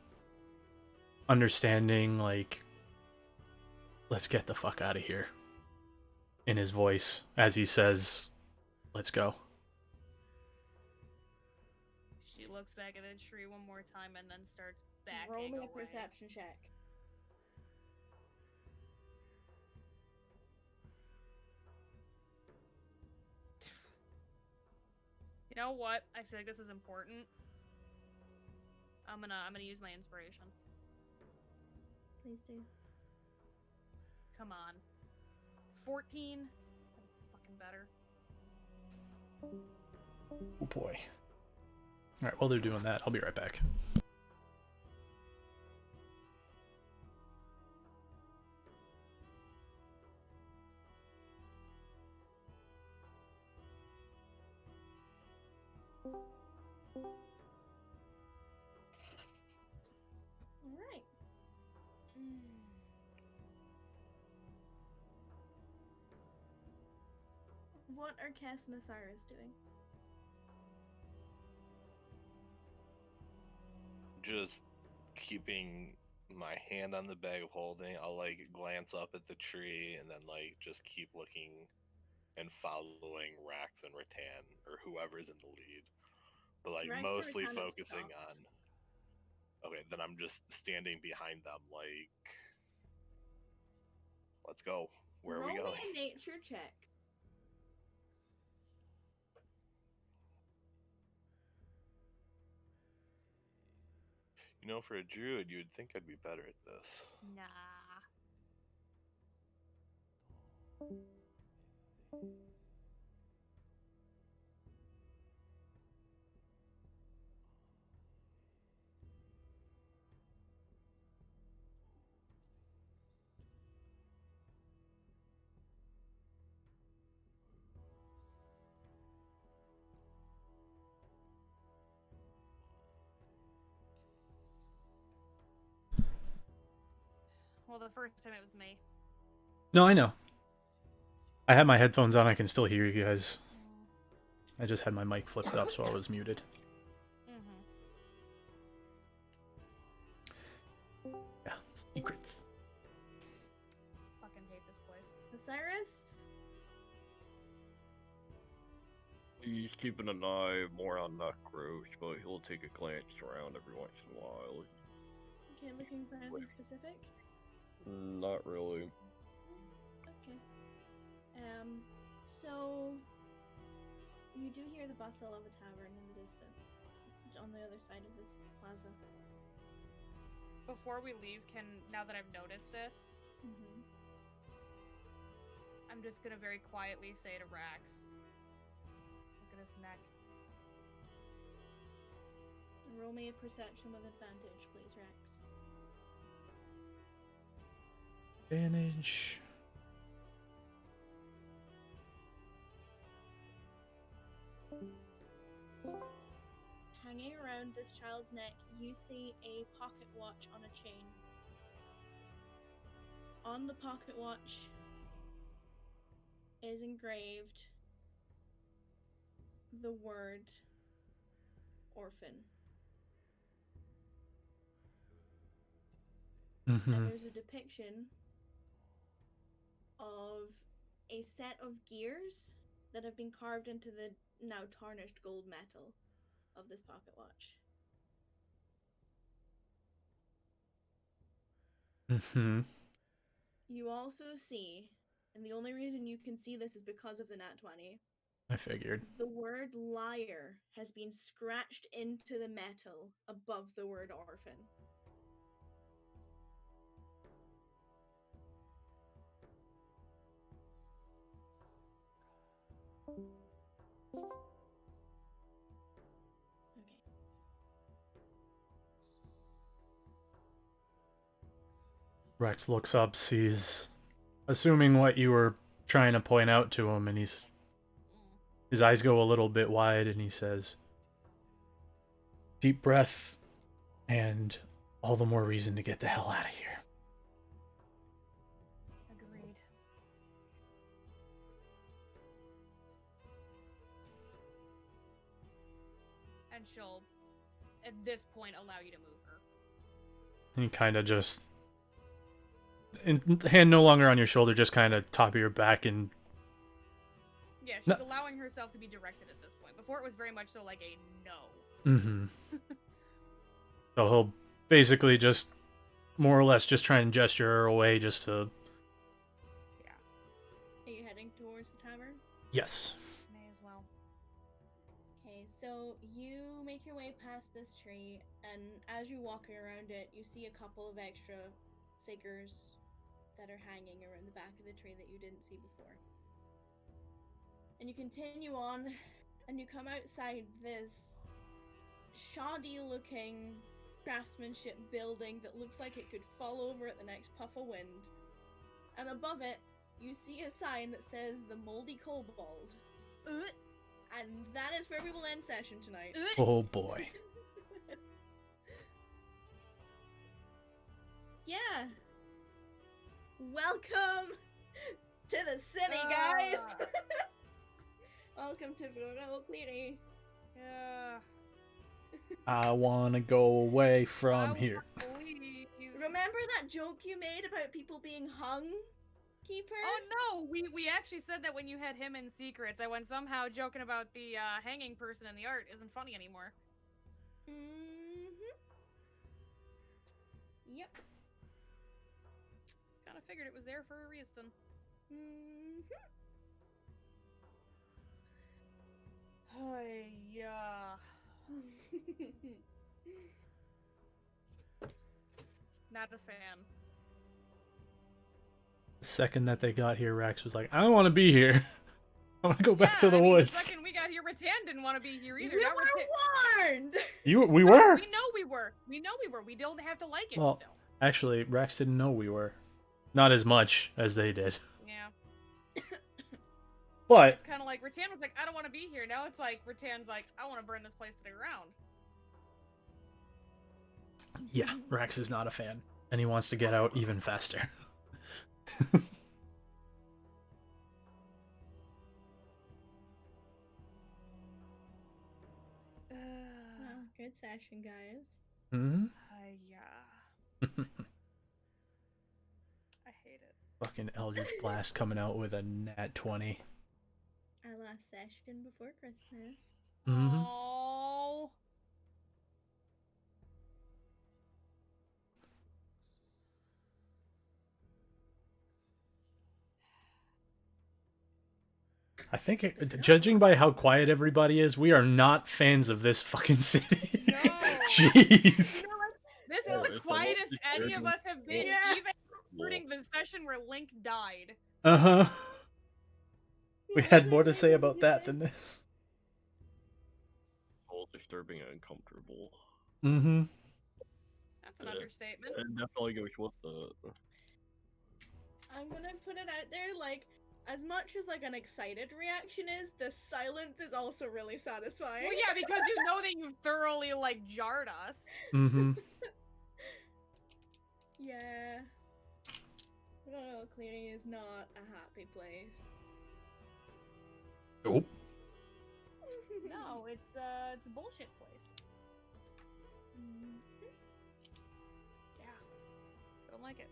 understanding, like, let's get the fuck out of here, in his voice as he says, let's go. She looks back at the tree one more time and then starts backing Roll me away. a perception check. You know what? I feel like this is important. I'm gonna use my inspiration. Please do. Come on. 14. Fucking better. Oh boy. Alright, while they're doing that, I'll be right back. Alright. What are Kess and Osiris doing? Just keeping my hand on the bag of holding. I'll like glance up at the tree and then like just keep looking and following Rax and Ritan or whoever's in the lead. But like Rax to mostly Ritan is focusing stopped. on. Okay, then I'm just standing behind them like, let's go. Where are we Roll going? me a nature check. You know, for a druid, you would think I'd be better at this. Nah. Well, the first time it was me. No, I know. I had my headphones on, I can still hear you guys. I just had my mic flipped up, so I was muted. Yeah, secrets. Fucking hate this place. Osiris? He's keeping an eye more on Nutcroach, but he'll take a glance around every once in a while. Okay, looking for anything specific? Not really. Okay. So you do hear the bustle of a tavern in the distance, on the other side of this plaza. Before we leave, now that I've noticed this, I'm just gonna very quietly say to Rax, look at his neck. Roll me a perception with advantage, please, Rex. Advantage. Hanging around this child's neck, you see a pocket watch on a chain. On the pocket watch is engraved the word orphan. Mm-hmm. And there's a depiction of a set of gears that have been carved into the now tarnished gold metal of this pocket watch. Mm-hmm. You also see, and the only reason you can see this is because of the nat 20, I figured. the word liar has been scratched into the metal above the word orphan. Okay. Rex looks up, sees, assuming what you were trying to point out to him, and his eyes go a little bit wide, and he says, "Deep breath, and all the more reason to get the hell out of here." Agreed. And she'll, at this point, allow you to move her. And he kind of just, hand no longer on your shoulder, just kind of top of your back, and Yeah, she's No. allowing herself to be directed at this point. Before it was very much so like a no. mm-hmm. So he'll basically just, more or less, just try and gesture her away, just to. Yeah, Are you heading towards the tavern? Yes. may as well. Okay, so you make your way past this tree, and as you walk around it, you see a couple of extra figures that are hanging around the back of the tree that you didn't see before. And you continue on, and you come outside this shoddy-looking craftsmanship building that looks like it could fall over at the next puff of wind. And above it, you see a sign that says the Moldy Kobold. And that is where we will end session tonight. Oh boy. Yeah. Welcome to the city, guys. Welcome to Vrora, Oklirie. Yeah. I want to go away from I here. wanna leave. Remember that joke you made about people being hung, Keeper? Oh no, we actually said that when you had him in secrets. I went somehow joking about the hanging person in the art isn't funny anymore. Mm-hmm. Yep. Kind of figured it was there for a reason. Mm-hmm. Oh yeah. Not a fan. The second that they got here, Rex was like, "I don't want to be here. I want to go back to Yeah, the I mean, woods." The second we got here, Ritan didn't want to be here either. You Now were warned! We were. We know we were. We know we were. We don't have to like it Well, still. actually, Rex didn't know we were. Not as much as they did. Yeah. But It's kind of like Ritan was like, I don't want to be here. Now it's like Ritan's like, I want to burn this place to the ground. yeah, Rex is not a fan, and he wants to get out even faster. Well, good session, guys. Hmm. Yeah. I hate it. Fucking Eldritch Blast coming out with a nat 20. Our last session before Christmas. Mm-hmm. Oh. I think, judging by how quiet everybody is, we are not fans of this fucking city. No. Jeez. You know what? This Oh, is the it's quietest almost any of urgent. us have been, Yeah. even including the session where Link died. Uh-huh. We had more to say about that than this. All disturbing and uncomfortable. Mm-hmm. That's an Yeah. understatement. It definitely goes with the. I'm gonna put it out there, like, as much as, like, an excited reaction is, the silence is also really satisfying. Well, yeah, because you know that you thoroughly, like, jarred us. Mm-hmm. Yeah. Oklirie is not a happy place. Nope. No, it's a bullshit place. Yeah. Don't like it.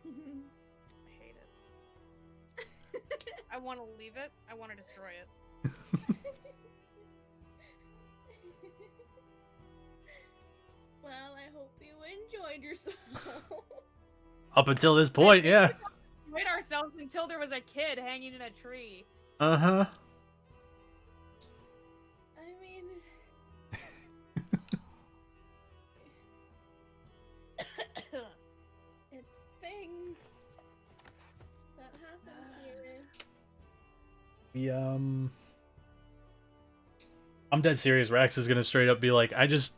I hate it. I want to leave it. I want to destroy it. Well, I hope you enjoyed yourself. Up until this point, yeah. We enjoyed ourselves until there was a kid hanging in a tree. Uh-huh. I mean, it's things that happens here. I'm dead serious. Rax is gonna straight up be like, I just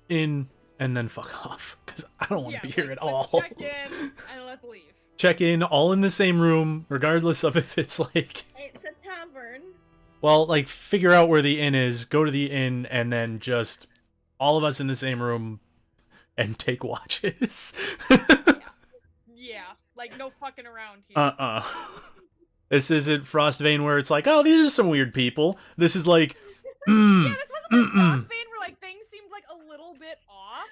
in and then fuck off because I don't want to be here at all. Let's check in and let's leave. Check in, all in the same room, regardless of if it's like. It's a tavern. Well, like figure out where the inn is, go to the inn, and then just all of us in the same room and take watches. Yeah, like no fucking around here. This isn't Frostbane where it's like, oh, these are some weird people. This is like, Yeah, this wasn't like Frostbane where like things seemed like a little bit off.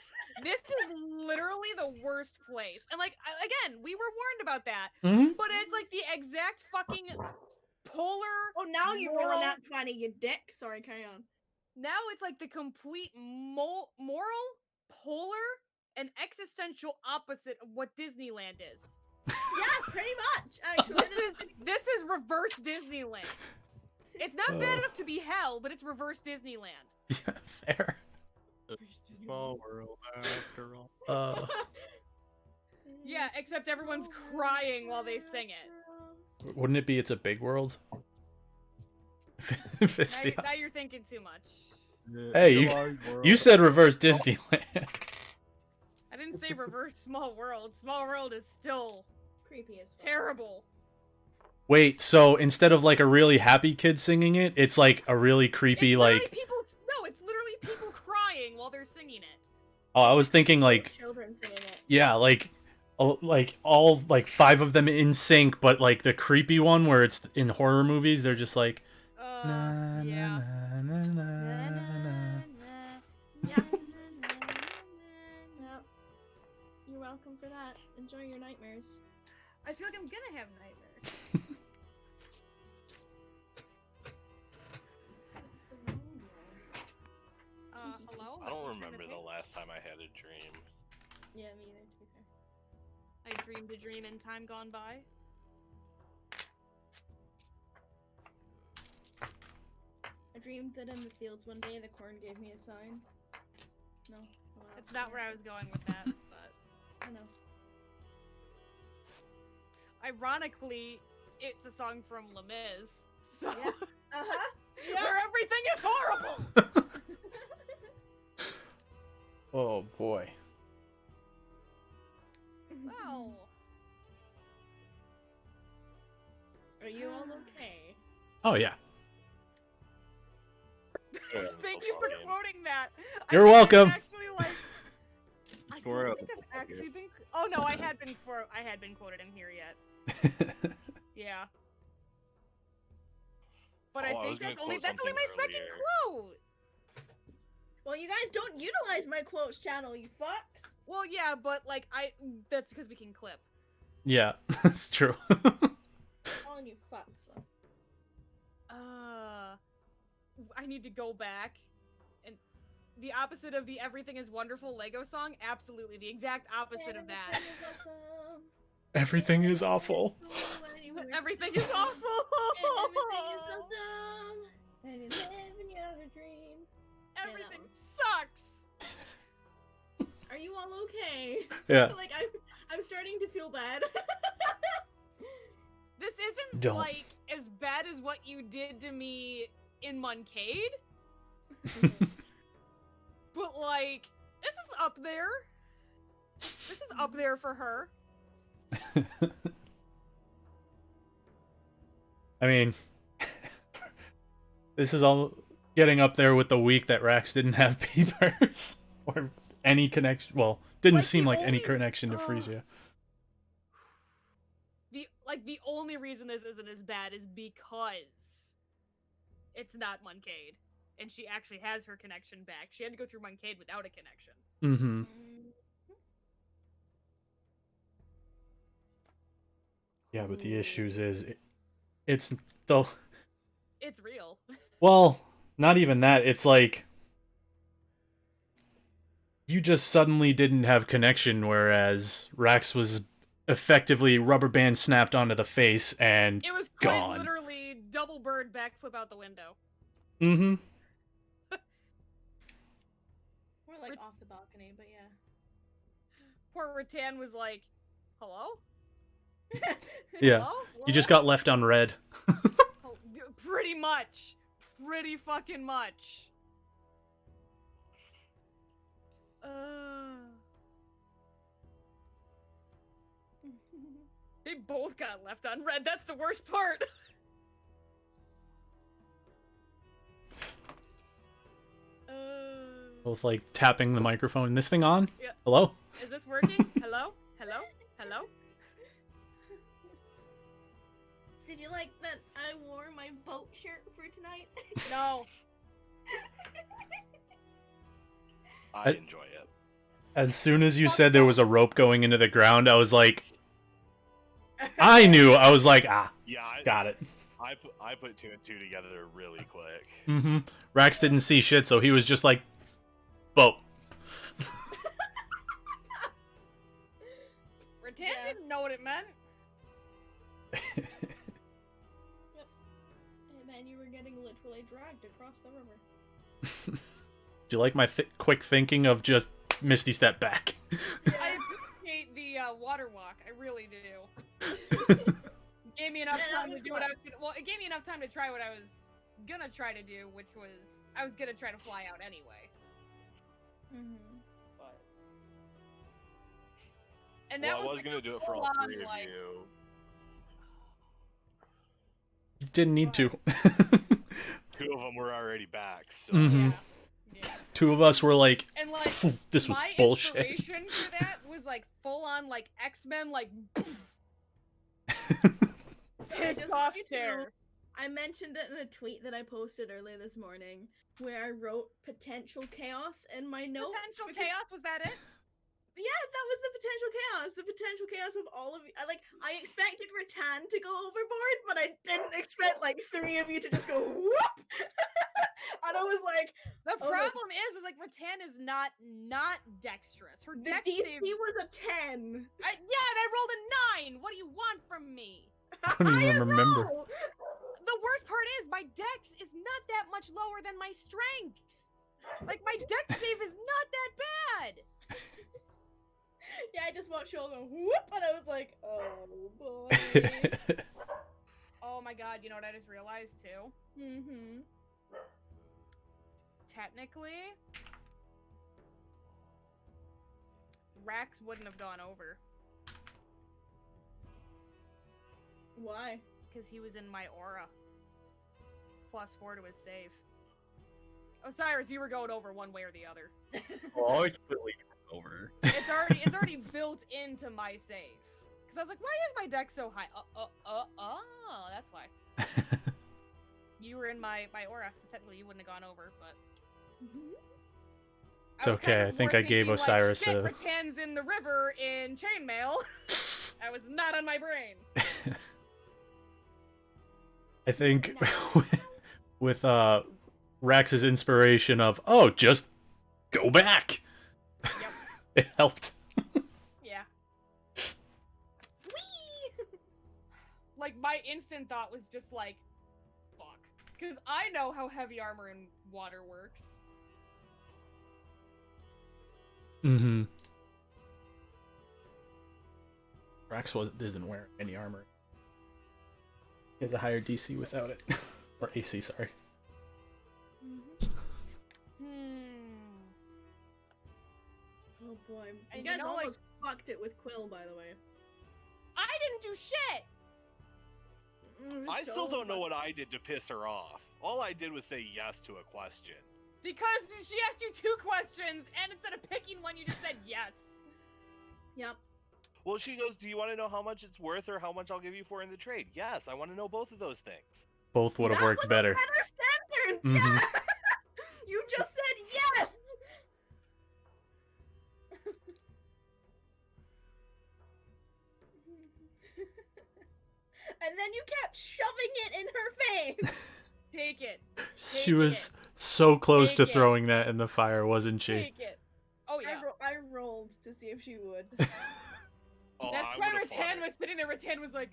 This is literally the worst place. And like again, we were warned about that. But it's like the exact fucking polar. Oh, now you're moral- rolling that 20, you dick. Sorry, carry on. Now it's like the complete moral, polar, and existential opposite of what Disneyland is. Yeah, pretty much. Actually, This is reverse Disneyland. It's not bad enough to be hell, but it's reverse Disneyland. yeah, fair. Small world after all. Yeah, except everyone's crying while they sing it. Wouldn't it be It's a Big World? If it's the- Now you're thinking too much. Hey, you said reverse Disneyland. I didn't say reverse Small World. Small World is still creepy as fuck. terrible. Wait, so instead of like a really happy kid singing it, it's like a really creepy It's like. it's literally people crying while they're singing it. Oh, I was thinking like, Children singing it. yeah, like all like 5 of them in sync, but like the creepy one where it's in horror movies, they're just like. Na, Yeah. na, na, na, na, na. Well, you're welcome for that. Enjoy your nightmares. I feel like I'm gonna have nightmares. Hello? I don't remember the last time I had a dream. Yeah, me either, to be fair. I dreamed a dream in time gone by. I dreamed that in the fields one day the corn gave me a sign. No. That's not where I was going with that, but I know. ironically, it's a song from Les Mis, so Yeah. Uh-huh. Yeah. where everything is horrible. Oh boy. Wow. Are you all okay? Oh yeah. Thank you for quoting that. You're I think welcome. I've actually, like, I don't think I've actually been. Oh no, I had been quoted in here yet. Yeah. But Oh, I I was think gonna that's only quote my something second earlier. quote. Well, you guys don't utilize my quotes channel, you fucks. Well, yeah, but like that's because we can clip. Yeah, that's true. Calling you fucks, though. I need to go back. And the opposite of the Everything is Wonderful Lego song? Absolutely, the exact opposite of that. Everything is awful. Everything is awful! Everything is awesome. And you live in your dream. Everything sucks! Are you all okay? Yeah. Like, I'm starting to feel bad. This isn't Don't. like as bad as what you did to me in Moncade. But like, this is up there. This is up there for her. I mean, this is all getting up there with the week that Rax didn't have peepers or any connection. Well, didn't Like, seem the like any only- connection to Frisia. The only reason this isn't as bad is because it's not Moncade, and she actually has her connection back. She had to go through Moncade without a connection. Mm-hmm. Yeah, but the issues is it's the It's real. well, not even that. It's like you just suddenly didn't have connection, whereas Rax was effectively rubber band snapped onto the face and It was quite gone. literally double bird backflip out the window. Mm-hmm. More like off the balcony, but yeah. Poor Ritan was like, hello? Yeah. Hello? You just What? got left on red. Oh, pretty much. Pretty fucking much. They both got left on red. That's the worst part. Both like tapping the microphone. This thing on? Yeah. Hello? Is this working? Hello? Hello? Hello? Did you like that I wore my boat shirt for tonight? No. I enjoy it. As soon as you said there was a rope going into the ground, I was like, I knew. I was like, Yeah, got it. I put two and two together really quick. Mm-hmm. Rax didn't see shit, so he was just like, boat. Ritan didn't know what it meant. And then you were getting literally dragged across the river. Do you like my quick thinking of just Misty step back? I appreciate the water walk. I really do. Gave me enough time to do what I was gonna, well, it gave me enough time to try what I was gonna try to do, which was I was gonna try to fly out anyway. But and that Well, I was like gonna a do it for all full-on, three of like, you. Didn't need to. Two of them were already back, so Mhm. Yeah. Two of us were like, And like this was my bullshit. inspiration for that was like full on like X-Men like pissed Just off so you stare. know, I mentioned it in a tweet that I posted earlier this morning, where I wrote potential chaos in my notes. Potential because- chaos, was that it? Yeah, that was the potential chaos. The potential chaos of all of you. I expected Ritan to go overboard, but I didn't expect like three of you to just go whoop. And I was like, The Oh, problem is like Ritan is not dexterous. Her the dex DC save. was a 10. Yeah, and I rolled a 9. What do you want from me? I don't even remember. know. The worst part is my dex is not that much lower than my strength. Like my dex save is not that bad. Yeah, I just watched you all go whoop, and I was like, oh boy. Oh my god, you know what I just realized too? Mm-hmm. Technically, Rax wouldn't have gone over. Why? Because he was in my aura. +4 to his save. Osiris, you were going over one way or the other. Oh, it's really over. It's already built into my save. Because I was like, why is my dex so high? Oh, that's why. You were in my aura, so technically you wouldn't have gone over, but... It's okay, I think I gave Osiris shit, a... Ritan's in the river in chainmail. That was not on my brain. I think with Rax's inspiration of, oh, just go back. Yep. It helped. Yeah. Whee! Like, my instant thought was just like, fuck. Because I know how heavy armor in water works. Mm-hmm. Rax isn't wearing any armor. He has a higher DC without it. Or AC, sorry. Oh boy. And You guys you know, like- almost fucked it with Quill, by the way. I didn't do shit! I still don't know what I did to piss her off. All I did was say yes to a question. Because she asked you 2 questions, and instead of picking one, you just said yes. Yep. Well, she goes, do you want to know how much it's worth or how much I'll give you for in the trade? Yes, I want to know both of those things. Both would have That worked was better. A better sentence. Mhm. Yeah. You just said yes. And then you kept shoving it in her face. Take it. She was so close to throwing that in the fire, wasn't she? Take it. Oh yeah. I rolled to see if she would. Oh, That's I why would've fought Ritan her. was sitting there. Ritan was like.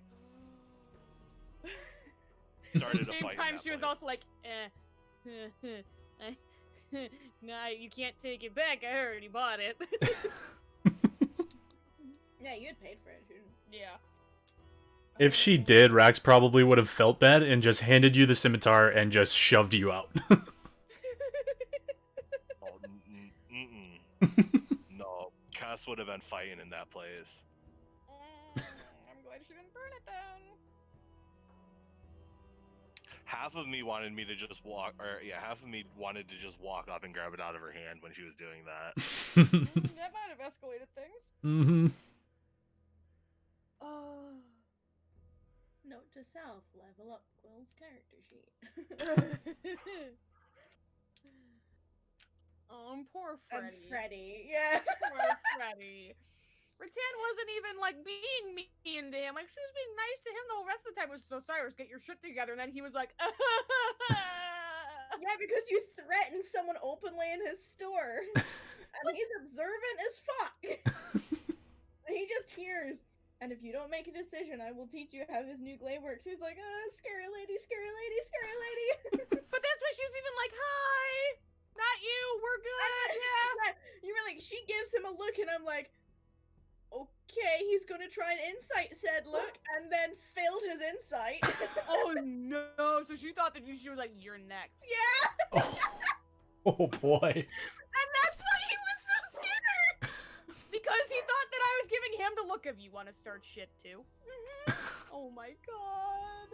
Started At a the same fight in time, that she was place. also like, nah, you can't take it back. I already bought it. Yeah, you had paid for it. Yeah. If she did, Rax probably would have felt bad and just handed you the scimitar and just shoved you out. Oh, no, Kess would have been fighting in that place. I'm glad she didn't burn it down. Half of me wanted me to just walk, half of me wanted to just walk up and grab it out of her hand when she was doing that. That might have escalated things. Mm-hmm. Oh. Note to self: level up Quill's character sheet. Oh, poor And Freddy. Freddy, yeah. Poor Freddy. Rattan wasn't even like being mean to him. Like she was being nice to him the whole rest of the time. Was so Cyrus, get your shit together, and then he was like, Yeah, because you threatened someone openly in his store. And he's observant as fuck. He just hears. And if you don't make a decision, I will teach you how this new glaive works. He's like, scary lady, scary lady, scary lady. but that's why she was even like, hi, not you, we're good, yeah. You were like, she gives him a look, and I'm like, okay, he's gonna try and insight said look, and then failed his insight. Oh no, so she thought that she was like, you're next. Yeah! Oh boy. And that's why he was so scared! Because he thought that I was giving him the look of, you want to start shit too? Oh my god.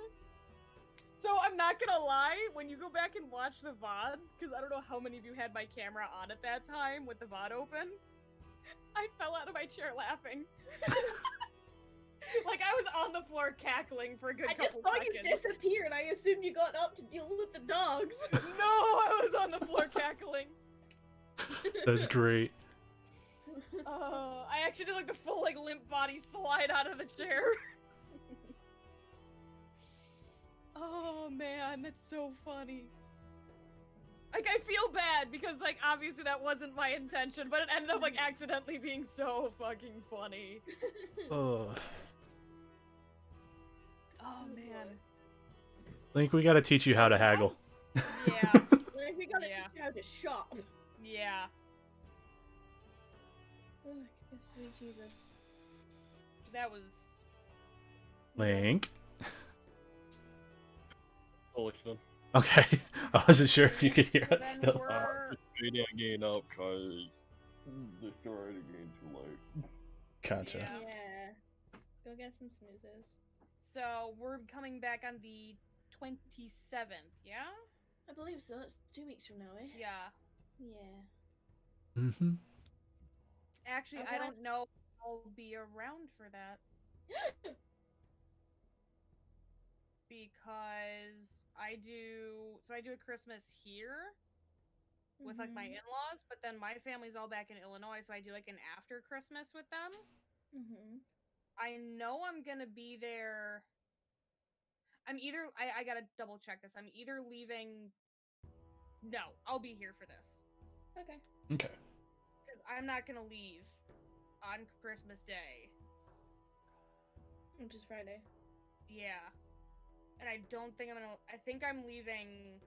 So I'm not gonna lie, when you go back and watch the VOD, because I don't know how many of you had my camera on at that time with the VOD open, I fell out of my chair laughing. Like I was on the floor cackling for a good couple just saw seconds. you disappear, and I assumed you got up to deal with the dogs. No, I was on the floor cackling. That's great. I actually did like the full like limp body slide out of the chair. Oh man, that's so funny. Like I feel bad because like obviously that wasn't my intention, but it ended up like accidentally being so fucking funny. Ugh. Oh man. Think we gotta teach you how to haggle. Yeah. We gotta Yeah. teach you how to shop. Yeah. Oh, sweet Jesus. That was Link. Collection. Okay. I wasn't sure if you could hear us Then still. we're- Just fading again up because the story again too late. Gotcha. Yeah. Yeah. Go get some snoozes. So we're coming back on the 27th, yeah? I believe so. That's 2 weeks from now, eh? Yeah. Yeah. Mm-hmm. Actually, Okay. I don't know if I'll be around for that. Because I do a Christmas here with like my in-laws, but then my family's all back in Illinois, so I do like an after Christmas with them. I know I'm gonna be there. I'm either I gotta double check this. I'm either leaving. No, I'll be here for this. Okay. Okay. Because I'm not gonna leave on Christmas Day. Which is Friday. Yeah. And I don't think I'm gonna. I think I'm leaving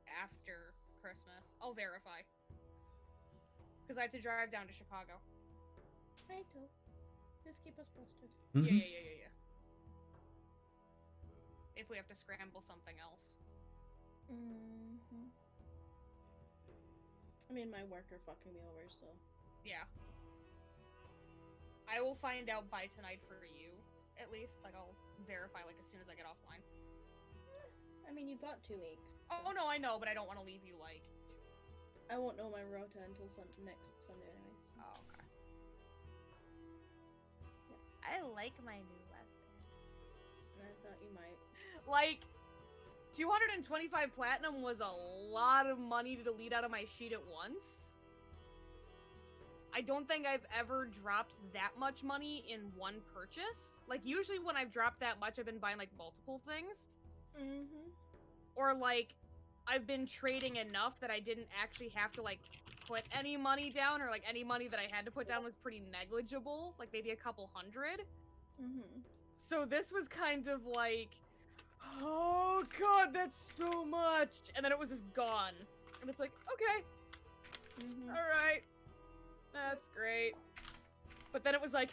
after Christmas. I'll verify. Because I have to drive down to Chicago. Right, just keep us posted. Mm-hmm. Yeah. If we have to scramble something else. I mean, my work are fucking me over, so. Yeah. I will find out by tonight for you, at least. Like, I'll verify, like, as soon as I get offline. I mean, you've got 2 weeks. Oh, no, I know, but I don't want to leave you, like... I won't know my rota until next Sunday, anyways. Oh, okay. I like my new weapon. I thought you might. Like, 225 platinum was a lot of money to delete out of my sheet at once. I don't think I've ever dropped that much money in one purchase. Like, usually when I've dropped that much, I've been buying, like, multiple things. Mm-hmm. Or, like, I've been trading enough that I didn't actually have to, like, put any money down, or, like, any money that I had to put down was pretty negligible. Like, maybe a couple hundred. Mm-hmm. So this was kind of like, oh god, that's so much! And then it was just gone. And it's like, okay, Mm-hmm. alright. That's great. But then it was like,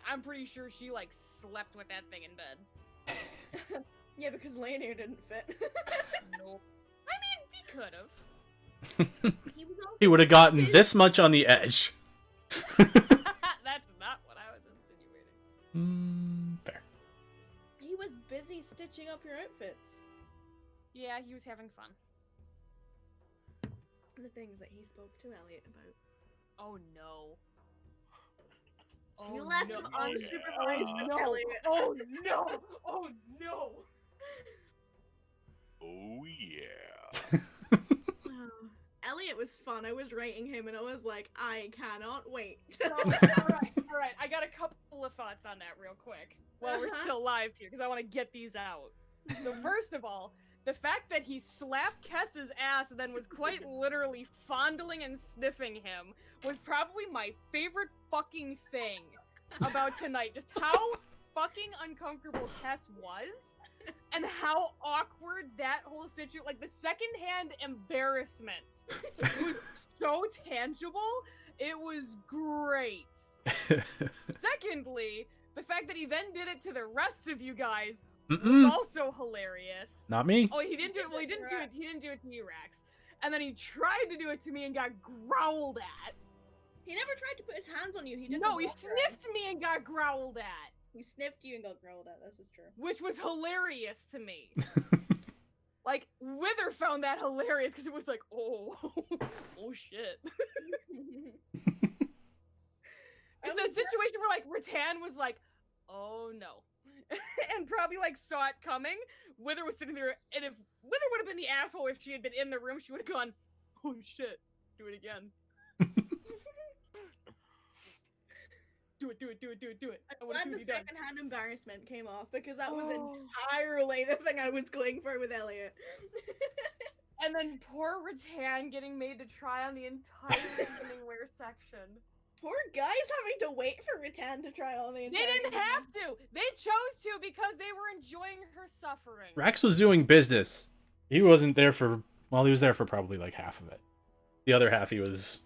I'm pretty sure she, like, slept with that thing in bed. Yeah, because Lanier didn't fit. Nope. I mean, he could've. He was also He would have gotten busy. this much on the edge. That's not what I was insinuating. Fair. He was busy stitching up your outfits. Yeah, he was having fun. The things that he spoke to Elliot about. Oh no. You Oh, left no. him unsupervised with No. Elliot. Oh no! Oh no! Oh yeah. Elliot was fun. I was writing him and I was like, I cannot wait. Alright, I got a couple of thoughts on that real quick while we're Uh-huh. still live here, because I want to get these out. So first of all, the fact that he slapped Kess's ass and then was quite literally fondling and sniffing him was probably my favorite fucking thing about tonight. Just how fucking uncomfortable Kess was, and how awkward that whole situation, like the secondhand embarrassment was so tangible. It was great. Secondly, the fact that he then did it to the rest of you guys was also hilarious. Not me. Oh, he didn't do it. Well, he didn't do it. He didn't do it to you, Rax. And then he tried to do it to me and got growled at. He never tried to put his hands on you. He did. No, he sniffed me and got growled at, He sniffed you and got growled at. This is true. which was hilarious to me. Like, Wither found that hilarious because it was like, oh, oh shit. It's that situation where, like, Ritan was like, oh no. And probably, like, saw it coming. Wither was sitting there, and if Wither would have been the asshole if she had been in the room, she would have gone, oh shit, do it again. Do it, do it, do it, do it, do it. I I'm want to glad see the what he done. secondhand embarrassment came off because that was Oh. entirely the thing I was going for with Elliot. And then poor Ritan getting made to try on the entire evening wear section. Poor guys having to wait for Ritan to try all the They entire didn't evening. have to! They chose to because they were enjoying her suffering. Rax was doing business. He wasn't there for, well, he was there for probably like half of it. The other half he was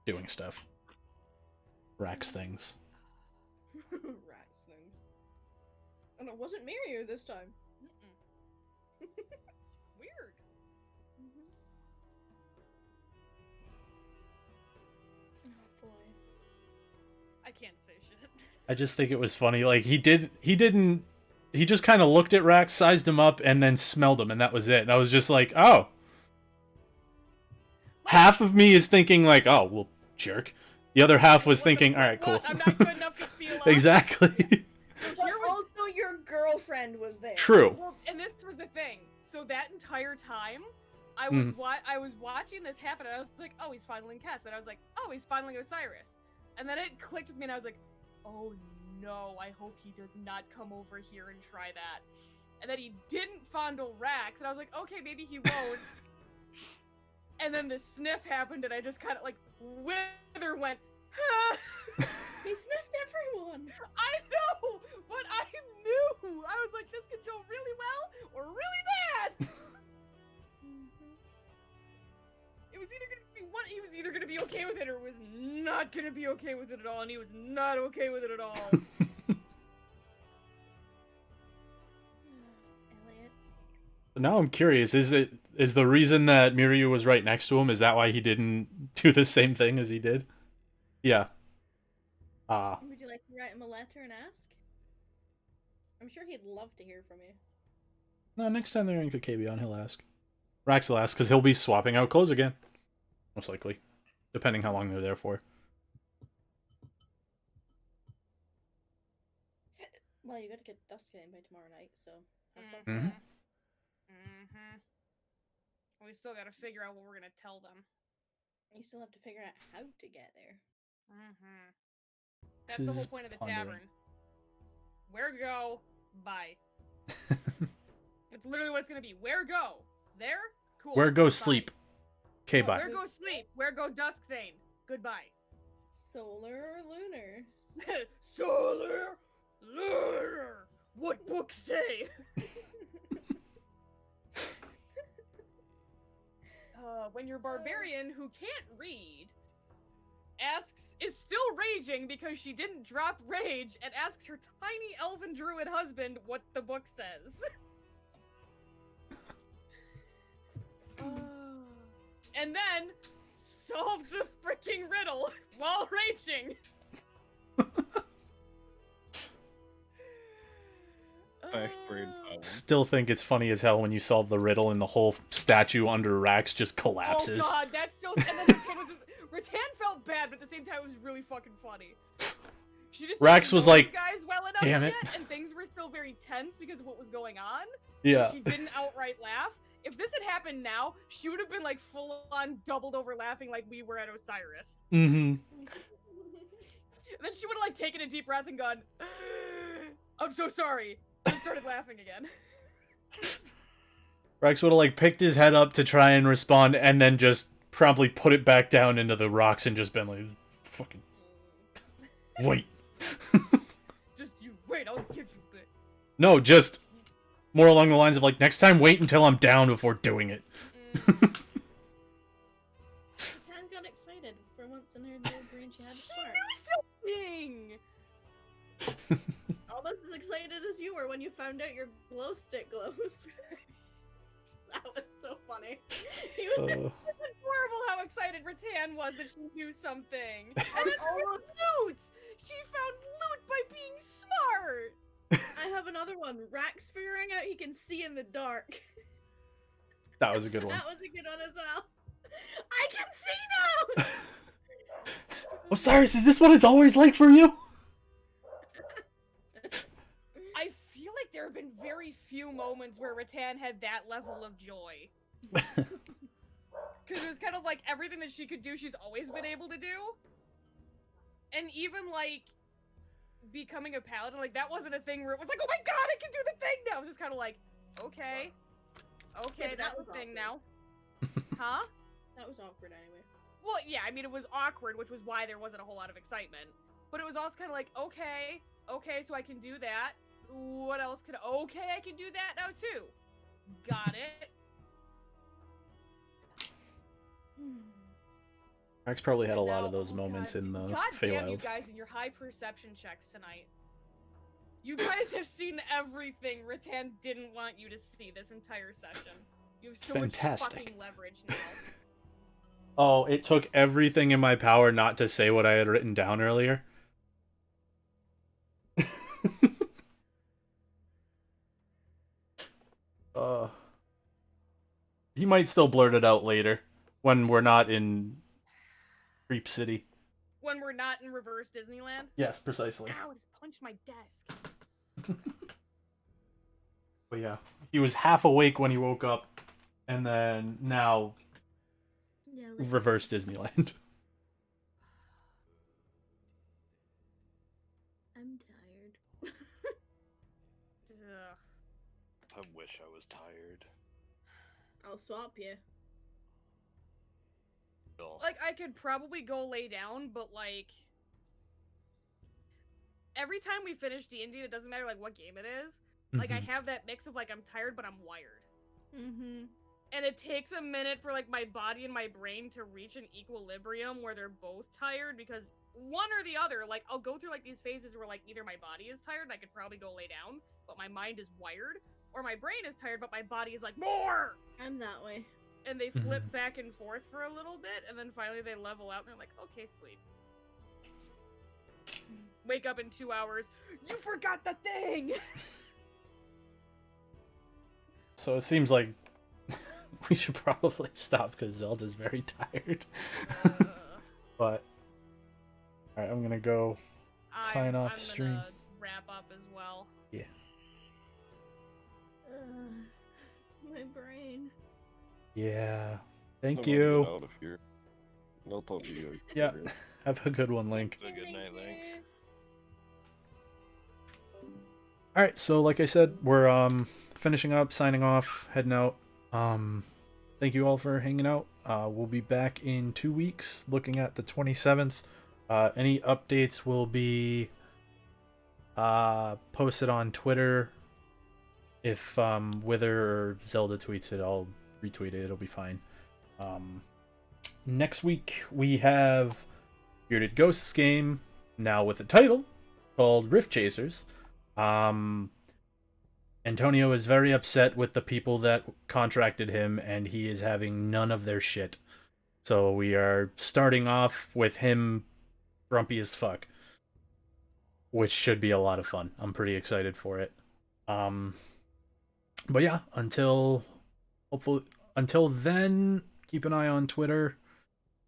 doing stuff. Rax things. Rats thing. And it wasn't Mirio this time. Mm-mm. Weird. Oh boy. I can't say shit. I just think it was funny. Like, he just kind of looked at Rax, sized him up, and then smelled him, and that was it. And I was just like, oh. Half of me is thinking like, oh, well, jerk. The other half was thinking, all right, cool. What? I'm not good enough to feel up. Exactly. So But here was also your girlfriend was there. True. Well, and this was the thing. So that entire time, I was Mm. I was watching this happen, and I was like, "Oh, he's fondling Kess," and I was like, "Oh, he's fondling Osiris," and then it clicked with me, and I was like, "Oh no, I hope he does not come over here and try that." And then he didn't fondle Rax, and I was like, "Okay, maybe he won't." And then the sniff happened, and I just kind of like Wither went. He sniffed everyone. I know, but I knew. I was like, this could go really well or really bad. It was either gonna be one. He was either gonna be okay with it or was not gonna be okay with it at all, and he was not okay with it at all. Elliot. Now I'm curious, is the reason that Miryu was right next to him, is that why he didn't do the same thing as he did? Yeah. Would you like to write him a letter and ask? I'm sure he'd love to hear from you. No, next time they're in Kakebion, he'll ask. Rax will ask, because he'll be swapping out clothes again. Most likely. depending how long they're there for. Well, you got to get Duskane by tomorrow night, so have fun. Mhm. We still gotta figure out what we're gonna tell them. You still have to figure out how to get there. That's This the whole is point of the pondering. tavern. Where go? Bye. It's literally what it's gonna be. Where go? There? Cool. Where go Bye. sleep? Okay, bye. Where go sleep? Where go Duskthane? Goodbye. Solar or lunar? Solar! Lunar! What books say? When your barbarian who can't read is still raging because she didn't drop rage and asks her tiny elven druid husband what the book says. And then solve the freaking riddle while raging. Backbrain power. Still think it's funny as hell when you solve the riddle and the whole statue under Rax just collapses. Oh god, that's so. And then Ritan felt bad, but at the same time, it was really fucking funny. She just Rax was didn't know like, you guys well enough "Damn it." yet, and things were still very tense because of what was going on. Yeah. So she didn't outright laugh. If this had happened now, she would have been like full on doubled over laughing like we were at Osiris. Mm-hmm. And then she would have like taken a deep breath and gone, "I'm so sorry," and started laughing again. Rax would have like picked his head up to try and respond, and then just promptly put it back down into the rocks and just been like, "Fucking wait." Just you wait, I'll give you a bit. No, just more along the lines of like, next time wait until I'm down before doing it. Tan got excited for once in her little brain. She had a spark. Something. Almost as excited as you were when you found out your glow stick glows. That was so funny. He was It's horrible how excited Ritan was that she knew something. And then loot! She found loot by being smart! I have another one. Rax figuring out he can see in the dark. That was a good one. That was a good one as well. I can see now! Osiris, is this what it's always like for you? I feel like there have been very few moments where Ritan had that level of joy. Because it was kind of like everything that she could do, she's always been able to do. And even like becoming a paladin, like that wasn't a thing where it was like, oh my god, I can do the thing now. It was just kind of like, okay, Yeah, but that's a that was thing awkward. now. Huh? That was awkward anyway. Well, yeah, I mean, it was awkward, which was why there wasn't a whole lot of excitement. But it was also kind of like, okay, so I can do that. What else could? Okay, I can do that now too. Got it. Rax probably had a lot Now- of those oh moments God, in the God damn you Feywilds. guys and your high perception checks tonight. You guys have seen everything Ritan didn't want you to see this entire session. You have so fantastic. much fucking leverage now. Oh, it took everything in my power not to say what I had written down earlier. He might still blurt it out later when we're not in Creep City. When we're not in reverse Disneyland. Yes, precisely. Ow, I just punched my desk. But yeah, he was half awake when he woke up, and then now Yeah, reverse Disneyland. I'm tired. Ugh. I wish I was tired. I'll swap you. Still. Like, I could probably go lay down, but, like... Every time we finish D&D, it doesn't matter, like, what game it is. Like, I have that mix of, like, I'm tired, but I'm wired. Mm-hmm. And it takes a minute for, like, my body and my brain to reach an equilibrium where they're both tired, because one or the other, like, I'll go through, like, these phases where, like, either my body is tired and I could probably go lay down, but my mind is wired, or my brain is tired, but my body is like, more! I'm that way. And they flip back and forth for a little bit, and then finally they level out, and they're like, okay, sleep. Wake up in 2 hours. You forgot the thing! So it seems like we should probably stop because Zelda's very tired. But all right, I'm gonna go sign off I'm stream. gonna wrap up as well. Yeah. My brain. Yeah. Thank I'm gonna you. get out of here. I'll talk to you. Yeah. later. Have a good one, Link. Have a good night, Link. All right, so like I said, we're finishing up, signing off, heading out. Thank you all for hanging out. We'll be back in 2 weeks, looking at the 27th. Any updates will be posted on Twitter. If Wither or Zelda tweets it, I'll retweet it. It'll be fine. Next week we have Bearded Ghosts game, now with a title called Rift Chasers. Antonio is very upset with the people that contracted him, and he is having none of their shit. So we are starting off with him grumpy as fuck, which should be a lot of fun. I'm pretty excited for it. But yeah, until then, keep an eye on Twitter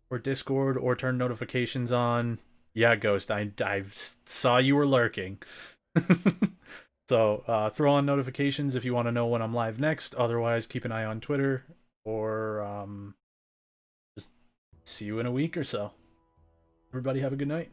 or Discord, or turn notifications on. Yeah, Ghost, I saw you were lurking. So throw on notifications if you want to know when I'm live next. Otherwise, keep an eye on Twitter, or just see you in a week or so. Everybody have a good night.